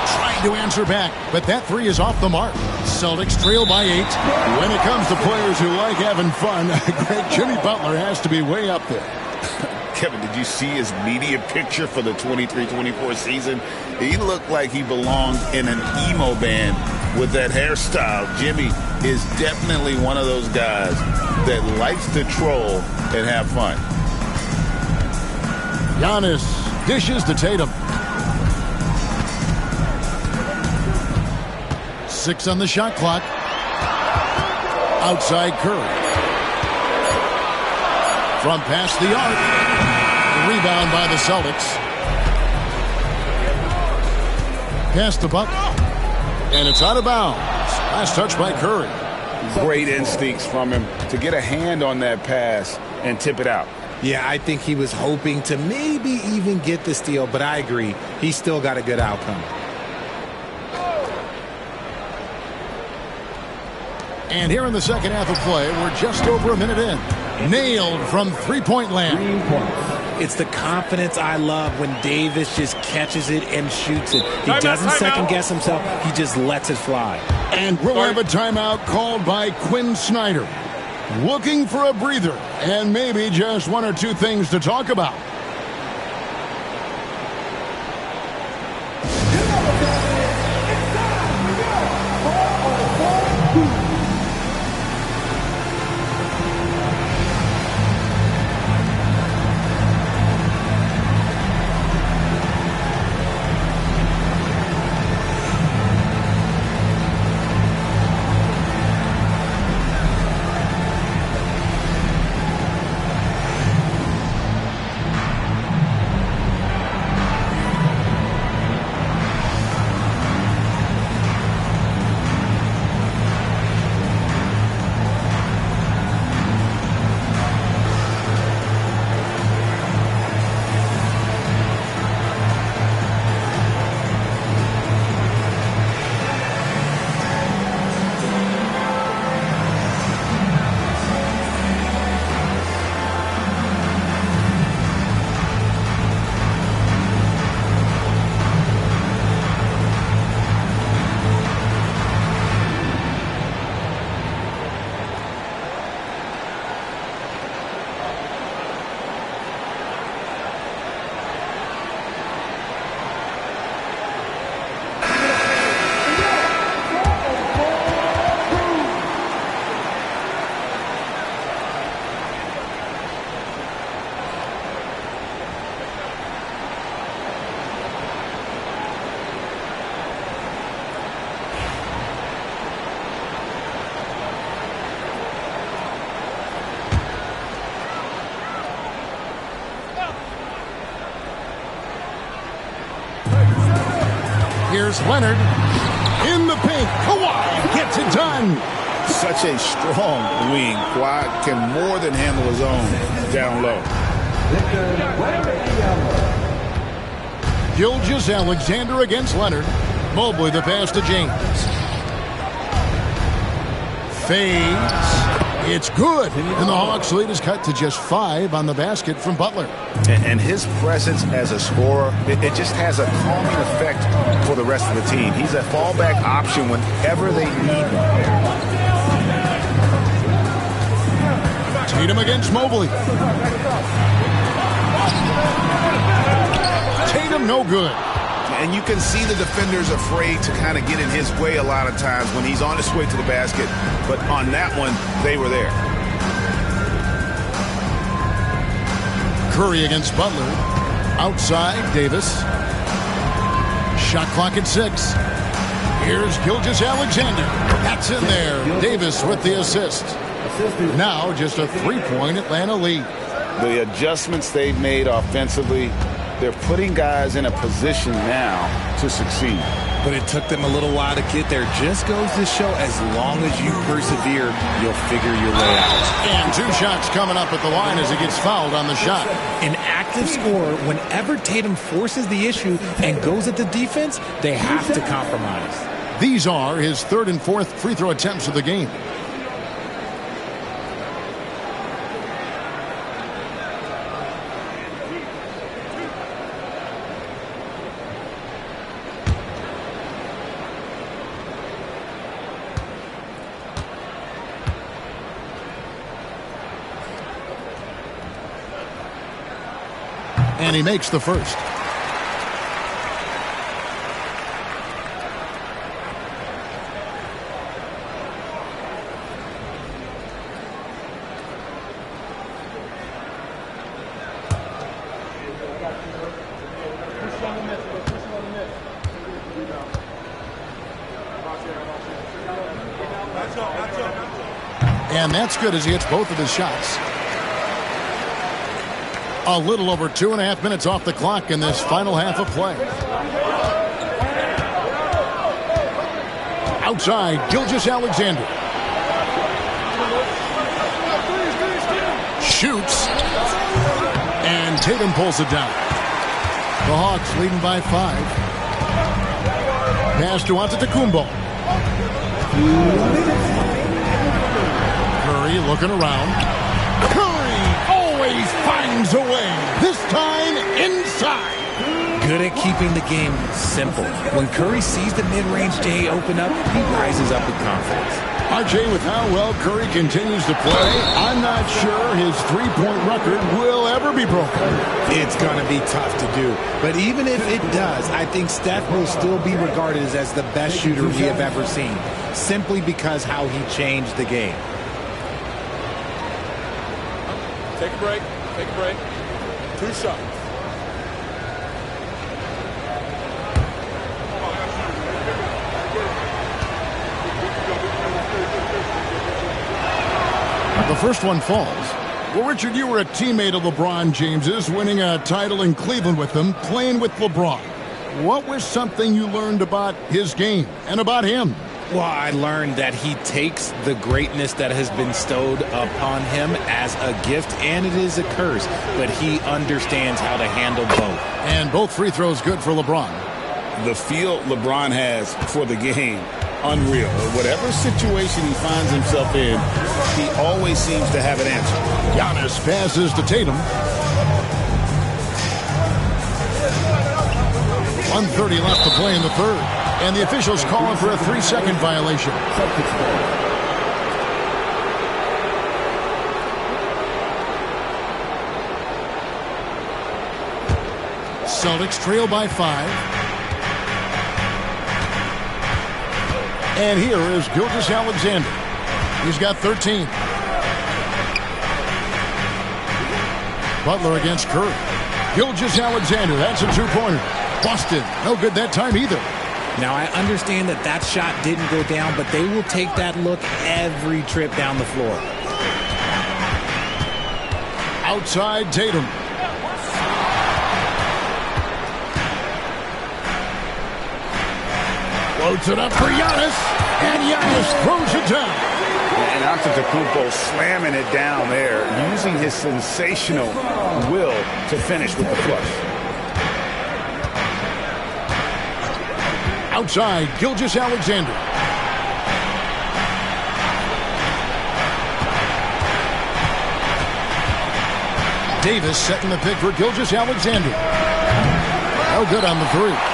Trying to answer back, but that 3 is off the mark. Celtics trail by 8. When it comes to players who like having fun, great Jimmy Butler has to be way up there. Kevin, did you see his media picture for the 23-24 season? He looked like he belonged in an emo band with that hairstyle. Jimmy is definitely one of those guys that likes to troll and have fun. Giannis dishes to Tatum. 6 on the shot clock. Outside Curry. From past the arc. Rebound by the Celtics. Pass to Butler. And it's out of bounds. Last touch by Curry. Great instincts from him to get a hand on that pass and tip it out. Yeah, I think he was hoping to maybe even get the steal, but I agree. He still got a good outcome. And here in the second half of play, we're just over a minute in. Nailed from three-point land. It's the confidence I love when Davis just catches it and shoots it. He doesn't second-guess himself. He just lets it fly. And we'll have a timeout called by Quinn Snyder. Looking for a breather and maybe just 1 or 2 things to talk about. Here's Leonard in the paint. Kawhi gets it done. Such a strong wing. Kawhi can more than handle his own down low. Gilgeous-Alexander against Leonard. Mobley the pass to James. Fades. It's good. And the Hawks lead is cut to just 5 on the basket from Butler. And his presence as a scorer, it just has a calming effect for the rest of the team. He's a fallback option whenever they need one. Tatum against Mobley. Tatum no good. And you can see the defenders afraid to kind of get in his way a lot of times when he's on his way to the basket. But on that one, they were there. Curry against Butler. Outside, Davis. Shot clock at 6. Here's Gilgeous-Alexander. That's in there. Davis with the assist. Now just a 3-point Atlanta lead. The adjustments they've made offensively, they're putting guys in a position now to succeed. But it took them a little while to get there. Just goes to show as long as you persevere, you'll figure your way out. And 2 shots coming up at the line as he gets fouled on the shot. An active scorer, whenever Tatum forces the issue and goes at the defense, they have to compromise. These are his 3rd and 4th free throw attempts of the game. And he makes the first. And that's good as he hits both of his shots. A little over 2.5 minutes off the clock in this final half of play. Outside, Gilgeous-Alexander. Shoots. And Tatum pulls it down. The Hawks leading by 5. Pass to Antetokounmpo. Curry looking around. Always finds a way. This time inside. Good at keeping the game simple. When Curry sees the mid-range day open up, he rises up with confidence. RJ, with how well Curry continues to play, I'm not sure his 3-point record will ever be broken. It's going to be tough to do. But even if it does, I think Steph will still be regarded as the best shooter we have ever seen, simply because how he changed the game. Take a break. Take a break. 2 shots. The first one falls. Well, Richard, you were a teammate of LeBron James's, winning a title in Cleveland with him, playing with LeBron. What was something you learned about his game and about him? Well, I learned that he takes the greatness that has been bestowed upon him as a gift, and it is a curse, but he understands how to handle both. And both free throws good for LeBron. The feel LeBron has for the game, unreal. Whatever situation he finds himself in, he always seems to have an answer. Giannis passes to Tatum. 1:30 left to play in the 3rd. And the officials calling for a 3-second violation. Celtics trail by 5. And here is Gilgeous-Alexander. He's got 13. Butler against Curry. Gilgeous-Alexander, that's a 2-pointer. Busted. No good that time either. Now, I understand that that shot didn't go down, but they will take that look every trip down the floor. Outside Tatum. Floats it up for Giannis, and Giannis throws it down. And Antetokounmpo slamming it down there, using his sensational will to finish with the flush. Outside, Gilgeous-Alexander. Davis setting the pick for Gilgeous-Alexander. No good on the three.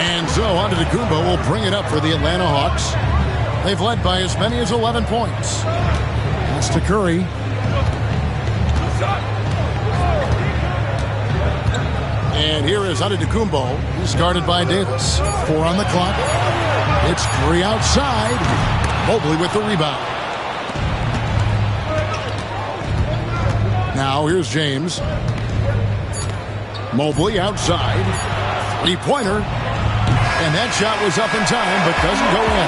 And so Antetokounmpo will bring it up for the Atlanta Hawks. They've led by as many as 11 points. That's to Curry. And here is Antetokounmpo. He's guarded by Davis. 4 on the clock. It's Curry outside. Mobley with the rebound. Now here's James. Mobley outside. Three-pointer. And that shot was up in time, but doesn't go in.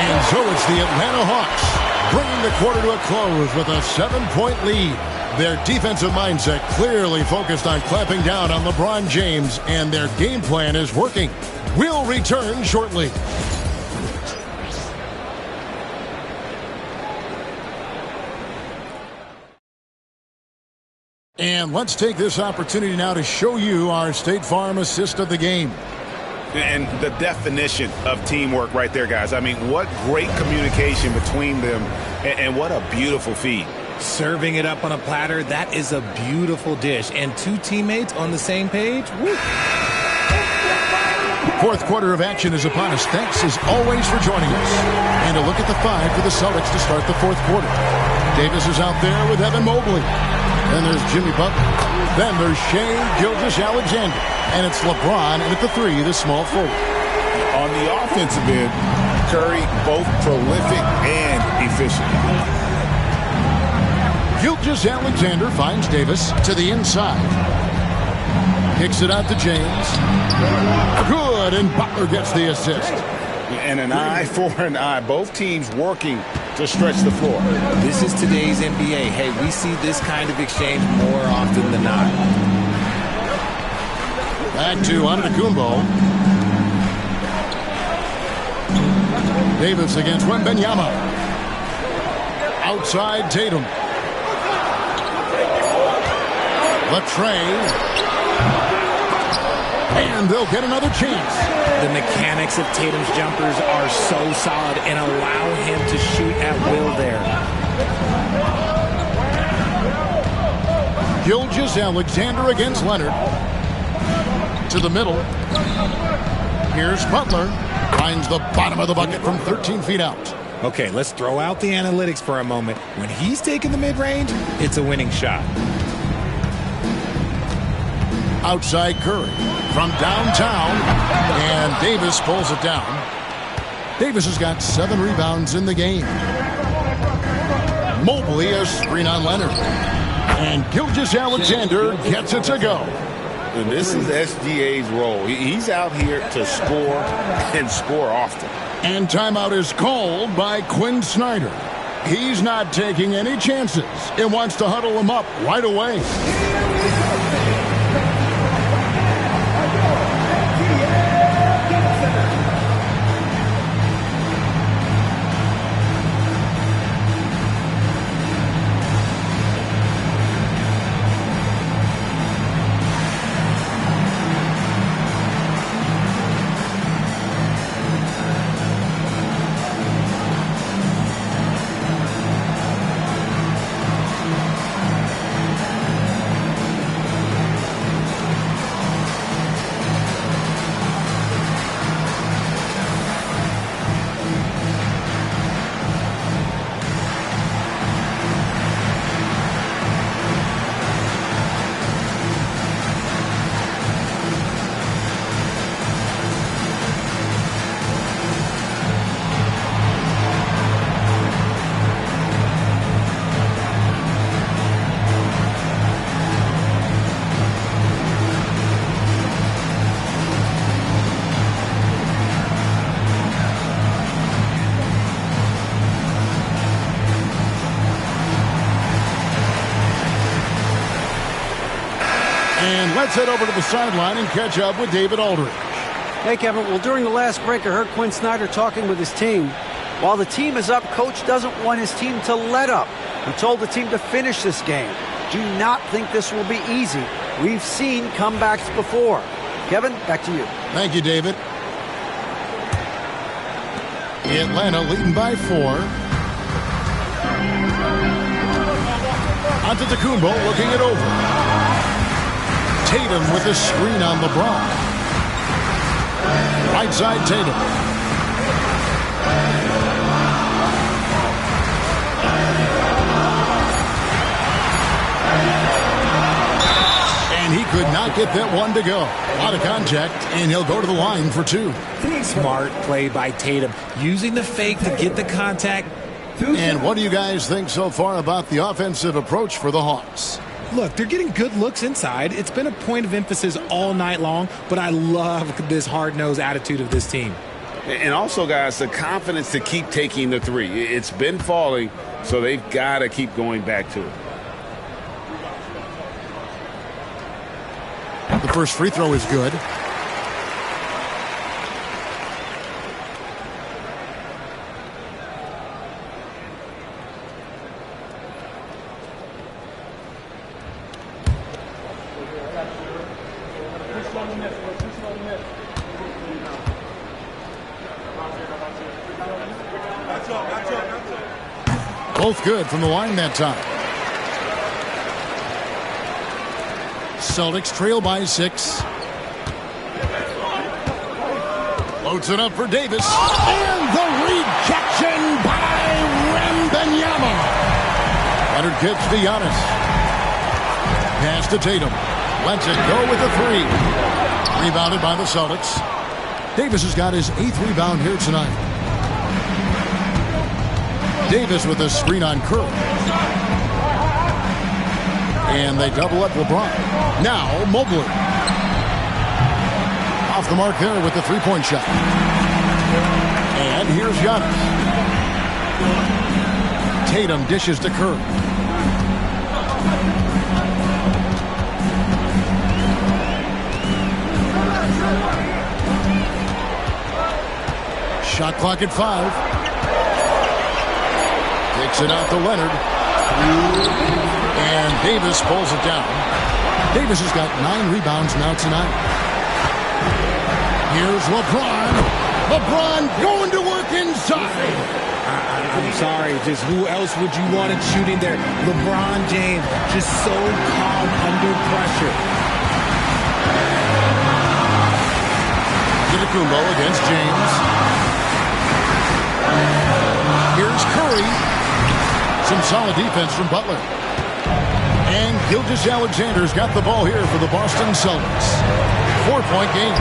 And so it's the Atlanta Hawks bringing the quarter to a close with a 7-point lead. Their defensive mindset clearly focused on clamping down on LeBron James, and their game plan is working. We'll return shortly. And let's take this opportunity now to show you our State Farm assist of the game. And the definition of teamwork right there, guys. I mean, what great communication between them, and what a beautiful feed. Serving it up on a platter, that is a beautiful dish. And 2 teammates on the same page. Woo. Fourth quarter of action is upon us. Thanks as always for joining us. And a look at the 5 for the Celtics to start the fourth quarter. Davis is out there with Evan Mobley. Then there's Jimmy Butler. Then there's Shai Gilgeous-Alexander. And it's LeBron, and at the 3, the small forward. On the offensive end, Curry both prolific and efficient. Gilgeous-Alexander finds Davis to the inside. Kicks it out to James. Good, and Butler gets the assist. And an eye for an eye. Both teams working to stretch the floor. This is today's NBA. Hey, we see this kind of exchange more often than not. Back to Antetokounmpo. Davis against Wembanyama. Outside Tatum. Latrey. And they'll get another chance. The mechanics of Tatum's jumpers are so solid and allow him to shoot at will there. Gilgeous-Alexander against Leonard. To the middle. Here's Butler. Finds the bottom of the bucket from 13 feet out. Okay, let's throw out the analytics for a moment. When he's taking the mid-range, it's a winning shot. Outside Curry from downtown, and Davis pulls it down. Davis has got 7 rebounds in the game. Mobley a screen on Leonard, and Gilgeous-Alexander gets it to go. And this is SGA's role. He's out here to score and score often. And timeout is called by Quinn Snyder. He's not taking any chances and wants to huddle him up right away. Let's head over to the sideline and catch up with David Aldridge. Hey, Kevin. Well, during the last break, I heard Quinn Snyder talking with his team. While the team is up, Coach doesn't want his team to let up. He told the team to finish this game. Do not think this will be easy. We've seen comebacks before. Kevin, back to you. Thank you, David. Atlanta leading by 4. Antetokounmpo looking it over. Tatum with a screen on LeBron. Right side, Tatum. And he could not get that one to go. A lot of contact, and he'll go to the line for 2. Smart play by Tatum, using the fake to get the contact. And what do you guys think so far about the offensive approach for the Hawks? Look, they're getting good looks inside. It's been a point of emphasis all night long, but I love this hard-nosed attitude of this team. And also, guys, the confidence to keep taking the 3. It's been falling, so they've got to keep going back to it. The first free throw is good. Both good from the line that time. Celtics trail by 6. Loads it up for Davis. And the rejection by Wembanyama. Leonard gets to Giannis. Pass to Tatum. Lets it go with a 3. Rebounded by the Celtics. Davis has got his 8th rebound here tonight. Davis with a screen on Curry. And they double up LeBron. Now Mobley. Off the mark there with the 3-point shot. And here's Giannis. Tatum dishes to Curry. Shot clock at 5. Takes it out to Leonard. And Davis pulls it down. Davis has got 9 rebounds now tonight. Here's LeBron. LeBron going to work inside. I'm sorry, just who else would you want it shooting there? LeBron James, just so calm under pressure. Antetokounmpo against James. Here's Curry. Some solid defense from Butler. And Gilgeous-Alexander's got the ball here for the Boston Celtics. 4-point game.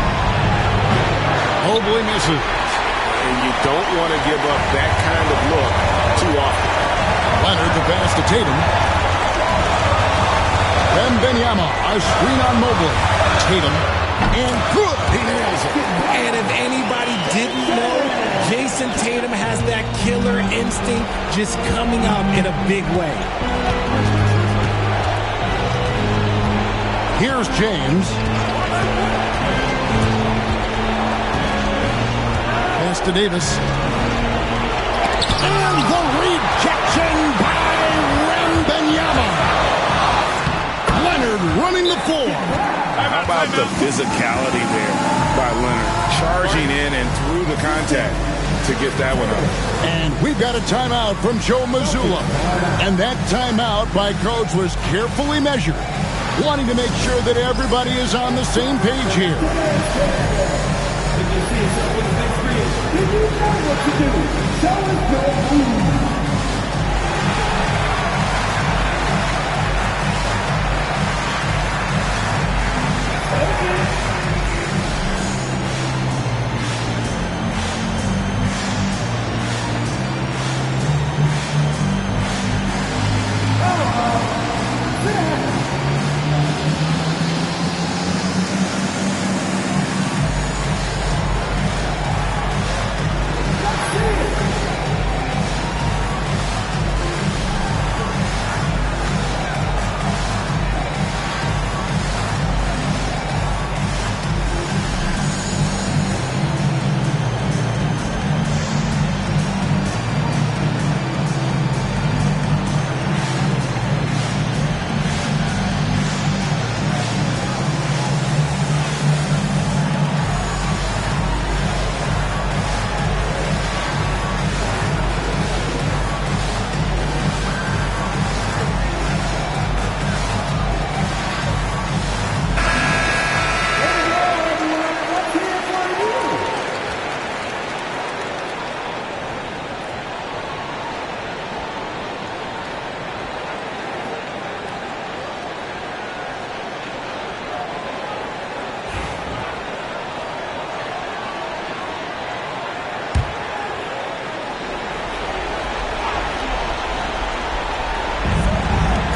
Mobley misses. And you don't want to give up that kind of look too often. Leonard the pass to Tatum. Wembanyama, a screen on Mobley. Tatum. And good. He nails it. And if anybody didn't know, Jason Tatum has that killer instinct just coming out in a big way. Here's James. Pass to Davis. And the rejection by Wembanyama. Leonard running the floor. How about the physicality there by Leonard? Charging in and through the contact to get that one up. And we've got a timeout from Joe Mazzulla. And that timeout by Coach was carefully measured, wanting to make sure that everybody is on the same page here.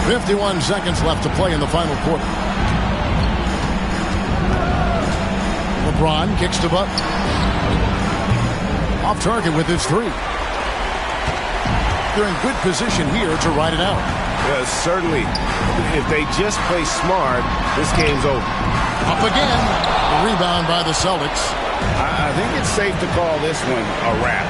51 seconds left to play in the final quarter. LeBron kicks to Butler. Off target with his three. They're in good position here to ride it out. Yeah, certainly. If they just play smart, this game's over. Up again. Rebound by the Celtics. I think it's safe to call this one a wrap.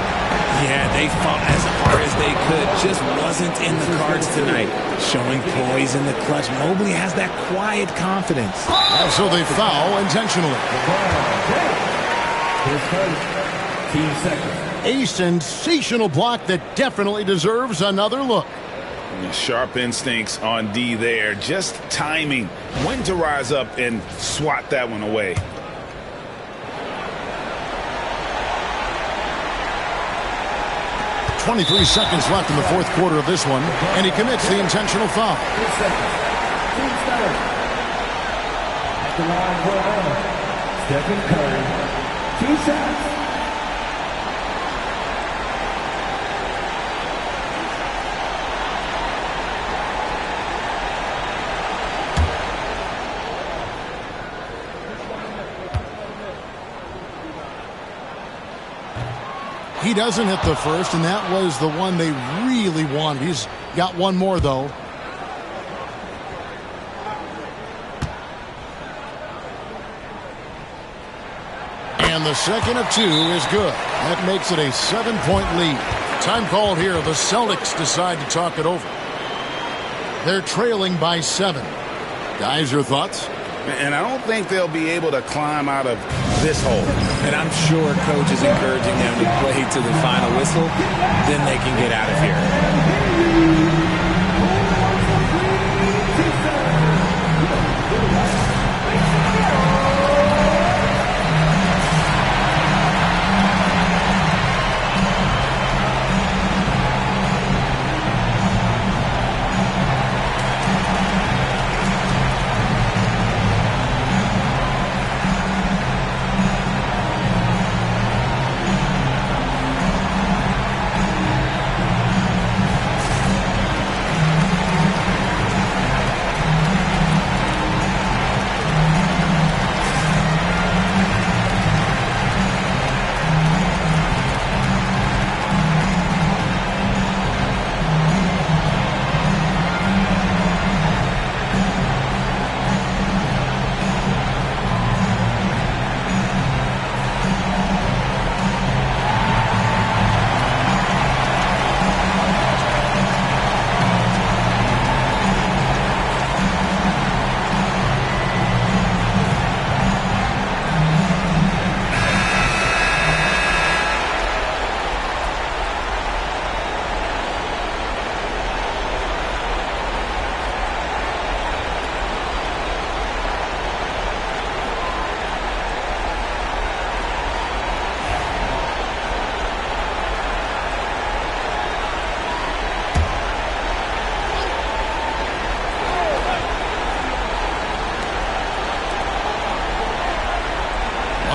Yeah, they fought as hard as they could. Just wasn't in the cards tonight. Showing poise in the clutch. Mobley has that quiet confidence. And so they foul intentionally. A sensational block that definitely deserves another look. Sharp instincts on D there. Just timing when to rise up and swat that one away. .23 seconds left in the fourth quarter of this one, and he commits the intentional foul. At the line for Stephen Curry. 2 shots. He doesn't hit the first, and that was the one they really wanted. He's got one more, though. And the second of two is good. That makes it a 7-point lead. Time called here. The Celtics decide to talk it over. They're trailing by 7. Guys, your thoughts? And I don't think they'll be able to climb out of this hole. And I'm sure coach is encouraging them to play to the final whistle. Then they can get out of here.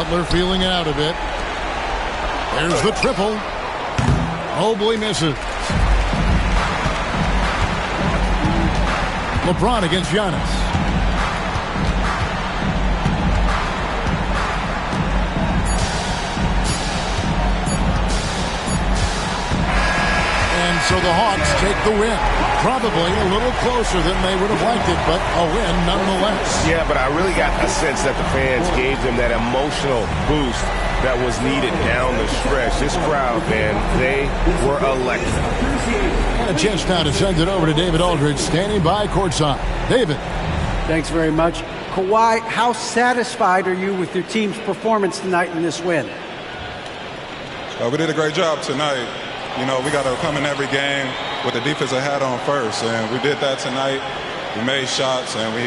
Butler feeling it out a bit. There's the triple. Mobley misses. LeBron against Giannis. And so the Hawks take the win. Probably a little closer than they would have liked it, but a win nonetheless. Yeah, but I really got a sense that the fans gave them that emotional boost that was needed down the stretch. This crowd, man, they were electric. And a chance now to send it over to David Aldridge, standing by courtside. David. Thanks very much. Kawhi, how satisfied are you with your team's performance tonight in this win? We did a great job tonight. You know, we got to come in every game with the defensive hat on first, and we did that tonight. We made shots, and we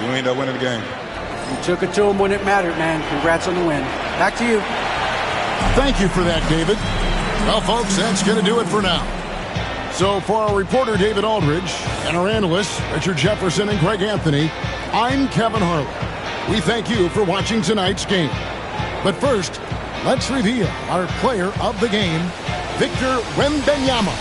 ended up winning the game. You took it to them when it mattered, man. Congrats on the win. Back to you. Thank you for that, David. Well, folks, that's going to do it for now. So for our reporter, David Aldridge, and our analysts, Richard Jefferson and Greg Anthony, I'm Kevin Harlan. We thank you for watching tonight's game. But first, let's reveal our player of the game, Victor Wembanyama.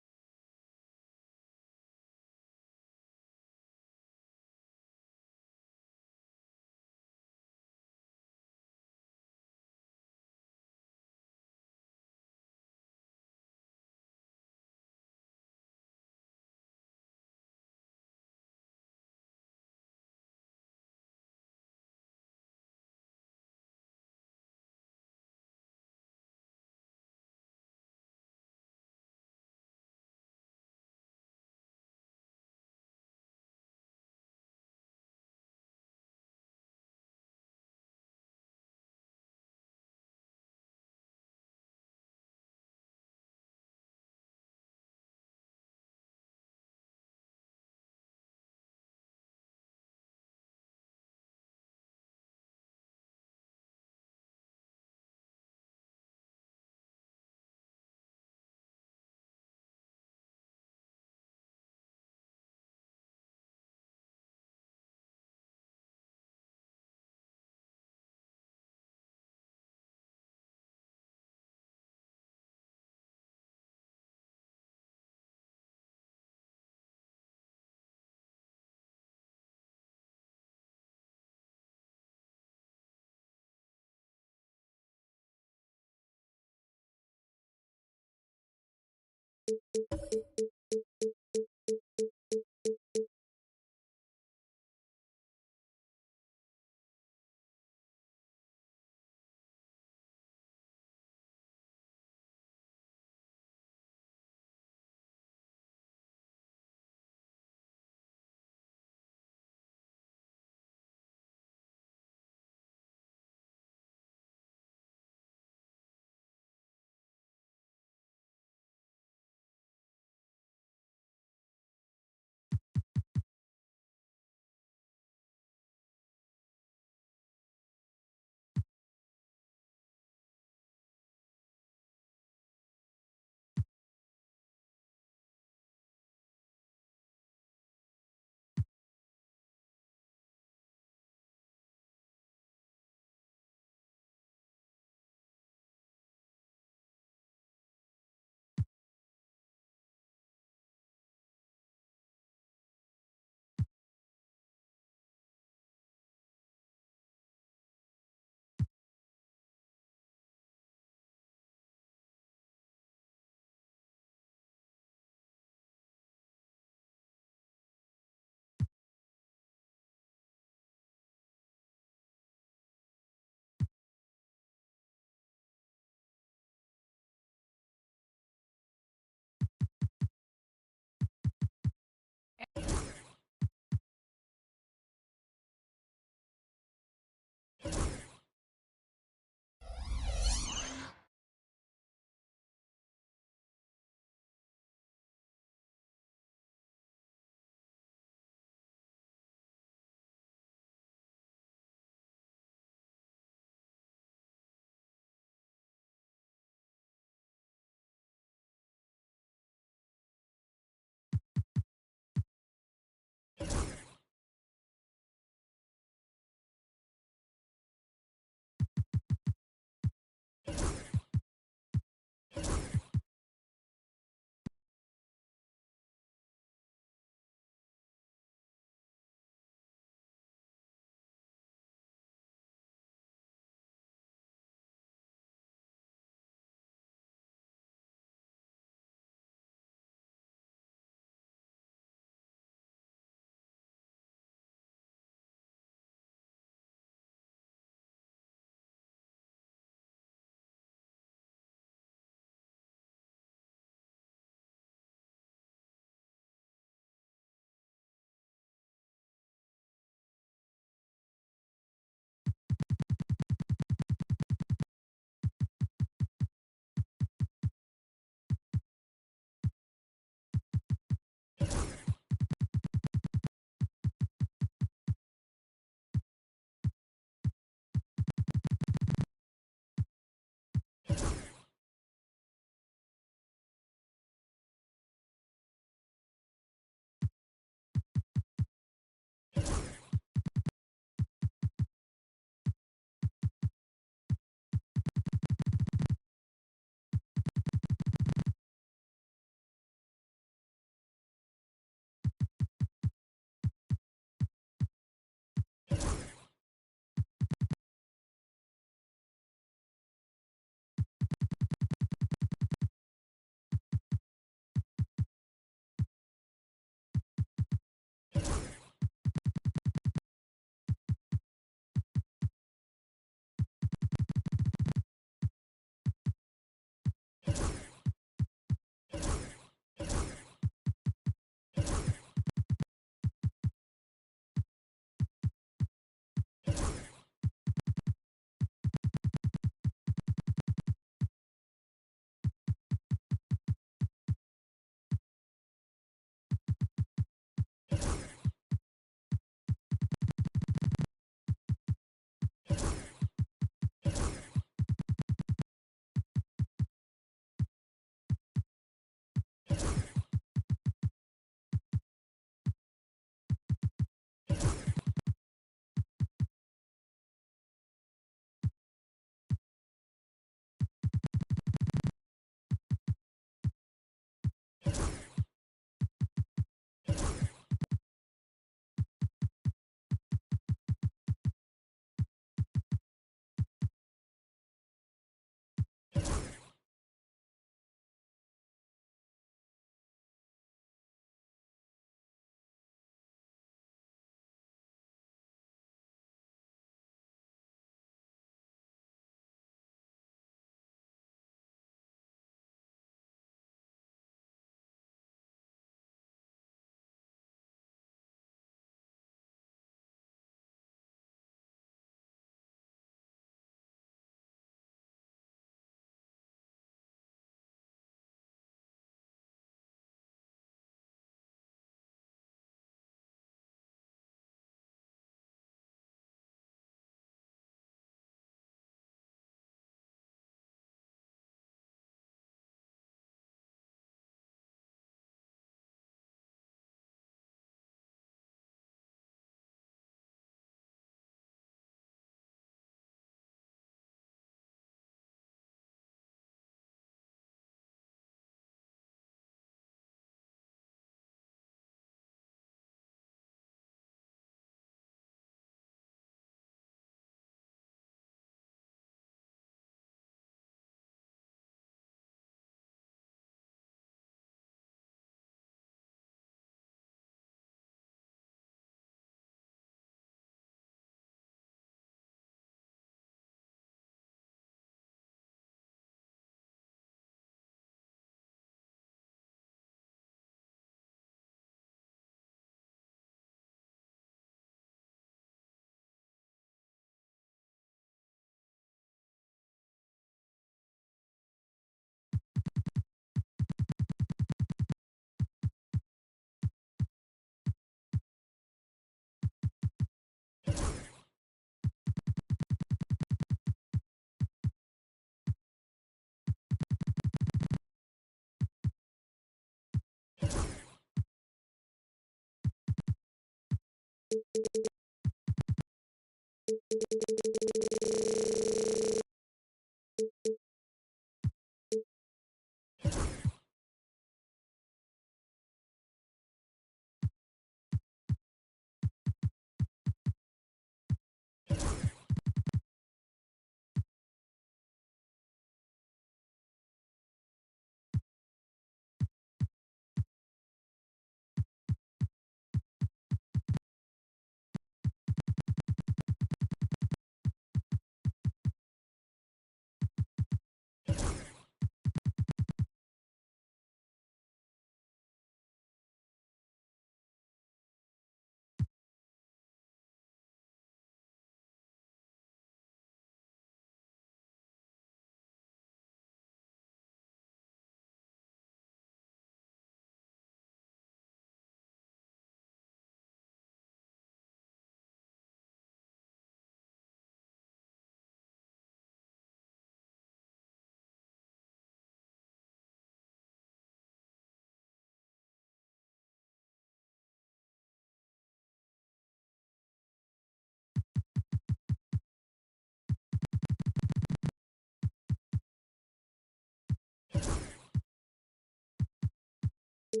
On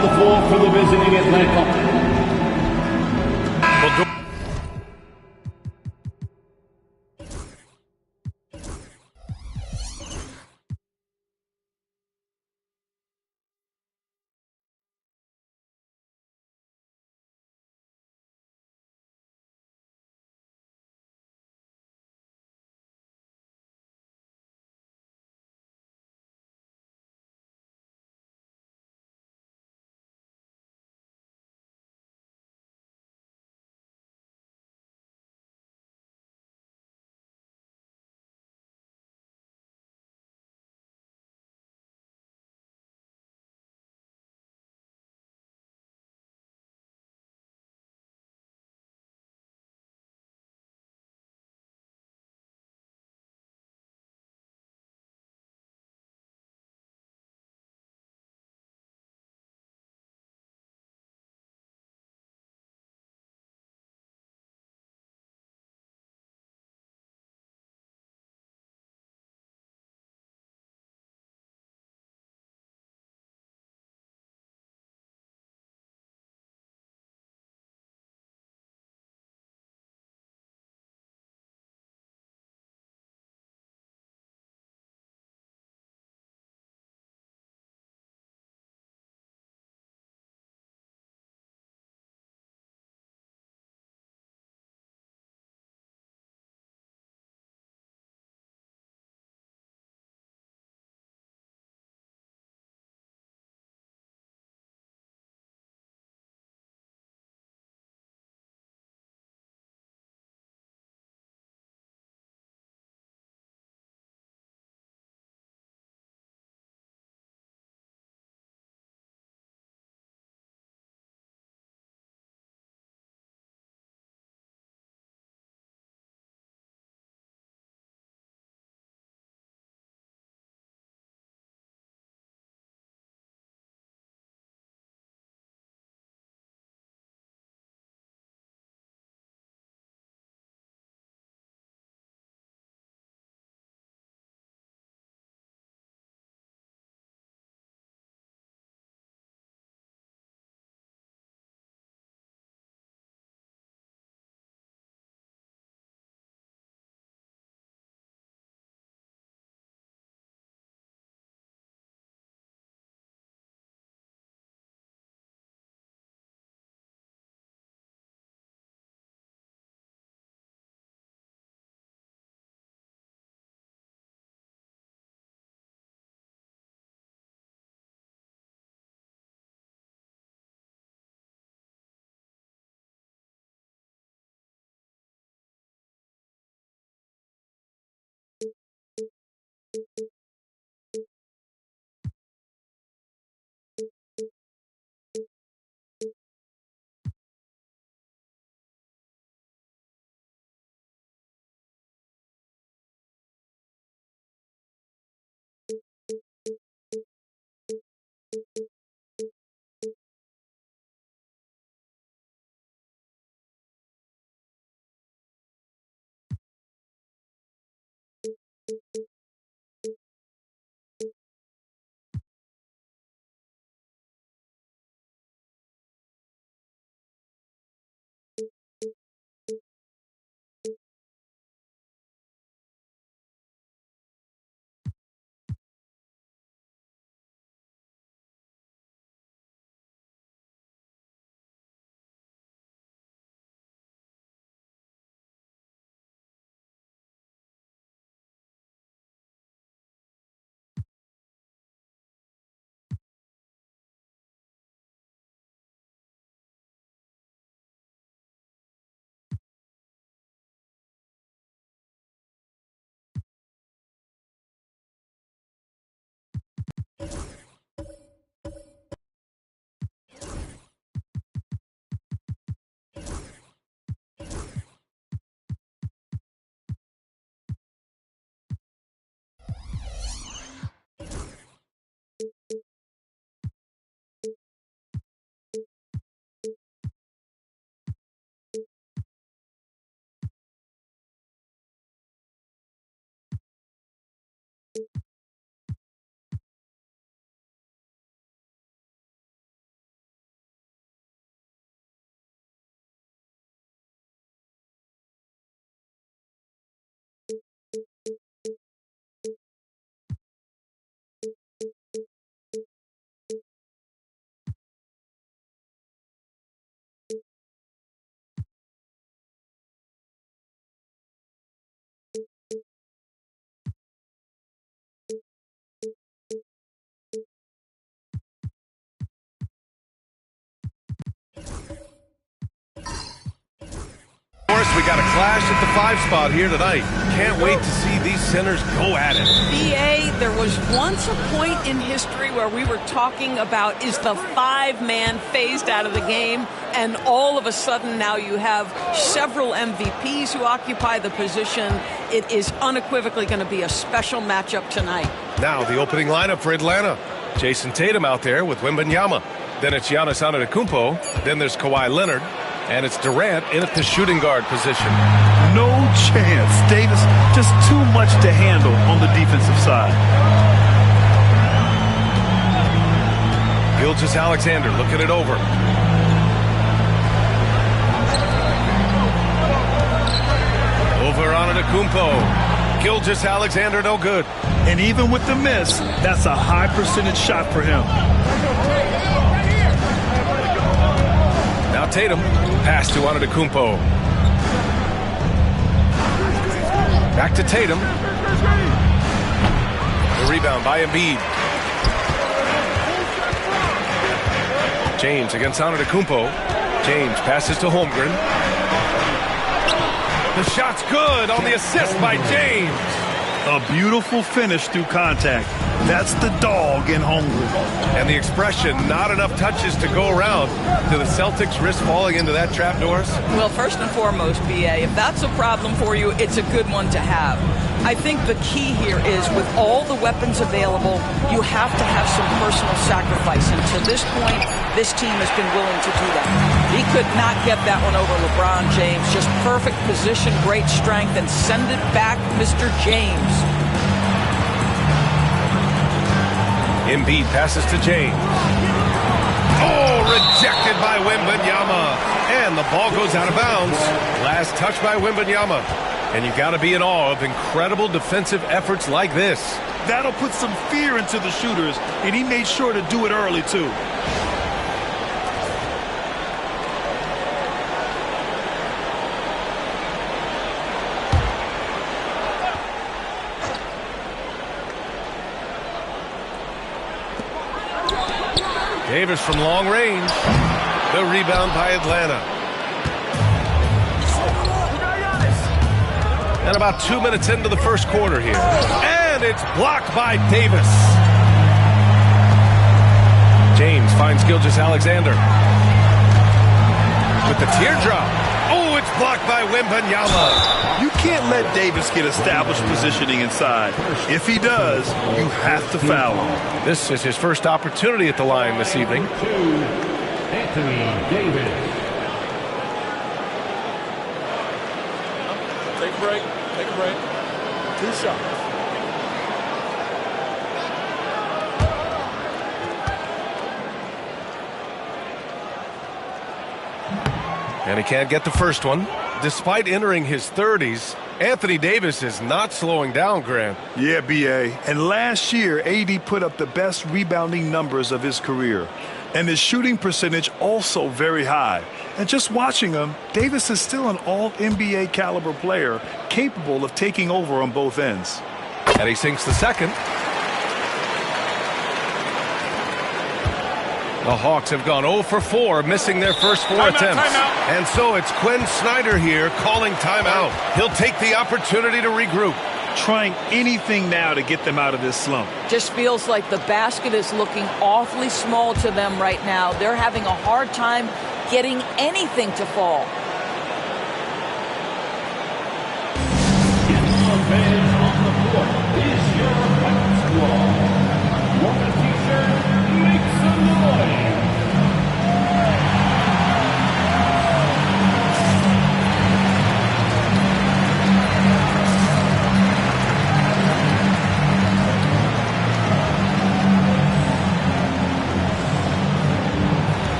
the floor for the visiting Atlanta. We got a clash at the 5 spot here tonight. Can't wait to see these centers go at it. BA, there was once a point in history where we were talking about, is the 5-man phased out of the game? And all of a sudden now you have several MVPs who occupy the position. It is unequivocally going to be a special matchup tonight. Now the opening lineup for Atlanta. Jason Tatum out there with Wembanyama. Then it's Giannis Antetokounmpo. Then there's Kawhi Leonard. And it's Durant in at the shooting guard position. No chance. Davis, just too much to handle on the defensive side. Gilgeous-Alexander looking it over. Over Antetokounmpo. Gilgeous-Alexander no good. And even with the miss, that's a high percentage shot for him. Now Tatum, pass to Antetokounmpo. Back to Tatum. The rebound by Embiid. James against Antetokounmpo. James passes to Holmgren. The shot's good on the assist by James. A beautiful finish through contact. That's the dog in Holmgren. And the expression, not enough touches to go around. Do the Celtics risk falling into that trap, Doris? Well, first and foremost, BA, if that's a problem for you, it's a good one to have. I think the key here is with all the weapons available, you have to have some personal sacrifice. And to this point, this team has been willing to do that. He could not get that one over LeBron James. Just perfect position, great strength, and send it back, Mr. James. Embiid passes to James. Oh, rejected by Wembanyama. And the ball goes out of bounds. Last touch by Wembanyama. And you got to be in awe of incredible defensive efforts like this. That'll put some fear into the shooters, and he made sure to do it early, too. Davis from long range. The rebound by Atlanta. And about 2 minutes into the first quarter here. And it's blocked by Davis. James finds Gilgeous-Alexander. With the teardrop. Oh, it's blocked by Wembanyama. You can't let Davis get established positioning inside. If he does, you have to foul him. This is his first opportunity at the line this evening. Anthony Davis. Take a break. Take a break. 2 shots. And he can't get the first one. Despite entering his 30s, Anthony Davis is not slowing down, Grant. Yeah, B.A. And last year, AD put up the best rebounding numbers of his career. And his shooting percentage also very high. And just watching him, Davis is still an all-NBA caliber player capable of taking over on both ends. And he sinks the second. The Hawks have gone 0 for 4, missing their first 4 attempts. Timeout. And so it's Quinn Snyder here calling timeout. He'll take the opportunity to regroup. trying anything now to get them out of this slump. Just feels like the basket is looking awfully small to them right now. They're having a hard time getting anything to fall.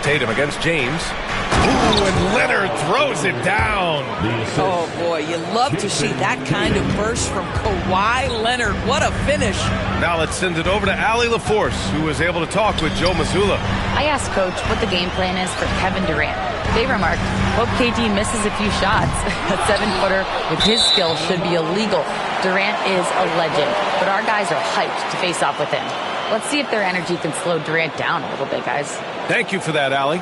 Tatum against James. Ooh, and Leonard throws it down. Oh, boy, you love to see that kind of burst from Kawhi Leonard. What a finish. Now let's send it over to Allie LaForce, who was able to talk with Joe Mazzulla. I asked Coach what the game plan is for Kevin Durant. They remarked, hope KD misses a few shots. A 7-footer with his skill should be illegal. Durant is a legend, but our guys are hyped to face off with him. Let's see if their energy can slow Durant down a little bit, guys. Thank you for that, Allie.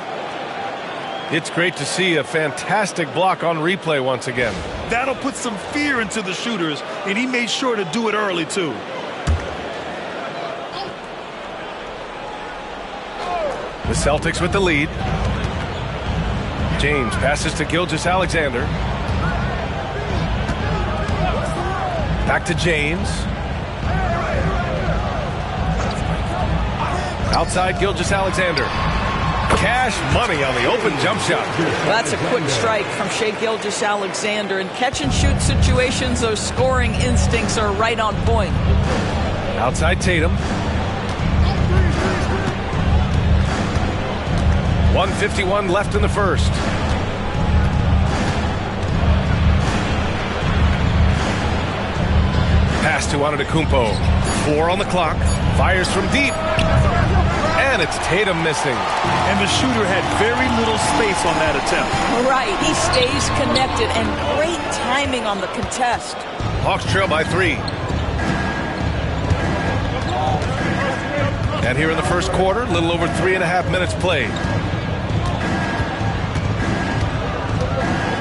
It's great to see a fantastic block on replay once again. That'll put some fear into the shooters, and he made sure to do it early, too. The Celtics with the lead. James passes to Gilgeous-Alexander. Back to James. Outside Gilgeous-Alexander. Cash money on the open jump shot. That's a quick strike from Shai Gilgeous-Alexander. In catch-and-shoot situations, those scoring instincts are right on point. Outside Tatum. 1:51 left in the first. Pass to Antetokounmpo. 4 on the clock. Fires from deep. And it's Tatum missing. And the shooter had very little space on that attempt. Right, he stays connected, and great timing on the contest. Hawks trail by 3. And here in the first quarter, a little over 3.5 minutes played.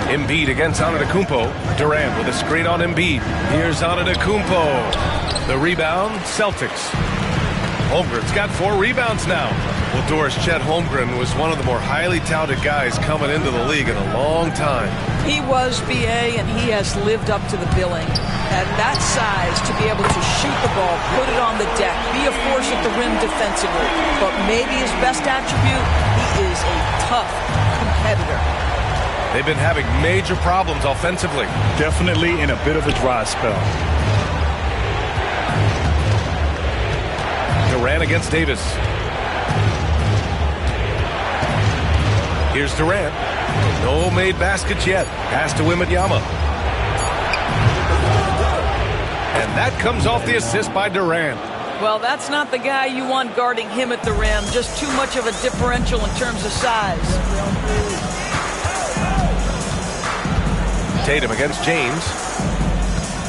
Embiid against Antetokounmpo. Durant with a screen on Embiid. Here's Antetokounmpo. The rebound, Celtics. Holmgren's got 4 rebounds now. Well, Doris, Chet Holmgren was one of the more highly touted guys coming into the league in a long time. He was, BA, and he has lived up to the billing. At that size, to be able to shoot the ball, put it on the deck, be a force at the rim defensively. But maybe his best attribute, he is a tough competitor. They've been having major problems offensively. Definitely in a bit of a dry spell. Durant against Davis. Here's Durant. No made baskets yet. Pass to Wembanyama. And that comes off the assist by Durant. Well, that's not the guy you want guarding him at the rim. Just too much of a differential in terms of size. Tatum against James.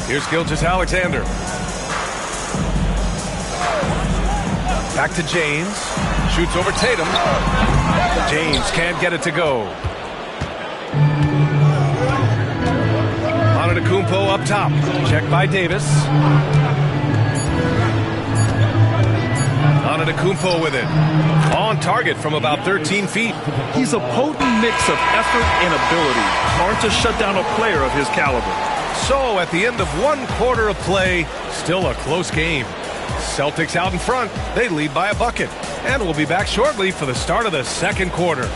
Here's Gilgeous-Alexander. Back to James. Shoots over Tatum. James can't get it to go. Antetokounmpo up top. Checked by Davis. Antetokounmpo with it. On target from about 13 feet. He's a potent mix of effort and ability. Hard to shut down a player of his caliber. So at the end of 1 quarter of play, still a close game. Celtics out in front. They lead by a bucket. And we'll be back shortly for the start of the second quarter.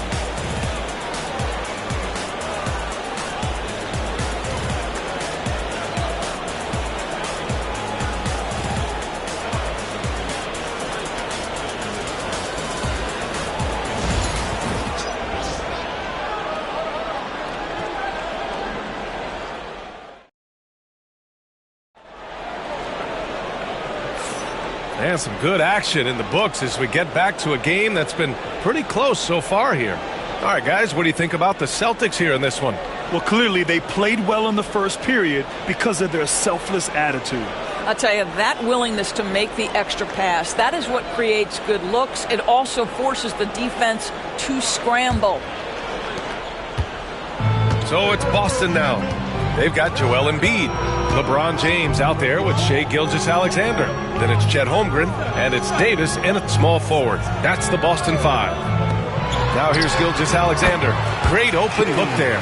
And some good action in the books as we get back to a game that's been pretty close so far here. All right, guys, what do you think about the Celtics here in this one? Well, clearly they played well in the first period because of their selfless attitude. I'll tell you, that willingness to make the extra pass, that is what creates good looks. It also forces the defense to scramble. So it's Boston now. They've got Joel Embiid. LeBron James out there with Shai Gilgeous-Alexander. Then it's Chet Holmgren, and it's Davis and a small forward. That's the Boston Five. Now here's Gilgeous-Alexander. Great open look there.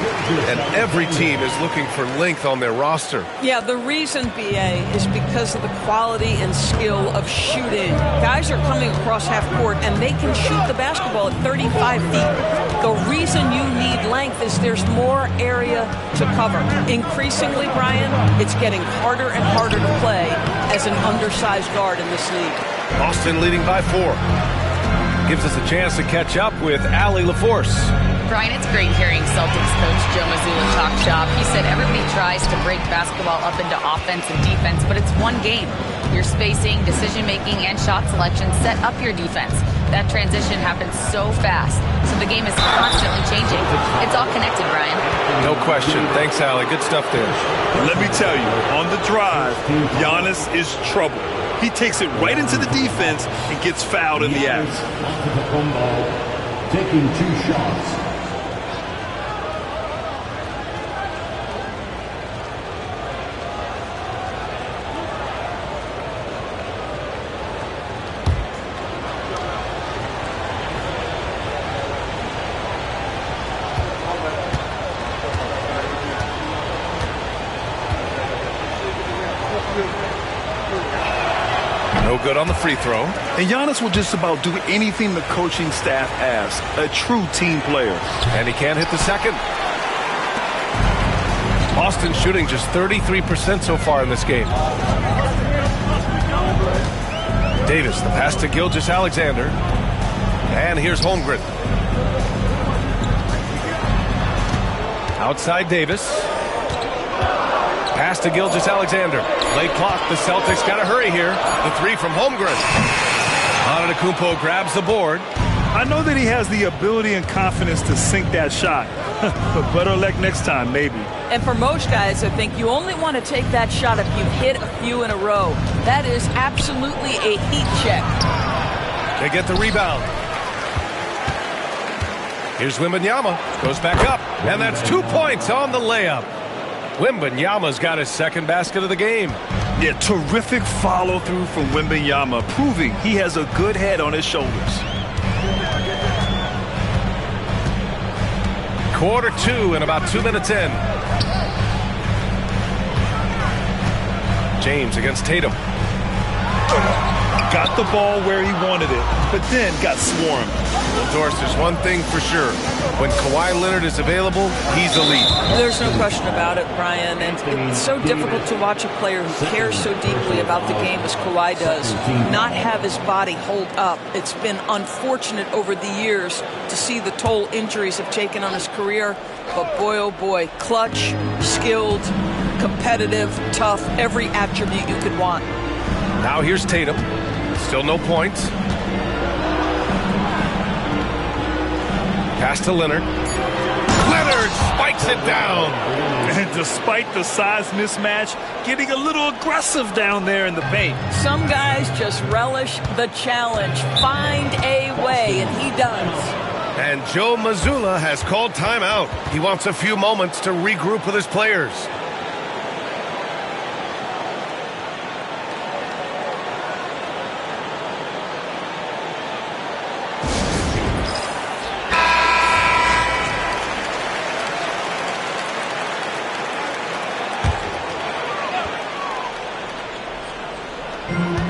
And every team is looking for length on their roster. Yeah, the reason, BA, is because of the quality and skill of shooting. Guys are coming across half court, and they can shoot the basketball at 35 feet. The reason you need length is there's more area to cover. Increasingly, Brian, it's getting harder and harder to play as an undersized guard in this league. Boston leading by 4. Gives us a chance to catch up with Allie LaForce. Brian, it's great hearing Celtics coach Joe Mazzulla talk shop. He said everybody tries to break basketball up into offense and defense, but it's one game. Your spacing, decision-making, and shot selection set up your defense. That transition happens so fast, so the game is constantly changing. It's all connected, Brian. No question. Thanks, Allie. Good stuff there. Let me tell you, on the drive, Giannis is trouble. He takes it right into the defense and gets fouled in the act. Taking 2 shots. No good on the free throw. And Giannis will just about do anything the coaching staff asks. A true team player. And he can't hit the second. Boston shooting just 33% so far in this game. Davis, the pass to Gilgeous-Alexander. And here's Holmgren. Outside Davis. Pass to Gilgeous-Alexander. Late clock. The Celtics got to hurry here. The 3 from Holmgren. Antetokounmpo grabs the board. I know that he has the ability and confidence to sink that shot. But better luck next time, maybe. And for most guys, I think you only want to take that shot if you've hit a few in a row. That is absolutely a heat check. They get the rebound. Here's Wembanyama. Goes back up. And that's 2 points on the layup. Wembanyama's got his second basket of the game. Yeah, terrific follow-through from Wembanyama, proving he has a good head on his shoulders. Quarter 2 and about 2 minutes in. James against Tatum. Got the ball where he wanted it, but then got swarmed. Well, Doris, there's one thing for sure. When Kawhi Leonard is available, he's elite. There's no question about it, Brian. And it's so difficult to watch a player who cares so deeply about the game as Kawhi does not have his body hold up. It's been unfortunate over the years to see the toll injuries have taken on his career. But boy, oh boy, clutch, skilled, competitive, tough, every attribute you could want. Now here's Tatum. Still no points. Pass to Leonard. Leonard spikes it down. And despite the size mismatch, getting a little aggressive down there in the paint. Some guys just relish the challenge. Find a way, and he does. And Joe Mazzulla has called timeout. He wants a few moments to regroup with his players.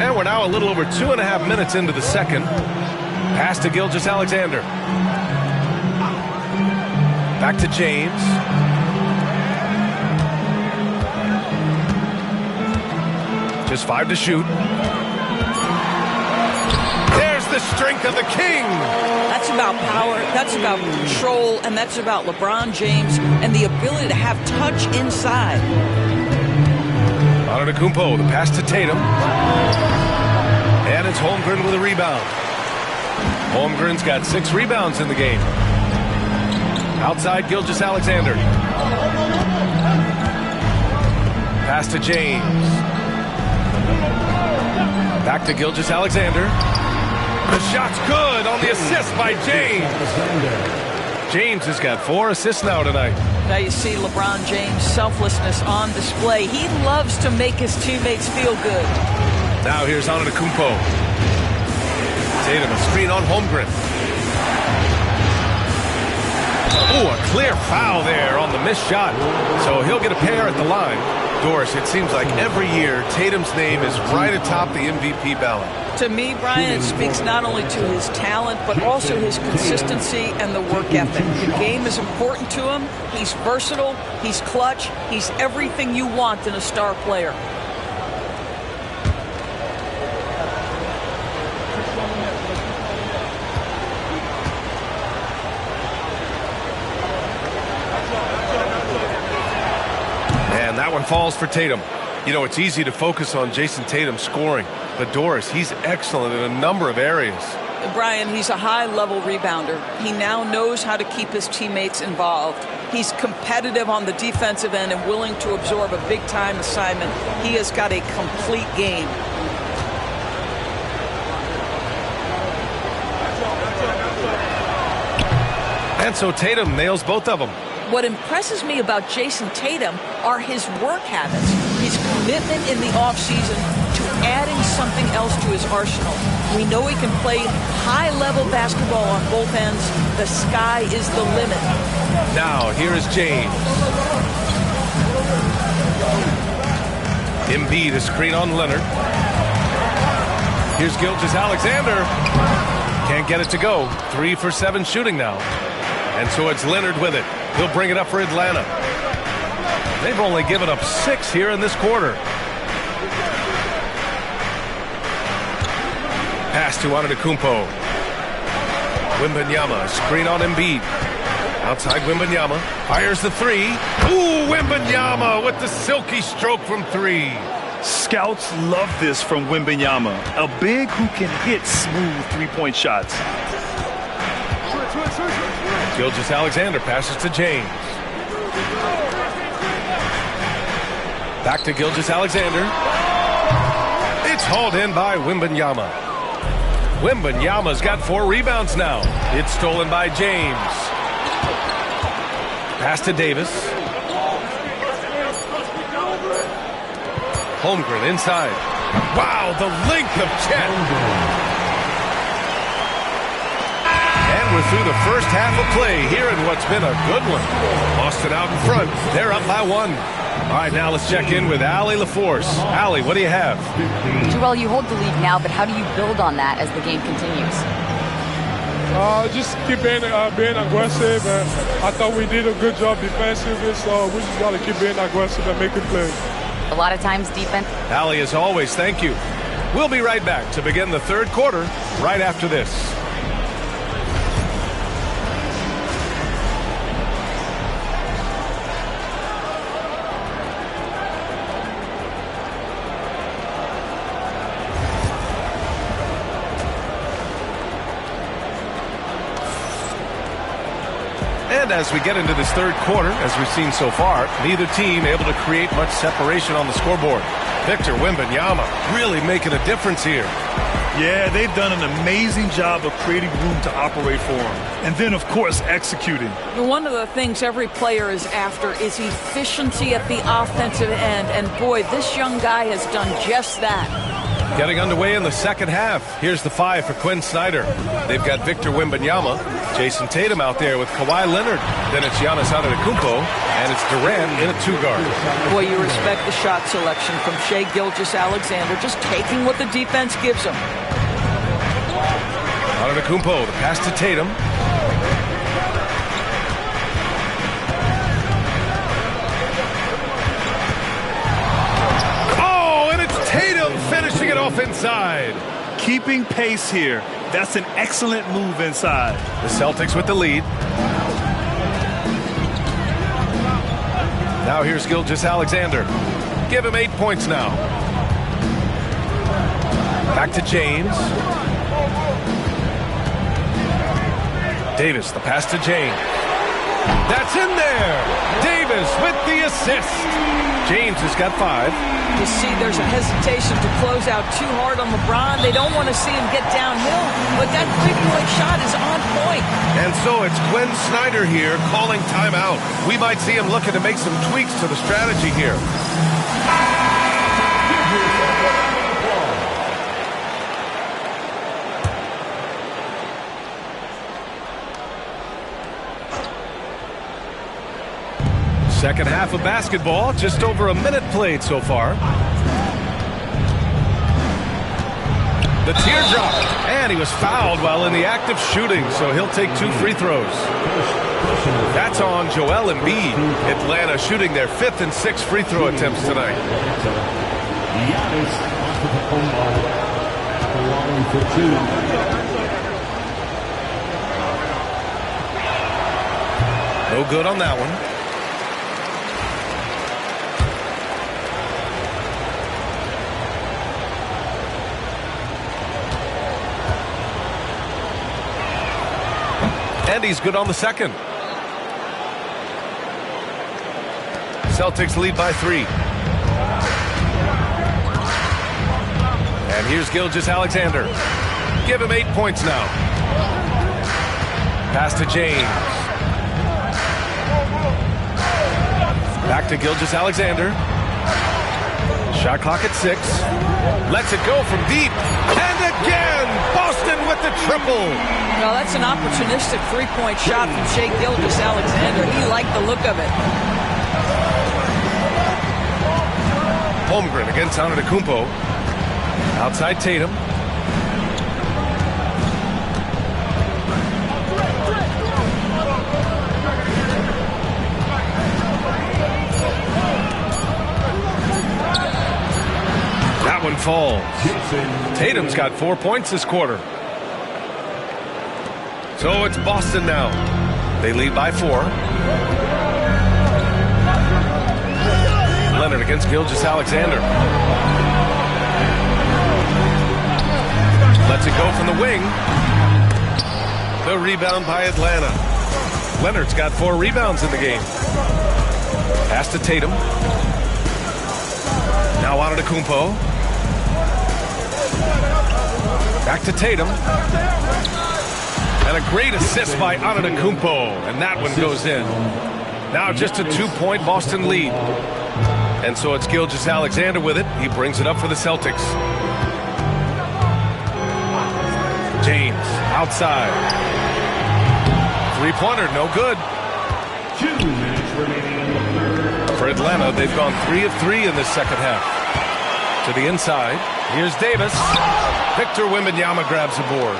And we're now a little over 2.5 minutes into the second. Pass to Gilgeous-Alexander. Back to James. Just 5 to shoot. There's the strength of the king. That's about power, that's about control, and that's about LeBron James and the ability to have touch inside. Antetokounmpo, the pass to Tatum. And it's Holmgren with a rebound. Holmgren's got 6 rebounds in the game. Outside Gilgeous-Alexander. Pass to James. Back to Gilgeous-Alexander. The shot's good on the assist by James. James has got 4 assists now tonight. Now you see LeBron James' selflessness on display. He loves to make his teammates feel good. Now here's Antetokounmpo. Tatum, a screen on Holmgren. Oh, a clear foul there on the missed shot. So he'll get a pair at the line. Doris, it seems like every year Tatum's name is right atop the MVP ballot. To me, Brian, it speaks not only to his talent, but also his consistency and the work ethic. The game is important to him. He's versatile. He's clutch. He's everything you want in a star player. And that one falls for Tatum. You know, it's easy to focus on Jason Tatum scoring, but Doris, he's excellent in a number of areas. Brian, he's a high-level rebounder. He now knows how to keep his teammates involved. He's competitive on the defensive end and willing to absorb a big-time assignment. He has got a complete game. And so Tatum nails both of them. What impresses me about Jason Tatum are his work habits, his commitment in the offseason to adding something else to his arsenal. We know he can play high-level basketball on both ends. The sky is the limit. Now, here is James. Embiid, a screen on Leonard. Here's Gilgeous-Alexander. Can't get it to go. 3 for 7 shooting now. And so it's Leonard with it. He'll bring it up for Atlanta. They've only given up 6 here in this quarter. Pass to Antetokounmpo. Wembanyama, screen on Embiid. Outside Wembanyama. Fires the 3. Ooh, Wembanyama with the silky stroke from 3. Scouts love this from Wembanyama. A big who can hit smooth three-point shots. Gilgeous-Alexander passes to James. Back to Gilgeous-Alexander. It's hauled in by Wembanyama. Wembanyama's got 4 rebounds now. It's stolen by James. Pass to Davis. Holmgren inside. Wow, the length of Chet. We're through the first half of play here in what's been a good one. Boston out in front. They're up by 1. All right, now let's check in with Allie LaForce. Allie, what do you have? Joel, you hold the lead now, but how do you build on that as the game continues? Just keep being aggressive. I thought we did a good job defensively, so we just got to keep being aggressive and making plays. A lot of times defense. Allie, as always, thank you. We'll be right back to begin the third quarter right after this. And as we get into this third quarter, as we've seen so far, neither team able to create much separation on the scoreboard. Victor Wembanyama really making a difference here. Yeah, they've done an amazing job of creating room to operate for him. And then, of course, executing. One of the things every player is after is efficiency at the offensive end. And boy, this young guy has done just that. Getting underway in the second half. Here's the 5 for Quinn Snyder. They've got Victor Wembanyama, Jason Tatum out there with Kawhi Leonard. Then it's Giannis Antetokounmpo, and it's Durant in a 2-guard. Boy, you respect the shot selection from Shai Gilgeous-Alexander, just taking what the defense gives him. Antetokounmpo, the pass to Tatum. Finishing it off inside. Keeping pace here. That's an excellent move inside. The Celtics with the lead. Now here's Gilgeous-Alexander. Give him 8 points now. Back to James. Davis, the pass to James. That's in there. Davis with the assist. James has got 5. You see there's a hesitation to close out too hard on LeBron. They don't want to see him get downhill, but that 3-point shot is on point. And so it's Quinn Snyder here calling timeout. We might see him looking to make some tweaks to the strategy here. Second half of basketball, just over a minute played so far. The teardrop, and he was fouled while in the act of shooting, so he'll take 2 free throws. That's on Joel Embiid. Atlanta shooting their 5th and 6th free throw attempts tonight. No good on that one. And he's good on the second. Celtics lead by 3. And here's Gilgeous-Alexander. Give him 8 points now. Pass to James. Back to Gilgeous-Alexander. Shot clock at 6. Lets it go from deep. And again, Boston with the triple. Well, that's an opportunistic 3-point shot from Shai Gilgeous-Alexander. He liked the look of it. Holmgren against Antetokounmpo. Outside Tatum. That one falls. Tatum's got 4 points this quarter. So it's Boston now. They lead by 4. Leonard against Gilgeous-Alexander. Lets it go from the wing. The rebound by Atlanta. Leonard's got 4 rebounds in the game. Pass to Tatum. Now Antetokounmpo. Back to Tatum. And a great assist by Antetokounmpo. And that one goes in. Now just a 2-point Boston lead. And so it's Gilgeous-Alexander with it. He brings it up for the Celtics. James outside. 3-pointer, no good. 2 minutes remaining in the third. For Atlanta, they've gone 3 of 3 in this second half. To the inside. Here's Davis. Victor Wembanyama grabs the board.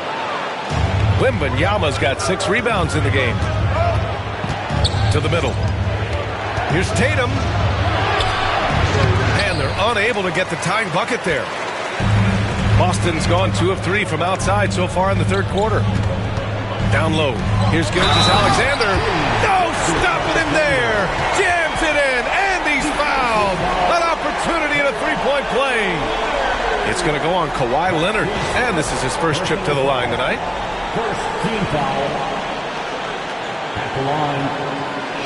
Wembanyama's got 6 rebounds in the game. To the middle. Here's Tatum. And they're unable to get the tying bucket there. Boston's gone 2 of 3 from outside so far in the third quarter. Down low. Here's Gilgeous-Alexander. No stopping him there. Jams it in. And he's fouled. An opportunity in a 3-point play. It's going to go on Kawhi Leonard. And this is his first trip to the line tonight. First team foul. At the line,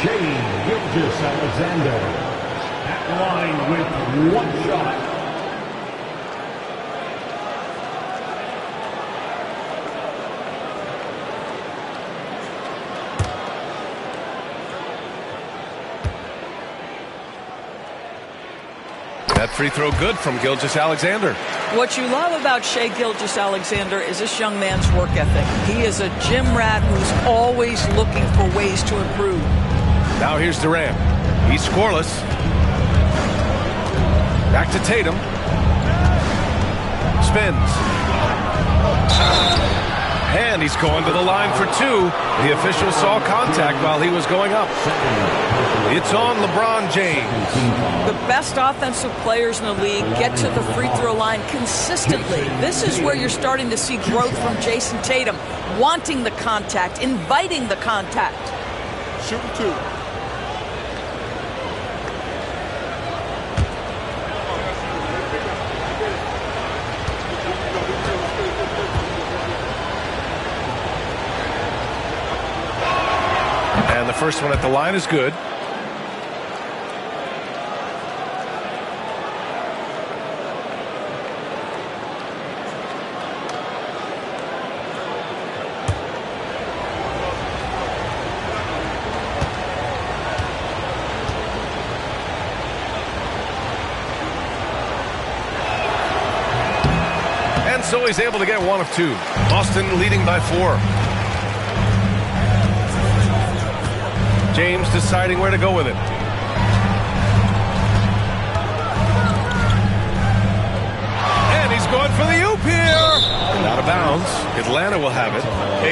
Shai Gilgeous-Alexander. At the line with 1 shot. That free throw good from Gilgeous-Alexander. What you love about Shai Gilgeous-Alexander is this young man's work ethic. He is a gym rat who's always looking for ways to improve. Now here's Durant. He's scoreless. Back to Tatum. Spins. And he's going to the line for two. The official saw contact while he was going up. It's on LeBron James. The best offensive players in the league get to the free throw line consistently. This is where you're starting to see growth from Jason Tatum, wanting the contact, inviting the contact. Shooting two. And the first one at the line is good. And so he's able to get one of two. Boston leading by 4. James deciding where to go with it. And he's going for the oop here. Out of bounds. Atlanta will have it.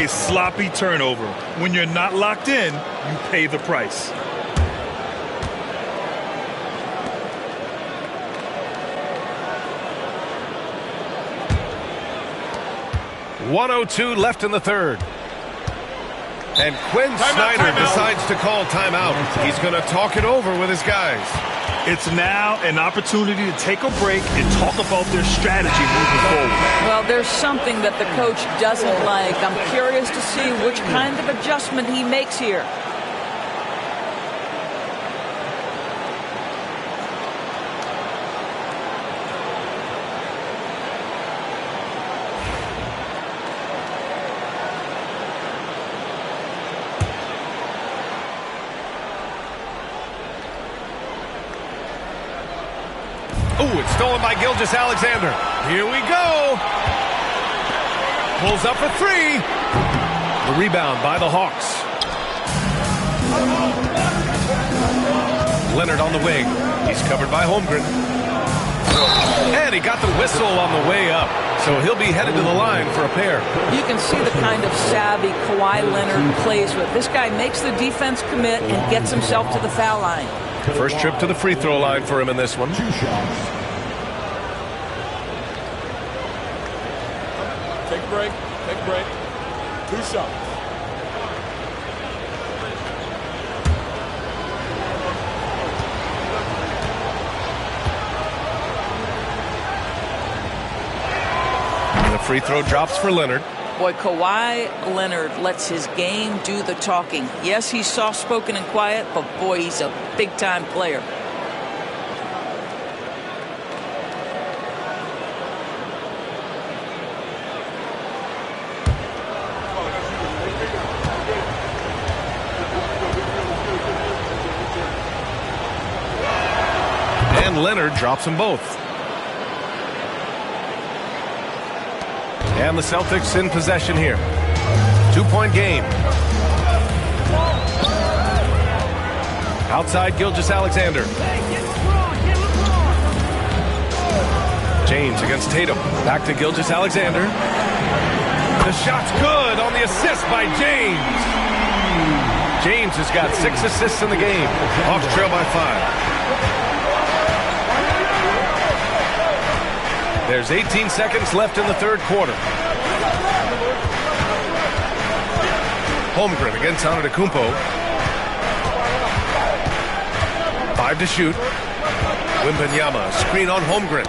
A sloppy turnover. When you're not locked in, you pay the price. .102 left in the third. And Quinn Snyder decides to call timeout. He's going to talk it over with his guys. It's now an opportunity to take a break and talk about their strategy moving forward. Well, there's something that the coach doesn't like. I'm curious to see which kind of adjustment he makes here. Ooh, it's stolen by Gilgeous-Alexander. Here we go. Pulls up for 3. The rebound by the Hawks. Leonard on the wing. He's covered by Holmgren. And he got the whistle on the way up. So he'll be headed to the line for a pair. You can see the kind of savvy Kawhi Leonard plays with. This guy makes the defense commit and gets himself to the foul line. First trip to the free throw line for him in this one. 2 shots. Take a break. Take a break. 2 shots. And the free throw drops for Leonard. Boy, Kawhi Leonard lets his game do the talking. Yes, he's soft-spoken and quiet, but boy, he's a big-time player. And Leonard drops them both. And the Celtics in possession here. 2-point game. Outside Gilgeous-Alexander. James against Tatum. Back to Gilgeous-Alexander. The shot's good on the assist by James. James has got 6 assists in the game. Hawks trail by 5. There's 18 seconds left in the third quarter. Holmgren against Antetokounmpo. 5 to shoot. Wembanyama, screen on Holmgren.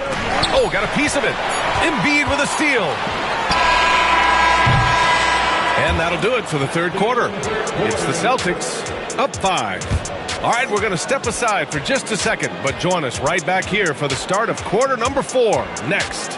Oh, got a piece of it. Embiid with a steal. And that'll do it for the third quarter. It's the Celtics up 5. All right, we're going to step aside for just a second, but join us right back here for the start of quarter number 4 next.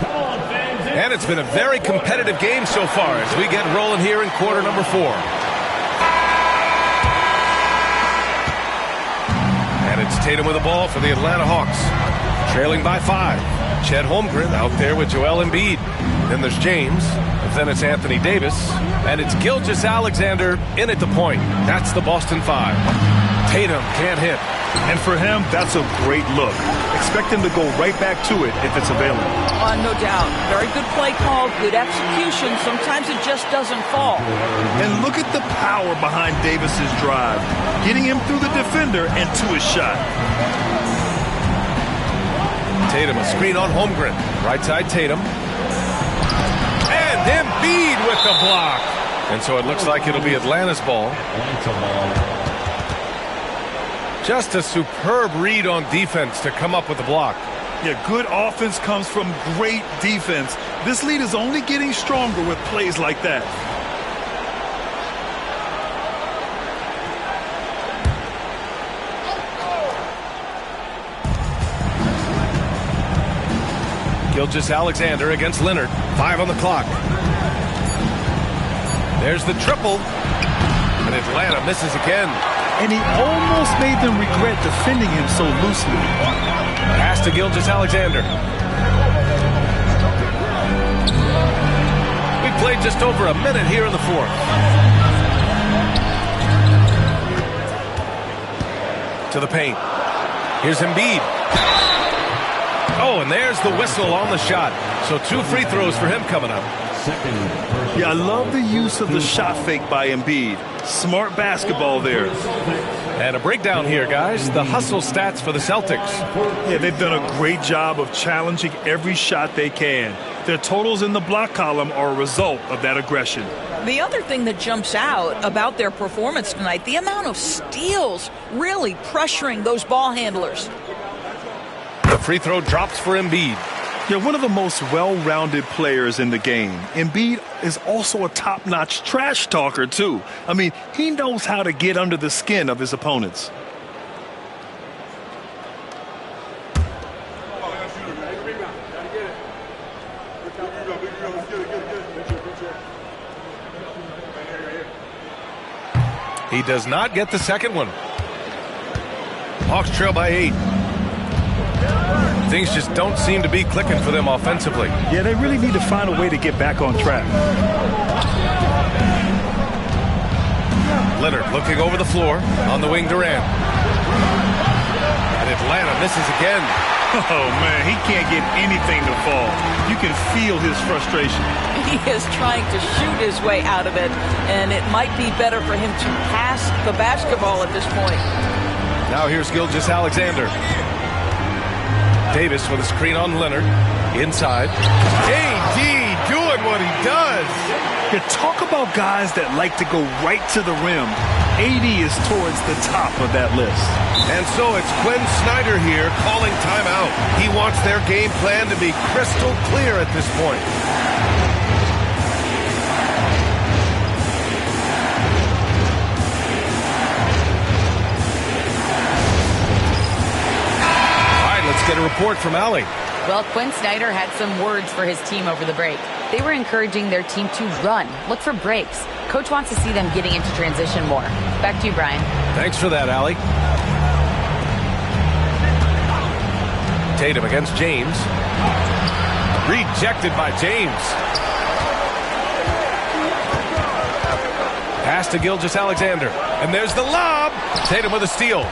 And it's been a very competitive game so far as we get rolling here in quarter number 4. And it's Tatum with the ball for the Atlanta Hawks. Trailing by 5. Chet Holmgren out there with Joel Embiid. Then there's James. Then it's Anthony Davis. And it's Gilgeous-Alexander in at the point. That's the Boston 5. Tatum can't hit. And for him, that's a great look. Expect him to go right back to it if it's available. No doubt. Very good play call, good execution. Sometimes it just doesn't fall. And look at the power behind Davis's drive, getting him through the defender and to his shot. Tatum, a screen on Holmgren. Right side Tatum. And Embiid with the block. And so it looks like it'll be Atlanta's ball. Just a superb read on defense to come up with the block. Yeah, good offense comes from great defense. This lead is only getting stronger with plays like that. Gilgeous-Alexander against Leonard. 5 on the clock. There's the triple. And Atlanta misses again. And he almost made them regret defending him so loosely. Pass to Gilgeous-Alexander. We played just over a minute here in the 4th. To the paint. Here's Embiid. Oh, and there's the whistle on the shot. So 2 free throws for him coming up. Yeah, I love the use of the shot fake by Embiid. Smart basketball there. And a breakdown here, guys. The hustle stats for the Celtics. Yeah, they've done a great job of challenging every shot they can. Their totals in the block column are a result of that aggression. The other thing that jumps out about their performance tonight, the amount of steals really pressuring those ball handlers. The free throw drops for Embiid. Yeah, one of the most well-rounded players in the game. Embiid is also a top-notch trash talker, too. I mean, he knows how to get under the skin of his opponents. He does not get the second one. Hawks trail by 8. Things just don't seem to be clicking for them offensively. Yeah, they really need to find a way to get back on track. Leonard looking over the floor on the wing Durant. And Atlanta misses again. Oh, man, he can't get anything to fall. You can feel his frustration. He is trying to shoot his way out of it, and it might be better for him to pass the basketball at this point. Now here's Gilgeous-Alexander. Davis with a screen on Leonard. Inside. AD doing what he does. You talk about guys that like to go right to the rim. AD is towards the top of that list. And so it's Quinn Snyder here calling timeout. He wants their game plan to be crystal clear at this point. Get a report from Allie. Well, Quinn Snyder had some words for his team over the break. They were encouraging their team to run, look for breaks. Coach wants to see them getting into transition more. Back to you, Brian. Thanks for that, Allie. Tatum against James. Rejected by James. Pass to Gilgeous-Alexander. And there's the lob. Tatum with a steal.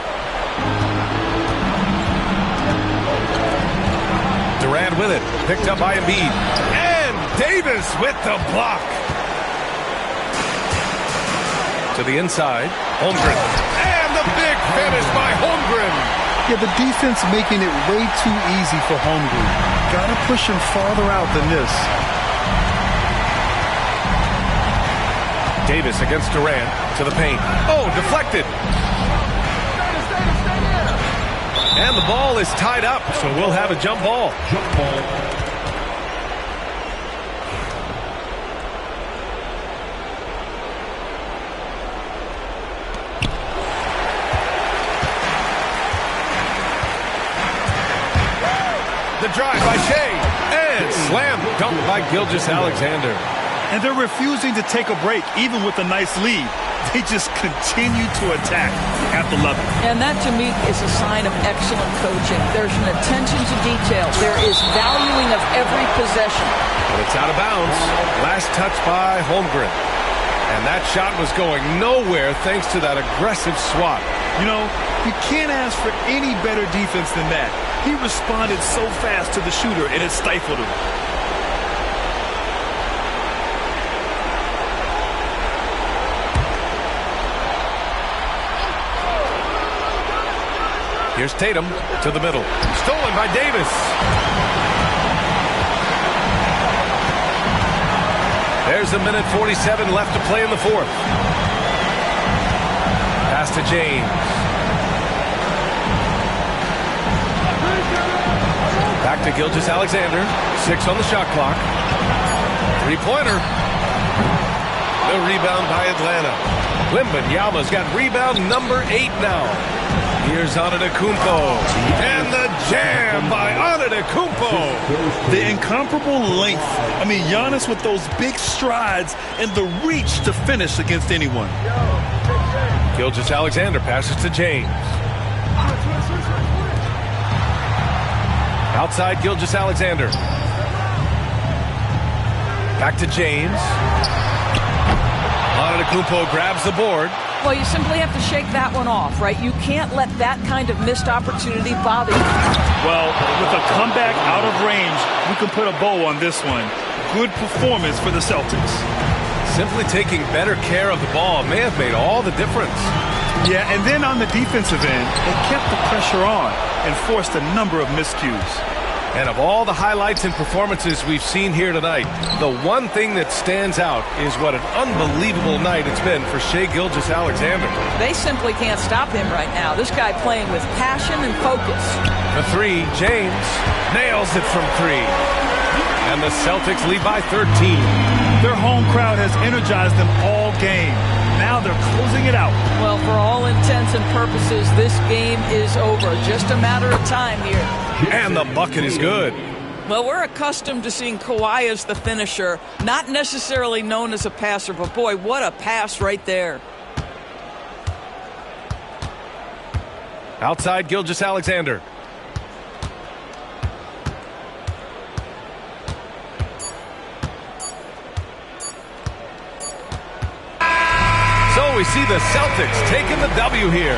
Durant with it. Picked up by Embiid. And Davis with the block. To the inside. Holmgren. And the big finish by Holmgren. Yeah, the defense making it way too easy for Holmgren. Got to push him farther out than this. Davis against Durant. To the paint. Oh, deflected. And the ball is tied up, so we'll have a jump ball. Jump ball. The drive by Shea. And slam dunk by Gilgeous-Alexander. And they're refusing to take a break, even with a nice lead. They just continue to attack at the level. And that, to me, is a sign of excellent coaching. There's an attention to detail. There is valuing of every possession. But it's out of bounds. Last touch by Holmgren. And that shot was going nowhere thanks to that aggressive swat. You know, you can't ask for any better defense than that. He responded so fast to the shooter, and it stifled him. Here's Tatum to the middle. Stolen by Davis. There's a minute 47 left to play in the fourth. Pass to James. Back to Gilgeous-Alexander. 6 on the shot clock. Three-pointer. The rebound by Atlanta. Wembanyama's got rebound number 8 now. Here's Antetokounmpo. And the jam by Antetokounmpo. The incomparable length. I mean, Giannis with those big strides and the reach to finish against anyone. Gilgeous-Alexander passes to James. Outside Gilgeous-Alexander. Back to James. Antetokounmpo grabs the board. Well, you simply have to shake that one off, right? You can't let that kind of missed opportunity bother you. Well, with a comeback out of range, we can put a bow on this one. Good performance for the Celtics. Simply taking better care of the ball may have made all the difference. Yeah, and then on the defensive end, they kept the pressure on and forced a number of miscues. And of all the highlights and performances we've seen here tonight, the one thing that stands out is what an unbelievable night it's been for Shai Gilgeous-Alexander. They simply can't stop him right now. This guy playing with passion and focus. The three, James nails it from 3. And the Celtics lead by 13. Their home crowd has energized them all game. Now they're closing it out. Well, for all intents and purposes, this game is over. Just a matter of time here. And the bucket is good. Well, we're accustomed to seeing Kawhi as the finisher, not necessarily known as a passer, but boy, what a pass right there. Outside Gilgeous-Alexander. So we see the Celtics taking the W here.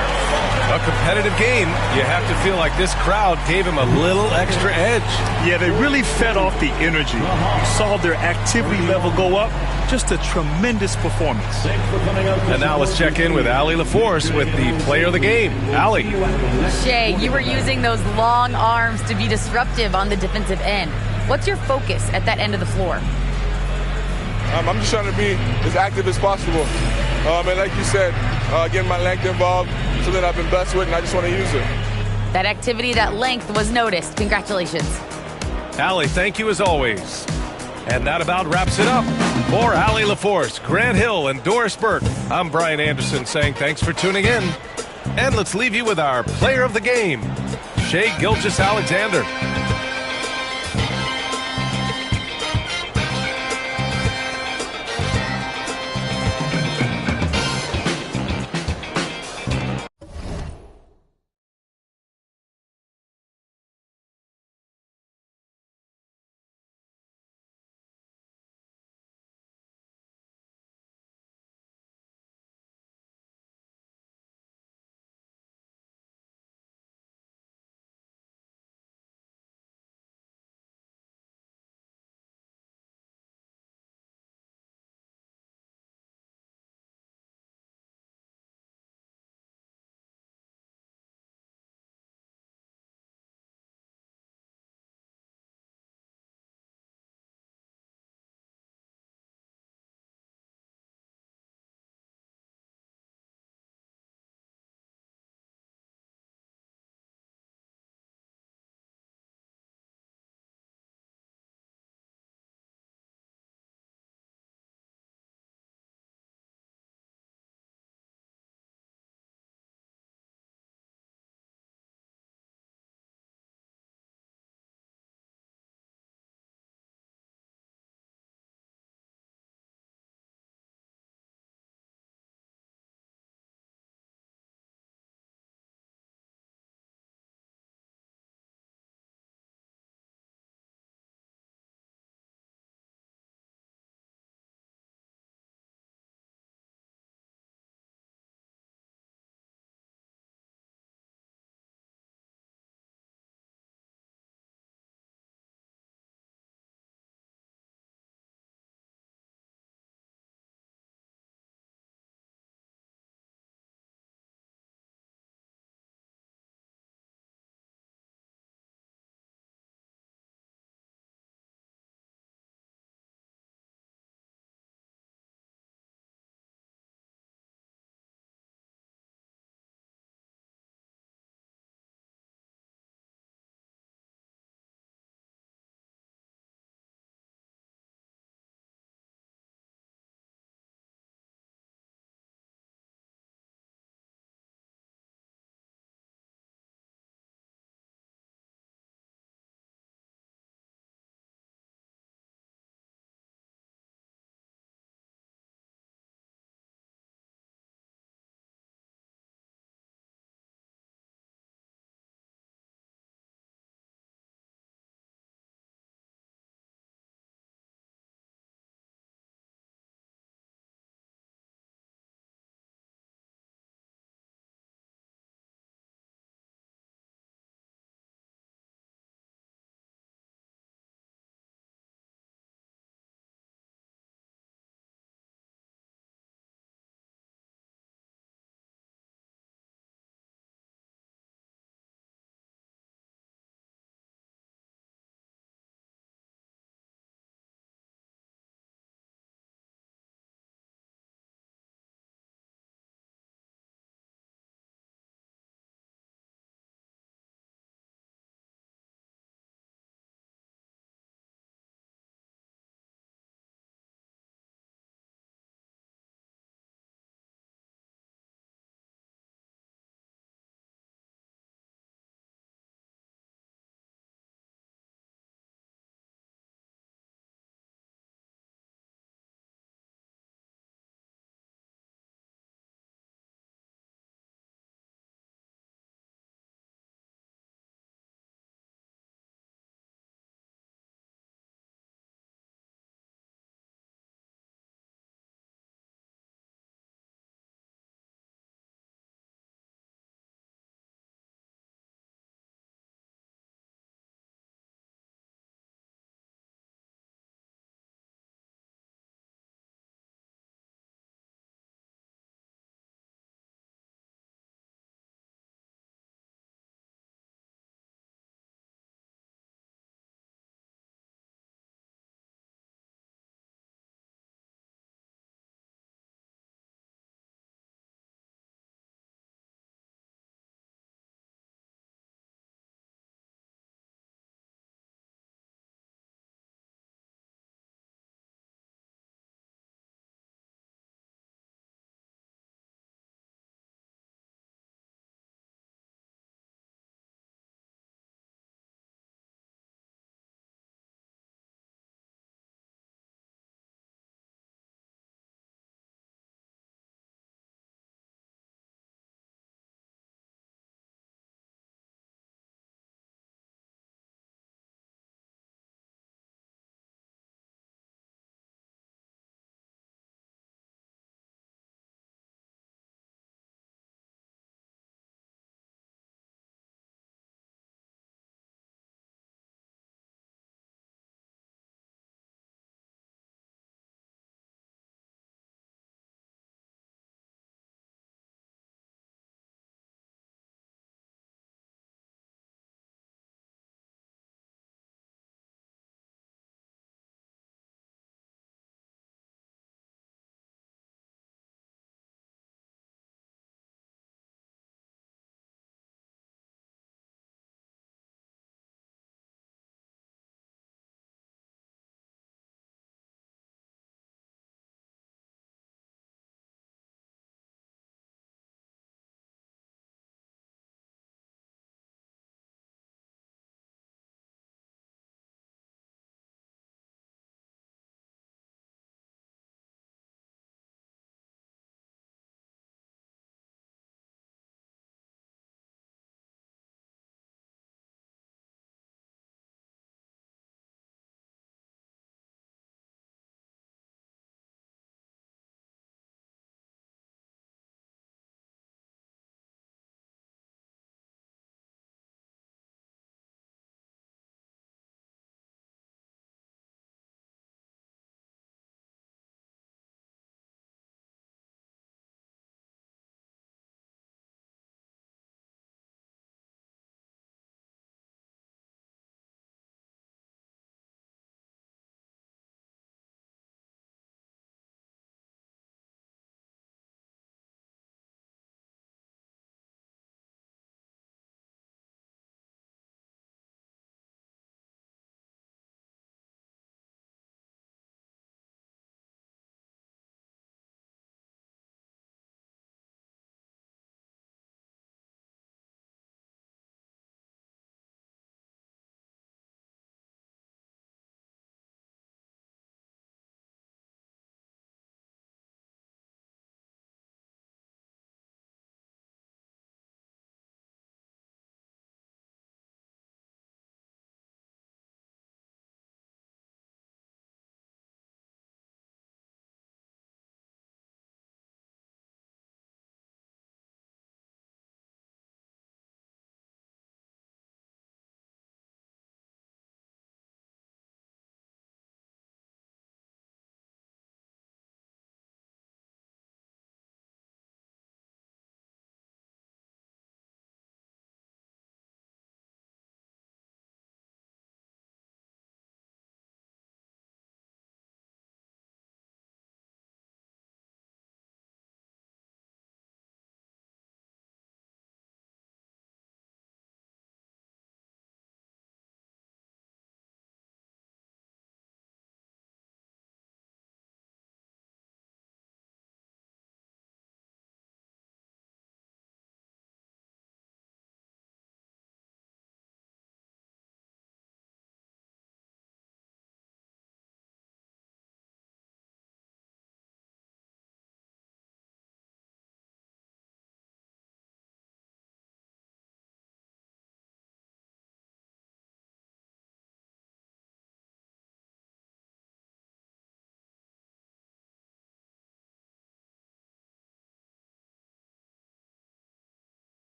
A competitive game. You have to feel like this crowd gave him a little extra edge. Yeah, they really fed off the energy. You saw their activity level go up. Just a tremendous performance. And now let's check in with Allie LaForce with the player of the game. Allie. Shai, you were using those long arms to be disruptive on the defensive end. What's your focus at that end of the floor? I'm just trying to be as active as possible. And like you said, getting my length involved, something I've been blessed with, and I just want to use it. That activity, that length was noticed. Congratulations. Allie, thank you as always. And that about wraps it up. For Allie LaForce, Grant Hill, and Doris Burke, I'm Brian Anderson saying thanks for tuning in. And let's leave you with our player of the game, Shai Gilgeous-Alexander.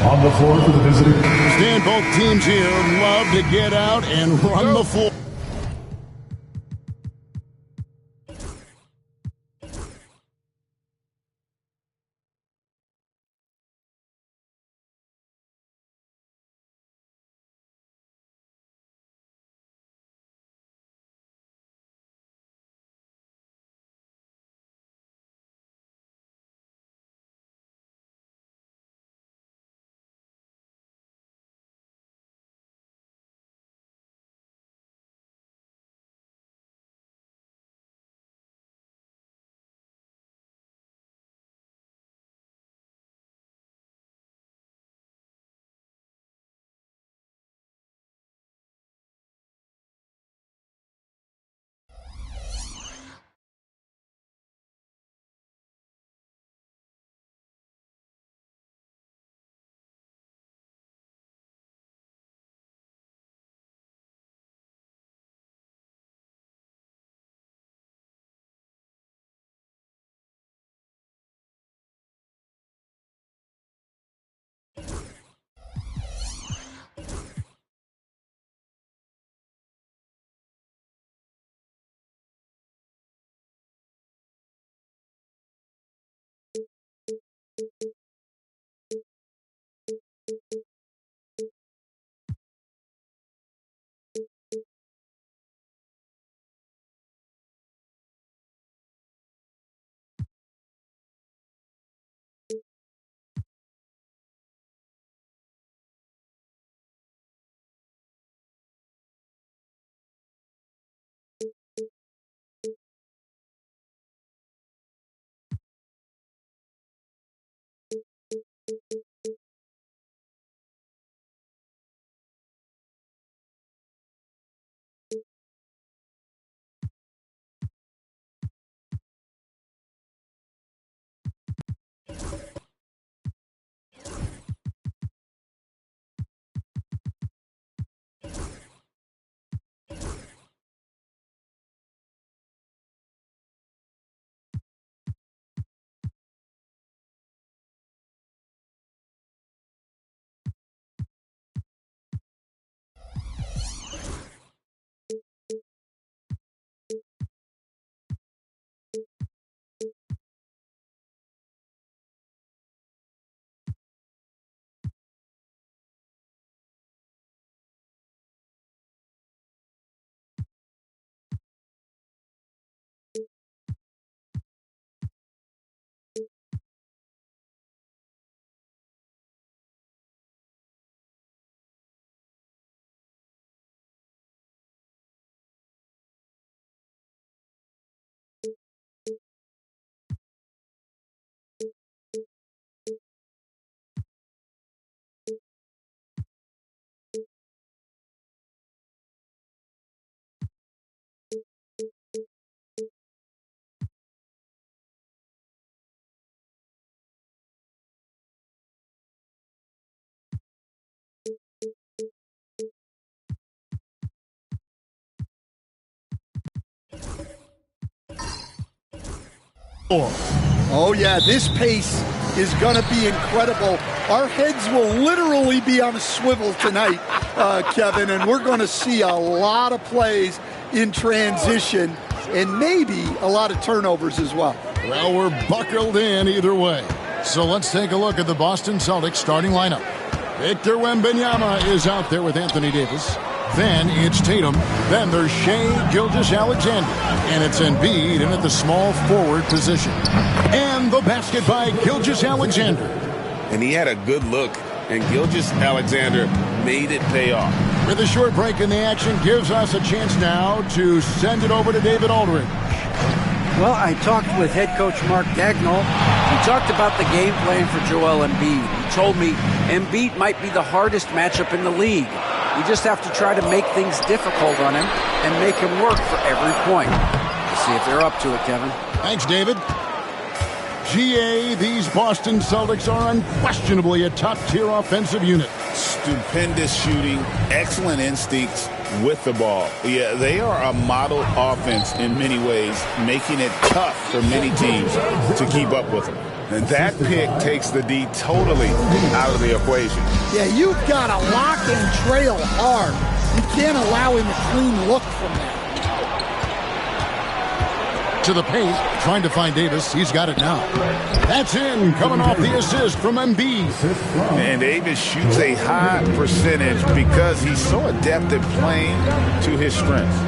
On the floor for the visiting. Stand both teams here love to get out and run the floor. Oh, yeah, this pace is going to be incredible. Our heads will literally be on a swivel tonight, Kevin, and we're going to see a lot of plays in transition and maybe a lot of turnovers as well. Well, we're buckled in either way. So let's take a look at the Boston Celtics starting lineup. Victor Wembanyama is out there with Anthony Davis. Then it's Tatum. Then there's Shai Gilgeous-Alexander. And it's Embiid in at the small forward position. And the basket by Gilgeous-Alexander. And he had a good look, and Gilgeous-Alexander made it pay off. With a short break in the action, gives us a chance now to send it over to David Aldridge. Well, I talked with head coach Mark Dagnall. He talked about the game plan for Joel Embiid. He told me Embiid might be the hardest matchup in the league. We just have to try to make things difficult on him and make him work for every point. We'll see if they're up to it, Kevin. Thanks, David. GA, these Boston Celtics are unquestionably a top-tier offensive unit. Stupendous shooting, excellent instincts with the ball. Yeah, they are a model offense in many ways, making it tough for many teams to keep up with them. And that pick takes the D totally out of the equation. Yeah, you've got to lock and trail hard. You can't allow him a clean look from that. To the paint, trying to find Davis. He's got it now. That's in, coming off the assist from Embiid. And Davis shoots a high percentage because he's so adept at playing to his strengths.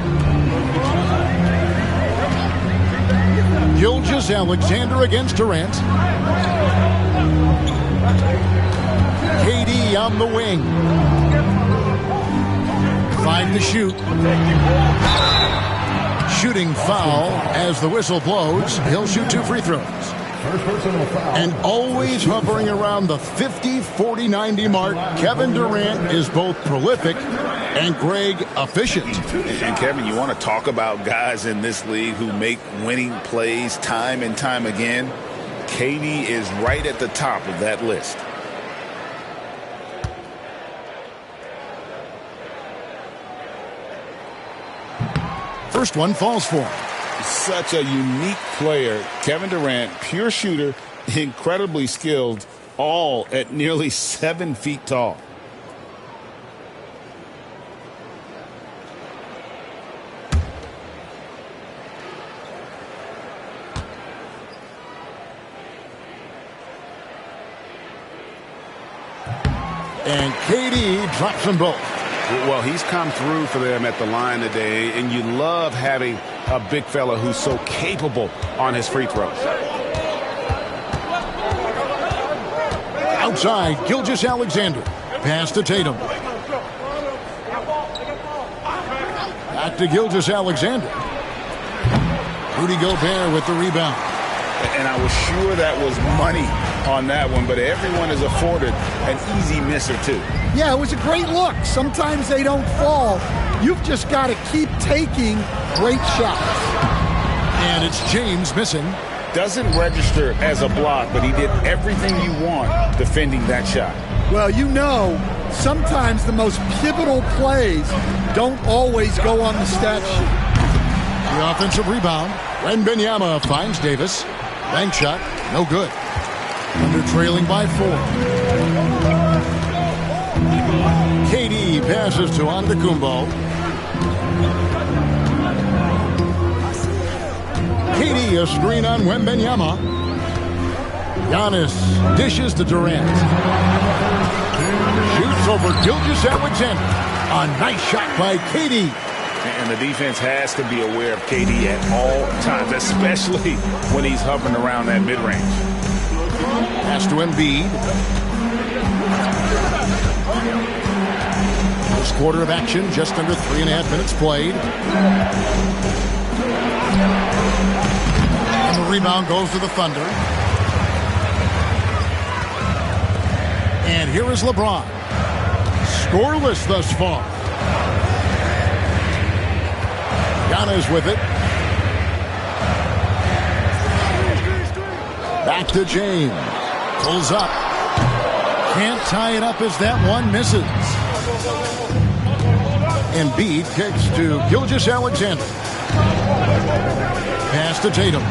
Gilgeous-Alexander against Durant. KD on the wing. 5 to shoot. Shooting foul as the whistle blows. He'll shoot 2 free throws. And always hovering around the 50, 40, 90 mark, Kevin Durant is both prolific and Greg efficient. And Kevin, you want to talk about guys in this league who make winning plays time and time again? KD is right at the top of that list. First one falls for him. Such a unique player. Kevin Durant, pure shooter, incredibly skilled, all at nearly 7 feet tall. And KD drops them both. Well, he's come through for them at the line today, and you love having a big fella who's so capable on his free throws. Outside, Gilgeous-Alexander. Pass to Tatum. Back to Gilgeous-Alexander. Rudy Gobert with the rebound. And I was sure that was money on that one, but everyone is afforded an easy miss or two. Yeah, it was a great look. Sometimes they don't fall. You've just got to keep taking great shots. And it's James missing. Doesn't register as a block, but he did everything you want defending that shot. Well, you know, sometimes the most pivotal plays don't always go on the stat sheet. The offensive rebound. Wembanyama finds Davis. Bank shot, no good. Under trailing by 4. KD passes to Antetokounmpo. KD a screen on Wembanyama. Giannis dishes to Durant. Shoots over Gilgeous-Alexander. A nice shot by KD. And the defense has to be aware of KD at all times, especially when he's hovering around that mid-range. Pass to Embiid. First quarter of action, just under 3.5 minutes played. And the rebound goes to the Thunder. And here is LeBron. Scoreless thus far. Giannis with it. Back to James. Pulls up. Can't tie it up as that one misses. Embiid kicks to Gilgeous-Alexander. Pass to Tatum.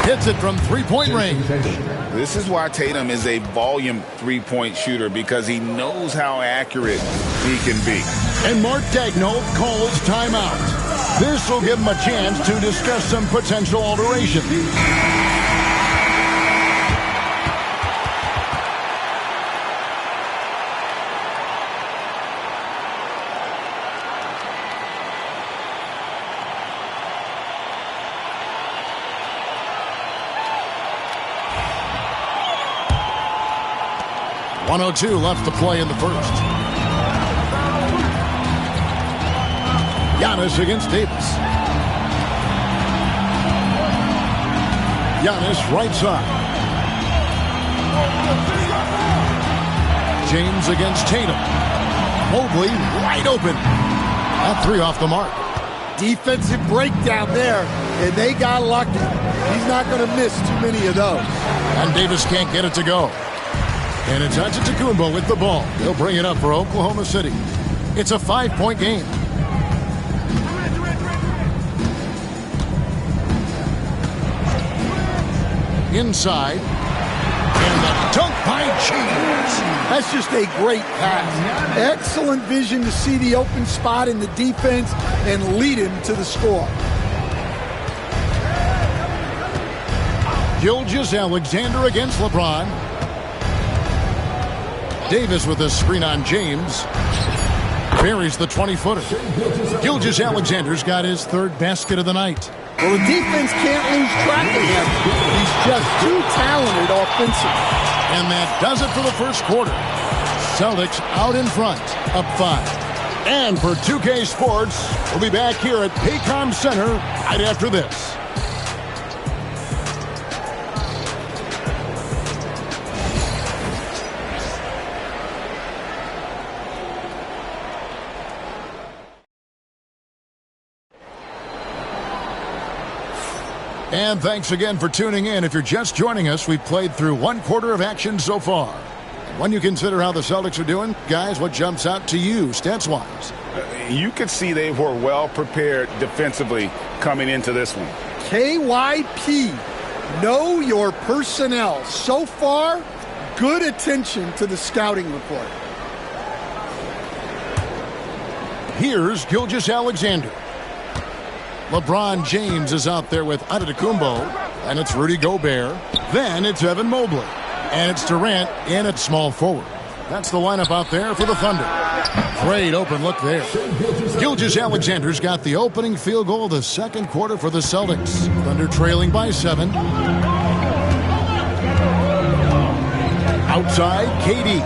Hits it from three-point range. This is why Tatum is a volume three-point shooter, because he knows how accurate he can be. And Mark Daigneault calls timeout. This will give him a chance to discuss some potential alterations. .102 left to play in the first. Giannis against Davis. Giannis right side. James against Tatum. Mobley wide open. That three off the mark. Defensive breakdown there, and they got lucky. He's not going to miss too many of those. And Davis can't get it to go. And it's Antetokounmpo with the ball. He'll bring it up for Oklahoma City. It's a 5-point game. Inside. And the dunk by James. That's just a great pass. Excellent vision to see the open spot in the defense and lead him to the score. Gilgeous-Alexander against LeBron. Davis with a screen on James. Buries the 20-footer. Gilgeous-Alexander's got his third basket of the night. Well, the defense can't lose track of him. He's just too talented offensively. And that does it for the first quarter. Celtics out in front, up 5. And for 2K Sports, we'll be back here at Paycom Center right after this. And thanks again for tuning in. If you're just joining us, we've played through one quarter of action so far. When you consider how the Celtics are doing, guys, what jumps out to you, stats-wise? You could see they were well prepared defensively coming into this one. KYP, know your personnel. So far, good attention to the scouting report. Here's Gilgeous-Alexander. LeBron James is out there with Antetokounmpo, and it's Rudy Gobert. Then it's Evan Mobley, and it's Durant in at small forward. That's the lineup out there for the Thunder. Great open look there. Gilgeous-Alexander's got the opening field goal of the second quarter for the Celtics. Thunder trailing by 7. Outside, KD.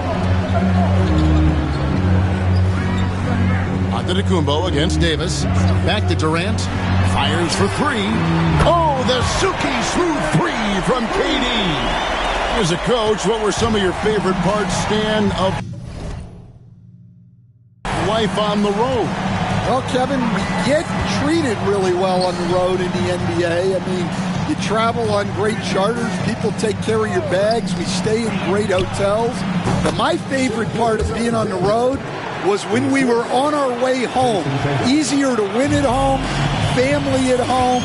Antetokounmpo against Davis. Back to Durant. Fires for 3. Oh, the Suki smooth 3 from KD. As a coach, what were some of your favorite parts, Stan, of life on the road? Well, Kevin, we get treated really well on the road in the NBA. I mean, you travel on great charters. People take care of your bags. We stay in great hotels. But my favorite part of being on the road was when we were on our way home. Easier to win at home, family at home.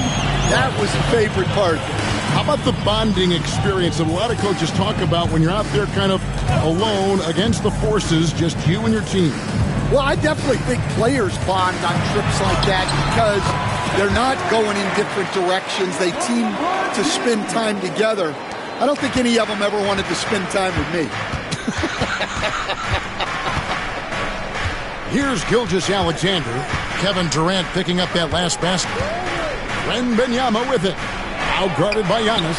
That was the favorite part. How about the bonding experience that a lot of coaches talk about when you're out there kind of alone against the forces, just you and your team? Well, I definitely think players bond on trips like that because they're not going in different directions. They team to spend time together. I don't think any of them ever wanted to spend time with me. Here's Gilgeous-Alexander. Kevin Durant picking up that last basket. Wembanyama with it. Outguarded by Giannis.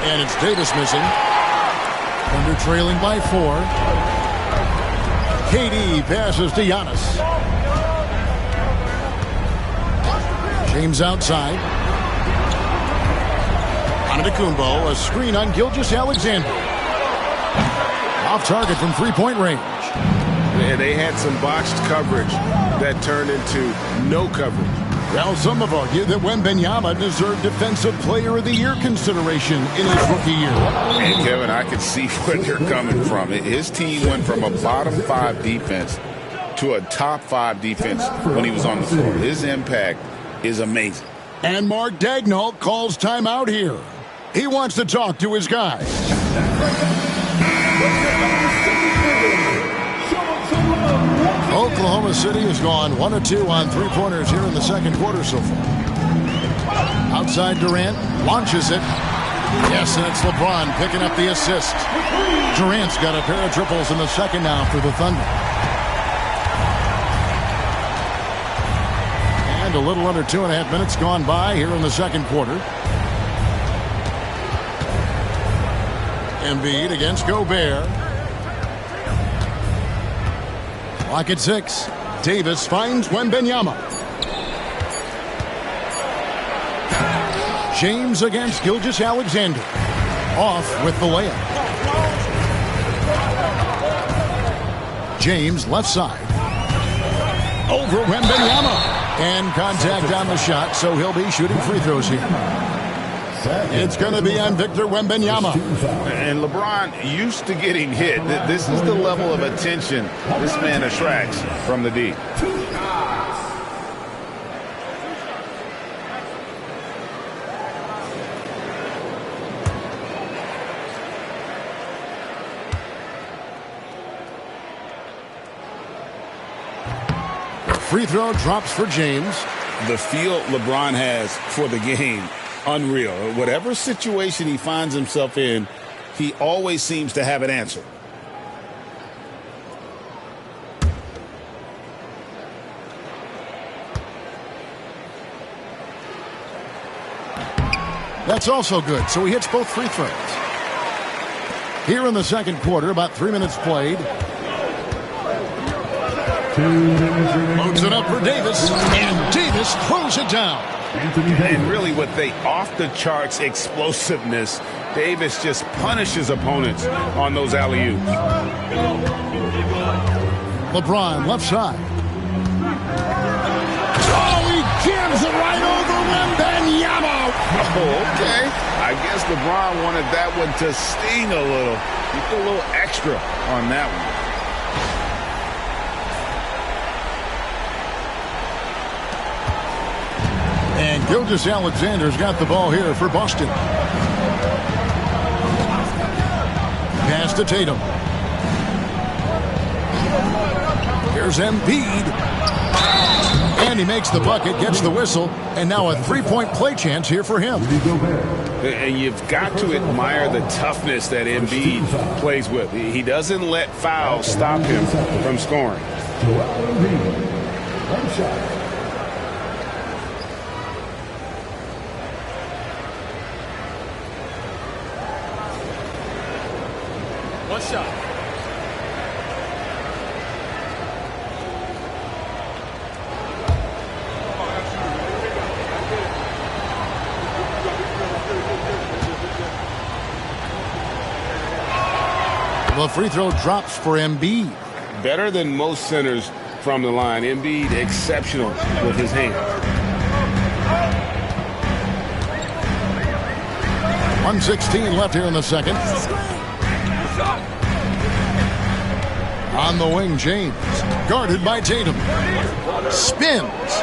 And it's Davis missing. Thunder trailing by 4. KD passes to Giannis. James outside. Antetokounmpo, a screen on Gilgeous-Alexander. Off target from three-point range. And they had some botched coverage that turned into no coverage. Well, some have argued that Wembanyama deserved Defensive Player of the Year consideration in his rookie year. And Kevin, I can see where they're coming from. His team went from a bottom 5 defense to a top 5 defense when he was on the floor. His impact is amazing. And Mark Daigneault calls timeout here. He wants to talk to his guys. Oklahoma City has gone 1 of 2 on three-pointers here in the second quarter so far. Outside Durant, launches it. Yes, and it's LeBron picking up the assist. Durant's got a pair of triples in the second now for the Thunder. And a little under 2.5 minutes gone by here in the second quarter. Embiid against Gobert. Clock at 6. Davis finds Wembanyama. James against Gilgeous-Alexander. Off with the layup. James left side. Over Wembanyama. And contact on the shot, so he'll be shooting free throws here. It's going to be on Victor Wembanyama. And LeBron used to getting hit. This is the level of attention this man attracts from the D. Free throw drops for James. The feel LeBron has for the game, unreal. Whatever situation he finds himself in, he always seems to have an answer. That's also good, so he hits both free throws. Here in the second quarter, about 3 minutes played. Loads it up for Davis, and Davis throws it down. And really with the off-the-charts explosiveness, Davis just punishes opponents on those alley-oops. LeBron left side. Oh, he jams it right over Wembanyama. Oh, okay. I guess LeBron wanted that one to sting a little. He put a little extra on that one. And Gilgeous-Alexander's got the ball here for Boston. Pass to Tatum. Here's Embiid. And he makes the bucket, gets the whistle, and now a three-point play chance here for him. And you've got to admire the toughness that Embiid plays with. He doesn't let fouls stop him from scoring. One shot. One shot. The free throw drops for Embiid. Better than most centers from the line. Embiid exceptional with his hands. 1:16 left here in the second. On the wing, James. Guarded by Tatum. Spins.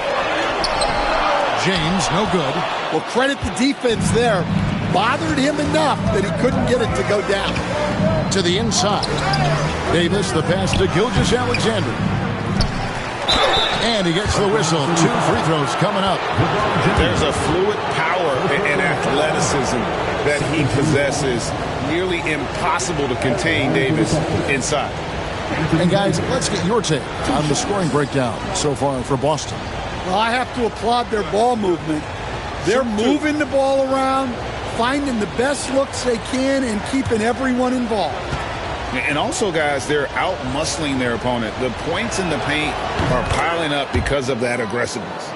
James, no good. Well, credit the defense there. Bothered him enough that he couldn't get it to go down. To the inside. Davis, the pass to Gilgeous-Alexander. And he gets the whistle. 2 free throws coming up. There's a fluid power and athleticism that he possesses. Nearly impossible to contain Davis inside. And guys, let's get your take on the scoring breakdown so far for Boston. Well, I have to applaud their ball movement. They're moving the ball around, finding the best looks they can, and keeping everyone involved. And also, guys, they're out-muscling their opponent. The points in the paint are piling up because of that aggressiveness.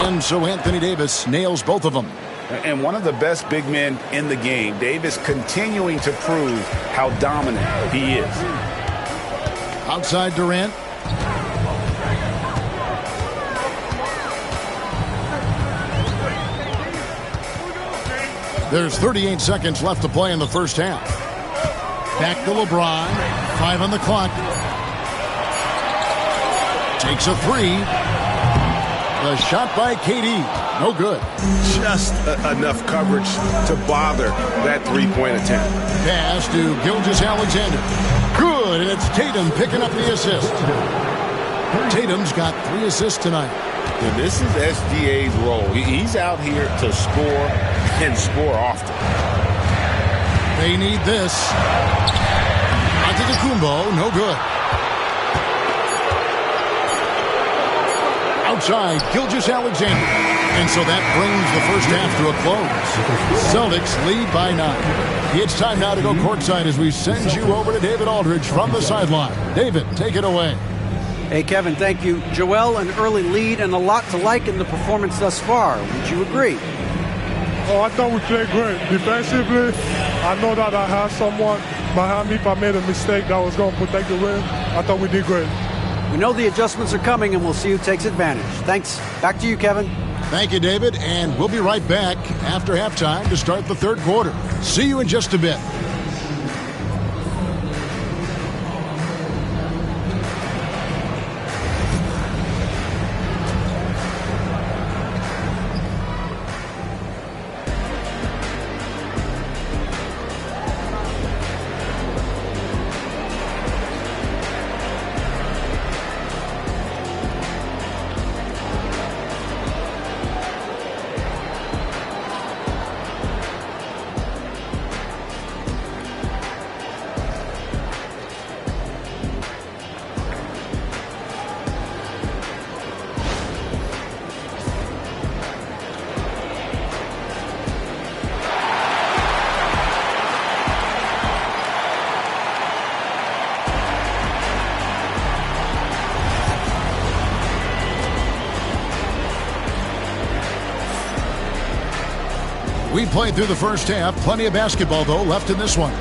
And so Anthony Davis nails both of them. And one of the best big men in the game, Davis continuing to prove how dominant he is. Outside Durant. There's 38 seconds left to play in the first half. Back to LeBron. 5 on the clock. Takes a three. The shot by KD. No good. Just enough coverage to bother that three-point attempt. Pass to Gilgeous-Alexander. Good, and it's Tatum picking up the assist. Tatum's got 3 assists tonight. And this is SGA's role. He's out here to score and score often. They need this. Antetokounmpo, no good. Outside, Gilgeous-Alexander. And so that brings the first half to a close. Celtics lead by 9. It's time now to go courtside as we send you over to David Aldridge from the sideline. David, take it away. Hey, Kevin, thank you. Joel, an early lead and a lot to like in the performance thus far. Would you agree? Oh, I thought we played great. Defensively, I know that I had someone behind me if I made a mistake that was going to protect the rim. I thought we did great. We know the adjustments are coming, and we'll see who takes advantage. Thanks. Back to you, Kevin. Thank you, David, and we'll be right back after halftime to start the third quarter. See you in just a bit. We played through the first half. Plenty of basketball, though, left in this one.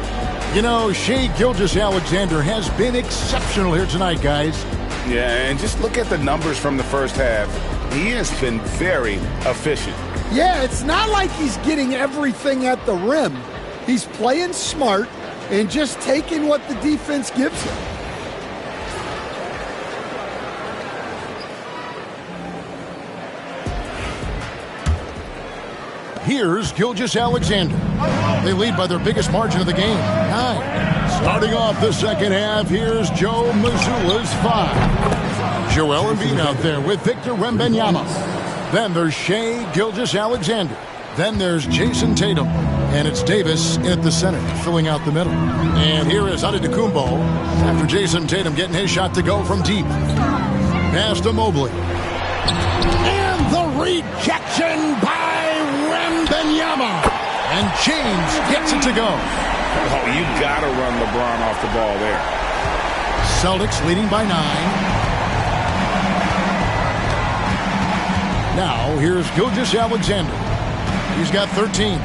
You know, Shai Gilgeous-Alexander has been exceptional here tonight, guys. Yeah, and just look at the numbers from the first half. He has been very efficient. Yeah, it's not like he's getting everything at the rim. He's playing smart and just taking what the defense gives him. Here's Gilgeous-Alexander. They lead by their biggest margin of the game, 9. Starting off the second half, here's Joe Mazzulla's 5. Joel Embiid out there with Victor Wembanyama. Then there's Shai Gilgeous-Alexander. Then there's Jason Tatum. And it's Davis in at the center, filling out the middle. And here is Antetokounmpo after Jason Tatum getting his shot to go from deep. Pass to Mobley. And the rejection by Wembanyama. And James gets it to go. Oh, you got to run LeBron off the ball there. Celtics leading by 9. Now, here's Gilgeous-Alexander. He's got 13.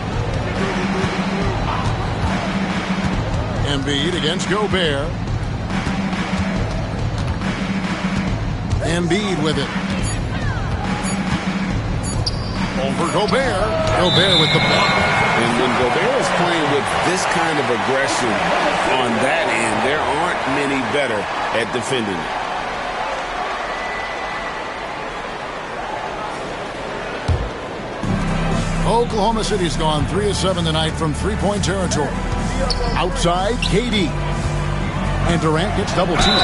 Embiid against Gobert. Embiid with it. Over Gobert. Gobert with the block. And when Gobert is playing with this kind of aggression on that end, there aren't many better at defending it. Oklahoma City's gone 3 of 7 tonight from three-point territory. Outside, KD. And Durant gets double teamed.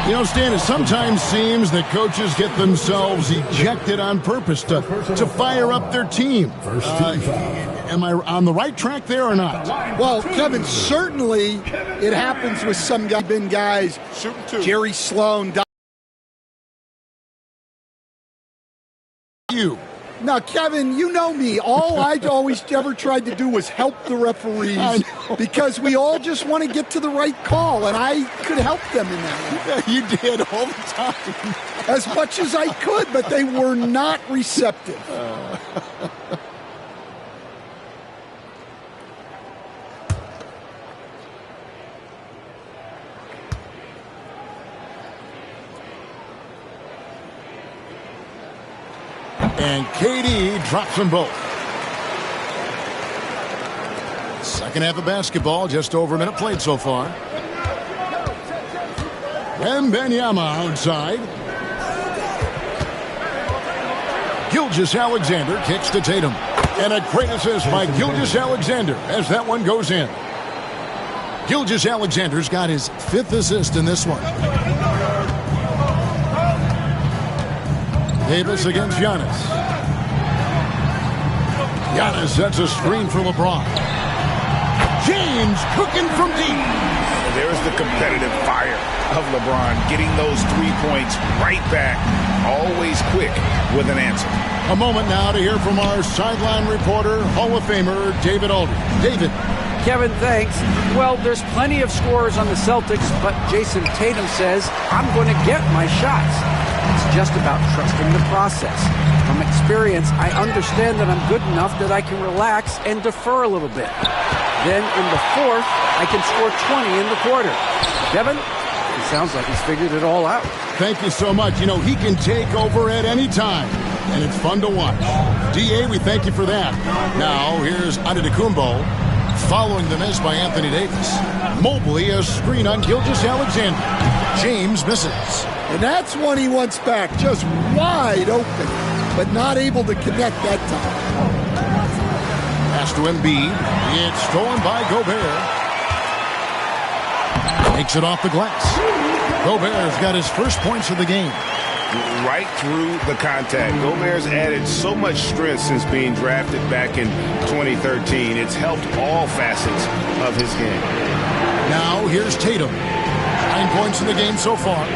You know, Stan, it sometimes seems that coaches get themselves ejected on purpose to fire up their team. Am I on the right track there or not? Well, Kevin, certainly it happens with some guys. Jerry Sloan. You. Now, Kevin, you know me. All I always ever tried to do was help the referees because we all just want to get to the right call, and I could help them in that. You did all the time. As much as I could, but they were not receptive. And KD drops them both. Second half of basketball, just over a minute played so far. Wembanyama outside. Gilgeous-Alexander kicks to Tatum. And a great assist by Gilgeous-Alexander as that one goes in. Gilgeous-Alexander's got his 5th assist in this one. Davis against Giannis. Giannis sets a screen for LeBron. James cooking from deep. There's the competitive fire of LeBron, getting those 3 points right back, always quick with an answer. A moment now to hear from our sideline reporter, Hall of Famer David Aldridge. David. Kevin, thanks. Well, there's plenty of scorers on the Celtics, but Jason Tatum says, I'm going to get my shots. It's just about trusting the process. From experience, I understand that I'm good enough that I can relax and defer a little bit. Then in the fourth, I can score 20 in the quarter. Kevin, it sounds like he's figured it all out. Thank you so much. You know, he can take over at any time, and it's fun to watch. D.A., we thank you for that. Now, here's Antetokounmpo, following the miss by Anthony Davis. Mobley, a screen on Gilgeous-Alexander. James misses. And that's one he wants back, just wide open, but not able to connect that time. Pass to Embiid. It's stolen by Gobert. Makes it off the glass. Gobert's got his first points of the game. Right through the contact. Gobert's added so much strength since being drafted back in 2013. It's helped all facets of his game. Now here's Tatum. 9 points in the game so far.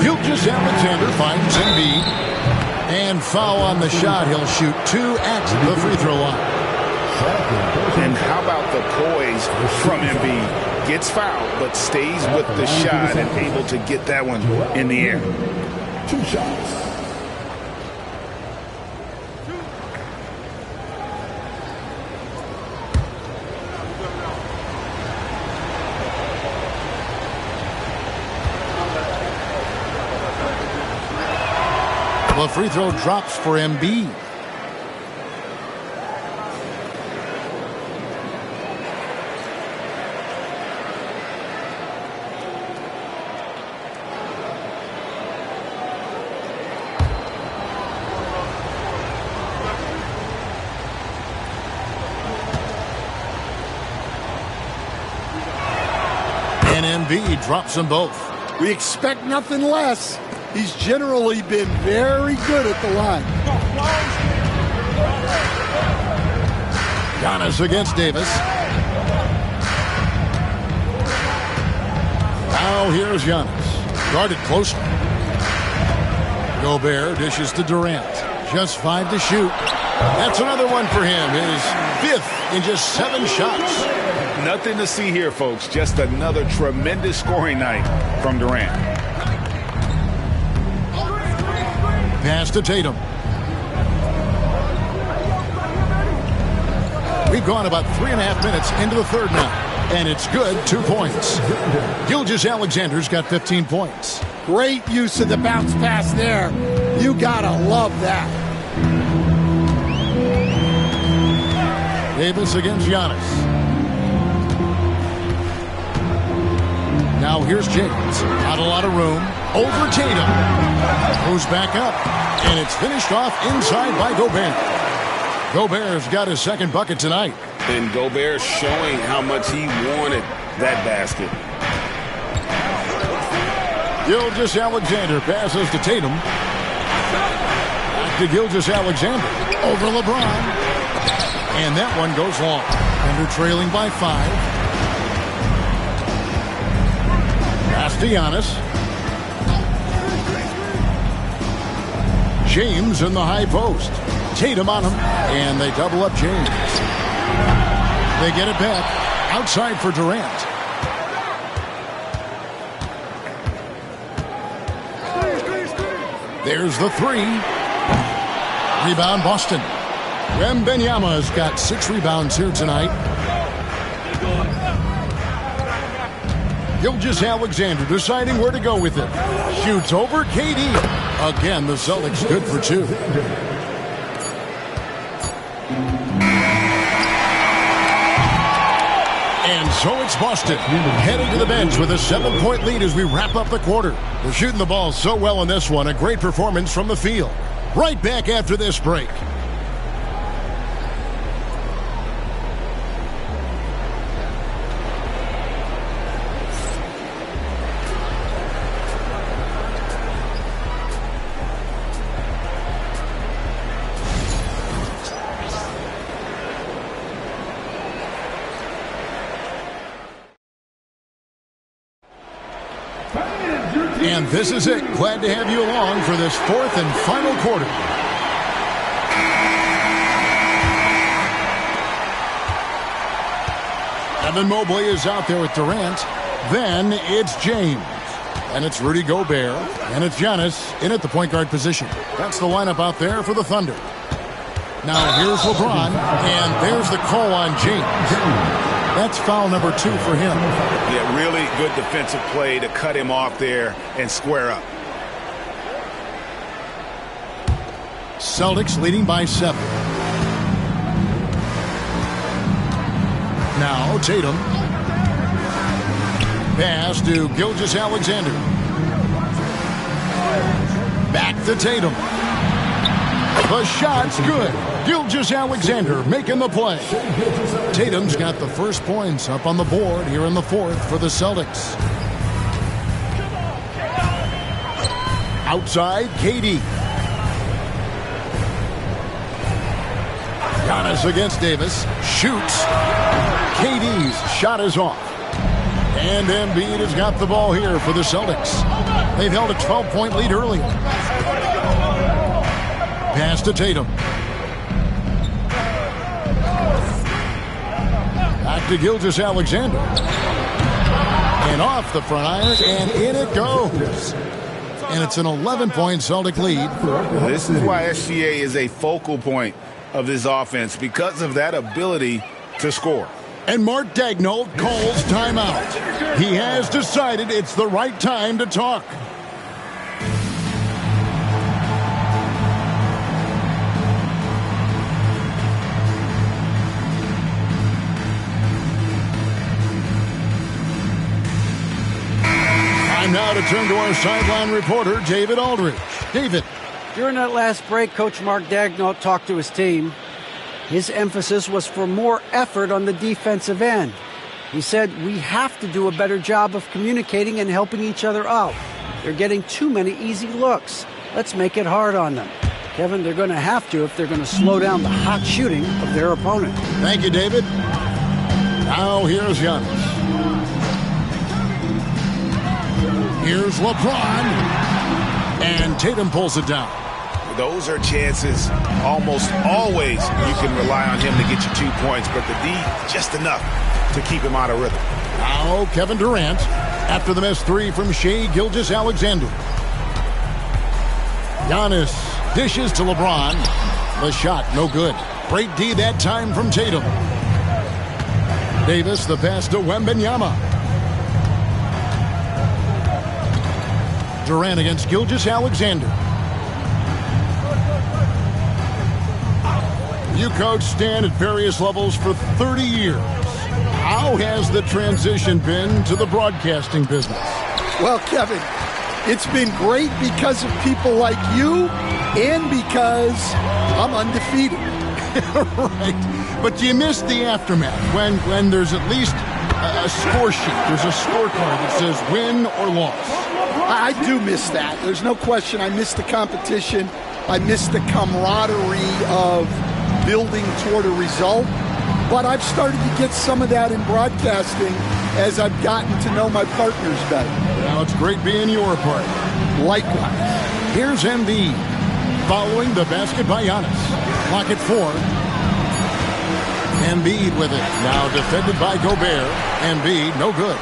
Gilgeous-Alexander finds Embiid. And foul on the shot. He'll shoot 2 at the free throw line. And how about the poise from Embiid? Gets fouled, but stays with the shot and able to get that one in the air. 2 shots. The free throw drops for Embiid. And Embiid drops them both. We expect nothing less. He's generally been very good at the line. Giannis against Davis. Now here's Giannis. Guarded closely. Gobert dishes to Durant. Just 5 to shoot. That's another one for him. His 5th in just 7 shots. Nothing to see here, folks. Just another tremendous scoring night from Durant. Pass to Tatum. We've gone about 3.5 minutes into the third now. And it's good, 2 points. Gilgeous-Alexander's got 15 points. Great use of the bounce pass there. You gotta love that. Davis against Giannis. Now here's James. Not a lot of room. Over Tatum. Goes back up. And it's finished off inside by Gobert. Gobert's got his 2nd bucket tonight. And Gobert showing how much he wanted that basket. Gilgeous-Alexander passes to Tatum. Back to Gilgeous-Alexander. Over LeBron. And that one goes long. Thunder trailing by 5. Pass to Giannis. James in the high post. Tatum on him. And they double up James. They get it back. Outside for Durant. There's the 3. Rebound Boston. Wembanyama's got 6 rebounds here tonight. Gilgeous-Alexander deciding where to go with it. Shoots over KD. Again, the Celtics good for 2. And so it's Boston heading to the bench with a 7-point lead as we wrap up the quarter. They're shooting the ball so well in this one. A great performance from the field. Right back after this break. And this is it. Glad to have you along for this fourth and final quarter. Evan Mobley is out there with Durant. Then it's James. And it's Rudy Gobert. And it's Giannis in at the point guard position. That's the lineup out there for the Thunder. Now here's LeBron. And there's the call on James. That's foul number 2 for him. Yeah, really good defensive play to cut him off there and square up. Celtics leading by 7. Now Tatum. Pass to Gilgeous-Alexander. Back to Tatum. The shot's good. Gilgeous-Alexander making the play. Tatum's got the first points up on the board here in the fourth for the Celtics. Outside, KD. Giannis against Davis. Shoots. KD's shot is off. And Embiid has got the ball here for the Celtics. They've held a 12-point lead earlier. Pass to Tatum. Back to Gilgeous-Alexander. And off the front iron, and in it goes. And it's an 11-point Celtic lead. This is why SGA is a focal point of this offense, because of that ability to score. And Mark Daigneault calls timeout. He has decided it's the right time to talk. Time now to turn to our sideline reporter, David Aldridge. David. During that last break, Coach Mark Daigneault talked to his team. His emphasis was for more effort on the defensive end. He said, we have to do a better job of communicating and helping each other out. They're getting too many easy looks. Let's make it hard on them. Kevin, they're going to have to if they're going to slow down the hot shooting of their opponent. Thank you, David. Now here's Giannis. Here's LeBron. And Tatum pulls it down. Those are chances almost always you can rely on him to get you 2 points, but the D, just enough to keep him out of rhythm. Now Kevin Durant after the missed 3 from Shai Gilgeous-Alexander. Giannis dishes to LeBron. The shot, no good. Great D that time from Tatum. Davis, the pass to Wembanyama. Durant against Gilgeous-Alexander. You coach Stan at various levels for 30 years. How has the transition been to the broadcasting business? Well, Kevin, it's been great because of people like you and because I'm undefeated. Right. But do you miss the aftermath when there's at least a score sheet? There's a scorecard that says win or loss. I do miss that. There's no question. I miss the competition. I miss the camaraderie of building toward a result. But I've started to get some of that in broadcasting as I've gotten to know my partners better. Now it's great being your part. Likewise. Here's Embiid following the basket by Giannis. Clock at 4. Embiid with it. Now defended by Gobert. Embiid, no good.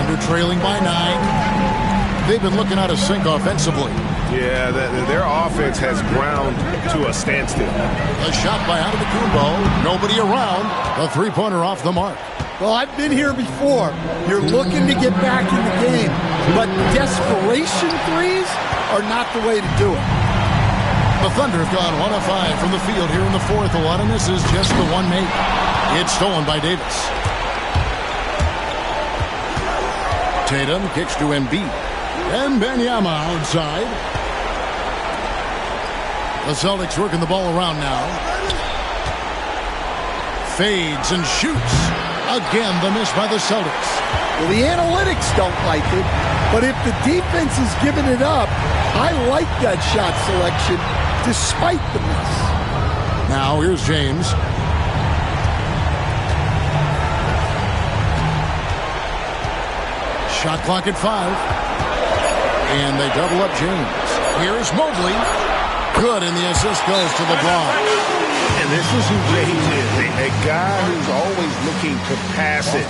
Under trailing by 9. They've been looking out of sync offensively. Yeah, their offense has ground to a standstill. A shot by Antetokounmpo. Nobody around. A three-pointer off the mark. Well, I've been here before. You're looking to get back in the game, but desperation threes are not the way to do it. The Thunder have gone 1 of 5 from the field here in the fourth. A lot of this is just the one make. It's stolen by Davis. Tatum kicks to Embiid. And Wembanyama outside. The Celtics working the ball around now. Fades and shoots. Again, the miss by the Celtics. Well, the analytics don't like it, but if the defense is giving it up, I like that shot selection despite the miss. Now here's James. Shot clock at 5. And they double up James. Here's Mobley. Good, and the assist goes to LeBron. And this is who James is, a guy who's always looking to pass it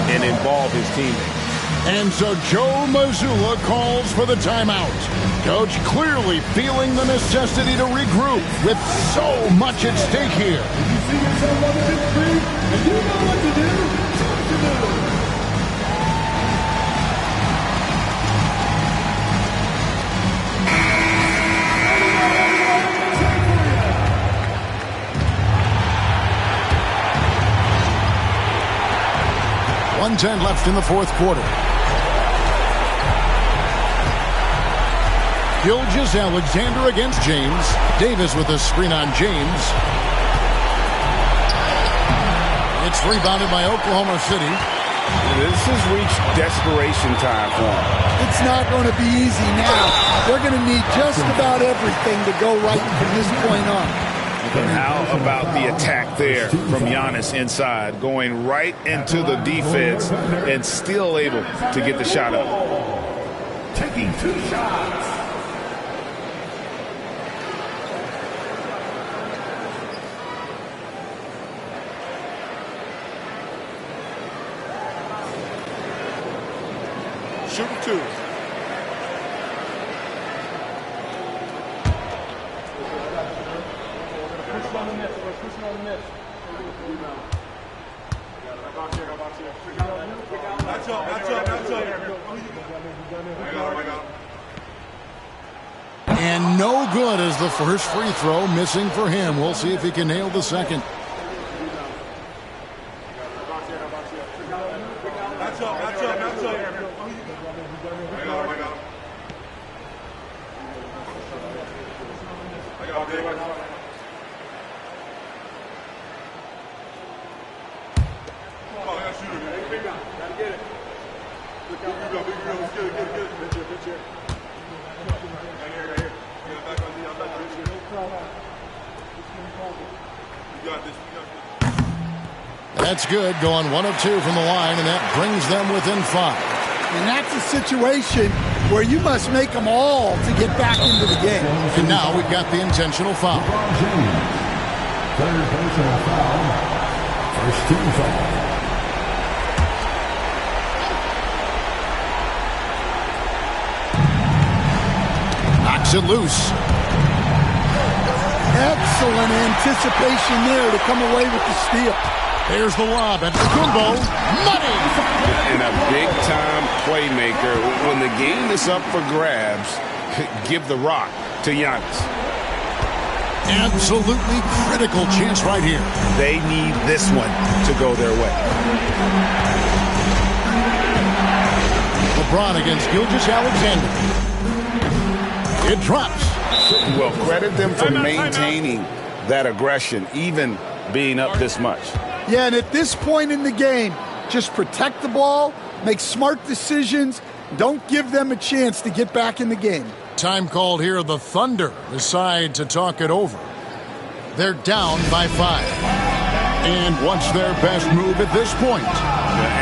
and involve his teammates. And so Joe Mazzulla calls for the timeout. Coach clearly feeling the necessity to regroup with so much at stake here. You see yourself on the big screen, and you know what to do. .110 left in the fourth quarter. Gilgeous-Alexander against James. Davis with a screen on James. It's rebounded by Oklahoma City. This has reached desperation time for them. It's not going to be easy now. They're going to need just about everything to go right from this point on. But how about the attack there from Giannis inside, going right into the defense and still able to get the shot up. Taking 2 shots. Shooting 2. And no good as the first free throw, missing for him. We'll see if he can nail the second. That's good, going 1 of 2 from the line, and that brings them within 5. And that's a situation where you must make them all to get back into the game. And now we've got the intentional foul. Third personal foul. First team foul. Knocks it loose. Excellent anticipation there to come away with the steal. There's the lob at Kumbo. Money! And a big-time playmaker. When the game is up for grabs, give the rock to Giannis. Absolutely critical chance right here. They need this one to go their way. LeBron against Gilgeous-Alexander. It drops. Well, credit them for maintaining that aggression, even being up this much. Yeah, and at this point in the game, just protect the ball, make smart decisions, don't give them a chance to get back in the game. Time called here. The Thunder decide to talk it over. They're down by 5. And what's their best move at this point?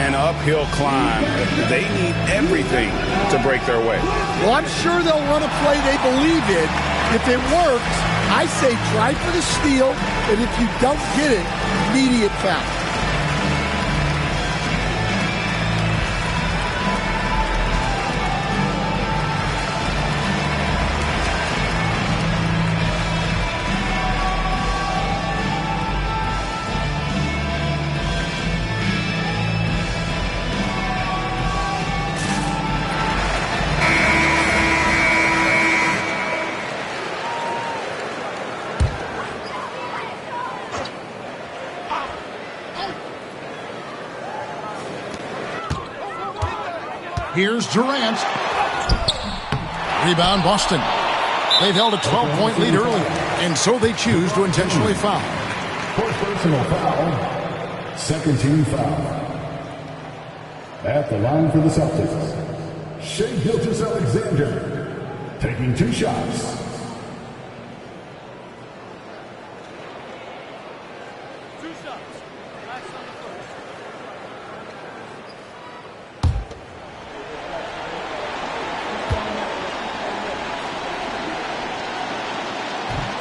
An uphill climb. They need everything to break their way. Well, I'm sure they'll run a play they believe in. If it works, I say try for the steal, and if you don't get it, immediate foul. Here's Durant. Rebound, Boston. They've held a 12-point lead earlier, and so they choose to intentionally foul. First personal foul. Second team foul. At the line for the Celtics, Shai Gilgeous-Alexander taking 2 shots.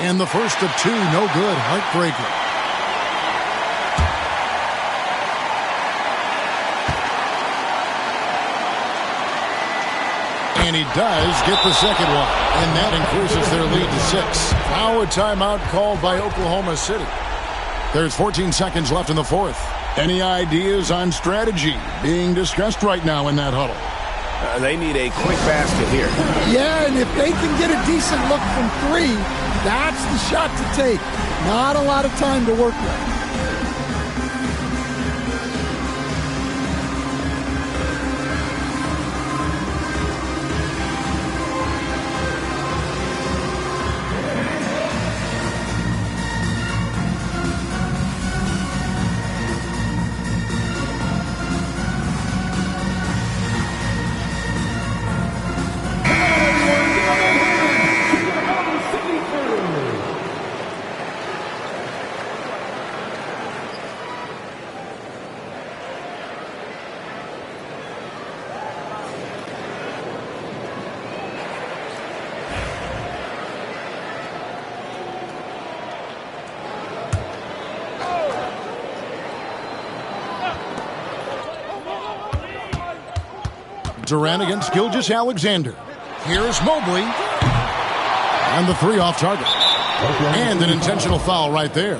And the first of 2, no good. Heartbreaker. And he does get the second one. And that increases their lead to 6. Now a timeout called by Oklahoma City. There's 14 seconds left in the fourth. Any ideas on strategy being discussed right now in that huddle? They need a quick basket here. Yeah, and if they can get a decent look from 3, that's the shot to take. Not a lot of time to work with. Durant against Gilgeous-Alexander. Here's Mobley. And the 3 off target. And an intentional foul right there.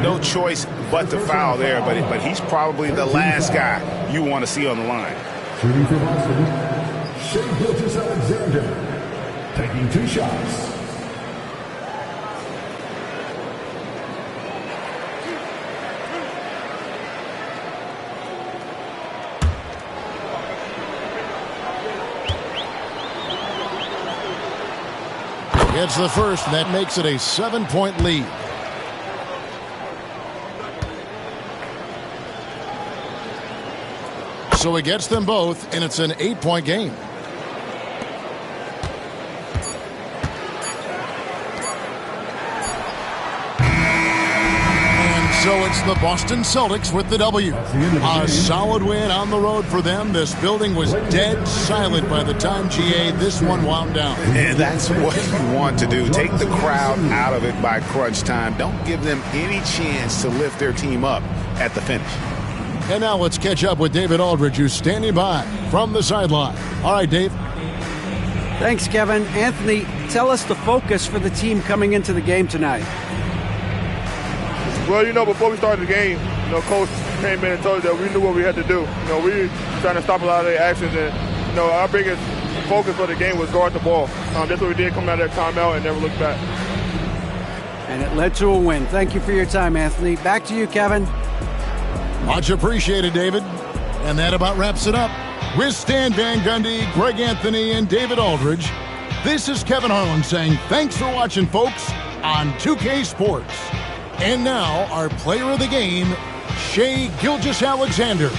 No choice but to foul there, but he's probably the last guy you want to see on the line. Shooting for Boston, Shai Gilgeous-Alexander taking 2 shots. Gets the first, and that makes it a 7-point lead. So he gets them both, and it's an 8-point game. So it's the Boston Celtics with the W. A solid win on the road for them. This building was dead silent by the time, GA, this one wound down. And that's what you want to do. Take the crowd out of it by crunch time. Don't give them any chance to lift their team up at the finish. And now let's catch up with David Aldridge, who's standing by from the sideline. All right, Dave. Thanks, Kevin. Anthony, tell us the focus for the team coming into the game tonight. Well, before we started the game, Coach came in and told us that we knew what we had to do. We were trying to stop a lot of their actions, and, our biggest focus for the game was guard the ball. That's what we did coming out of that timeout and never looked back. And it led to a win. Thank you for your time, Anthony. Back to you, Kevin. Much appreciated, David. And that about wraps it up. With Stan Van Gundy, Greg Anthony, and David Aldridge, this is Kevin Harlan saying thanks for watching, folks, on 2K Sports. And now, our player of the game, Shai Gilgeous-Alexander.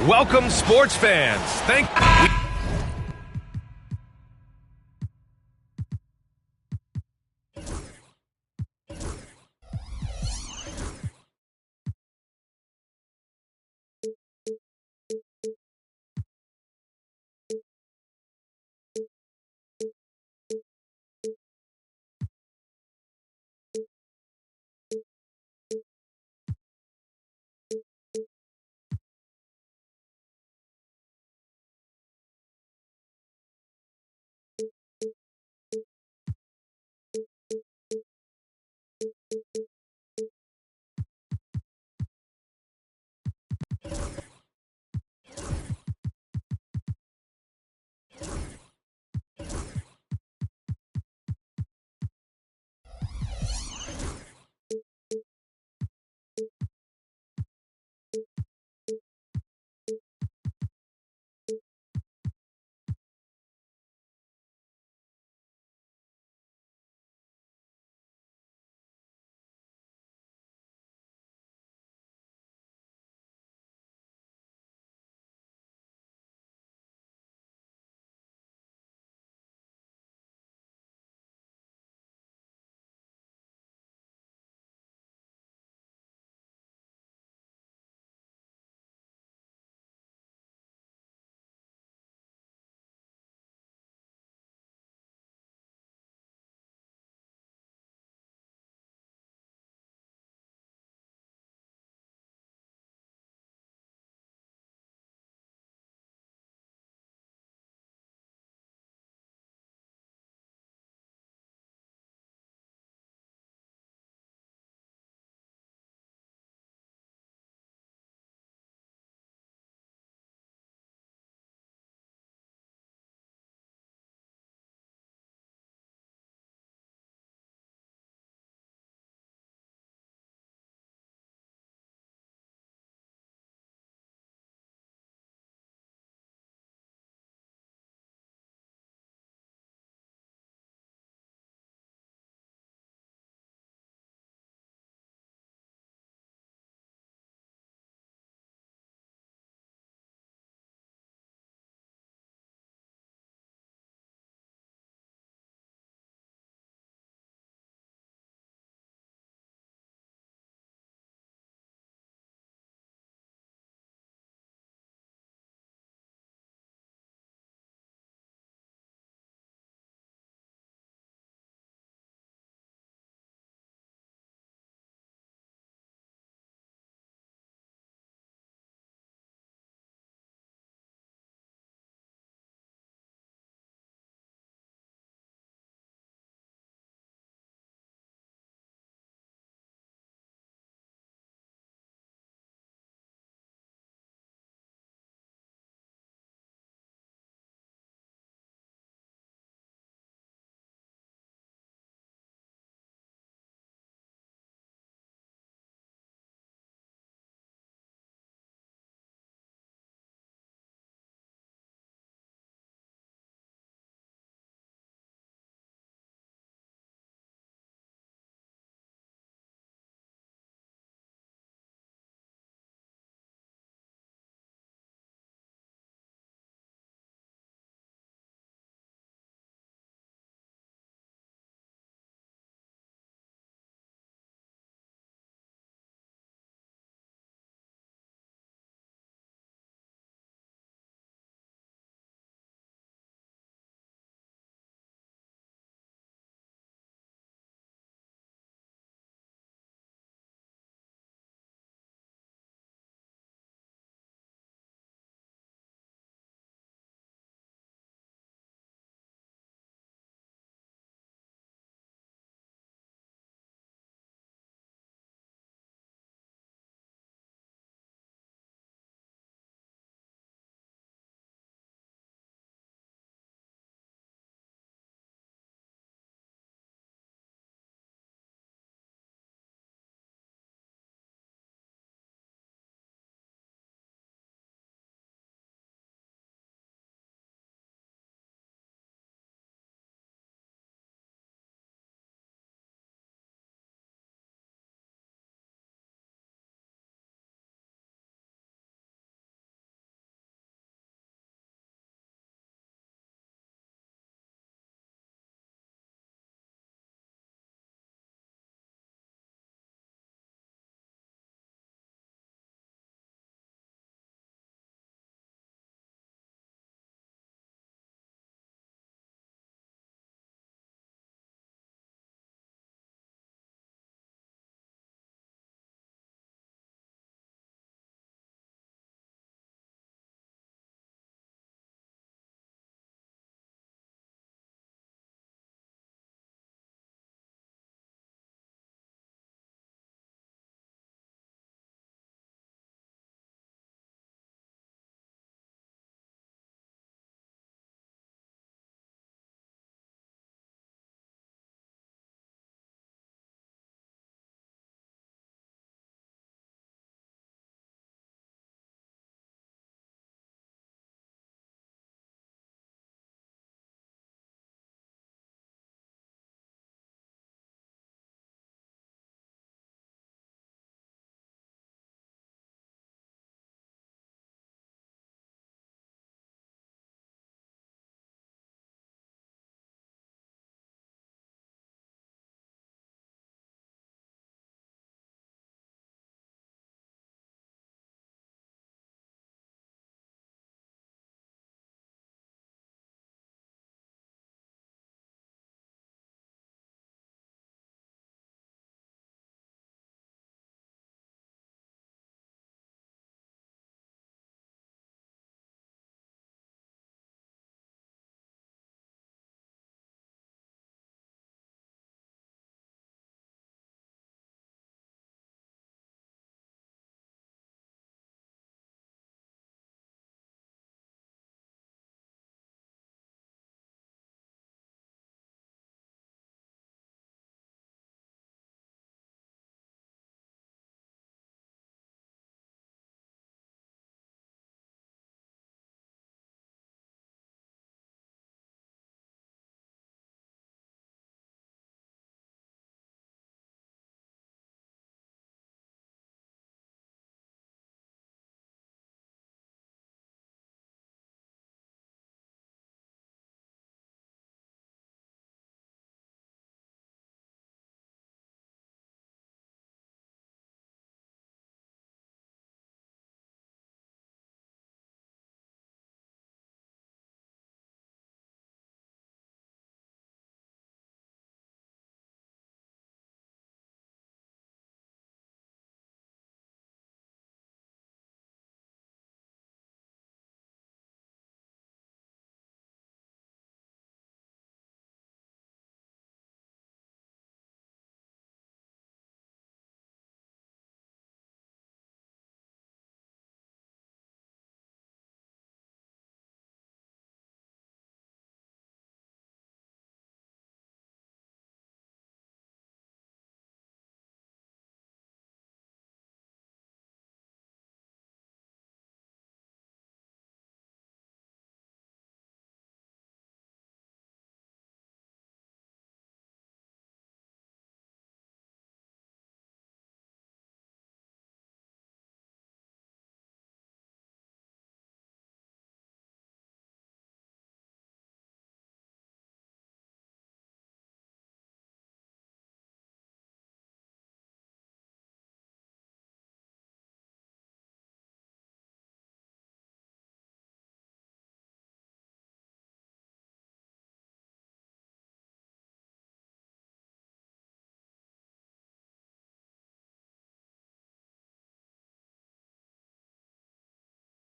Welcome, sports fans. Thank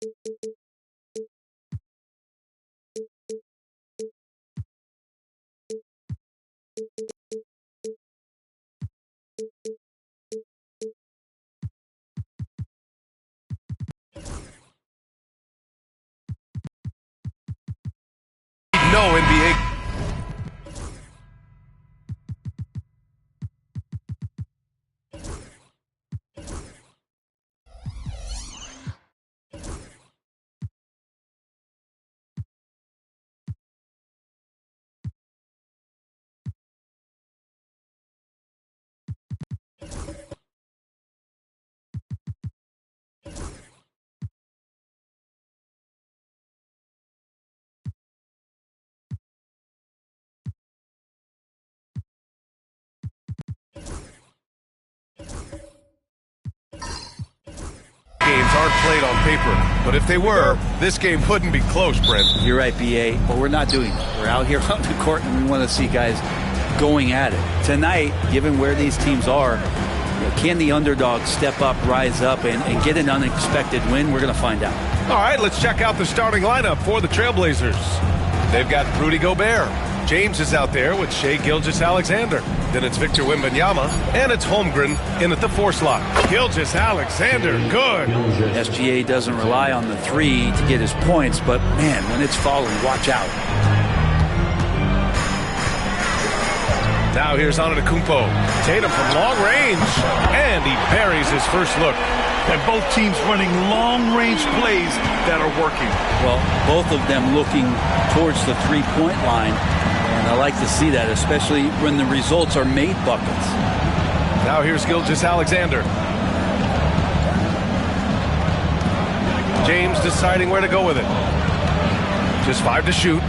No NBA. Games aren't played on paper, but if they were, this game wouldn't be close, Brent. You're right, BA, but we're not doing that. We're out here on the court, and we want to see guys going at it. Tonight, given where these teams are, can the underdog step up, rise up, and get an unexpected win? We're going to find out. All right, let's check out the starting lineup for the Trailblazers. They've got Rudy Gobert. James is out there with Shai Gilgeous-Alexander. Then it's Victor Wembanyama, and it's Holmgren in at the 4 slot. Gilgeous-Alexander, good. SGA doesn't rely on the 3 to get his points, but man, when it's falling, watch out. Now here's Antetokounmpo. Tatum from long range, and he buries his first look. And both teams running long-range plays that are working. Well, both of them looking towards the three-point line, and I like to see that, especially when the results are made buckets. Now here's Gilgeous-Alexander. James deciding where to go with it. Just 5 to shoot.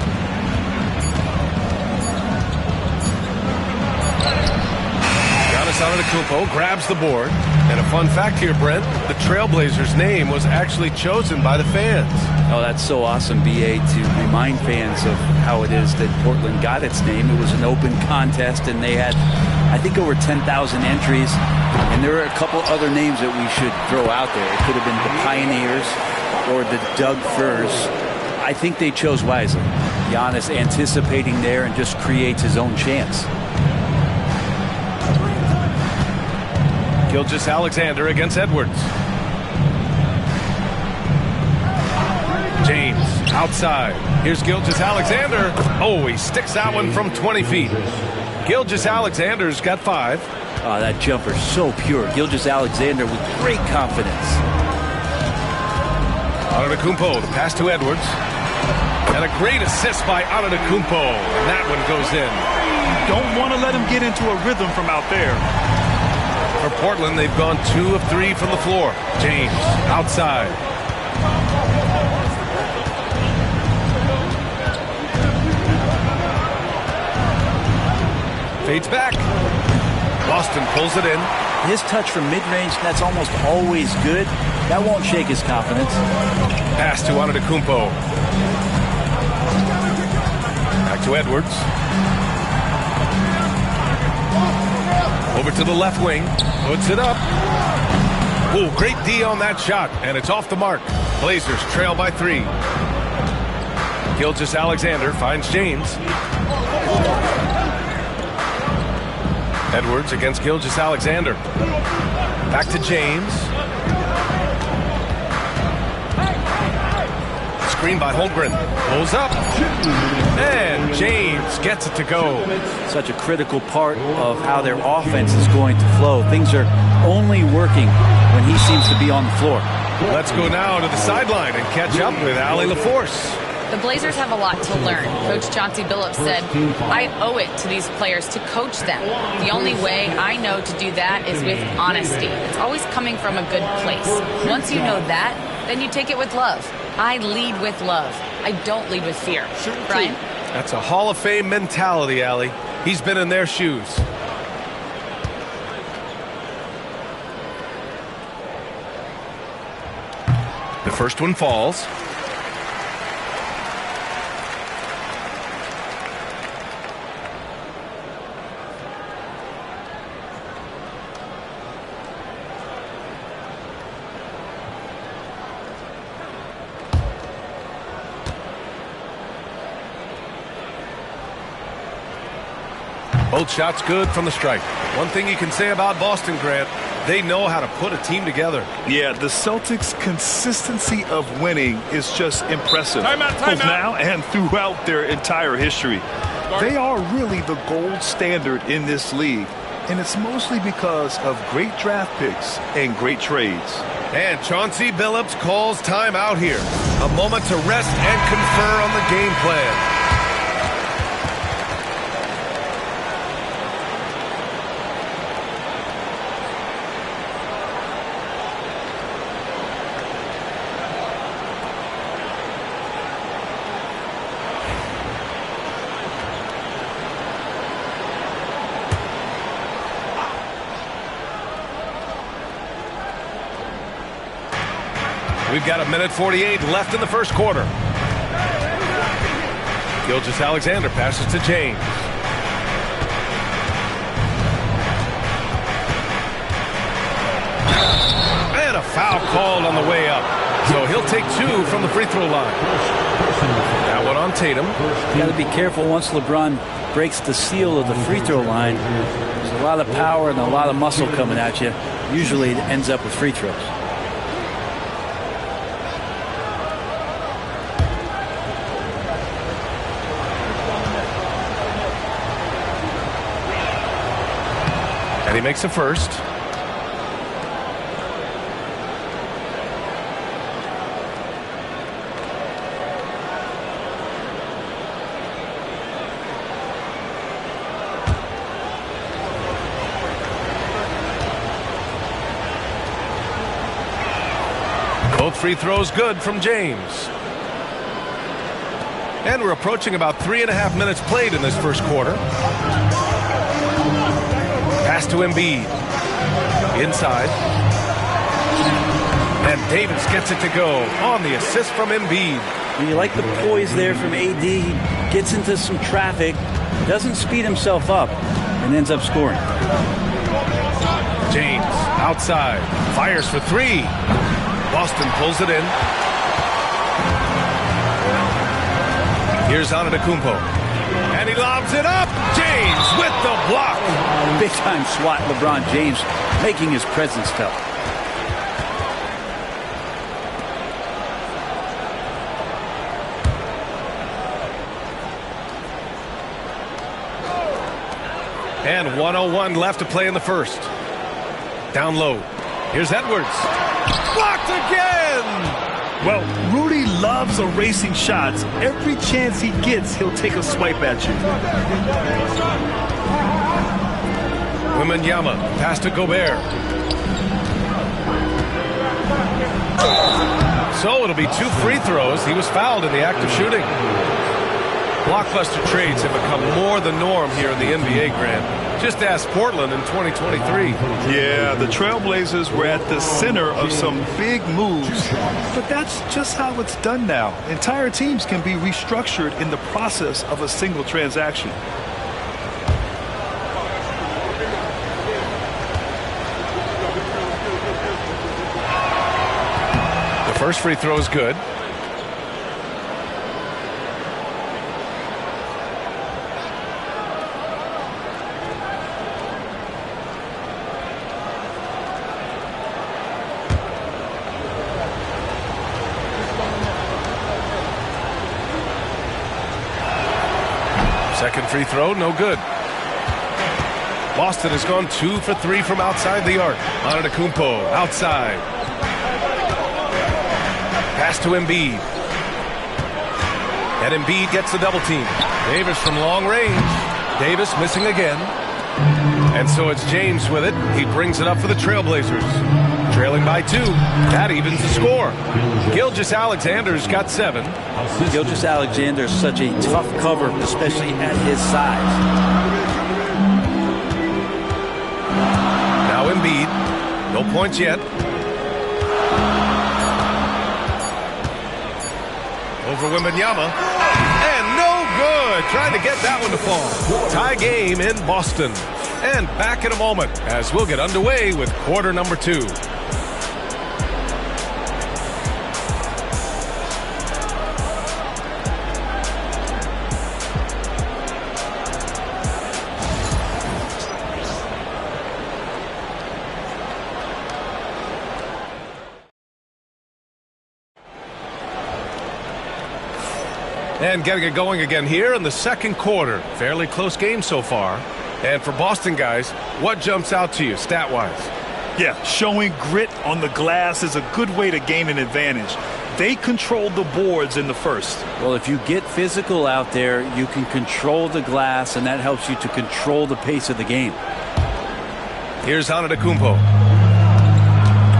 Antetokounmpo grabs the board. And a fun fact here, Brent, the Trailblazers' name was actually chosen by the fans. Oh, that's so awesome, BA, to remind fans of how it is that Portland got its name. It was an open contest, and they had, I think, over 10,000 entries. And there are a couple other names that we should throw out there. It could have been the Pioneers or the Doug Furs. I think they chose wisely. Giannis anticipating there and just creates his own chance. Gilgeous-Alexander against Edwards. James outside. Here's Gilgeous-Alexander. Oh, he sticks that one from 20 feet. Gilgeous-Alexander's got 5. Oh, that jumper's so pure. Gilgeous-Alexander with great confidence. Antetokounmpo, the pass to Edwards. And a great assist by Antetokounmpo. And that one goes in. Don't want to let him get into a rhythm from out there. For Portland, they've gone 2 of 3 from the floor. James outside. Fades back. Boston pulls it in. His touch from mid-range, that's almost always good. That won't shake his confidence. Pass to Antetokounmpo. Back to Edwards. Over to the left wing. Puts it up. Oh, great D on that shot. And it's off the mark. Blazers trail by 3. Gilgeous-Alexander finds James. Edwards against Gilgeous-Alexander. Back to James. Screen by Holmgren. Pulls up. And James gets it to go. Such a critical part of how their offense is going to flow. Things are only working when he seems to be on the floor. Let's go now to the sideline and catch up with Allie LaForce. The Blazers have a lot to learn. Coach Chauncey Billups said, I owe it to these players to coach them. The only way I know to do that is with honesty. It's always coming from a good place. Once you know that, then you take it with love. I lead with love. I don't lead with fear. Brian? That's a Hall of Fame mentality, Allie. He's been in their shoes. The first one falls. Both shots good from the stripe. One thing you can say about Boston, Grant, they know how to put a team together. Yeah, the Celtics' consistency of winning is just impressive. Timeout. Both now and throughout their entire history. They are really the gold standard in this league, and it's mostly because of great draft picks and great trades. And Chauncey Billups calls timeout here. A moment to rest and confer on the game plan. We've got 1:48 left in the first quarter. Gilgeous-Alexander passes to James. And a foul called on the way up. So he'll take 2 from the free throw line. That one on Tatum. Got to be careful once LeBron breaks the seal of the free throw line. There's a lot of power and a lot of muscle coming at you. Usually it ends up with free throws. And he makes a first. Both free throws good from James. And we're approaching about 3.5 minutes played in this first quarter. Pass to Embiid. Inside. And Davis gets it to go on the assist from Embiid. You like the poise there from AD. He gets into some traffic, doesn't speed himself up, and ends up scoring. James outside. Fires for 3. Boston pulls it in. Here's Antetokounmpo. And he lobs it up. James with the block. Big time swat, LeBron James, making his presence felt. And 1:01 left to play in the first. Down low. Here's Edwards. Blocked again! Well, Rudy loves erasing shots. Every chance he gets, he'll take a swipe at you. Wembanyama, pass to Gobert. So it'll be 2 free throws. He was fouled in the act of shooting. Blockbuster trades have become more the norm here in the NBA, Grant. Just ask Portland in 2023. Yeah, the Trailblazers were at the center of some big moves, but that's just how it's done now. Entire teams can be restructured in the process of a single transaction. The first free throw is good. Second free throw, no good. Boston has gone 2 for 3 from outside the arc. Antetokounmpo outside. Pass to Embiid. And Embiid gets the double team. Davis from long range. Davis missing again. And so it's James with it. He brings it up for the Trailblazers. Trailing by 2. That evens the score. Gilgeous-Alexander's got 7. Gilgeous-Alexander is such a tough cover, especially at his size. Now Embiid. No points yet. Over Wembanyama. And no good. Trying to get that one to fall. Tie game in Boston. And back in a moment as we'll get underway with quarter number 2. And getting it going again here in the second quarter. Fairly close game so far. And for Boston guys, what jumps out to you stat-wise? Yeah, showing grit on the glass is a good way to gain an advantage. They controlled the boards in the first. Well, if you get physical out there, you can control the glass, and that helps you to control the pace of the game. Here's Antetokounmpo.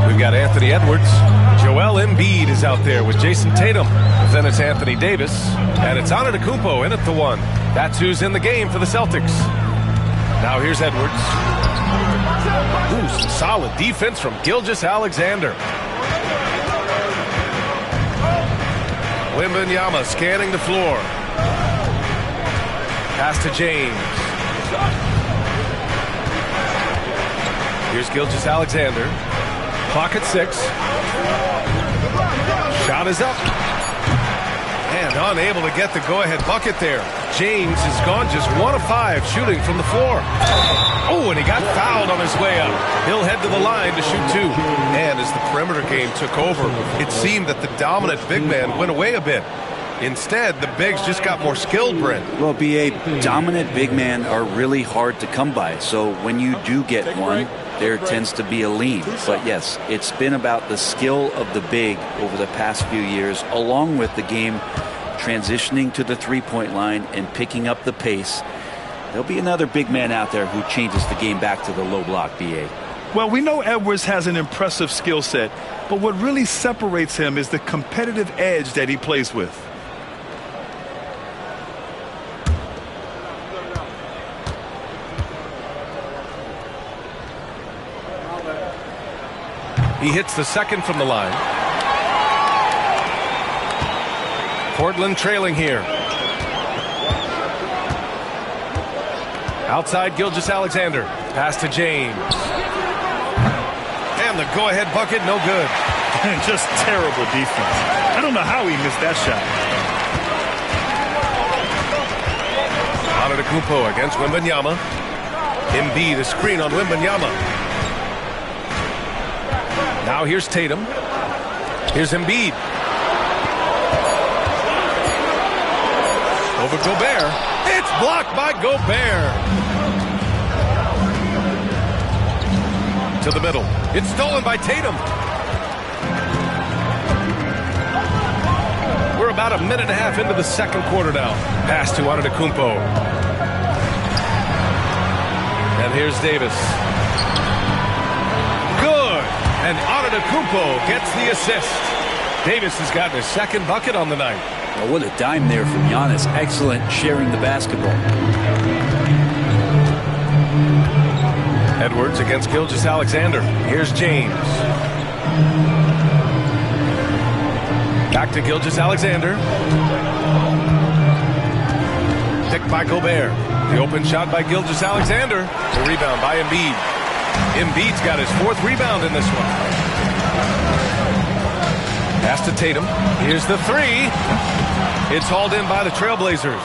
We've got Anthony Edwards. Joel Embiid is out there with Jason Tatum. Then it's Anthony Davis. And it's Antetokounmpo in at the one. That's who's in the game for the Celtics. Now here's Edwards. Ooh, some solid defense from Gilgeous-Alexander. Wembanyama scanning the floor. Pass to James. Here's Gilgeous-Alexander. Clock at 6. Shot is up. And unable to get the go-ahead bucket there. James has gone just 1 of 5 shooting from the floor. Oh, and he got fouled on his way up. He'll head to the line to shoot 2. And as the perimeter game took over, it seemed that the dominant big man went away a bit. Instead, the bigs just got more skilled, Brent. Well, B.A., dominant big men are really hard to come by. So when you do get one, there tends to be a lean. But yes, it's been about the skill of the big over the past few years, along with the game transitioning to the three-point line and picking up the pace. There'll be another big man out there who changes the game back to the low block, B.A. Well, we know Edwards has an impressive skill set, but what really separates him is the competitive edge that he plays with. He hits the second from the line. Portland trailing here. Outside Gilgeous-Alexander. Pass to James. And the go-ahead bucket, no good. And just terrible defense. I don't know how he missed that shot. Antetokounmpo against Wembanyama. Embiid, a screen on Wembanyama. Now here's Tatum. Here's Embiid. Over Gobert. It's blocked by Gobert. To the middle. It's stolen by Tatum. We're about a minute and a half into the second quarter now. Pass to Antetokounmpo. And here's Davis. Good. And Antetokounmpo gets the assist. Davis has gotten his second bucket on the night. Oh, what a dime there from Giannis. Excellent sharing the basketball. Edwards against Gilgeous-Alexander. Here's James. Back to Gilgeous-Alexander. Picked by Gobert. The open shot by Gilgeous-Alexander. The rebound by Embiid. Embiid's got his 4th rebound in this one. Pass to Tatum. Here's the 3. It's hauled in by the Trailblazers.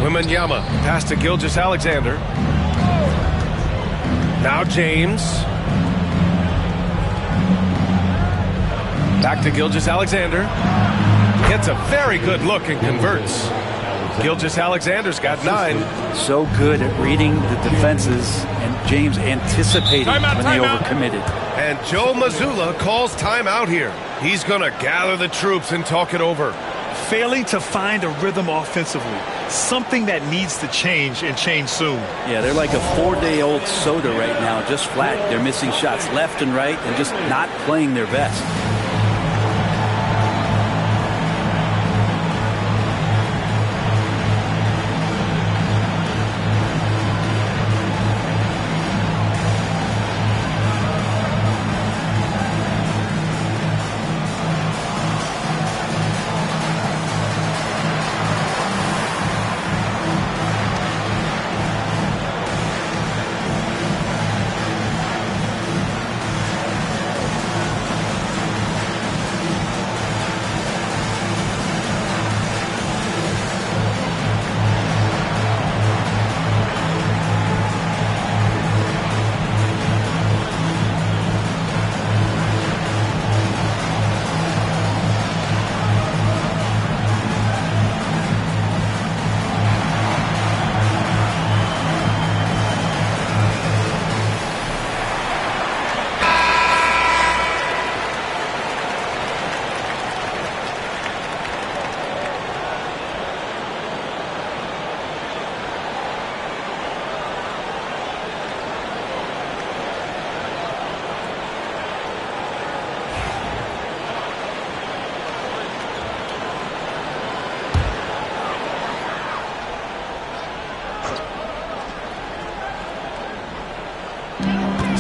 Wembanyama. Pass to Gilgeous-Alexander. Now James. Back to Gilgeous-Alexander. Gets a very good look and converts. Gilgeous-Alexander's got 9. So good at reading the defenses, and James anticipating when they overcommitted. And Joe Mazzulla calls timeout here. He's going to gather the troops and talk it over. Failing to find a rhythm offensively. Something that needs to change, and change soon. Yeah, they're like a 4-day-old soda right now, just flat. They're missing shots left and right and just not playing their best.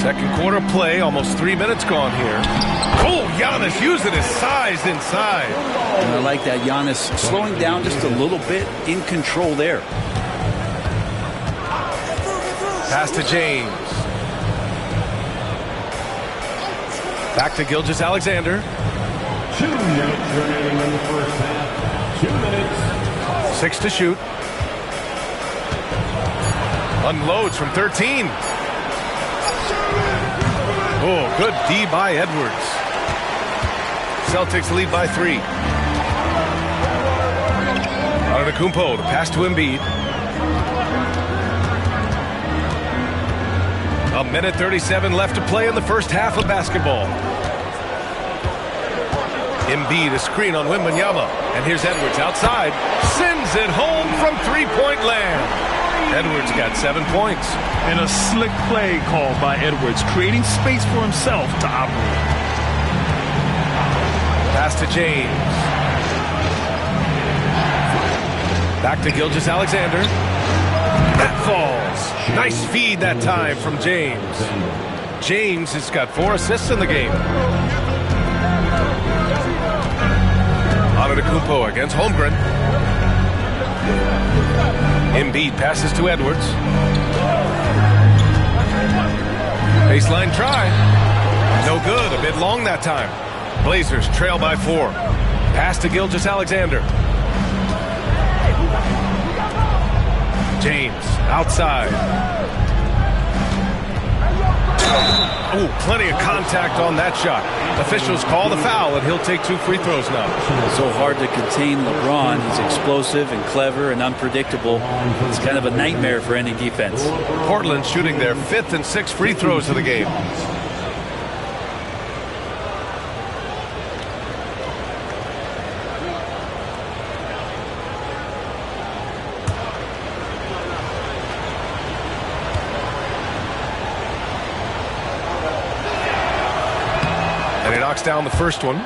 Second quarter play, almost 3 minutes gone here. Oh, Giannis using his size inside. And I like that. Giannis slowing down just a little bit, in control there. Pass to James. Back to Gilgeous-Alexander. 2 minutes remaining in the first half. 2 minutes. 6 to shoot. Unloads from 13. Oh, good D by Edwards. Celtics lead by 3. Antetokounmpo, the pass to Embiid. A minute 37 left to play in the first half of basketball. Embiid, a screen on Wembanyama. And here's Edwards outside. Sends it home from three-point land. Edwards got 7 points. And a slick play called by Edwards, creating space for himself to operate. Pass to James. Back to Gilgeous-Alexander. That falls. Nice feed that time from James. James has got 4 assists in the game. Antetokounmpo against Holmgren. Embiid passes to Edwards. Baseline try. No good. A bit long that time. Blazers trail by 4. Pass to Gilgeous-Alexander. James outside. Oh, plenty of contact on that shot. Officials call the foul, and he'll take 2 free throws now. So hard to contain LeBron. He's explosive and clever and unpredictable. It's kind of a nightmare for any defense. Portland shooting their 5th and 6th free throws of the game. Down the first one.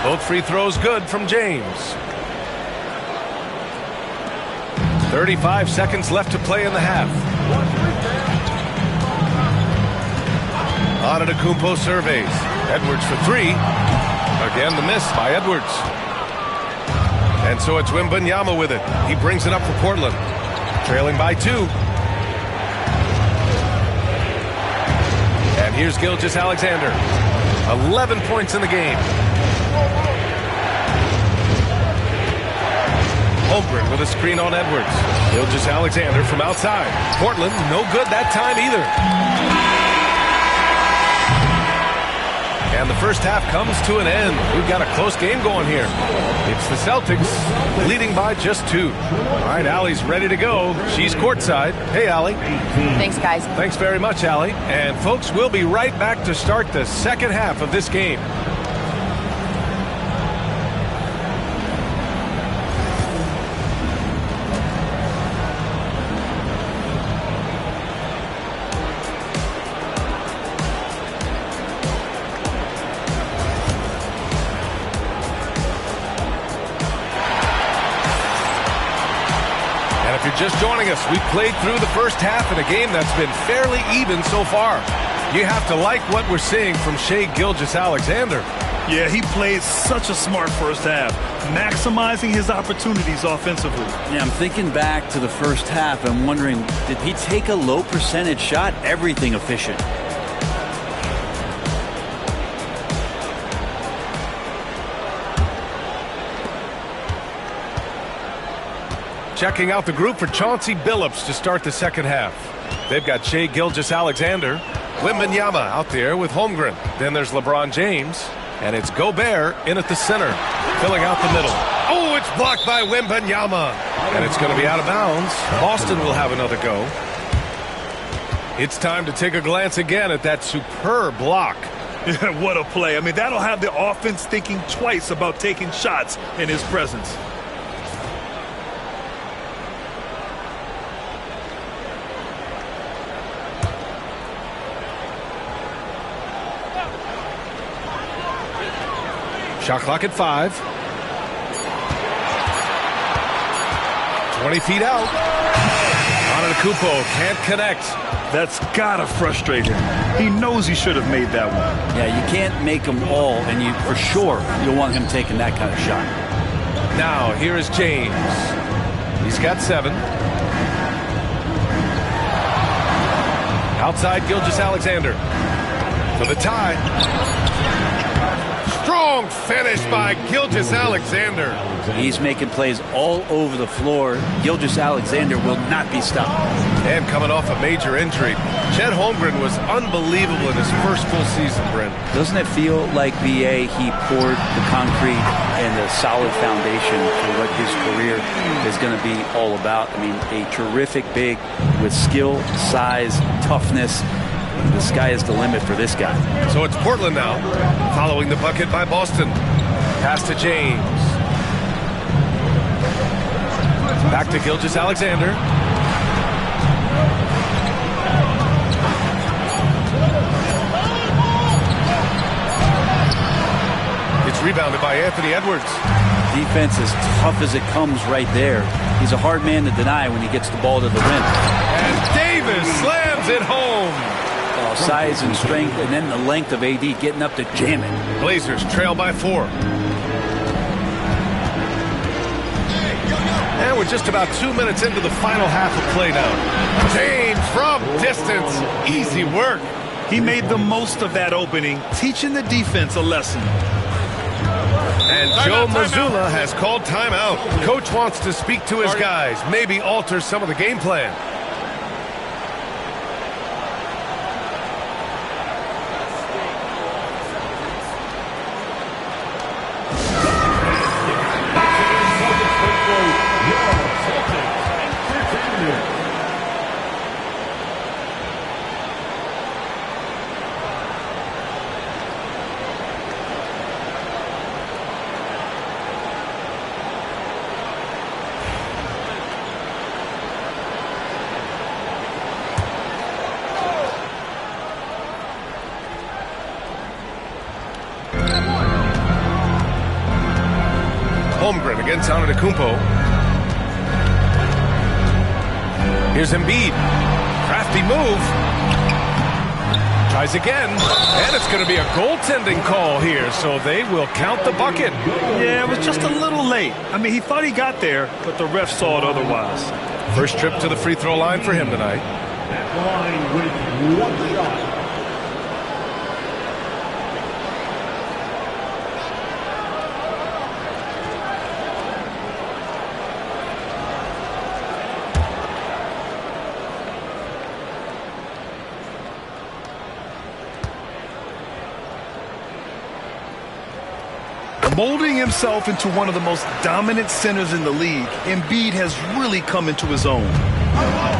Both free throws good from James. 35 seconds left to play in the half. Antetokounmpo surveys. Edwards for 3. Again, the miss by Edwards. And so it's Wembanyama with it. He brings it up for Portland. Trailing by 2. And here's Gilgeous-Alexander. 11 points in the game. Holmgren with a screen on Edwards. Gilgeous-Alexander from outside. Portland, no good that time either. And the first half comes to an end. We've got a close game going here. It's the Celtics leading by just 2. All right, Allie's ready to go. She's courtside. Hey, Allie. Thanks, guys. Thanks very much, Allie. And, folks, we'll be right back to start the second half of this game. Just joining us, we've played through the first half in a game that's been fairly even so far. You have to like what we're seeing from Shai Gilgeous-Alexander. Yeah, he played such a smart first half, maximizing his opportunities offensively. Yeah, I'm thinking back to the first half. I'm wondering, did he take a low percentage shot? Everything efficient. Checking out the group for Chauncey Billups to start the second half. They've got Shai Gilgeous-Alexander, Wembanyama out there with Holmgren. Then there's LeBron James, and it's Gobert in at the center, filling out the middle. Oh, it's blocked by Wembanyama, and it's going to be out of bounds. Boston will have another go. It's time to take a glance again at that superb block. Yeah, what a play. I mean, that'll have the offense thinking twice about taking shots in his presence. Shot clock at 5. 20 feet out. Antetokounmpo can't connect. That's gotta frustrate him. He knows he should have made that one. Yeah, you can't make them all, and you for sure you'll want him taking that kind of shot. Now, here is James. He's got 7. Outside, Gilgeous-Alexander for the tie. Strong finish by Gilgeous-Alexander. He's making plays all over the floor. Gilgeous-Alexander will not be stopped. And coming off a major injury, Chet Holmgren was unbelievable in his first full season, Brent. Doesn't it feel like VA, he poured the concrete and the solid foundation for what his career is going to be all about? I mean, a terrific big with skill, size, toughness. The sky is the limit for this guy. So it's Portland now, following the bucket by Boston. Pass to James. Back to Gilgeous-Alexander. It's rebounded by Anthony Edwards. Defense as tough as it comes right there. He's a hard man to deny when he gets the ball to the rim. And Davis slams it home. Size and strength, and then the length of AD getting up to jam it. Blazers trail by 4. And we're just about 2 minutes into the final half of play now. James from distance. Easy work. He made the most of that opening, teaching the defense a lesson. And Joe Mazzulla has called timeout. Coach wants to speak to his guys, maybe alter some of the game plan. Holmgren against Antetokounmpo. Here's Embiid. Crafty move. Tries again. And it's going to be a goaltending call here, so they will count the bucket. Yeah, it was just a little late. I mean, he thought he got there, but the ref saw it otherwise. First trip to the free throw line for him tonight. At the line with 1 shot. Molding himself into one of the most dominant centers in the league, Embiid has really come into his own.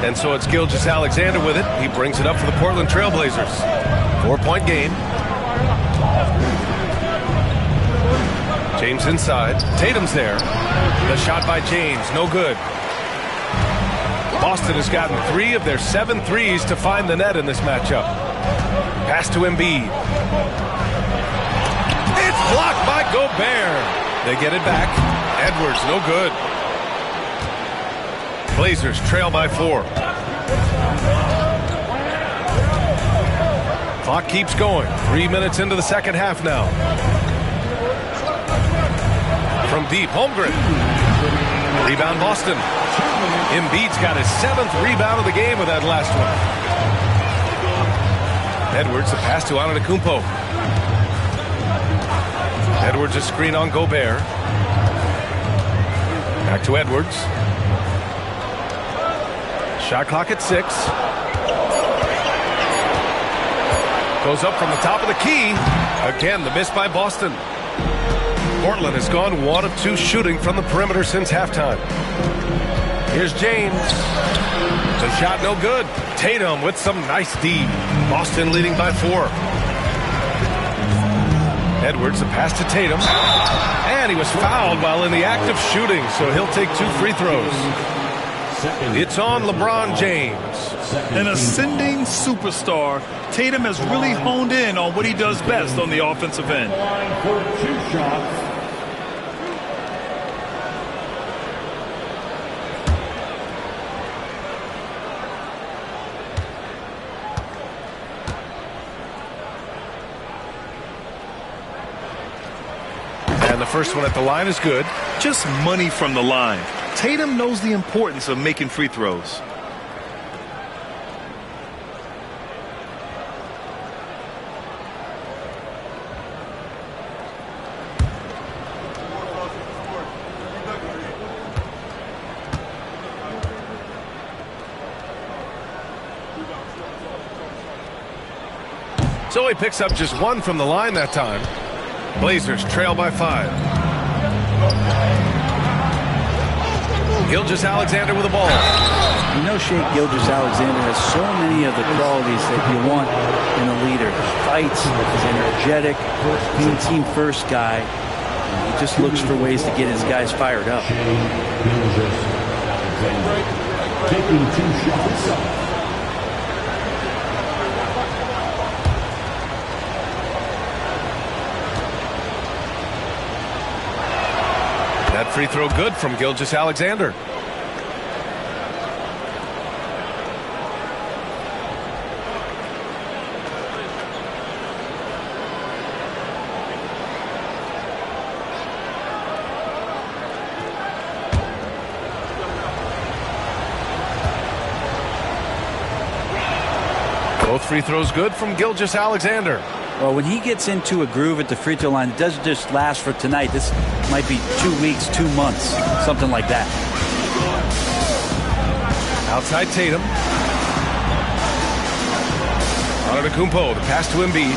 And so it's Gilgeous-Alexander with it. He brings it up for the Portland Trailblazers. 4-point game. James inside. Tatum's there. The shot by James, no good. Boston has gotten 3 of their 7 threes to find the net in this matchup. Pass to Embiid. It's blocked by Gobert. They get it back. Edwards, no good. Blazers trail by 4. Clock keeps going. 3 minutes into the second half now. From deep, Holmgren. Rebound Boston. Embiid's got his 7th rebound of the game with that last one. Edwards, the pass to Antetokounmpo. Edwards a screen on Gobert. Back to Edwards. Shot clock at 6. Goes up from the top of the key. Again, the miss by Boston. Portland has gone 1 of 2 shooting from the perimeter since halftime. Here's James. The shot no good. Tatum with some nice D. Boston leading by 4. Edwards, the pass to Tatum. And he was fouled while in the act of shooting, so he'll take 2 free throws. It's on LeBron James. An ascending superstar, Tatum has really honed in on what he does best on the offensive end. For 2 shots. And the first one at the line is good. Just money from the line. Tatum knows the importance of making free throws. So he picks up just 1 from the line that time. Blazers trail by 5. Gilgeous-Alexander with the ball. You know, Shea Gilgeous-Alexander has so many of the qualities that you want in a leader. He fights, he's energetic, he's a team-first guy. He just looks for ways to get his guys fired up. Taking 2 shots. That free throw good from Gilgeous-Alexander. Both free throws good from Gilgeous-Alexander. Well, when he gets into a groove at the free throw line, it doesn't just last for tonight. This might be 2 weeks, 2 months, something like that. Outside Tatum. Antetokounmpo, the pass to Embiid.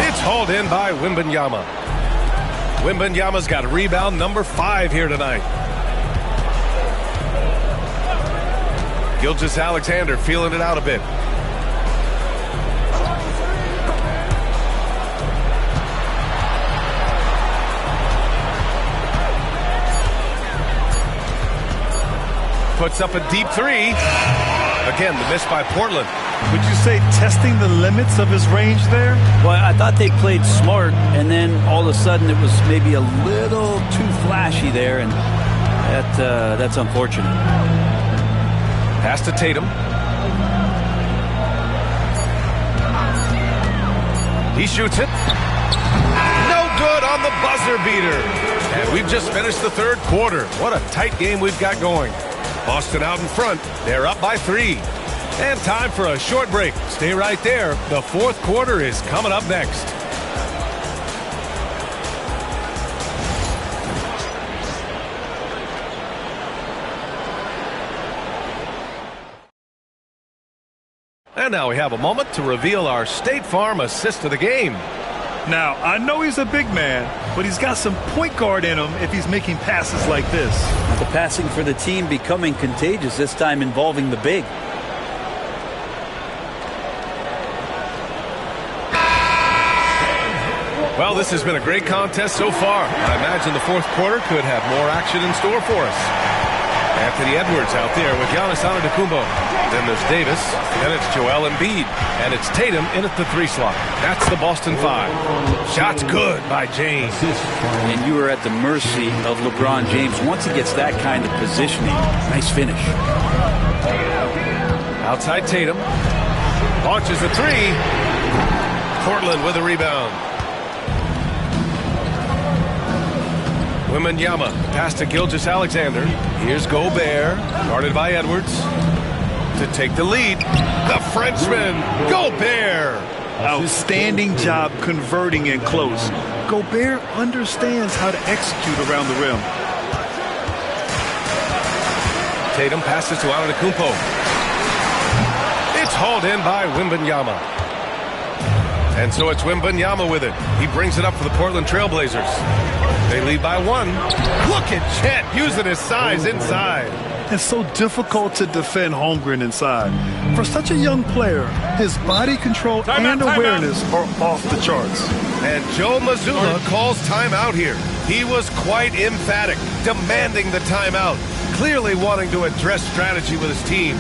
It's hauled in by Wembanyama. Wembanyama's got rebound number 5 here tonight. Gilgeous-Alexander feeling it out a bit. Puts up a deep 3. Again, the miss by Portland. Would you say testing the limits of his range there? Well, I thought they played smart, and then all of a sudden it was maybe a little too flashy there, and that's unfortunate. Pass to Tatum. He shoots it. No good on the buzzer beater. And we've just finished the 3rd quarter. What a tight game we've got going. Boston out in front. They're up by 3. And time for a short break. Stay right there. The 4th quarter is coming up next. And now we have a moment to reveal our State Farm assist of the game. Now, I know he's a big man, but he's got some point guard in him if he's making passes like this. The passing for the team becoming contagious, this time involving the big. Well, this has been a great contest so far. I imagine the 4th quarter could have more action in store for us. Anthony Edwards out there with Giannis Antetokounmpo. Then there's Davis, then it's Joel Embiid, and it's Tatum in at the 3 slot. That's the Boston 5. Shots good by James. And you are at the mercy of LeBron James. Once he gets that kind of positioning, nice finish. Outside Tatum. Launches a 3. Portland with a rebound. Wembanyama, pass to Gilgeous-Alexander. Here's Gobert, guarded by Edwards. To take the lead, the Frenchman, Gobert. Outstanding job converting in close. Gobert understands how to execute around the rim. Tatum passes to Antetokounmpo. It's hauled in by Wembanyama. And so it's Wembanyama with it. He brings it up for the Portland Trailblazers. They lead by 1. Look at Chet using his size inside. It's so difficult to defend Holmgren inside. For such a young player, his body control and awareness are off the charts. And Joe Mazzulla calls timeout here. He was quite emphatic, demanding the timeout, clearly wanting to address strategy with his team.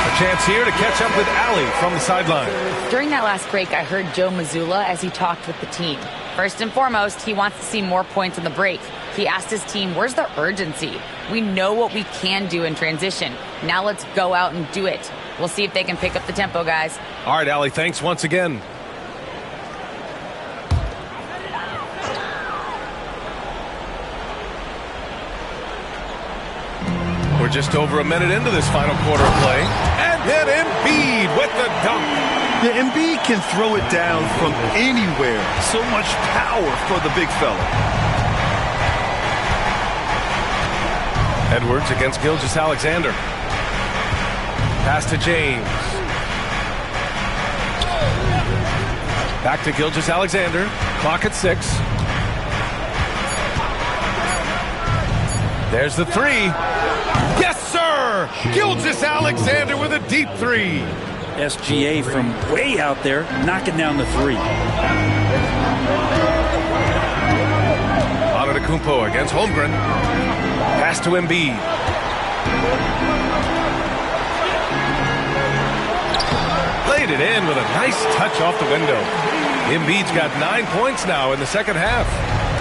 A chance here to catch up with Allie from the sideline. During that last break, I heard Joe Mazzulla as he talked with the team. First and foremost, he wants to see more points on the break. He asked his team, where's the urgency? We know what we can do in transition. Now let's go out and do it. We'll see if they can pick up the tempo, guys. All right, Allie, thanks once again. We're just over a minute into this final quarter of play. And then Embiid with the dunk. Yeah, Embiid can throw it down from anywhere. So much power for the big fella. Edwards against Gilgeous-Alexander. Pass to James. Back to Gilgeous-Alexander. Clock at 6. There's the three. Yes, sir! Gilgeous-Alexander with a deep three. SGA from way out there, knocking down the three. Antetokounmpo against Holmgren. Pass to Embiid. Played it in with a nice touch off the window. Embiid's got 9 points now in the second half.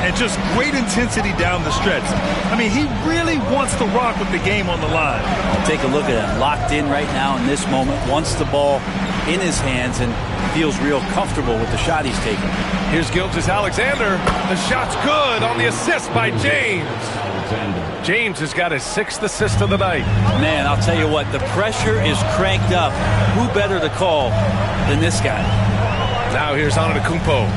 And just great intensity down the stretch. I mean, he really wants to rock with the game on the line. Take a look at him, locked in right now in this moment, wants the ball in his hands and feels real comfortable with the shot he's taking. Here's Gilgeous-Alexander. The shot's good on the assist by James. James has got his 6th assist of the night. Man, I'll tell you what, the pressure is cranked up. Who better to call than this guy? Now here's Antetokounmpo.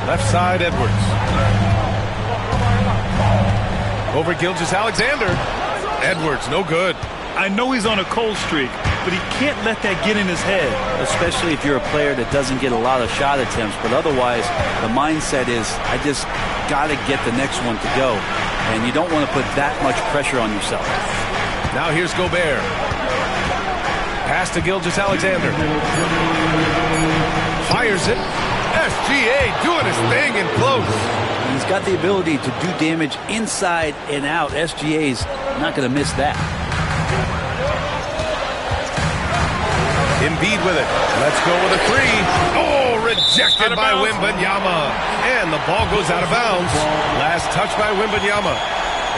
Left side, Edwards. Over Gilgeous-Alexander. Edwards, no good. I know he's on a cold streak, but he can't let that get in his head. Especially if you're a player that doesn't get a lot of shot attempts, but otherwise the mindset is, I just got to get the next one to go. And you don't want to put that much pressure on yourself. Now here's Gobert. Pass to Gilgeous-Alexander. Fires it. SGA doing his thing in close. He's got the ability to do damage inside and out. SGA's not going to miss that. Embiid with it. Let's go with a three. Oh, rejected by Wembanyama. And the ball goes out of bounds. Last touch by Wembanyama.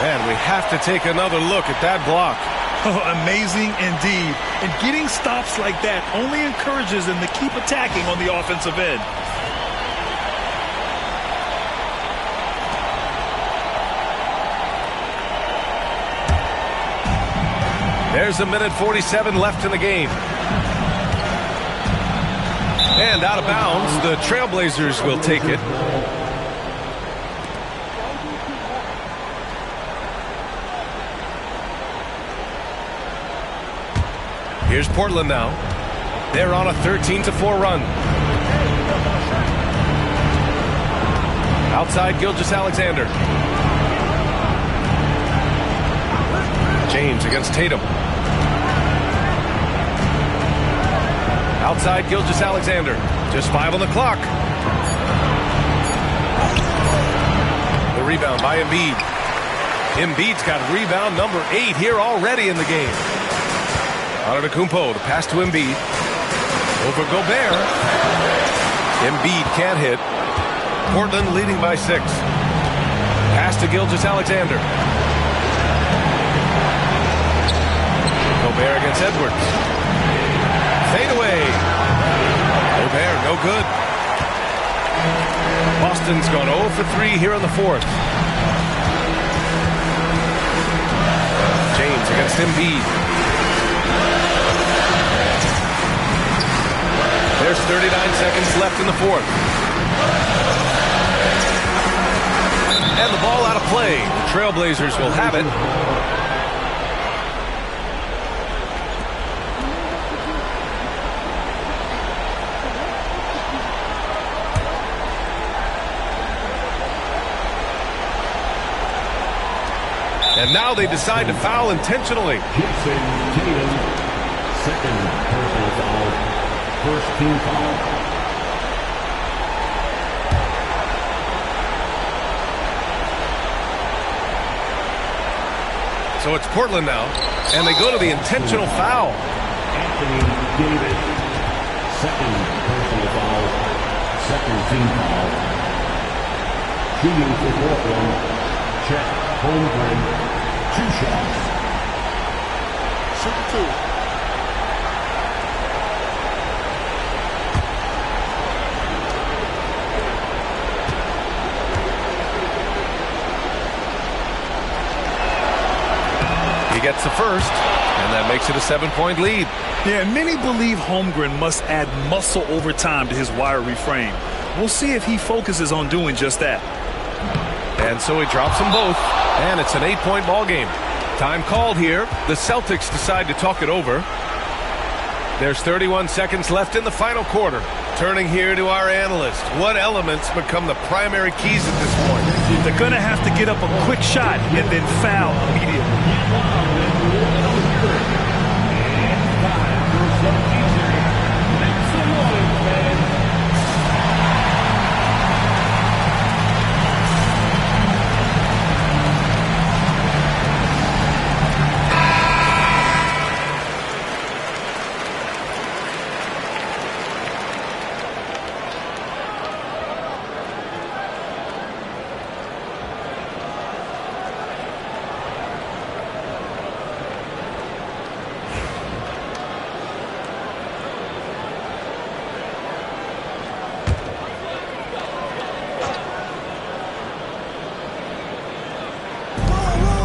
And we have to take another look at that block. Oh, amazing indeed. And getting stops like that only encourages them to keep attacking on the offensive end. There's a minute 47 left in the game. And out of bounds, the Trailblazers will take it. Here's Portland now. They're on a 13-4 run. Outside Gilgeous-Alexander. James against Tatum. Outside Gilgeous-Alexander. Just 5 on the clock. The rebound by Embiid. Embiid's got rebound number 8 here already in the game. Antetokounmpo, the pass to Embiid. Over Gobert. Embiid can't hit. Portland leading by 6. Pass to Gilgeous-Alexander. Gobert against Edwards. Fade away. Gobert, no good. Boston's gone 0 for 3 here in the 4th. James against Embiid. There's 39 seconds left in the 4th. And the ball out of play. The Trailblazers will have it. And now they decide to foul intentionally. Jason Tatum, second personal foul, first team foul. So it's Portland now, and they go to the intentional foul. Anthony Davis, second personal foul, second team foul. Shooting for Portland, Chet Holmgren, 2 shots. Shoot 2. He gets the first, and that makes it a 7-point lead. Yeah, many believe Holmgren must add muscle over time to his wiry frame. We'll see if he focuses on doing just that. And so he drops them both, and it's an 8-point ball game. Time called here. The Celtics decide to talk it over. There's 31 seconds left in the final quarter. Turning here to our analyst. What elements become the primary keys at this point? They're going to have to get up a quick shot and then foul immediately.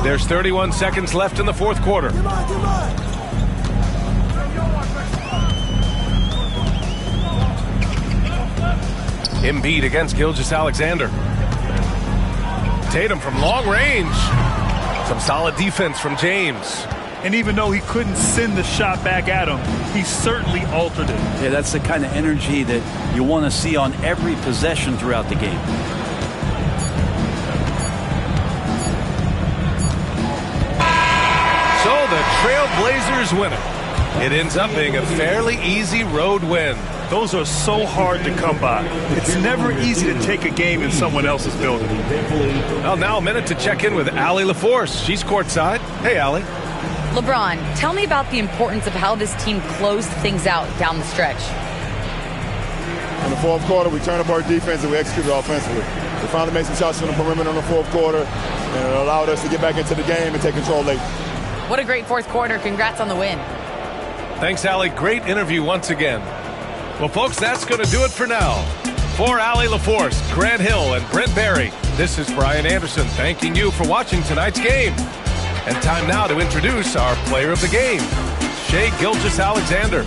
There's 31 seconds left in the fourth quarter. Embiid against Gilgeous-Alexander. Tatum from long range. Some solid defense from James. And even though he couldn't send the shot back at him, he certainly altered it. Yeah, that's the kind of energy that you want to see on every possession throughout the game. So the Trailblazers win it. It ends up being a fairly easy road win. Those are so hard to come by. It's never easy to take a game in someone else's building. Well, now a minute to check in with Allie LaForce. She's courtside. Hey, Allie. LeBron, tell me about the importance of how this team closed things out down the stretch. In the fourth quarter, we turned up our defense and we executed offensively. We finally made some shots from the perimeter in the fourth quarter, and it allowed us to get back into the game and take control late. What a great fourth quarter. Congrats on the win. Thanks, Allie. Great interview once again. Well, folks, that's going to do it for now. For Allie LaForce, Grant Hill, and Brent Barry, this is Brian Anderson thanking you for watching tonight's game. And time now to introduce our player of the game, Shai Gilgeous-Alexander.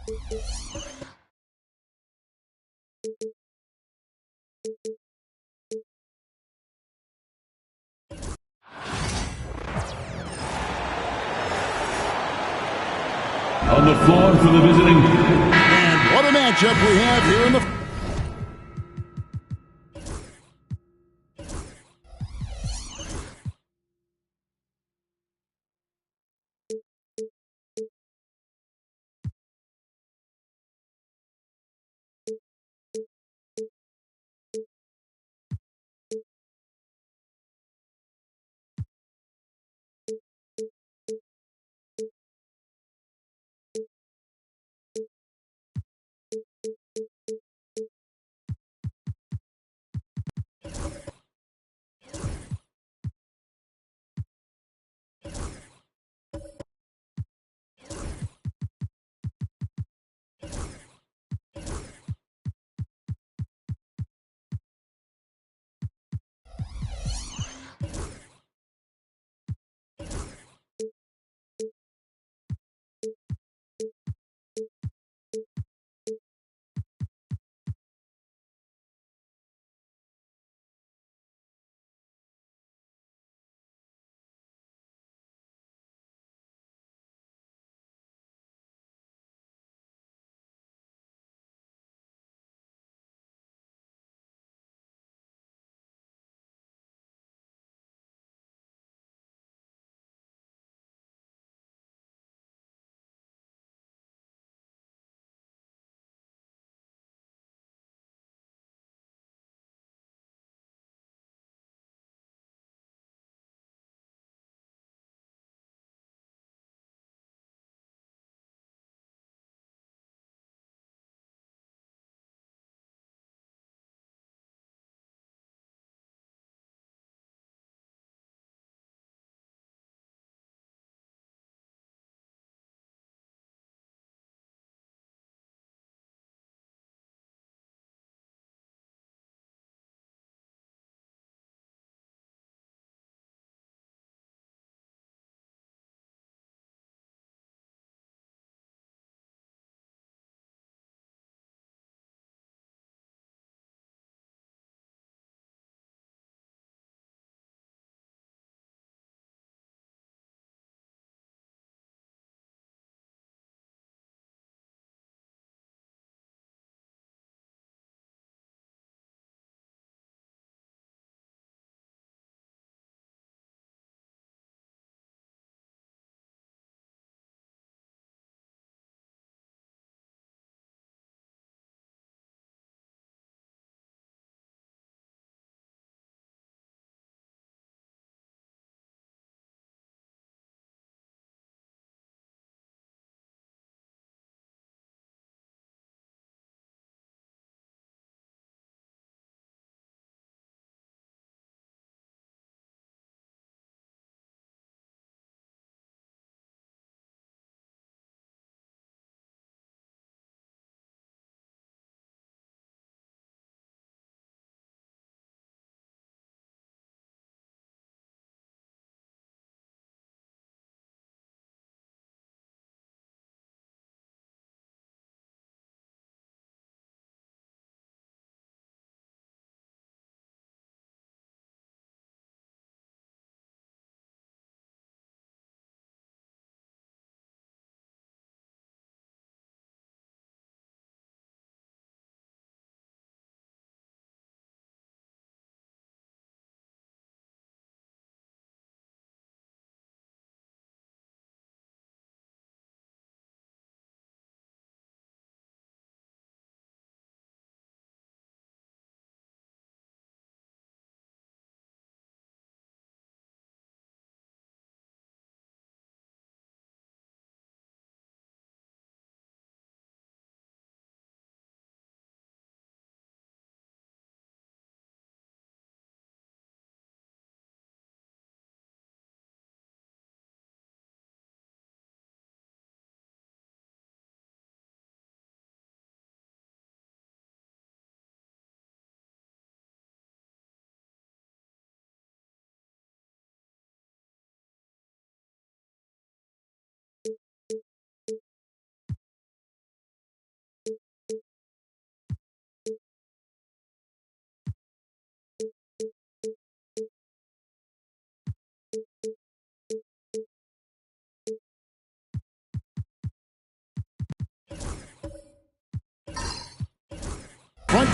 On the floor for the visiting. And what a matchup we have here in the...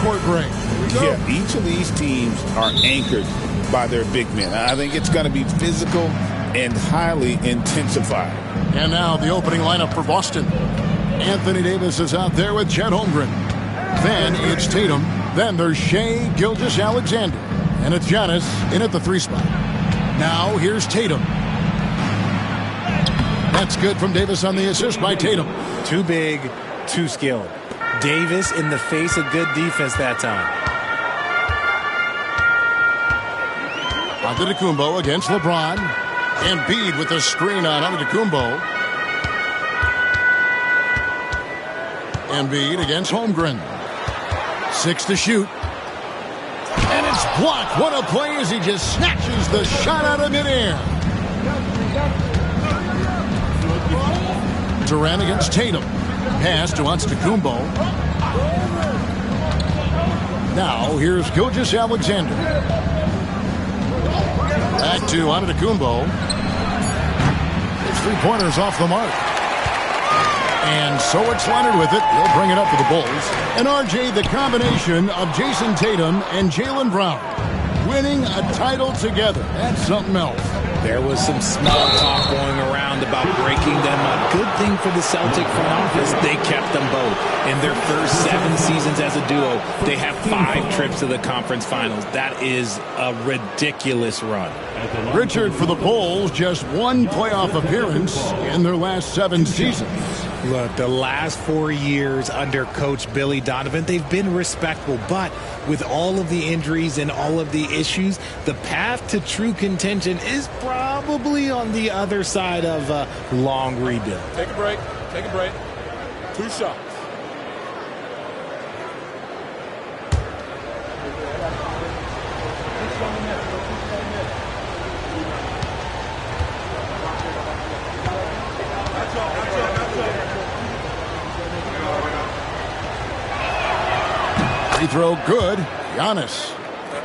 court, Greg. Yeah, each of these teams are anchored by their big men. I think it's going to be physical and highly intensified. And now the opening lineup for Boston. Anthony Davis is out there with Chet Holmgren. Then it's Tatum. Then there's Shai Gilgeous-Alexander. And it's Giannis in at the 3 spot. Now here's Tatum. That's good from Davis on the assist by Tatum. Too big, too skilled. Davis in the face of good defense that time. Antetokounmpo against LeBron. Embiid with the screen on Antetokounmpo. Embiid against Holmgren. 6 to shoot. And it's blocked. What a play as he just snatches the shot out of midair. Durant against Tatum. Pass to Antetokounmpo. Now here's Gilgeous-Alexander. Back to Antetokounmpo. His 3-pointers off the mark. And so it's Leonard with it. He'll bring it up for the Bulls. And RJ, the combination of Jason Tatum and Jaylen Brown winning a title together. That's something else. There was some small talk going around about breaking them up. Good thing for the Celtic front office, they kept them both. In their first 7 seasons as a duo, they have 5 trips to the conference finals. That is a ridiculous run. Richard, for the Bulls, just 1 playoff appearance in their last 7 seasons. Look, the last 4 years under Coach Billy Donovan, they've been respectable. But with all of the injuries and all of the issues, the path to true contention is probably on the other side of a long rebuild. Take a break. Take a break. 2 shots. Free throw good. Giannis.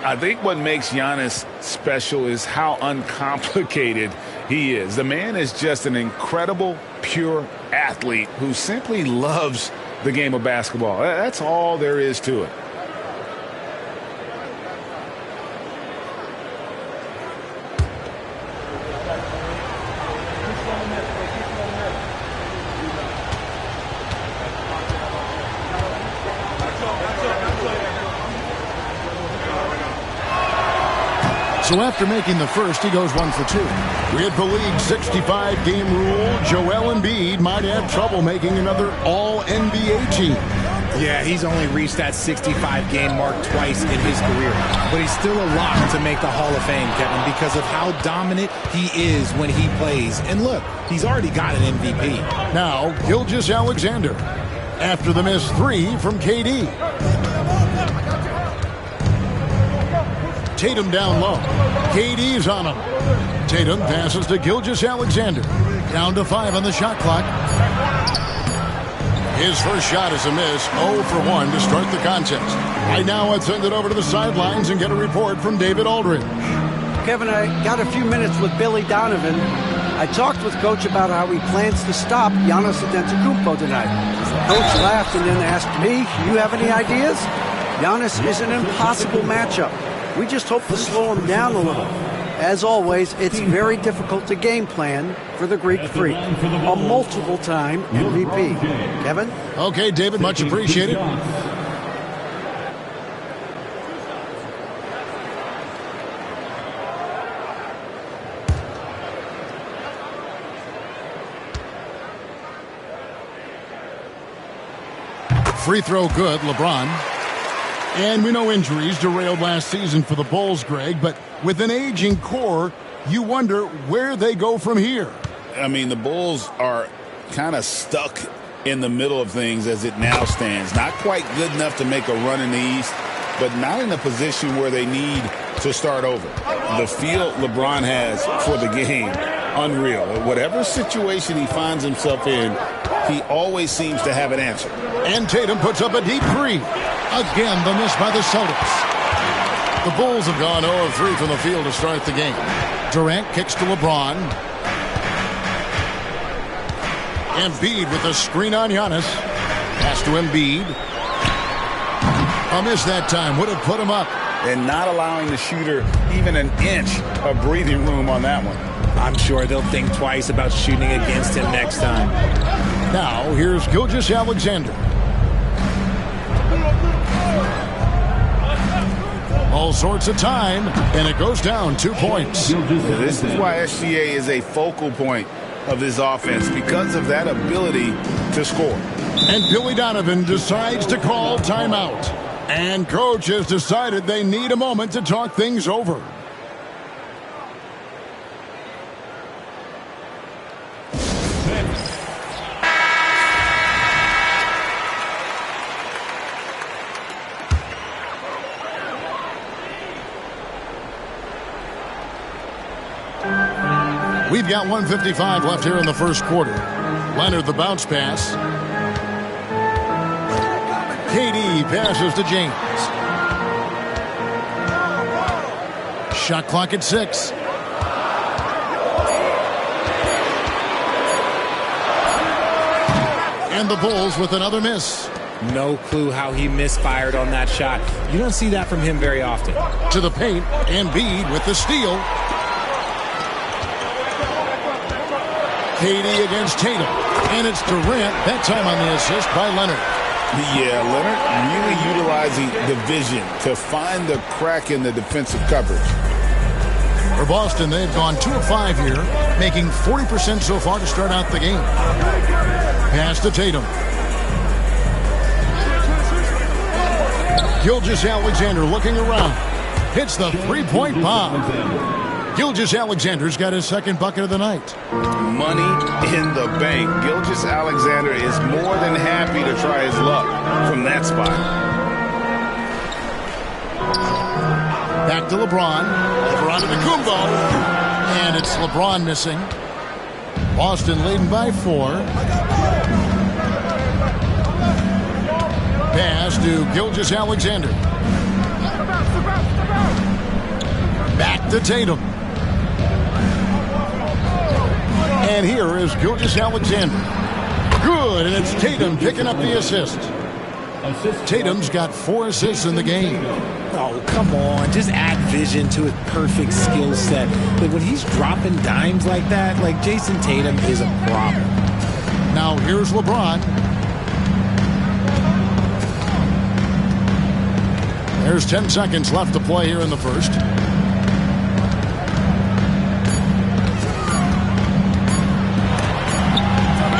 I think what makes Giannis special is how uncomplicated he is. The man is just an incredible, pure athlete who simply loves the game of basketball. That's all there is to it. So after making the first, he goes 1 for 2. With the league's 65-game rule, Joel Embiid might have trouble making another All-NBA team. Yeah, he's only reached that 65-game mark twice in his career. But he's still a lock to make the Hall of Fame, Kevin, because of how dominant he is when he plays. And look, he's already got an MVP. Now, Gilgeous-Alexander. After the missed 3 from KD. Tatum down low. KD's on him. Tatum passes to Gilgeous-Alexander. Down to 5 on the shot clock. His first shot is a miss. 0 for 1 to start the contest. Right now, let's send it over to the sidelines and get a report from David Aldridge. Kevin, I got a few minutes with Billy Donovan. I talked with Coach about how he plans to stop Giannis Antetokounmpo tonight. Coach laughed and then asked me, "You have any ideas?" Giannis is an impossible matchup. We just hope to slow him down a little. As always, it's very difficult to game plan for the Greek Freak, a multiple-time MVP. Kevin? Okay, David, much appreciated. Free throw good, LeBron. And we know injuries derailed last season for the Bulls, Greg, but with an aging core, you wonder where they go from here. I mean, the Bulls are kind of stuck in the middle of things as it now stands. Not quite good enough to make a run in the East, but not in a position where they need to start over. The feel LeBron has for the game, unreal. Whatever situation he finds himself in, he always seems to have an answer. And Tatum puts up a deep 3. Again, the miss by the Celtics. The Bulls have gone 0 of 3 from the field to start the game. Durant kicks to LeBron. Embiid with a screen on Giannis. Pass to Embiid. A miss that time would have put him up. And not allowing the shooter even an inch of breathing room on that one. I'm sure they'll think twice about shooting against him next time. Now, here's Gilgeous-Alexander. All sorts of time, and it goes down 2 points. This is why SGA is a focal point of this offense, because of that ability to score. And Billy Donovan decides to call timeout. And coach has decided they need a moment to talk things over. We've got 1:55 left here in the first quarter. Leonard, the bounce pass. KD passes to James. Shot clock at 6. And the Bulls with another miss. No clue how he misfired on that shot. You don't see that from him very often. To the paint, Embiid with the steal. KD against Tatum. And it's Durant, that time on the assist by Leonard. Yeah, Leonard really utilizing the vision to find the crack in the defensive coverage. For Boston, they've gone 2 of 5 here, making 40% so far to start out the game. Pass to Tatum. Gilgeous-Alexander looking around. Hits the three-point bomb. Gilgeous-Alexander's got his second bucket of the night. Money in the bank. Gilgeous-Alexander is more than happy to try his luck from that spot. Back to LeBron. LeBron to Kumbo. And it's LeBron missing. Boston leading by 4. Pass to Gilgeous-Alexander. Back to Tatum. And here is Gilgeous-Alexander. Good, and it's Tatum picking up the assist. Tatum's got 4 assists in the game. Oh, come on. Just add vision to his perfect skill set. Like when he's dropping dimes like that, like Jason Tatum is a problem. Now here's LeBron. There's 10 seconds left to play here in the first.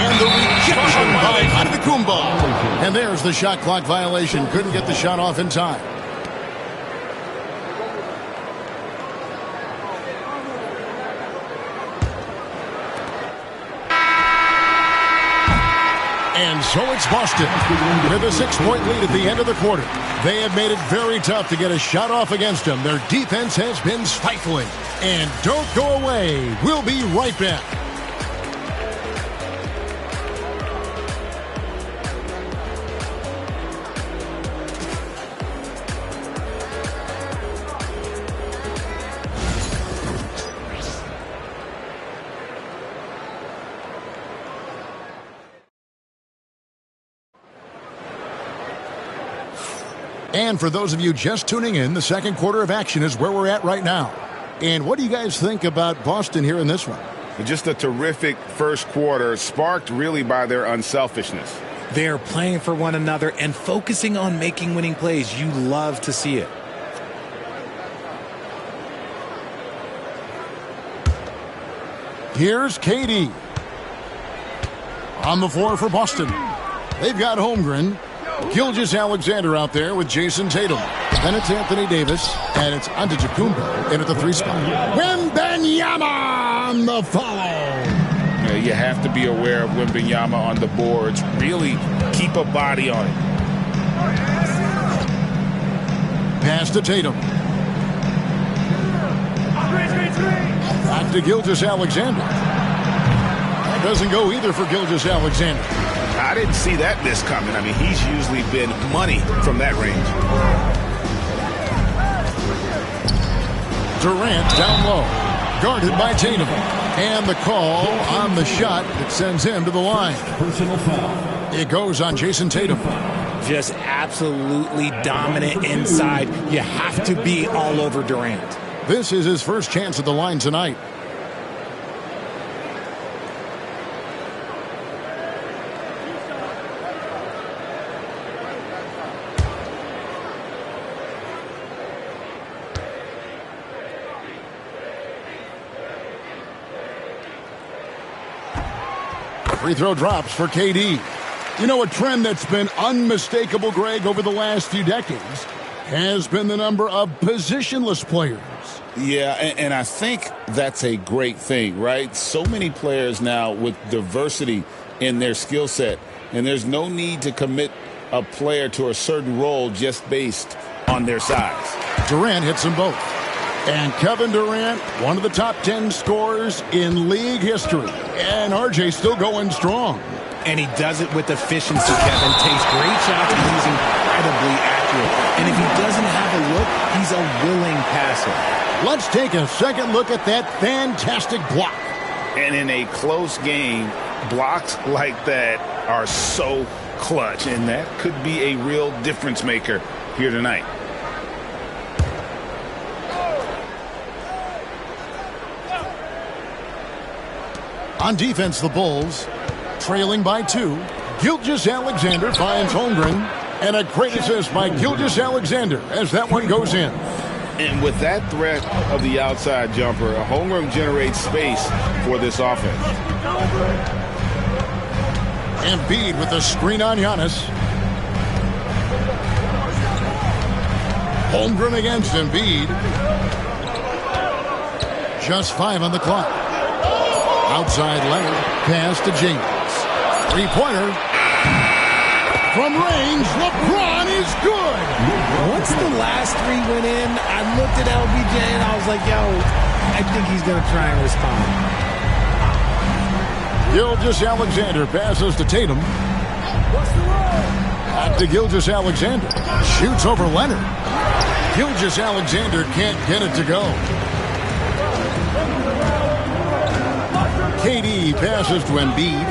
And the rejection by Antetokounmpo. And there's the shot clock violation. Couldn't get the shot off in time. And so it's Boston with a 6-point lead at the end of the quarter. They have made it very tough to get a shot off against them. Their defense has been stifling. And don't go away. We'll be right back. And for those of you just tuning in, the second quarter of action is where we're at right now. And what do you guys think about Boston here in this one? Just a terrific first quarter, sparked really by their unselfishness. They're playing for one another and focusing on making winning plays. You love to see it. Here's KD. On the floor for Boston. They've got Holmgren. Gilgeous-Alexander out there with Jason Tatum. Then it's Anthony Davis, and it's Antetokounmpo in at the 3 spot. Wembanyama on the follow. You have to be aware of Wembanyama on the boards. Really keep a body on it. Pass to Tatum. Back to Gilgeous-Alexander. That doesn't go either for Gilgeous-Alexander. I didn't see that miss coming. I mean, he's usually been money from that range. Durant down low. Guarded by Tatum. And the call on the shot that sends him to the line. Personal foul. It goes on Jason Tatum. just absolutely dominant inside. You have to be all over Durant. This is his first chance at the line tonight. Free throw drops for KD. You know, a trend that's been unmistakable, Greg, over the last few decades has been the number of positionless players. Yeah, and I think that's a great thing, right? So many players now with diversity in their skill set, and there's no need to commit a player to a certain role just based on their size. Durant hits them both. And Kevin Durant, one of the top 10 scorers in league history. And RJ still going strong. And he does it with efficiency, Kevin. Takes great shots, and he's incredibly accurate. And if he doesn't have a look, he's a willing passer. Let's take a second look at that fantastic block. And in a close game, blocks like that are so clutch. And that could be a real difference maker here tonight. On defense, the Bulls, trailing by 2. Gilgeous-Alexander finds Holmgren, and a great assist by Gilgeous-Alexander as that one goes in. And with that threat of the outside jumper, Holmgren generates space for this offense. Embiid with the screen on Giannis. Holmgren against Embiid. Just 5 on the clock. Outside Leonard, pass to James. Three-pointer. From range, LeBron is good. Once the last 3 went in, I looked at LBJ and I was like, yo, I think he's going to try and respond. Gilgeous-Alexander passes to Tatum. Back to Gilgeous-Alexander. Shoots over Leonard. Gilgeous-Alexander can't get it to go. KD passes to Embiid.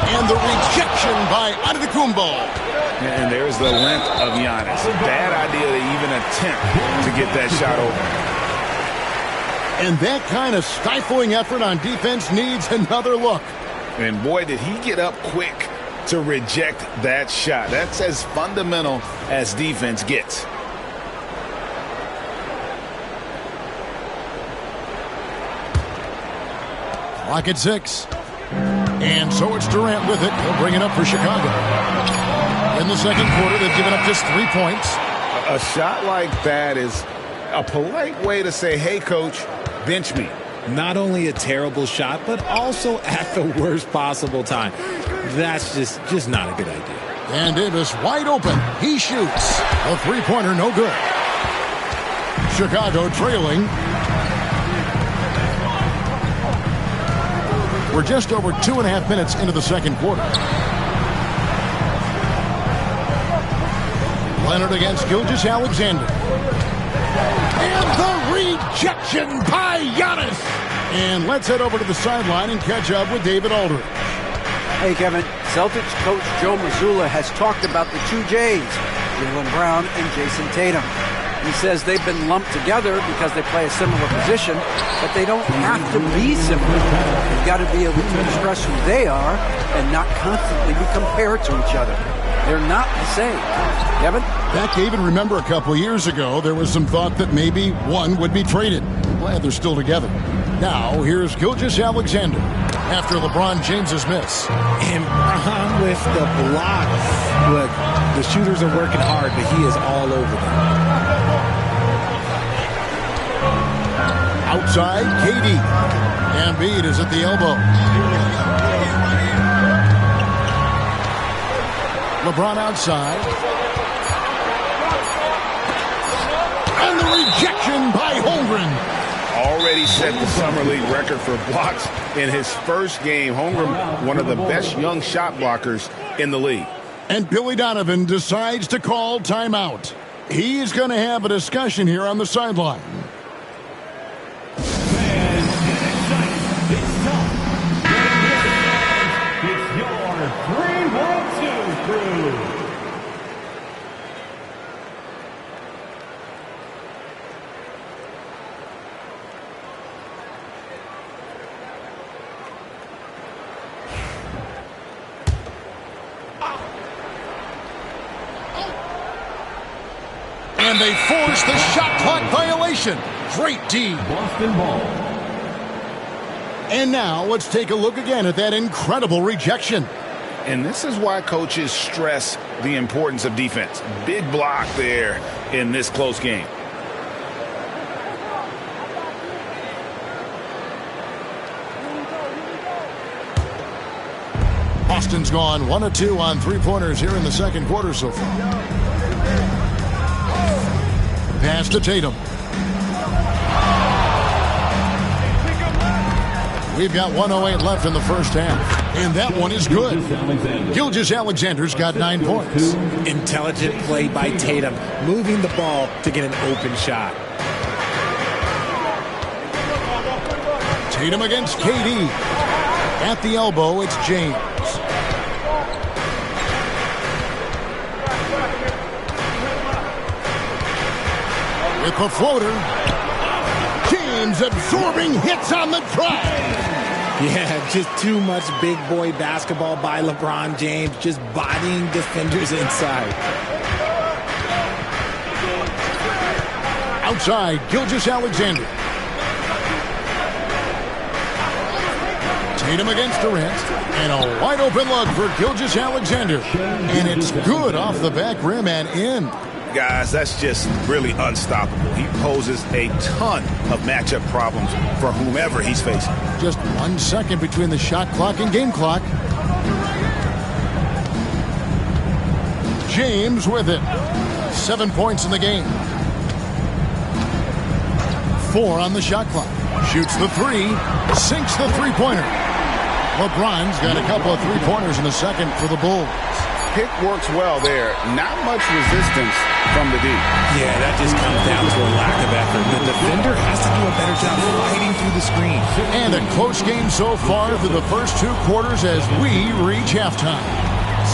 And the rejection by Antetokounmpo. And there's the length of Giannis. Bad idea to even attempt to get that shot over. And that kind of stifling effort on defense needs another look. And boy, did he get up quick to reject that shot. That's as fundamental as defense gets. Clock at 6. And so it's Durant with it. He'll bring it up for Chicago. In the second quarter, they've given up just 3 points. A shot like that is a polite way to say, hey, coach, bench me. Not only a terrible shot, but also at the worst possible time. That's just not a good idea. And Davis wide open. He shoots. A three-pointer, no good. Chicago trailing. We're just over 2.5 minutes into the second quarter. Leonard against Gilgeous-Alexander. And the rejection by Giannis. And let's head over to the sideline and catch up with David Aldridge. Hey, Kevin. Celtics coach Joe Mazzulla has talked about the 2 J's, Jaylen Brown and Jason Tatum. He says they've been lumped together because they play a similar position, but they don't have to be similar. You've got to be able to express who they are and not constantly be compared to each other. They're not the same. Kevin? Back, David, remember a couple years ago, there was some thought that maybe one would be traded. Glad they're still together. Now, here's Gilgeous-Alexander after LeBron James's miss. And Brown with the block. Look, the shooters are working hard, but he is all over them. Outside, KD. Embiid is at the elbow. LeBron outside. And the rejection by Holmgren. Already set the Summer League record for blocks in his first game. Holmgren, one of the best young shot blockers in the league. And Billy Donovan decides to call timeout. He's going to have a discussion here on the sideline. And they force the shot clock violation. Great D. Boston ball. And now let's take a look again at that incredible rejection. And this is why coaches stress the importance of defense. Big block there in this close game. Boston's gone 1 of 2 on three-pointers here in the second quarter so far. Pass to Tatum. We've got 1:08 left in the first half, and that one is good. Gilgeous-Alexander's got 9 points. Intelligent play by Tatum, moving the ball to get an open shot. Tatum against KD. At the elbow, it's James. With the floater. James absorbing hits on the drive. Yeah, just too much big boy basketball by LeBron James, just bodying defenders inside. Outside, Gilgeous-Alexander. Tatum against Durant, and a wide open look for Gilgeous-Alexander. And it's good off the back rim and in. Guys, that's just really unstoppable. He poses a ton of matchup problems for whomever he's facing. Just 1 second between the shot clock and game clock. James with it. 7 points in the game. 4 on the shot clock. Shoots the three. Sinks the three-pointer. LeBron's got a couple of three-pointers in the second for the Bulls. Pick works well there. Not much resistance from the D. Yeah, that just comes down to a lack of effort. The defender has to do a better job fighting through the screen. And a close game so far through the first 2 quarters as we reach halftime.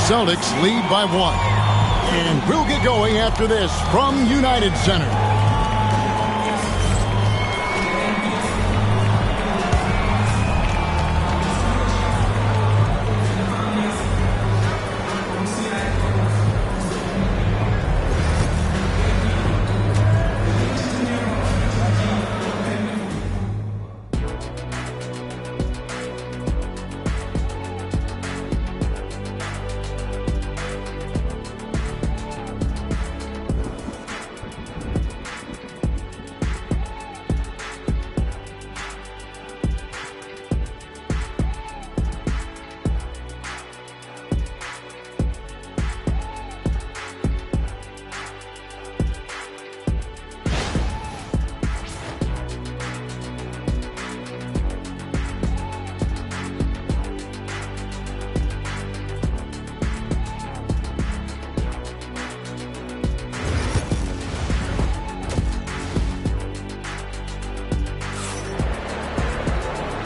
Celtics lead by 1. And we'll get going after this from United Center.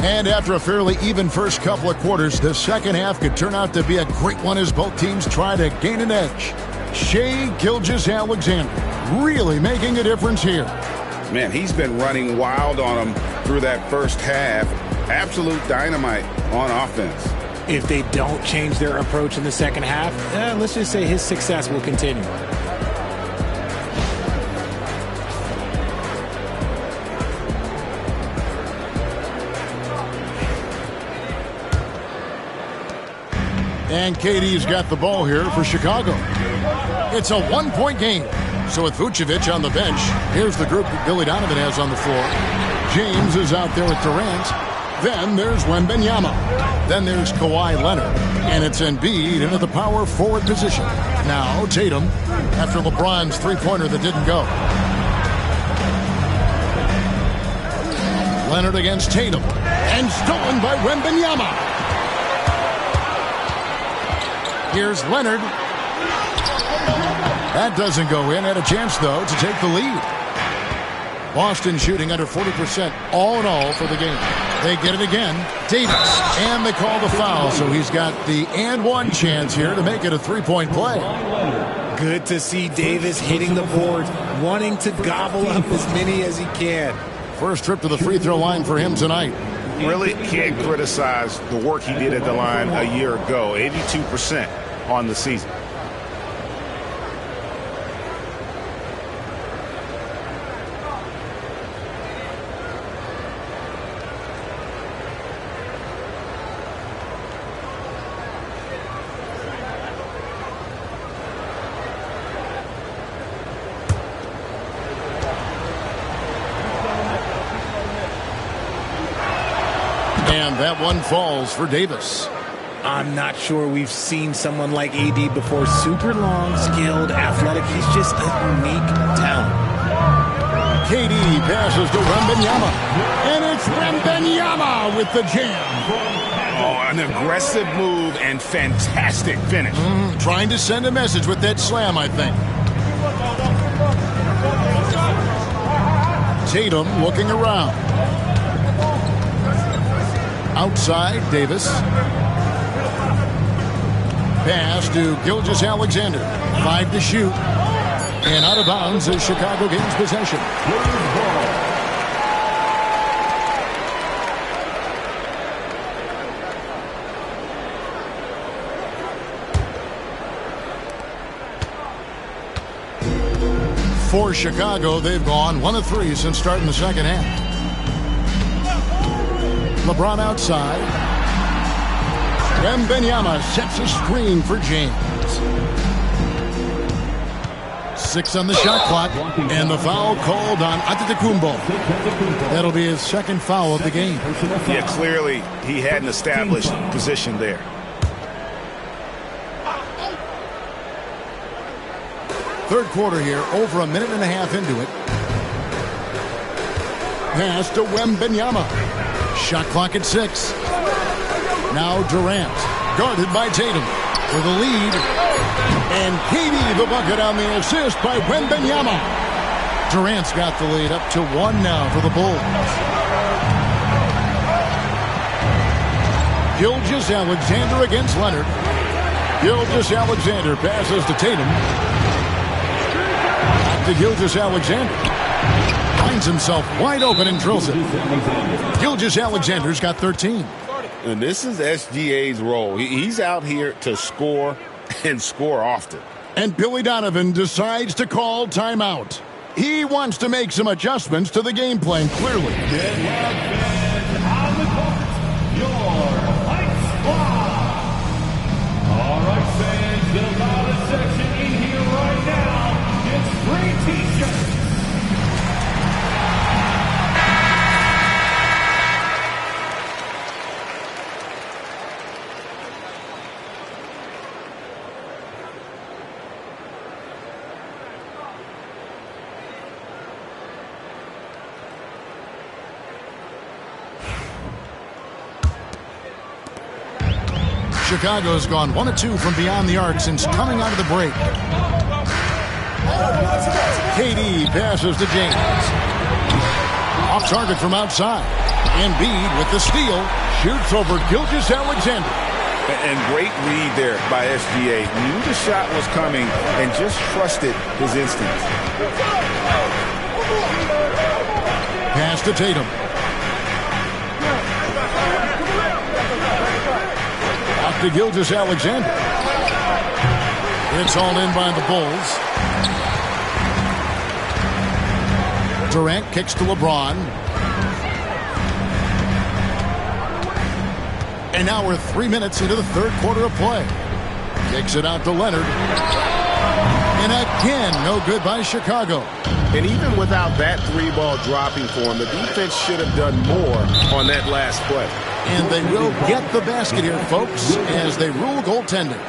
And after a fairly even first couple of quarters, the second half could turn out to be a great one as both teams try to gain an edge. Shai Gilgeous-Alexander really making a difference here. Man, he's been running wild on him through that first half. Absolute dynamite on offense. If they don't change their approach in the second half, let's just say his success will continue. And KD's got the ball here for Chicago. It's a 1-point game. So with Vucevic on the bench, here's the group that Billy Donovan has on the floor. James is out there with Durant. Then there's Wembanyama. Then there's Kawhi Leonard. And it's Embiid into the power forward position. Now Tatum, after LeBron's three-pointer that didn't go. Leonard against Tatum. And stolen by Wembanyama. Here's Leonard. That doesn't go in. Had a chance, though, to take the lead. Boston shooting under 40% all in all for the game. They get it again. Davis. And they call the foul, so he's got the and one chance here to make it a three-point play. Good to see Davis hitting the boards, wanting to gobble up as many as he can. First trip to the free throw line for him tonight. Really can't criticize the work he did at the line a year ago. 82% on the season. And that one falls for Davis. I'm not sure we've seen someone like AD before. Super long, skilled, athletic. He's just a unique talent. KD passes to Wembanyama. And it's Wembanyama with the jam. Oh, an aggressive move and fantastic finish. Trying to send a message with that slam, I think. Tatum looking around. Outside, Davis. Pass to Gilgeous-Alexander. 5 to shoot. And out of bounds as Chicago gains possession. For Chicago, they've gone 1 of 3 since starting the second half. LeBron outside. Wembanyama sets a screen for James. 6 on the shot clock, and the foul called on Antetokounmpo. That'll be his second foul of the game. Yeah, clearly he had an established position there. Third quarter here, over a minute and a half into it. Pass to Wembanyama. Shot clock at 6. Now Durant, guarded by Tatum for the lead. And KD the bucket on the assist by Wembanyama. Durant's got the lead up to 1 now for the Bulls. Gilgeous-Alexander against Leonard. Gilgeous-Alexander passes to Tatum. Back to Gilgeous-Alexander. Finds himself wide open and drills it. Gilgeous-Alexander's got 13. And this is SGA's role. He's out here to score and score often. And Billy Donovan decides to call timeout. He wants to make some adjustments to the game plan, clearly. All right, fans, the loudest section in here right now. It's free T-shirts. Chicago's gone 1 of 2 from beyond the arc since coming out of the break. KD passes to James. Off target from outside. Embiid with the steal. Shoots over Gilgeous-Alexander. And great read there by SGA. Knew the shot was coming and just trusted his instincts. Pass to Tatum. To Gilgeous-Alexander. It's all in by the Bulls. Durant kicks to LeBron. And now we're 3 minutes into the third quarter of play. Kicks it out to Leonard. And again, no good by Chicago. And even without that 3-ball dropping for him, the defense should have done more on that last play. And they will get the basket here, folks, as they rule goaltending.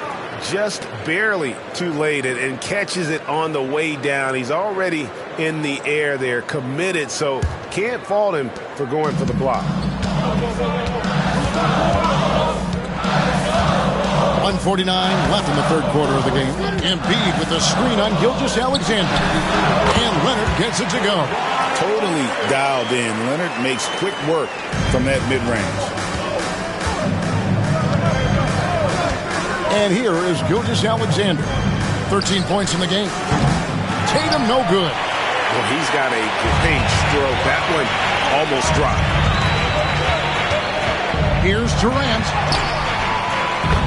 Just barely too late and catches it on the way down. He's already in the air there, committed, so can't fault him for going for the block. 1:49 left in the third quarter of the game. Embiid with a screen on Gilgeous-Alexander. And Leonard gets it to go. Totally dialed in. Leonard makes quick work from that mid-range. And here is Gilgeous-Alexander. 13 points in the game. Tatum no good. Well, he's got a great stroke. That one almost dropped. Here's Durant.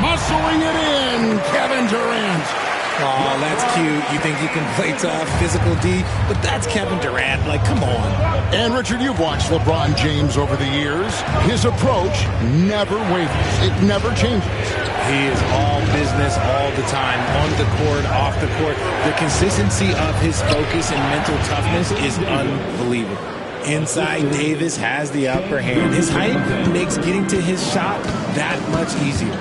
Muscling it in, Kevin Durant. Oh, that's cute. You think you can play tough, physical D, but that's Kevin Durant. Like, come on. And, Richard, you've watched LeBron James over the years. His approach never wavers. It never changes. He is all business all the time, on the court, off the court. The consistency of his focus and mental toughness is unbelievable. Inside, Davis has the upper hand. His height makes getting to his shot that much easier.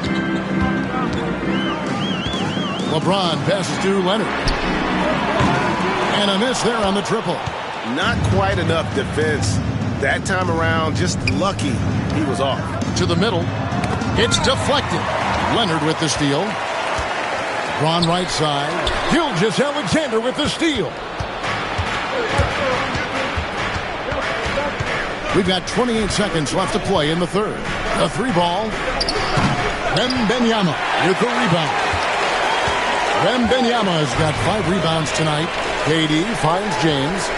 LeBron passes to Leonard. And a miss there on the triple. Not quite enough defense that time around. Just lucky he was off. To the middle. It's deflected. Leonard with the steal. Braun right side. Gilgeous-Alexander with the steal. We've got 28 seconds left to play in the third. The three ball. Wembanyama with the rebound. Wembanyama has got 5 rebounds tonight. KD finds James.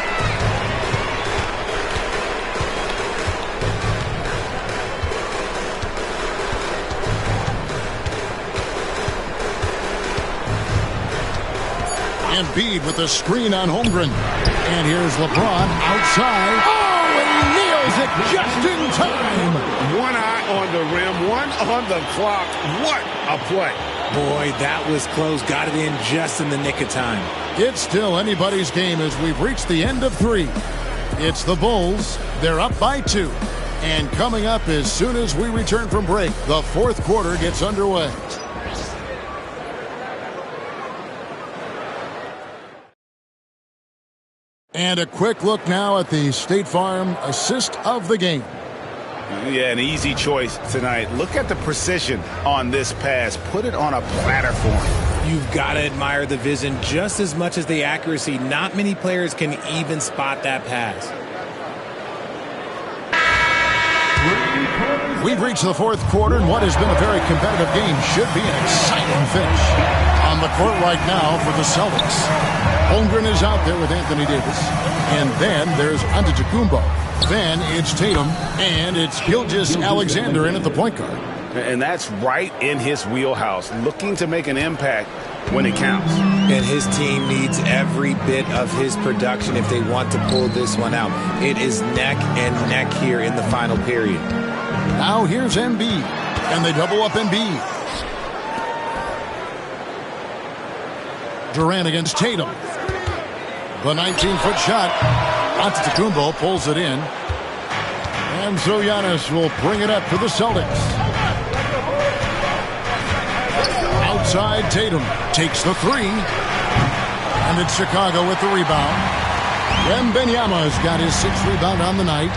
Embiid with the screen on Holmgren. And here's LeBron outside. Oh, and he nails it just in time. One eye on the rim, one on the clock. What a play. Boy, that was close. Got it in just in the nick of time. It's still anybody's game as we've reached the end of 3. It's the Bulls. They're up by 2. And coming up as soon as we return from break, the fourth quarter gets underway. And a quick look now at the State Farm assist of the game. Yeah, an easy choice tonight. Look at the precision on this pass. Put it on a platter for him. You've got to admire the vision just as much as the accuracy. Not many players can even spot that pass. We've reached the fourth quarter, and what has been a very competitive game should be an exciting finish. On the court right now for the Celtics. Holmgren is out there with Anthony Davis. And then there's Antetokounmpo. Then it's Tatum, and it's Gilgeous-Alexander in at the point guard. And that's right in his wheelhouse, looking to make an impact when it counts. And his team needs every bit of his production if they want to pull this one out. It is neck and neck here in the final period. Now here's Embiid, and they double up Embiid. Durant against Tatum. The 19-foot shot. Antetokounmpo pulls it in. And so Giannis will bring it up for the Celtics. Outside, Tatum takes the 3. And it's Chicago with the rebound. Wembanyama has got his 6th rebound on the night.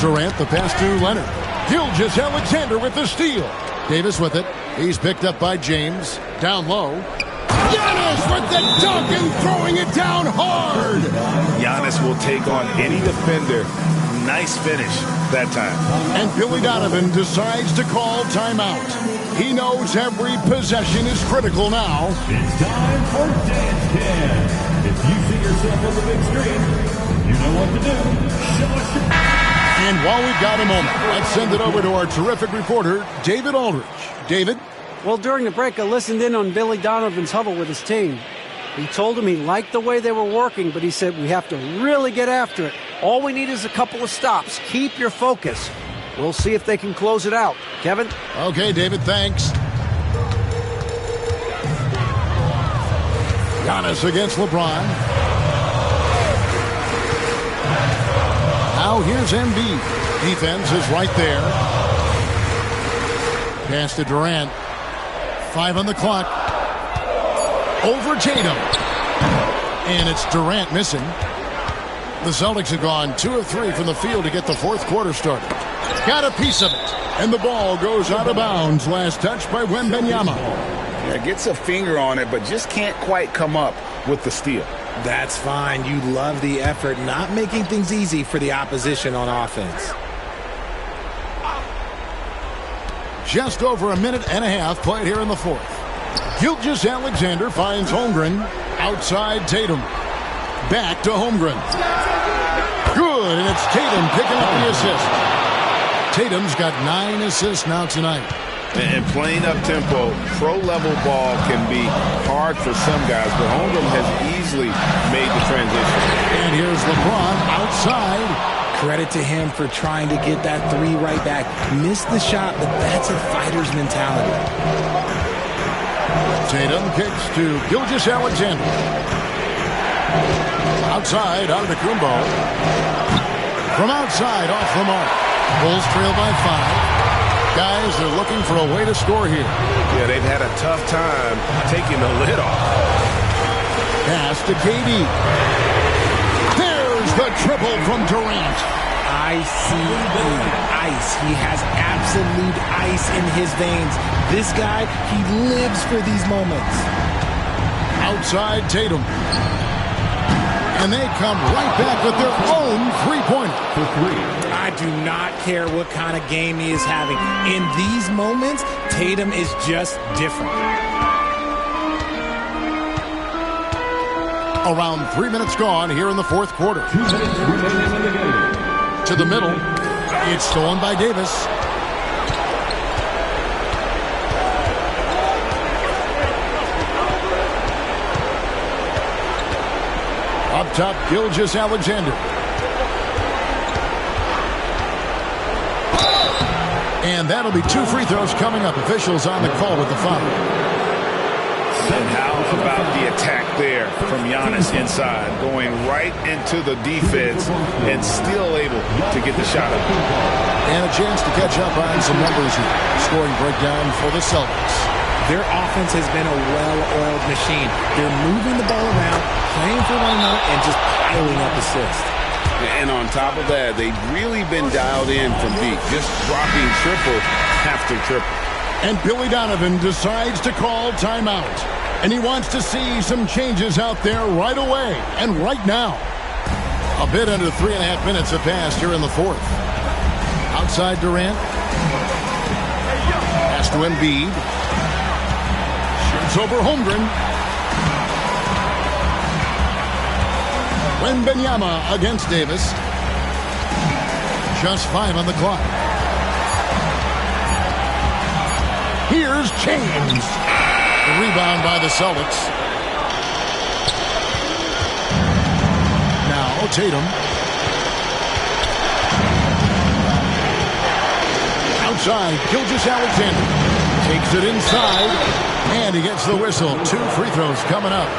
Durant the pass to Leonard. Gilgeous-Alexander with the steal. Davis with it. He's picked up by James. Down low. Giannis with the dunk and throwing it down hard. Giannis will take on any defender. Nice finish that time. And Billy Donovan decides to call timeout. He knows every possession is critical now. It's time for Dance Cam. If you see yourself on the big screen, you know what to do. Show us your... And while we've got a moment, let's send it over to our terrific reporter, David Aldridge. David? Well, during the break, I listened in on Billy Donovan's huddle with his team. He told him he liked the way they were working, but he said we have to really get after it. All we need is a couple of stops. Keep your focus. We'll see if they can close it out. Kevin? Okay, David, thanks. Giannis against LeBron. Now here's Embiid. Defense is right there. Pass to Durant. 5 on the clock. Over Tatum. And it's Durant missing. The Celtics have gone 2 of 3 from the field to get the fourth quarter started. Got a piece of it. And the ball goes out of bounds. Last touch by Wembanyama. Yeah, gets a finger on it, but just can't quite come up with the steal. That's fine. You love the effort, not making things easy for the opposition on offense. Just over a minute and a half played here in the fourth. Gilgeous-Alexander finds Holmgren. Outside Tatum. Back to Holmgren. Good, and it's Tatum picking up the assist. Tatum's got 9 assists now tonight. And playing up tempo, pro-level ball can be hard for some guys, but Holmgren has easily made the transition. And here's LeBron outside. Credit to him for trying to get that 3 right back. Missed the shot, but that's a fighter's mentality. Tatum kicks to Gilgeous-Alexander. Outside, Antetokounmpo. From outside, off the mark. Bulls trail by 5. Guys, they're looking for a way to score here. Yeah, they've had a tough time taking the lid off. Pass to KD. There's the triple from Durant. ICE. He has absolute ice in his veins. This guy, he lives for these moments. Outside Tatum. And they come right back with their own three-pointer. I do not care what kind of game he is having. In these moments, Tatum is just different. Around 3 minutes gone here in the fourth quarter. 2 minutes remaining in the game. To the middle. It's stolen by Davis. Up top, Gilgeous-Alexander. And that'll be 2 free throws coming up. Officials on the call with the foul. And how about the attack there from Giannis inside, going right into the defense and still able to get the shot up. And a chance to catch up on some numbers here. Scoring breakdown for the Celtics. Their offense has been a well-oiled machine. They're moving the ball around, playing for one another, and just piling up assists. And on top of that, they've really been dialed in from deep, just dropping triple after triple. And Billy Donovan decides to call timeout. And he wants to see some changes out there right away and right now. A bit under 3.5 minutes have passed here in the fourth. Outside Durant. Pass to Embiid. Shoots over Holmgren. Wembanyama against Davis. Just 5 on the clock. Here's James. The rebound by the Celtics. Now Tatum. Outside, Gilgeous-Alexander takes it inside, and he gets the whistle. 2 free throws coming up.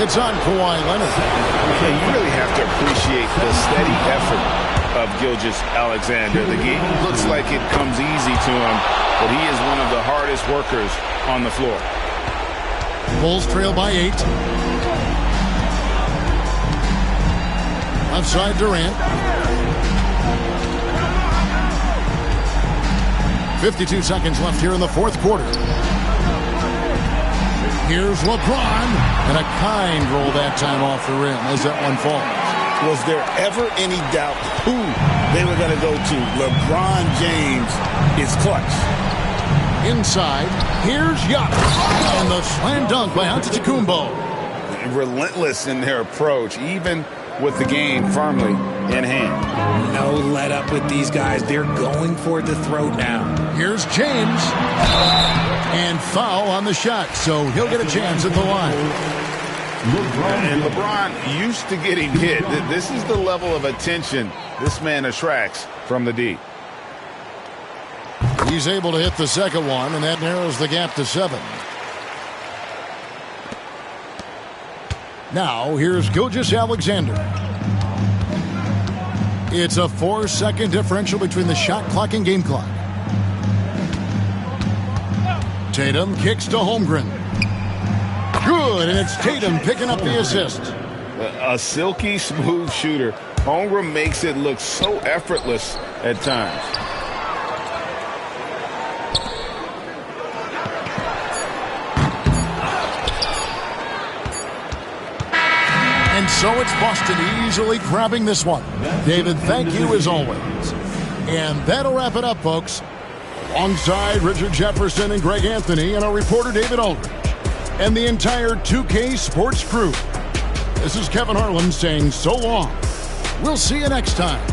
It's on Kawhi Leonard. Okay, you really have to appreciate the steady effort of Gilgeous-Alexander. The game looks like it comes easy to him, but he is one of the hardest workers on the floor. Bulls trail by 8. Left side Durant. 52 seconds left here in the fourth quarter. Here's LeBron. And a kind roll that time off the rim as that one falls. Was there ever any doubt who they were going to go to? LeBron James is clutch. Inside, here's Giannis. And the slam dunk by Antetokounmpo. Relentless in their approach, even with the game firmly in hand. No let up with these guys. They're going for the throat now. Here's James. And foul on the shot, so he'll get a chance at the line. And LeBron used to getting hit. This is the level of attention this man attracts from the D. He's able to hit the second one, and that narrows the gap to 7. Now, here's Gilgeous-Alexander. It's a 4-second differential between the shot clock and game clock. Tatum kicks to Holmgren. Good, and it's Tatum picking up the assist. A silky smooth shooter. Holmgren makes it look so effortless at times. And so it's Boston easily grabbing this one. David, thank you as always. And that'll wrap it up, folks. Alongside Richard Jefferson and Greg Anthony and our reporter David Aldridge and the entire 2K Sports crew. This is Kevin Harlan saying so long. We'll see you next time.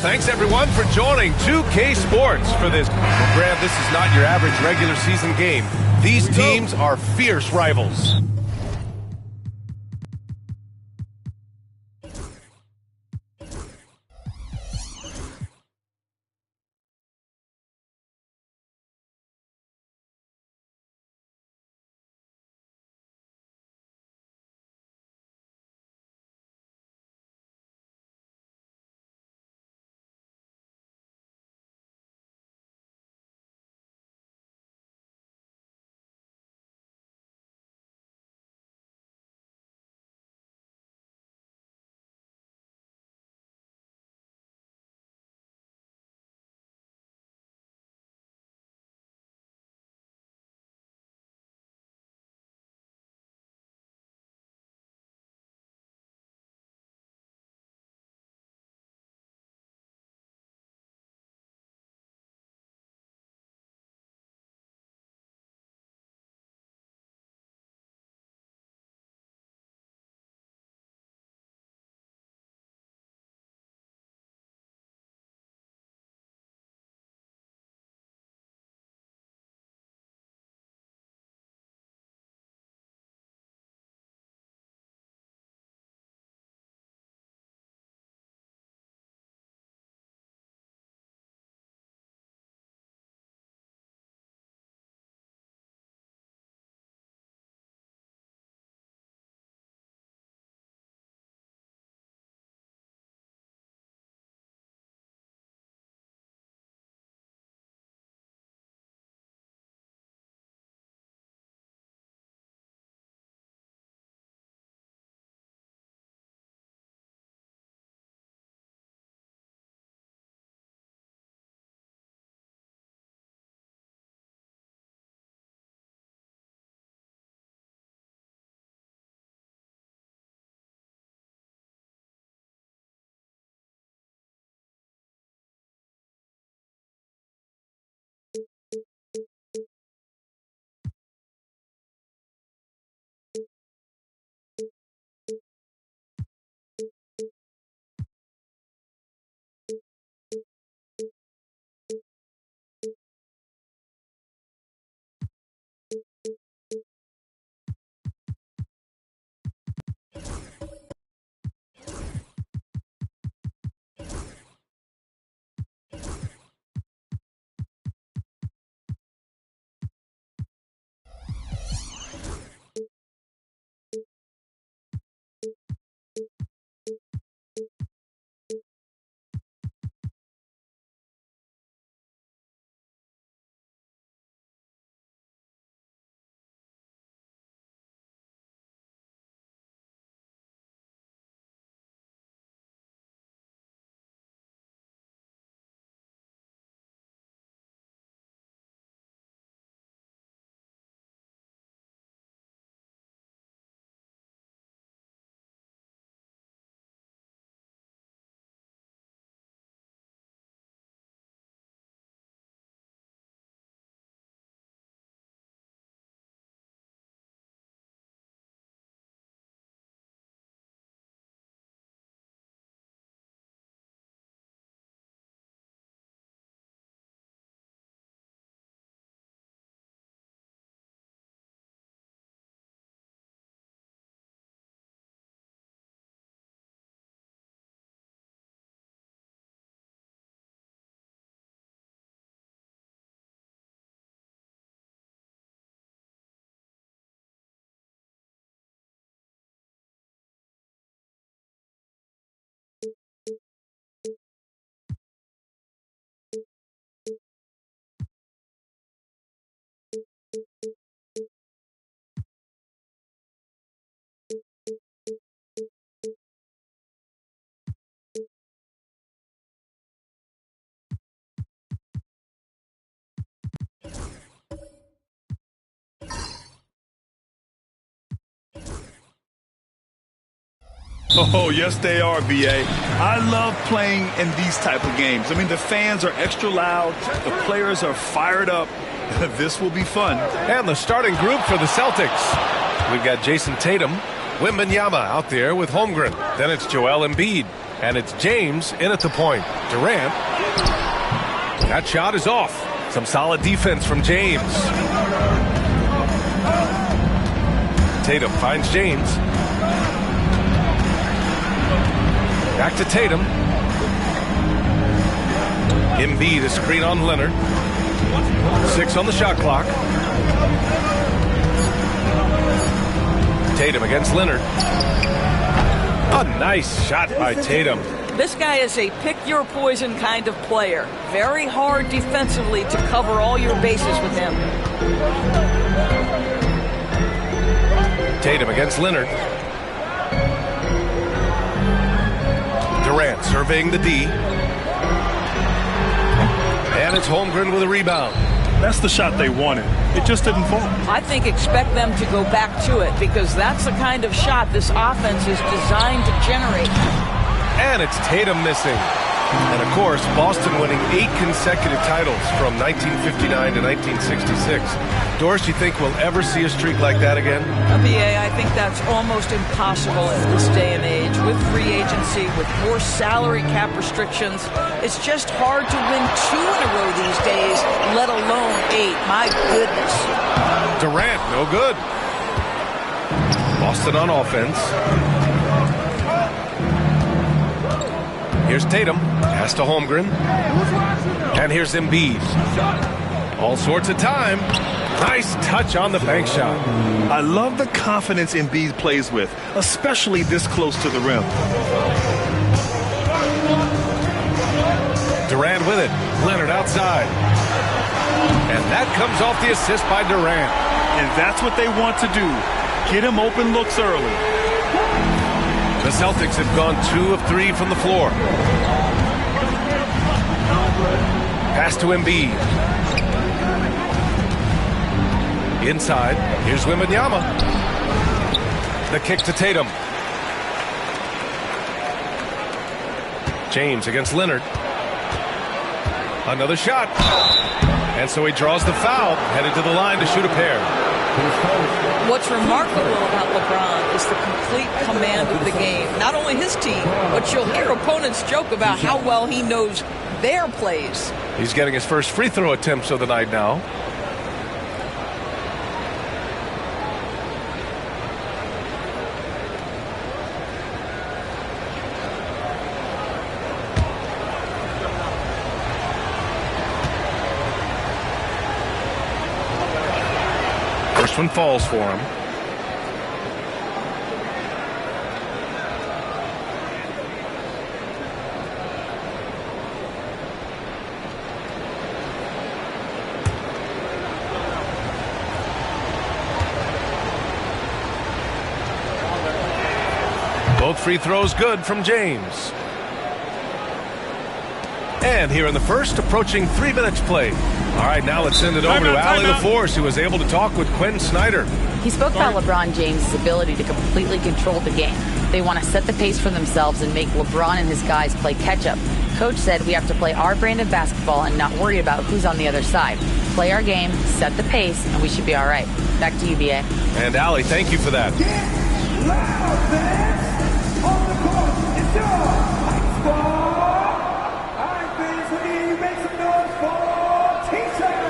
Thanks, everyone, for joining 2K Sports for this. Well, Graham, this is not your average regular season game. These teams are fierce rivals. Oh, yes, they are, B.A. I love playing in these type of games. I mean, the fans are extra loud. The players are fired up. This will be fun. And the starting group for the Celtics. We've got Jason Tatum, Wembanyama out there with Holmgren. Then it's Joel Embiid. And it's James in at the point. Durant. That shot is off. Some solid defense from James. Tatum finds James. Back to Tatum. Embiid a screen on Leonard. 6 on the shot clock. Tatum against Leonard. A nice shot by Tatum. This guy is a pick-your-poison kind of player. Very hard defensively to cover all your bases with him. Tatum against Leonard. Durant surveying the D. And it's Holmgren with a rebound. That's the shot they wanted. It just didn't fall. I think expect them to go back to it because that's the kind of shot this offense is designed to generate. And it's Tatum missing. And, of course, Boston winning 8 consecutive titles from 1959 to 1966. Doris, you think we'll ever see a streak like that again? BA, I think that's almost impossible in this day and age. With free agency, with more salary cap restrictions, it's just hard to win 2 in a row these days, let alone 8. My goodness. Durant, no good. Boston on offense. Here's Tatum. Pass to Holmgren. And here's Embiid. All sorts of time. Nice touch on the bank shot. I love the confidence Embiid plays with, especially this close to the rim. Durant with it. Leonard outside. And that comes off the assist by Durant. And that's what they want to do. Get him open looks early. The Celtics have gone 2 of 3 from the floor. Pass to Embiid. Inside. Here's Wembanyama. The kick to Tatum. James against Leonard. Another shot. And so he draws the foul. Headed to the line to shoot a pair. What's remarkable about LeBron is the complete command of the game. Not only his team, but you'll hear opponents joke about how well he knows their plays. He's getting his first free throw attempts of the night now. First one falls for him. Both free throws good from James. And here in the first, approaching 3 minutes played. All right, now let's send it over to Allie LaForce, who was able to talk with Quinn Snyder. He spoke about LeBron James' ability to completely control the game. They want to set the pace for themselves and make LeBron and his guys play catch-up. Coach said we have to play our brand of basketball and not worry about who's on the other side. Play our game, set the pace, and we should be all right. Back to you, BA. And Allie, thank you for that. On the court, it's your High Squad. All right, fans, let me hear you make some noise for T-shirt.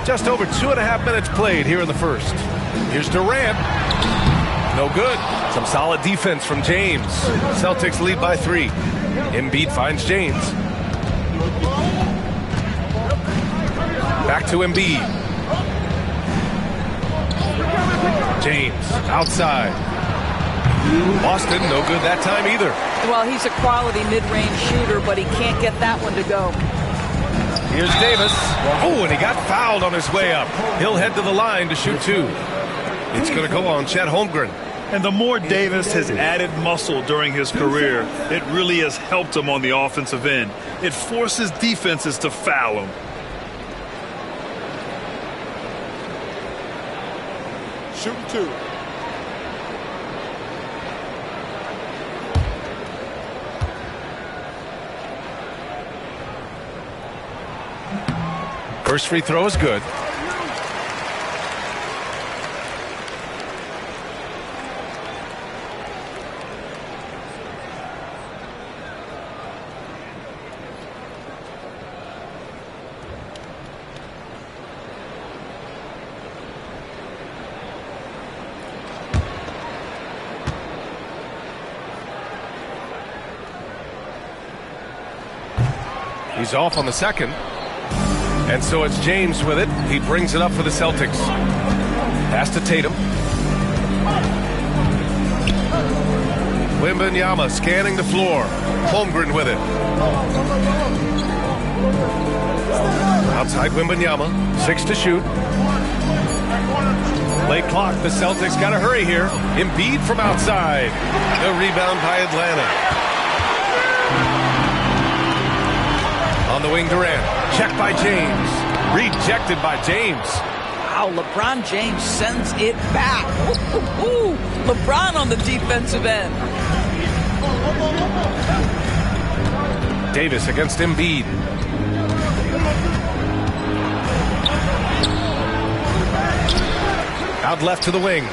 Just over 2.5 minutes played here in the first. Here's Durant. No good. Some solid defense from James. Celtics lead by 3. Embiid finds James. Back to Embiid. James outside. Boston, no good that time either. Well, he's a quality mid-range shooter, but he can't get that one to go. Here's Davis. Oh, and he got fouled on his way up. He'll head to the line to shoot 2. It's going to go on Chet Holmgren. And the more Davis has added muscle during his career, it really has helped him on the offensive end. It forces defenses to foul him. Shooting 2. First free throw is good. He's off on the second. And so it's James with it. He brings it up for the Celtics. Pass to Tatum. Wembanyama scanning the floor. Holmgren with it. Outside Wembanyama. 6 to shoot. Late clock. The Celtics got to hurry here. Embiid from outside. The rebound by Atlanta. On the wing, Durant. Checked by James. Rejected by James. Wow, LeBron James sends it back. Ooh, LeBron on the defensive end. Davis against Embiid. Out left to the wing.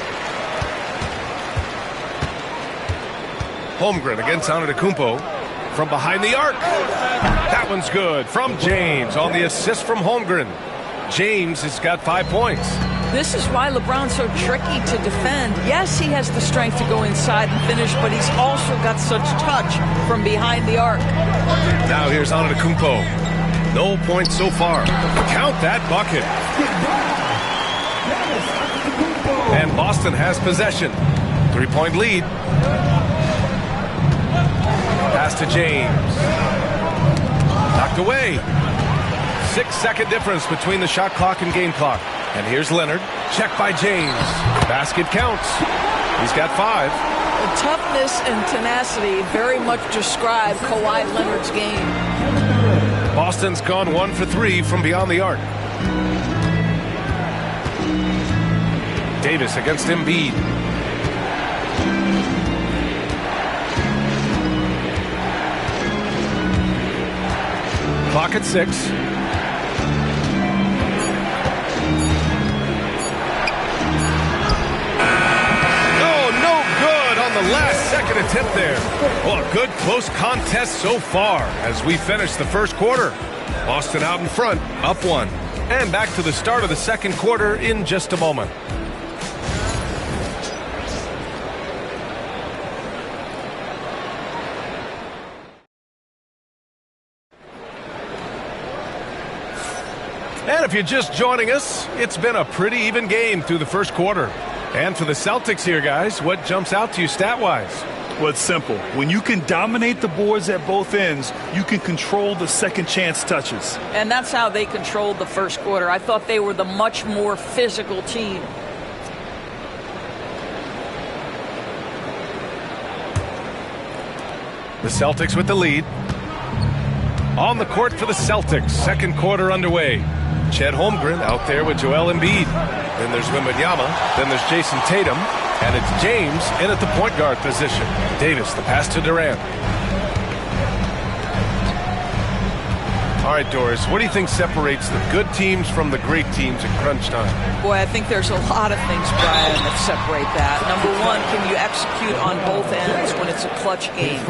Holmgren against Antetokounmpo. From behind the arc. That one's good from James on the assist from Holmgren. James has got 5 points. This is why LeBron's so tricky to defend. Yes, he has the strength to go inside and finish, but he's also got such touch from behind the arc. Now here's Antetokounmpo. No points so far. Count that bucket. And Boston has possession. 3-point lead. Pass to James. Knocked away. 6-second difference between the shot clock and game clock. And here's Leonard. Checked by James. Basket counts. He's got 5. The toughness and tenacity very much describe Kawhi Leonard's game. Boston's gone 1 for 3 from beyond the arc. Davis against Embiid. Clock at 6. Oh, no good on the last second attempt there. Well, a good close contest so far as we finish the first quarter. Boston out in front, up 1. And back to the start of the second quarter in just a moment. And if you're just joining us, it's been a pretty even game through the first quarter. And for the Celtics here, guys, what jumps out to you stat-wise? Well, it's simple. When you can dominate the boards at both ends, you can control the second chance touches. And that's how they controlled the first quarter. I thought they were the much more physical team. The Celtics with the lead. On the court for the Celtics. Second quarter underway. Chet Holmgren out there with Joel Embiid. Then there's Wembanyama. Then there's Jason Tatum. And it's James in at the point guard position. Davis, the pass to Durant. All right, Doris, what do you think separates the good teams from the great teams at crunch time? Boy, I think there's a lot of things, Brian, that separate that. Number one, can you execute on both ends when it's a clutch game?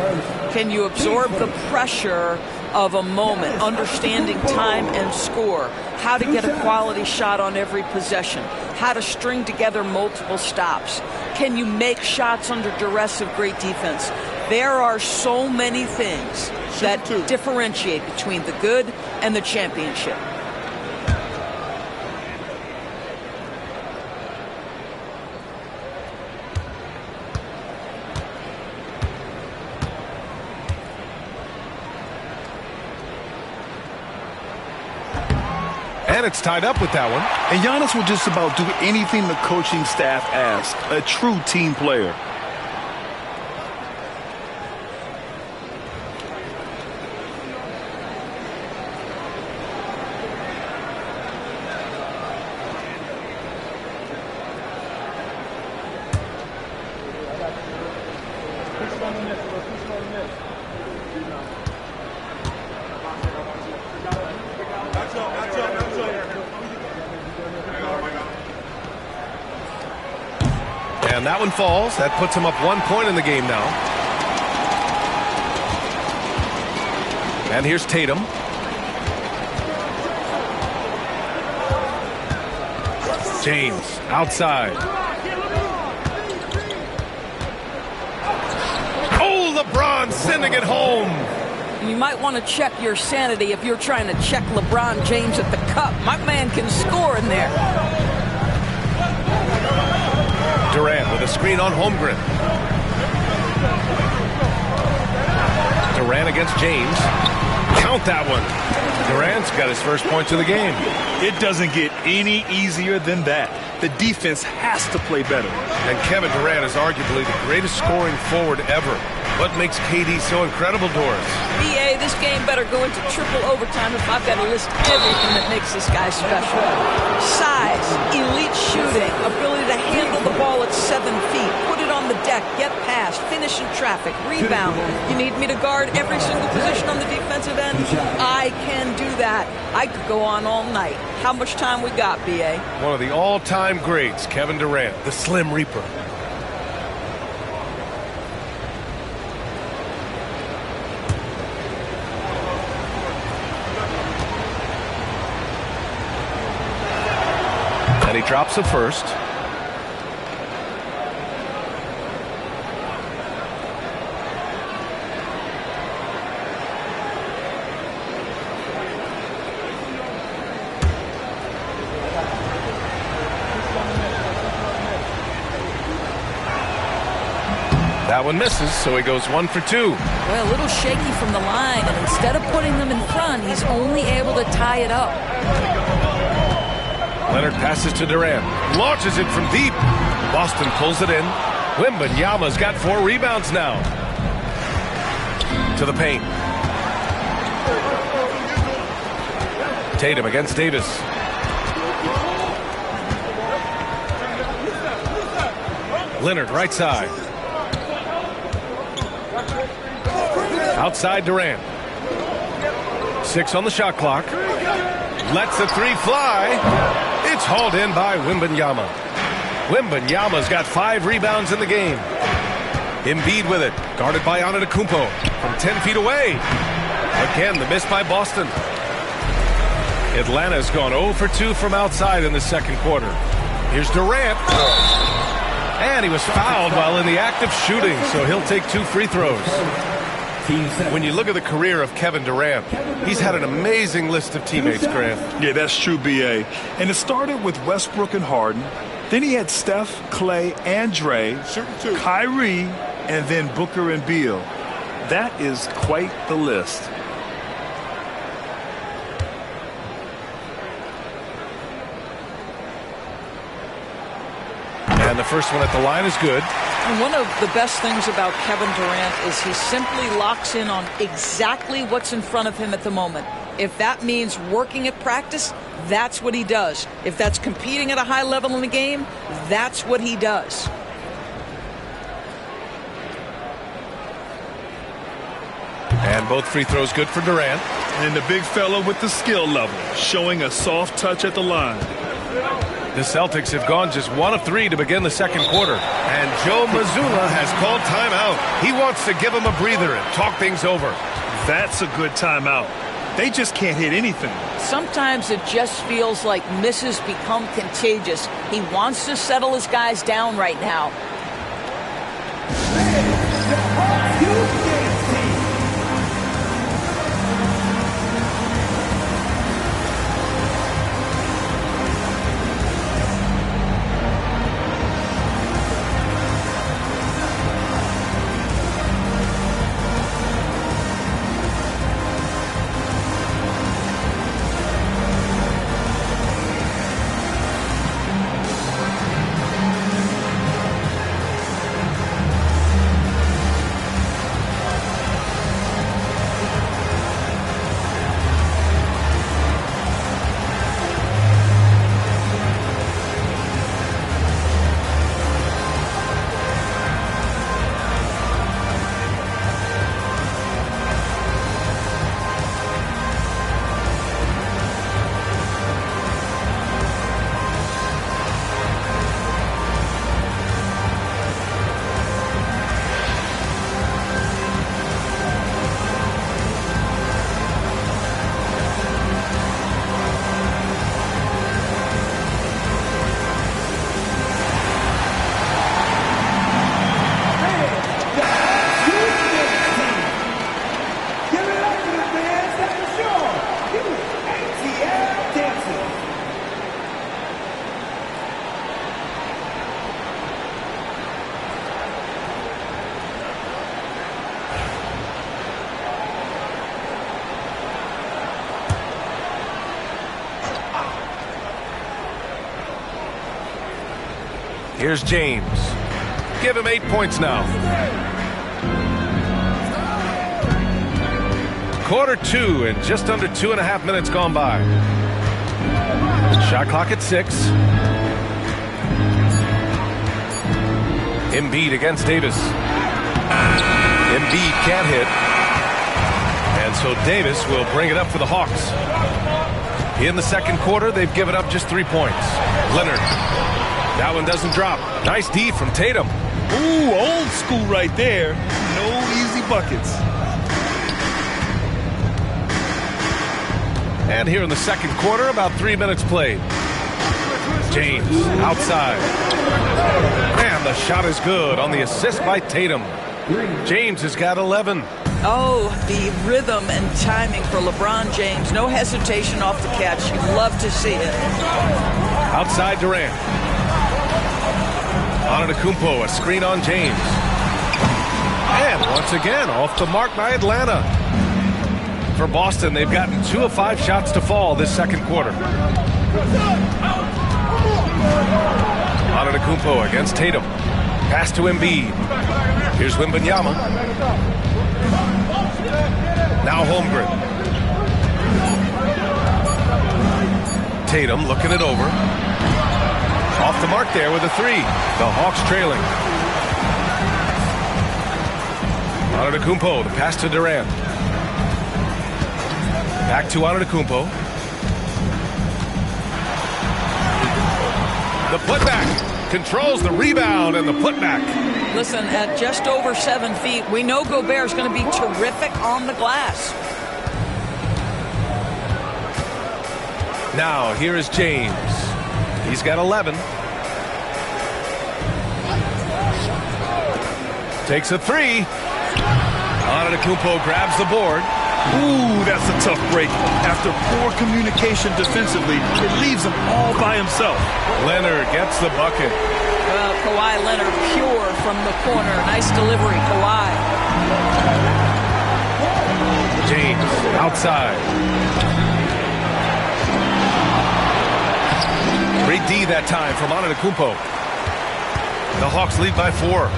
Can you absorb the pressure of a moment, understanding time and score, how to get a quality shot on every possession, how to string together multiple stops. Can you make shots under duress of great defense? There are so many things that differentiate between the good and the championship. And it's tied up with that one. And Giannis will just about do anything the coaching staff asks. A true team player. And that one falls. That puts him up 1 point in the game now. And here's Tatum. James outside. Oh, LeBron sending it home. You might want to check your sanity if you're trying to check LeBron James at the cup. My man can score in there. Durant with a screen on Holmgren. Durant against James. Count that one. Durant's got his first points of the game. It doesn't get any easier than that. The defense has to play better. And Kevin Durant is arguably the greatest scoring forward ever. What makes KD so incredible, Doris? BA, this game better go into triple overtime if I've got to list everything that makes this guy special. Size, elite shooting, ability to handle the ball at 7 feet, put it on the deck, get past, finish in traffic, rebound. You need me to guard every single position on the defensive end? I can do that. I could go on all night. How much time we got, BA? One of the all-time greats, Kevin Durant, the Slim Reaper. And he drops the first. That one misses, so he goes 1 for 2. Well, a little shaky from the line, and instead of putting them in front, he's only able to tie it up. Leonard passes to Durant. Launches it from deep. Boston pulls it in. Wembanyama's got 4 rebounds now. To the paint. Tatum against Davis. Leonard right side. Outside Durant. 6 on the shot clock. Lets the 3 fly. It's hauled in by Wembanyama. Wembanyama's got 5 rebounds in the game. Embiid with it. Guarded by Antetokounmpo from 10 feet away. Again, the miss by Boston. Atlanta's gone 0 for 2 from outside in the second quarter. Here's Durant. And he was fouled while in the act of shooting, so he'll take 2 free throws. When you look at the career of Kevin Durant, he's had an amazing list of teammates, Grant. Yeah, that's true, BA. And it started with Westbrook and Harden. Then he had Steph, Clay, and Dre, Kyrie, and then Booker and Beal. That is quite the list. And the first one at the line is good. And one of the best things about Kevin Durant is he simply locks in on exactly what's in front of him at the moment. If that means working at practice, that's what he does. If that's competing at a high level in the game, that's what he does. And both free throws good for Durant. And the big fella with the skill level, showing a soft touch at the line. The Celtics have gone just 1 of 3 to begin the second quarter. And Joe Mazzulla has called timeout. He wants to give him a breather and talk things over. That's a good timeout. They just can't hit anything. Sometimes it just feels like misses become contagious. He wants to settle his guys down right now. Here's James. Give him 8 points now. Quarter 2 and just under 2.5 minutes gone by. Shot clock at 6. Embiid against Davis. Embiid can't hit. And so Davis will bring it up for the Hawks. In the second quarter, they've given up just 3 points. Leonard. That one doesn't drop. Nice D from Tatum. Ooh, old school right there. No easy buckets. And here in the second quarter, about 3 minutes played. James outside. And the shot is good on the assist by Tatum. James has got 11. Oh, the rhythm and timing for LeBron James. No hesitation off the catch. You love to see it. Outside Durant. Antetokounmpo, a screen on James. And once again, off the mark by Atlanta. For Boston, they've gotten 2 of 5 shots to fall this second quarter. Antetokounmpo against Tatum. Pass to Embiid. Here's Wembanyama. Now Holmgren. Tatum looking it over. Off the mark there with a 3. The Hawks trailing. Antetokounmpo, the pass to Durant. Back to Antetokounmpo. The putback. Controls the rebound and the putback. Listen, at just over 7 feet, we know Gobert is going to be terrific on the glass. Now, here is James. He's got 11. Takes a 3. Antetokounmpo grabs the board. Ooh, that's a tough break. After poor communication defensively, it leaves him all by himself. Leonard gets the bucket. Well, Kawhi Leonard pure from the corner. Nice delivery, Kawhi. James outside. Great D that time from Antetokounmpo. The Hawks lead by 4.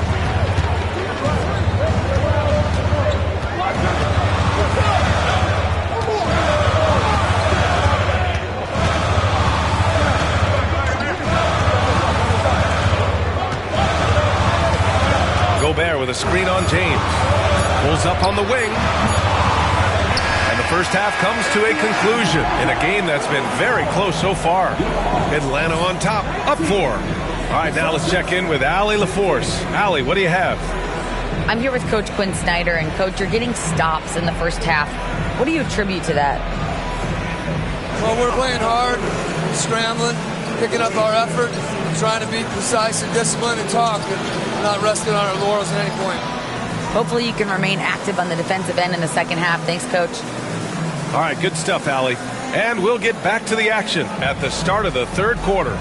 Gobert with a screen on James. Pulls up on the wing. And the first half comes to a conclusion in a game that's been very close so far. Atlanta on top, up 4. All right, now let's check in with Allie LaForce. Allie, what do you have? I'm here with Coach Quinn Snyder, and Coach, you're getting stops in the first half. What do you attribute to that? Well, we're playing hard, scrambling, picking up our effort, trying to be precise and disciplined and talk, and not resting on our laurels at any point. Hopefully you can remain active on the defensive end in the second half. Thanks, Coach. All right, good stuff, Allie. And we'll get back to the action at the start of the third quarter.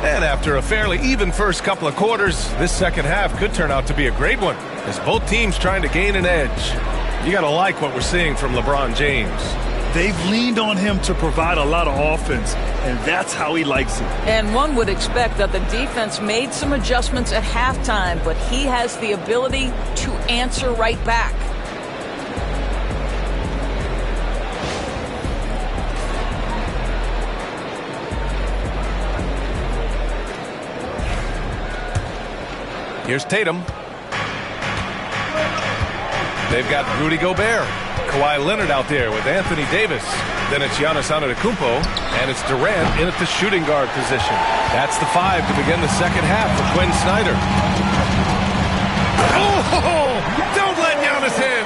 And after a fairly even first couple of quarters, this second half could turn out to be a great one, as both teams trying to gain an edge. You got to like what we're seeing from LeBron James. They've leaned on him to provide a lot of offense, and that's how he likes it. And one would expect that the defense made some adjustments at halftime, but he has the ability to answer right back. Here's Tatum. They've got Rudy Gobert. Kawhi Leonard out there with Anthony Davis. Then it's Giannis Antetokounmpo, and it's Durant in at the shooting guard position. That's the 5 to begin the second half for Quinn Snyder. Oh, don't let Giannis in.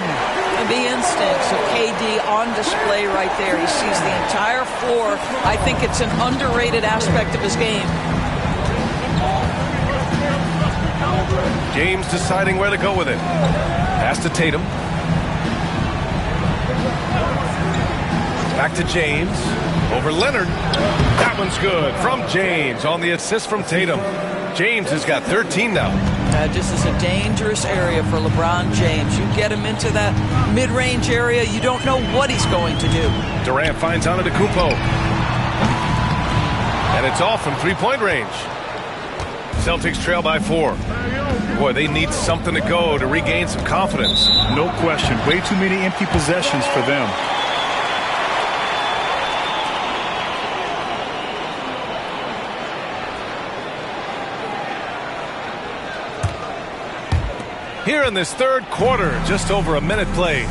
And the instincts of KD on display right there. He sees the entire floor. I think it's an underrated aspect of his game. James deciding where to go with it. Pass to Tatum. Back to James. Over Leonard. That one's good from James on the assist from Tatum. James has got 13 now. This is a dangerous area for LeBron James. You get him into that mid-range area, you don't know what he's going to do. Durant finds Antetokounmpo. And it's off from three-point range. Celtics trail by 4. Boy, they need something to go to regain some confidence. No question. Way too many empty possessions for them. Here in this third quarter, just over a minute played.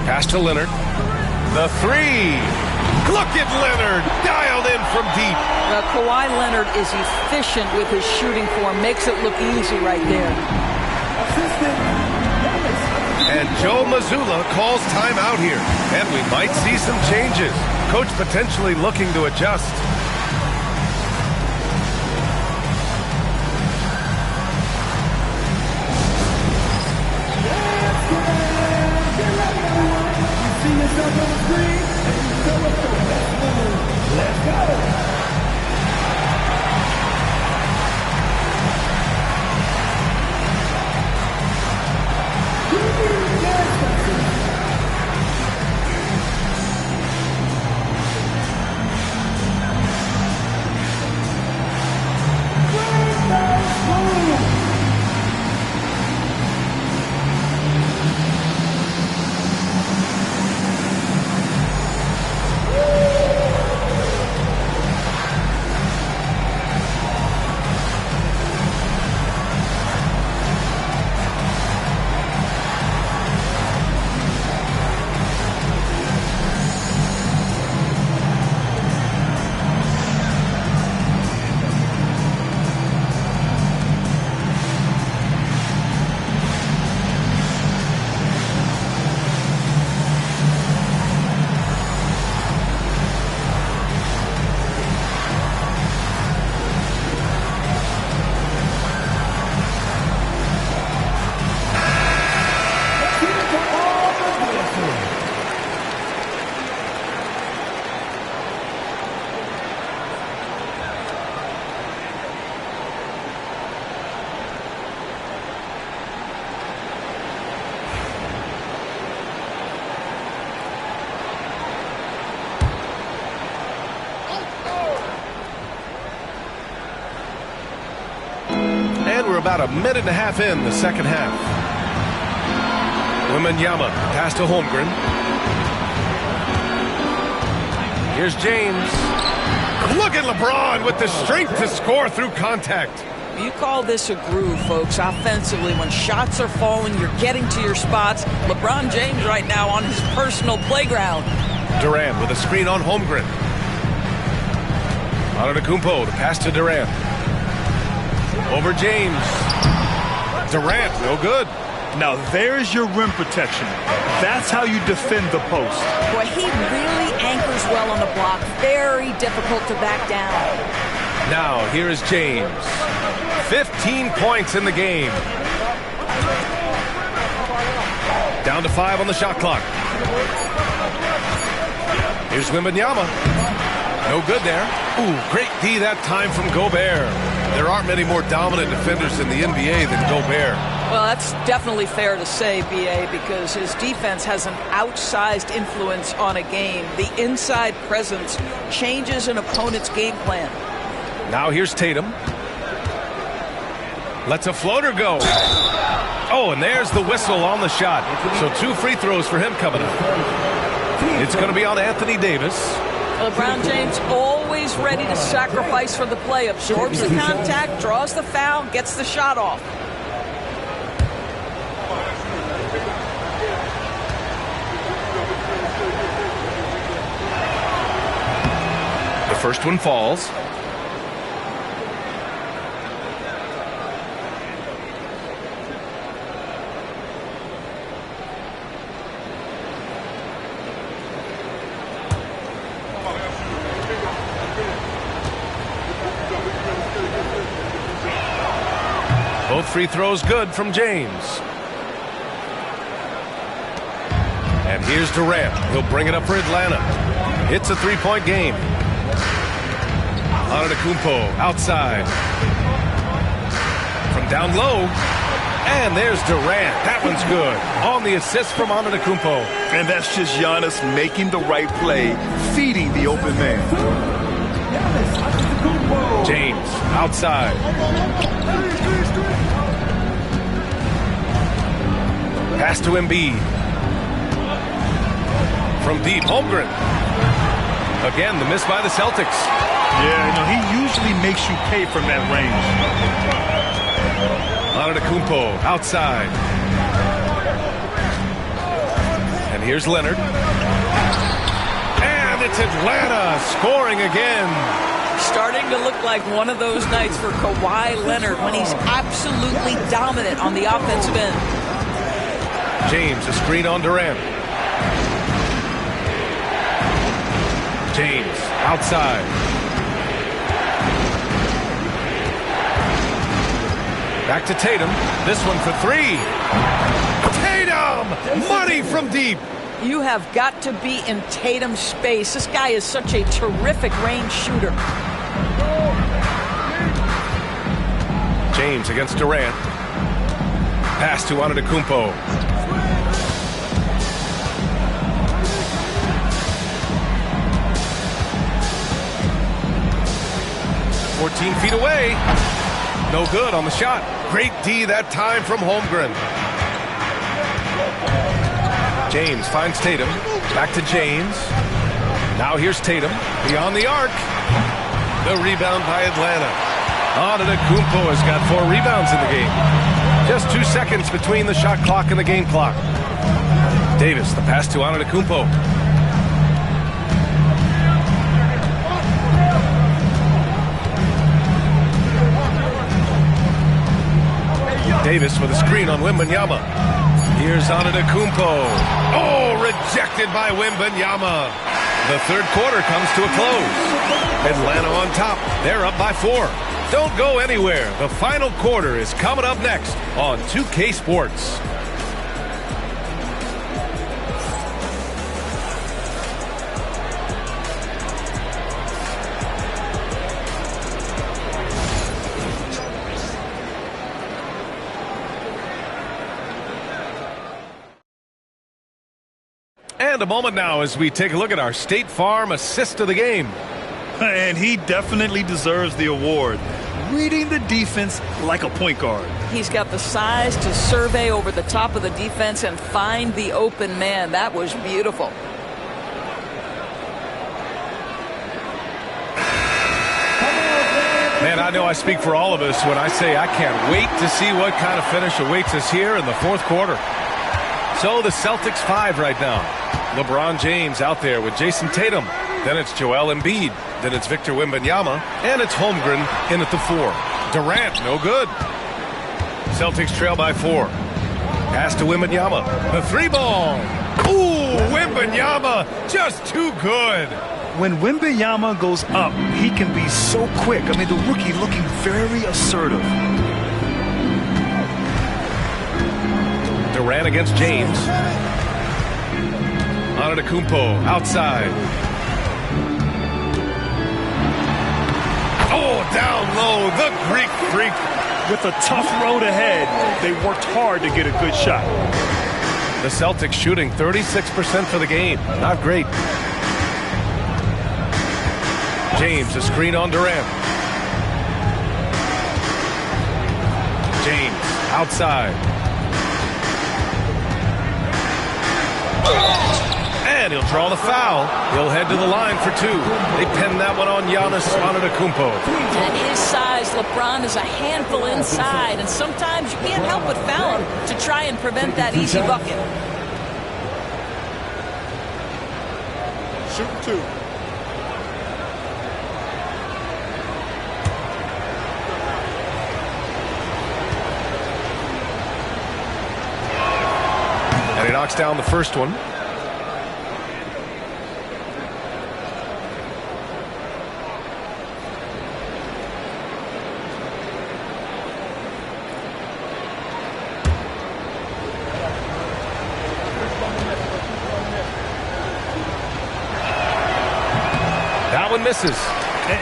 Pass to Leonard. The 3. Look at Leonard, dialed in from deep. Kawhi Leonard is efficient with his shooting form, makes it look easy right there. And Joe Mazzulla calls timeout here, and we might see some changes. Coach potentially looking to adjust. Let's go! about a minute and a half in the second half. Wembanyama pass to Holmgren. Here's James. Look at LeBron with the strength to score through contact. You call this a groove, folks, offensively. When shots are falling, you're getting to your spots. LeBron James right now on his personal playground. Durant with a screen on Holmgren. Antetokounmpo to pass to Durant. Over James. Durant, no good. Now there's your rim protection. That's how you defend the post. Boy, he really anchors well on the block. Very difficult to back down. Now here is James. 15 points in the game. Down to 5 on the shot clock. Here's Wembanyama. No good there. Ooh, great D that time from Gobert. There aren't many more dominant defenders in the NBA than Gobert. Well, that's definitely fair to say, B.A., because his defense has an outsized influence on a game. The inside presence changes an opponent's game plan. Now here's Tatum. Lets a floater go. Oh, and there's the whistle on the shot. So 2 free throws for him coming up. It's going to be on Anthony Davis. LeBron James always ready to sacrifice for the play. Absorbs the contact, draws the foul, gets the shot off. The first one falls. Both free throws good from James. And here's Durant. He'll bring it up for Atlanta. It's a 3-point game. Antetokounmpo outside. From down low. And there's Durant. That one's good. On the assist from Antetokounmpo. And that's just Giannis making the right play, feeding the open man. James outside. Pass to Embiid. From deep, Holmgren. Again, the miss by the Celtics. Yeah, he usually makes you pay from that range. Antetokounmpo outside. And here's Leonard. And it's Atlanta scoring again. Starting to look like one of those nights for Kawhi Leonard when he's absolutely dominant on the offensive end. James, a screen on Durant. James, outside. Back to Tatum. This one for 3. Tatum! Money from deep. You have got to be in Tatum's space. This guy is such a terrific range shooter. James against Durant. Pass to Antetokounmpo. Feet away. No good on the shot. Great D that time from Holmgren. James finds Tatum. Back to James. Now here's Tatum. Beyond the arc. The rebound by Atlanta. Antetokounmpo has got 4 rebounds in the game. Just 2 seconds between the shot clock and the game clock. Davis, the pass to Antetokounmpo. Davis with a screen on Wembanyama. Here's Antetokounmpo. Oh, rejected by Wembanyama. The third quarter comes to a close. Atlanta on top. They're up by 4. Don't go anywhere. The final quarter is coming up next on 2K Sports. And a moment now as we take a look at our State Farm assist of the game. And he definitely deserves the award. reading the defense like a point guard. He's got the size to survey over the top of the defense and find the open man. That was beautiful. Man, I know I speak for all of us when I say I can't wait to see what kind of finish awaits us here in the fourth quarter. So the Celtics 5 right now. LeBron James out there with Jason Tatum. Then it's Joel Embiid. Then it's Victor Wembanyama. And it's Holmgren in at the 4. Durant, no good. Celtics trail by 4. Pass to Wembanyama. The 3-ball. Ooh, Wembanyama just too good. When Wembanyama goes up, he can be so quick. I mean, the rookie looking very assertive. Durant against James. Antetokounmpo outside. Oh, down low, the Greek freak. With a tough road ahead, they worked hard to get a good shot. The Celtics shooting 36% for the game. Not great. James, a screen on Durant. James, outside. And he'll draw the foul. He'll head to the line for 2. They pin that one on Giannis Antetokounmpo. At his size, LeBron is a handful inside, and sometimes you can't help but foul him to try and prevent that easy bucket. Shooting 2. And he knocks down the first one. That one misses.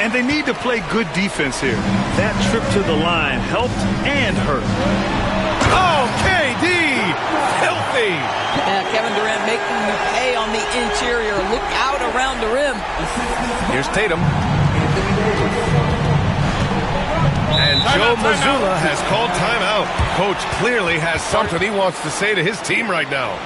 And they need to play good defense here. That trip to the line helped and hurt. Oh, KD! Filthy! Kevin Durant making you pay on the interior. Look out around the rim. Here's Tatum. And Joe Mazzulla has called timeout. Coach clearly has something he wants to say to his team right now.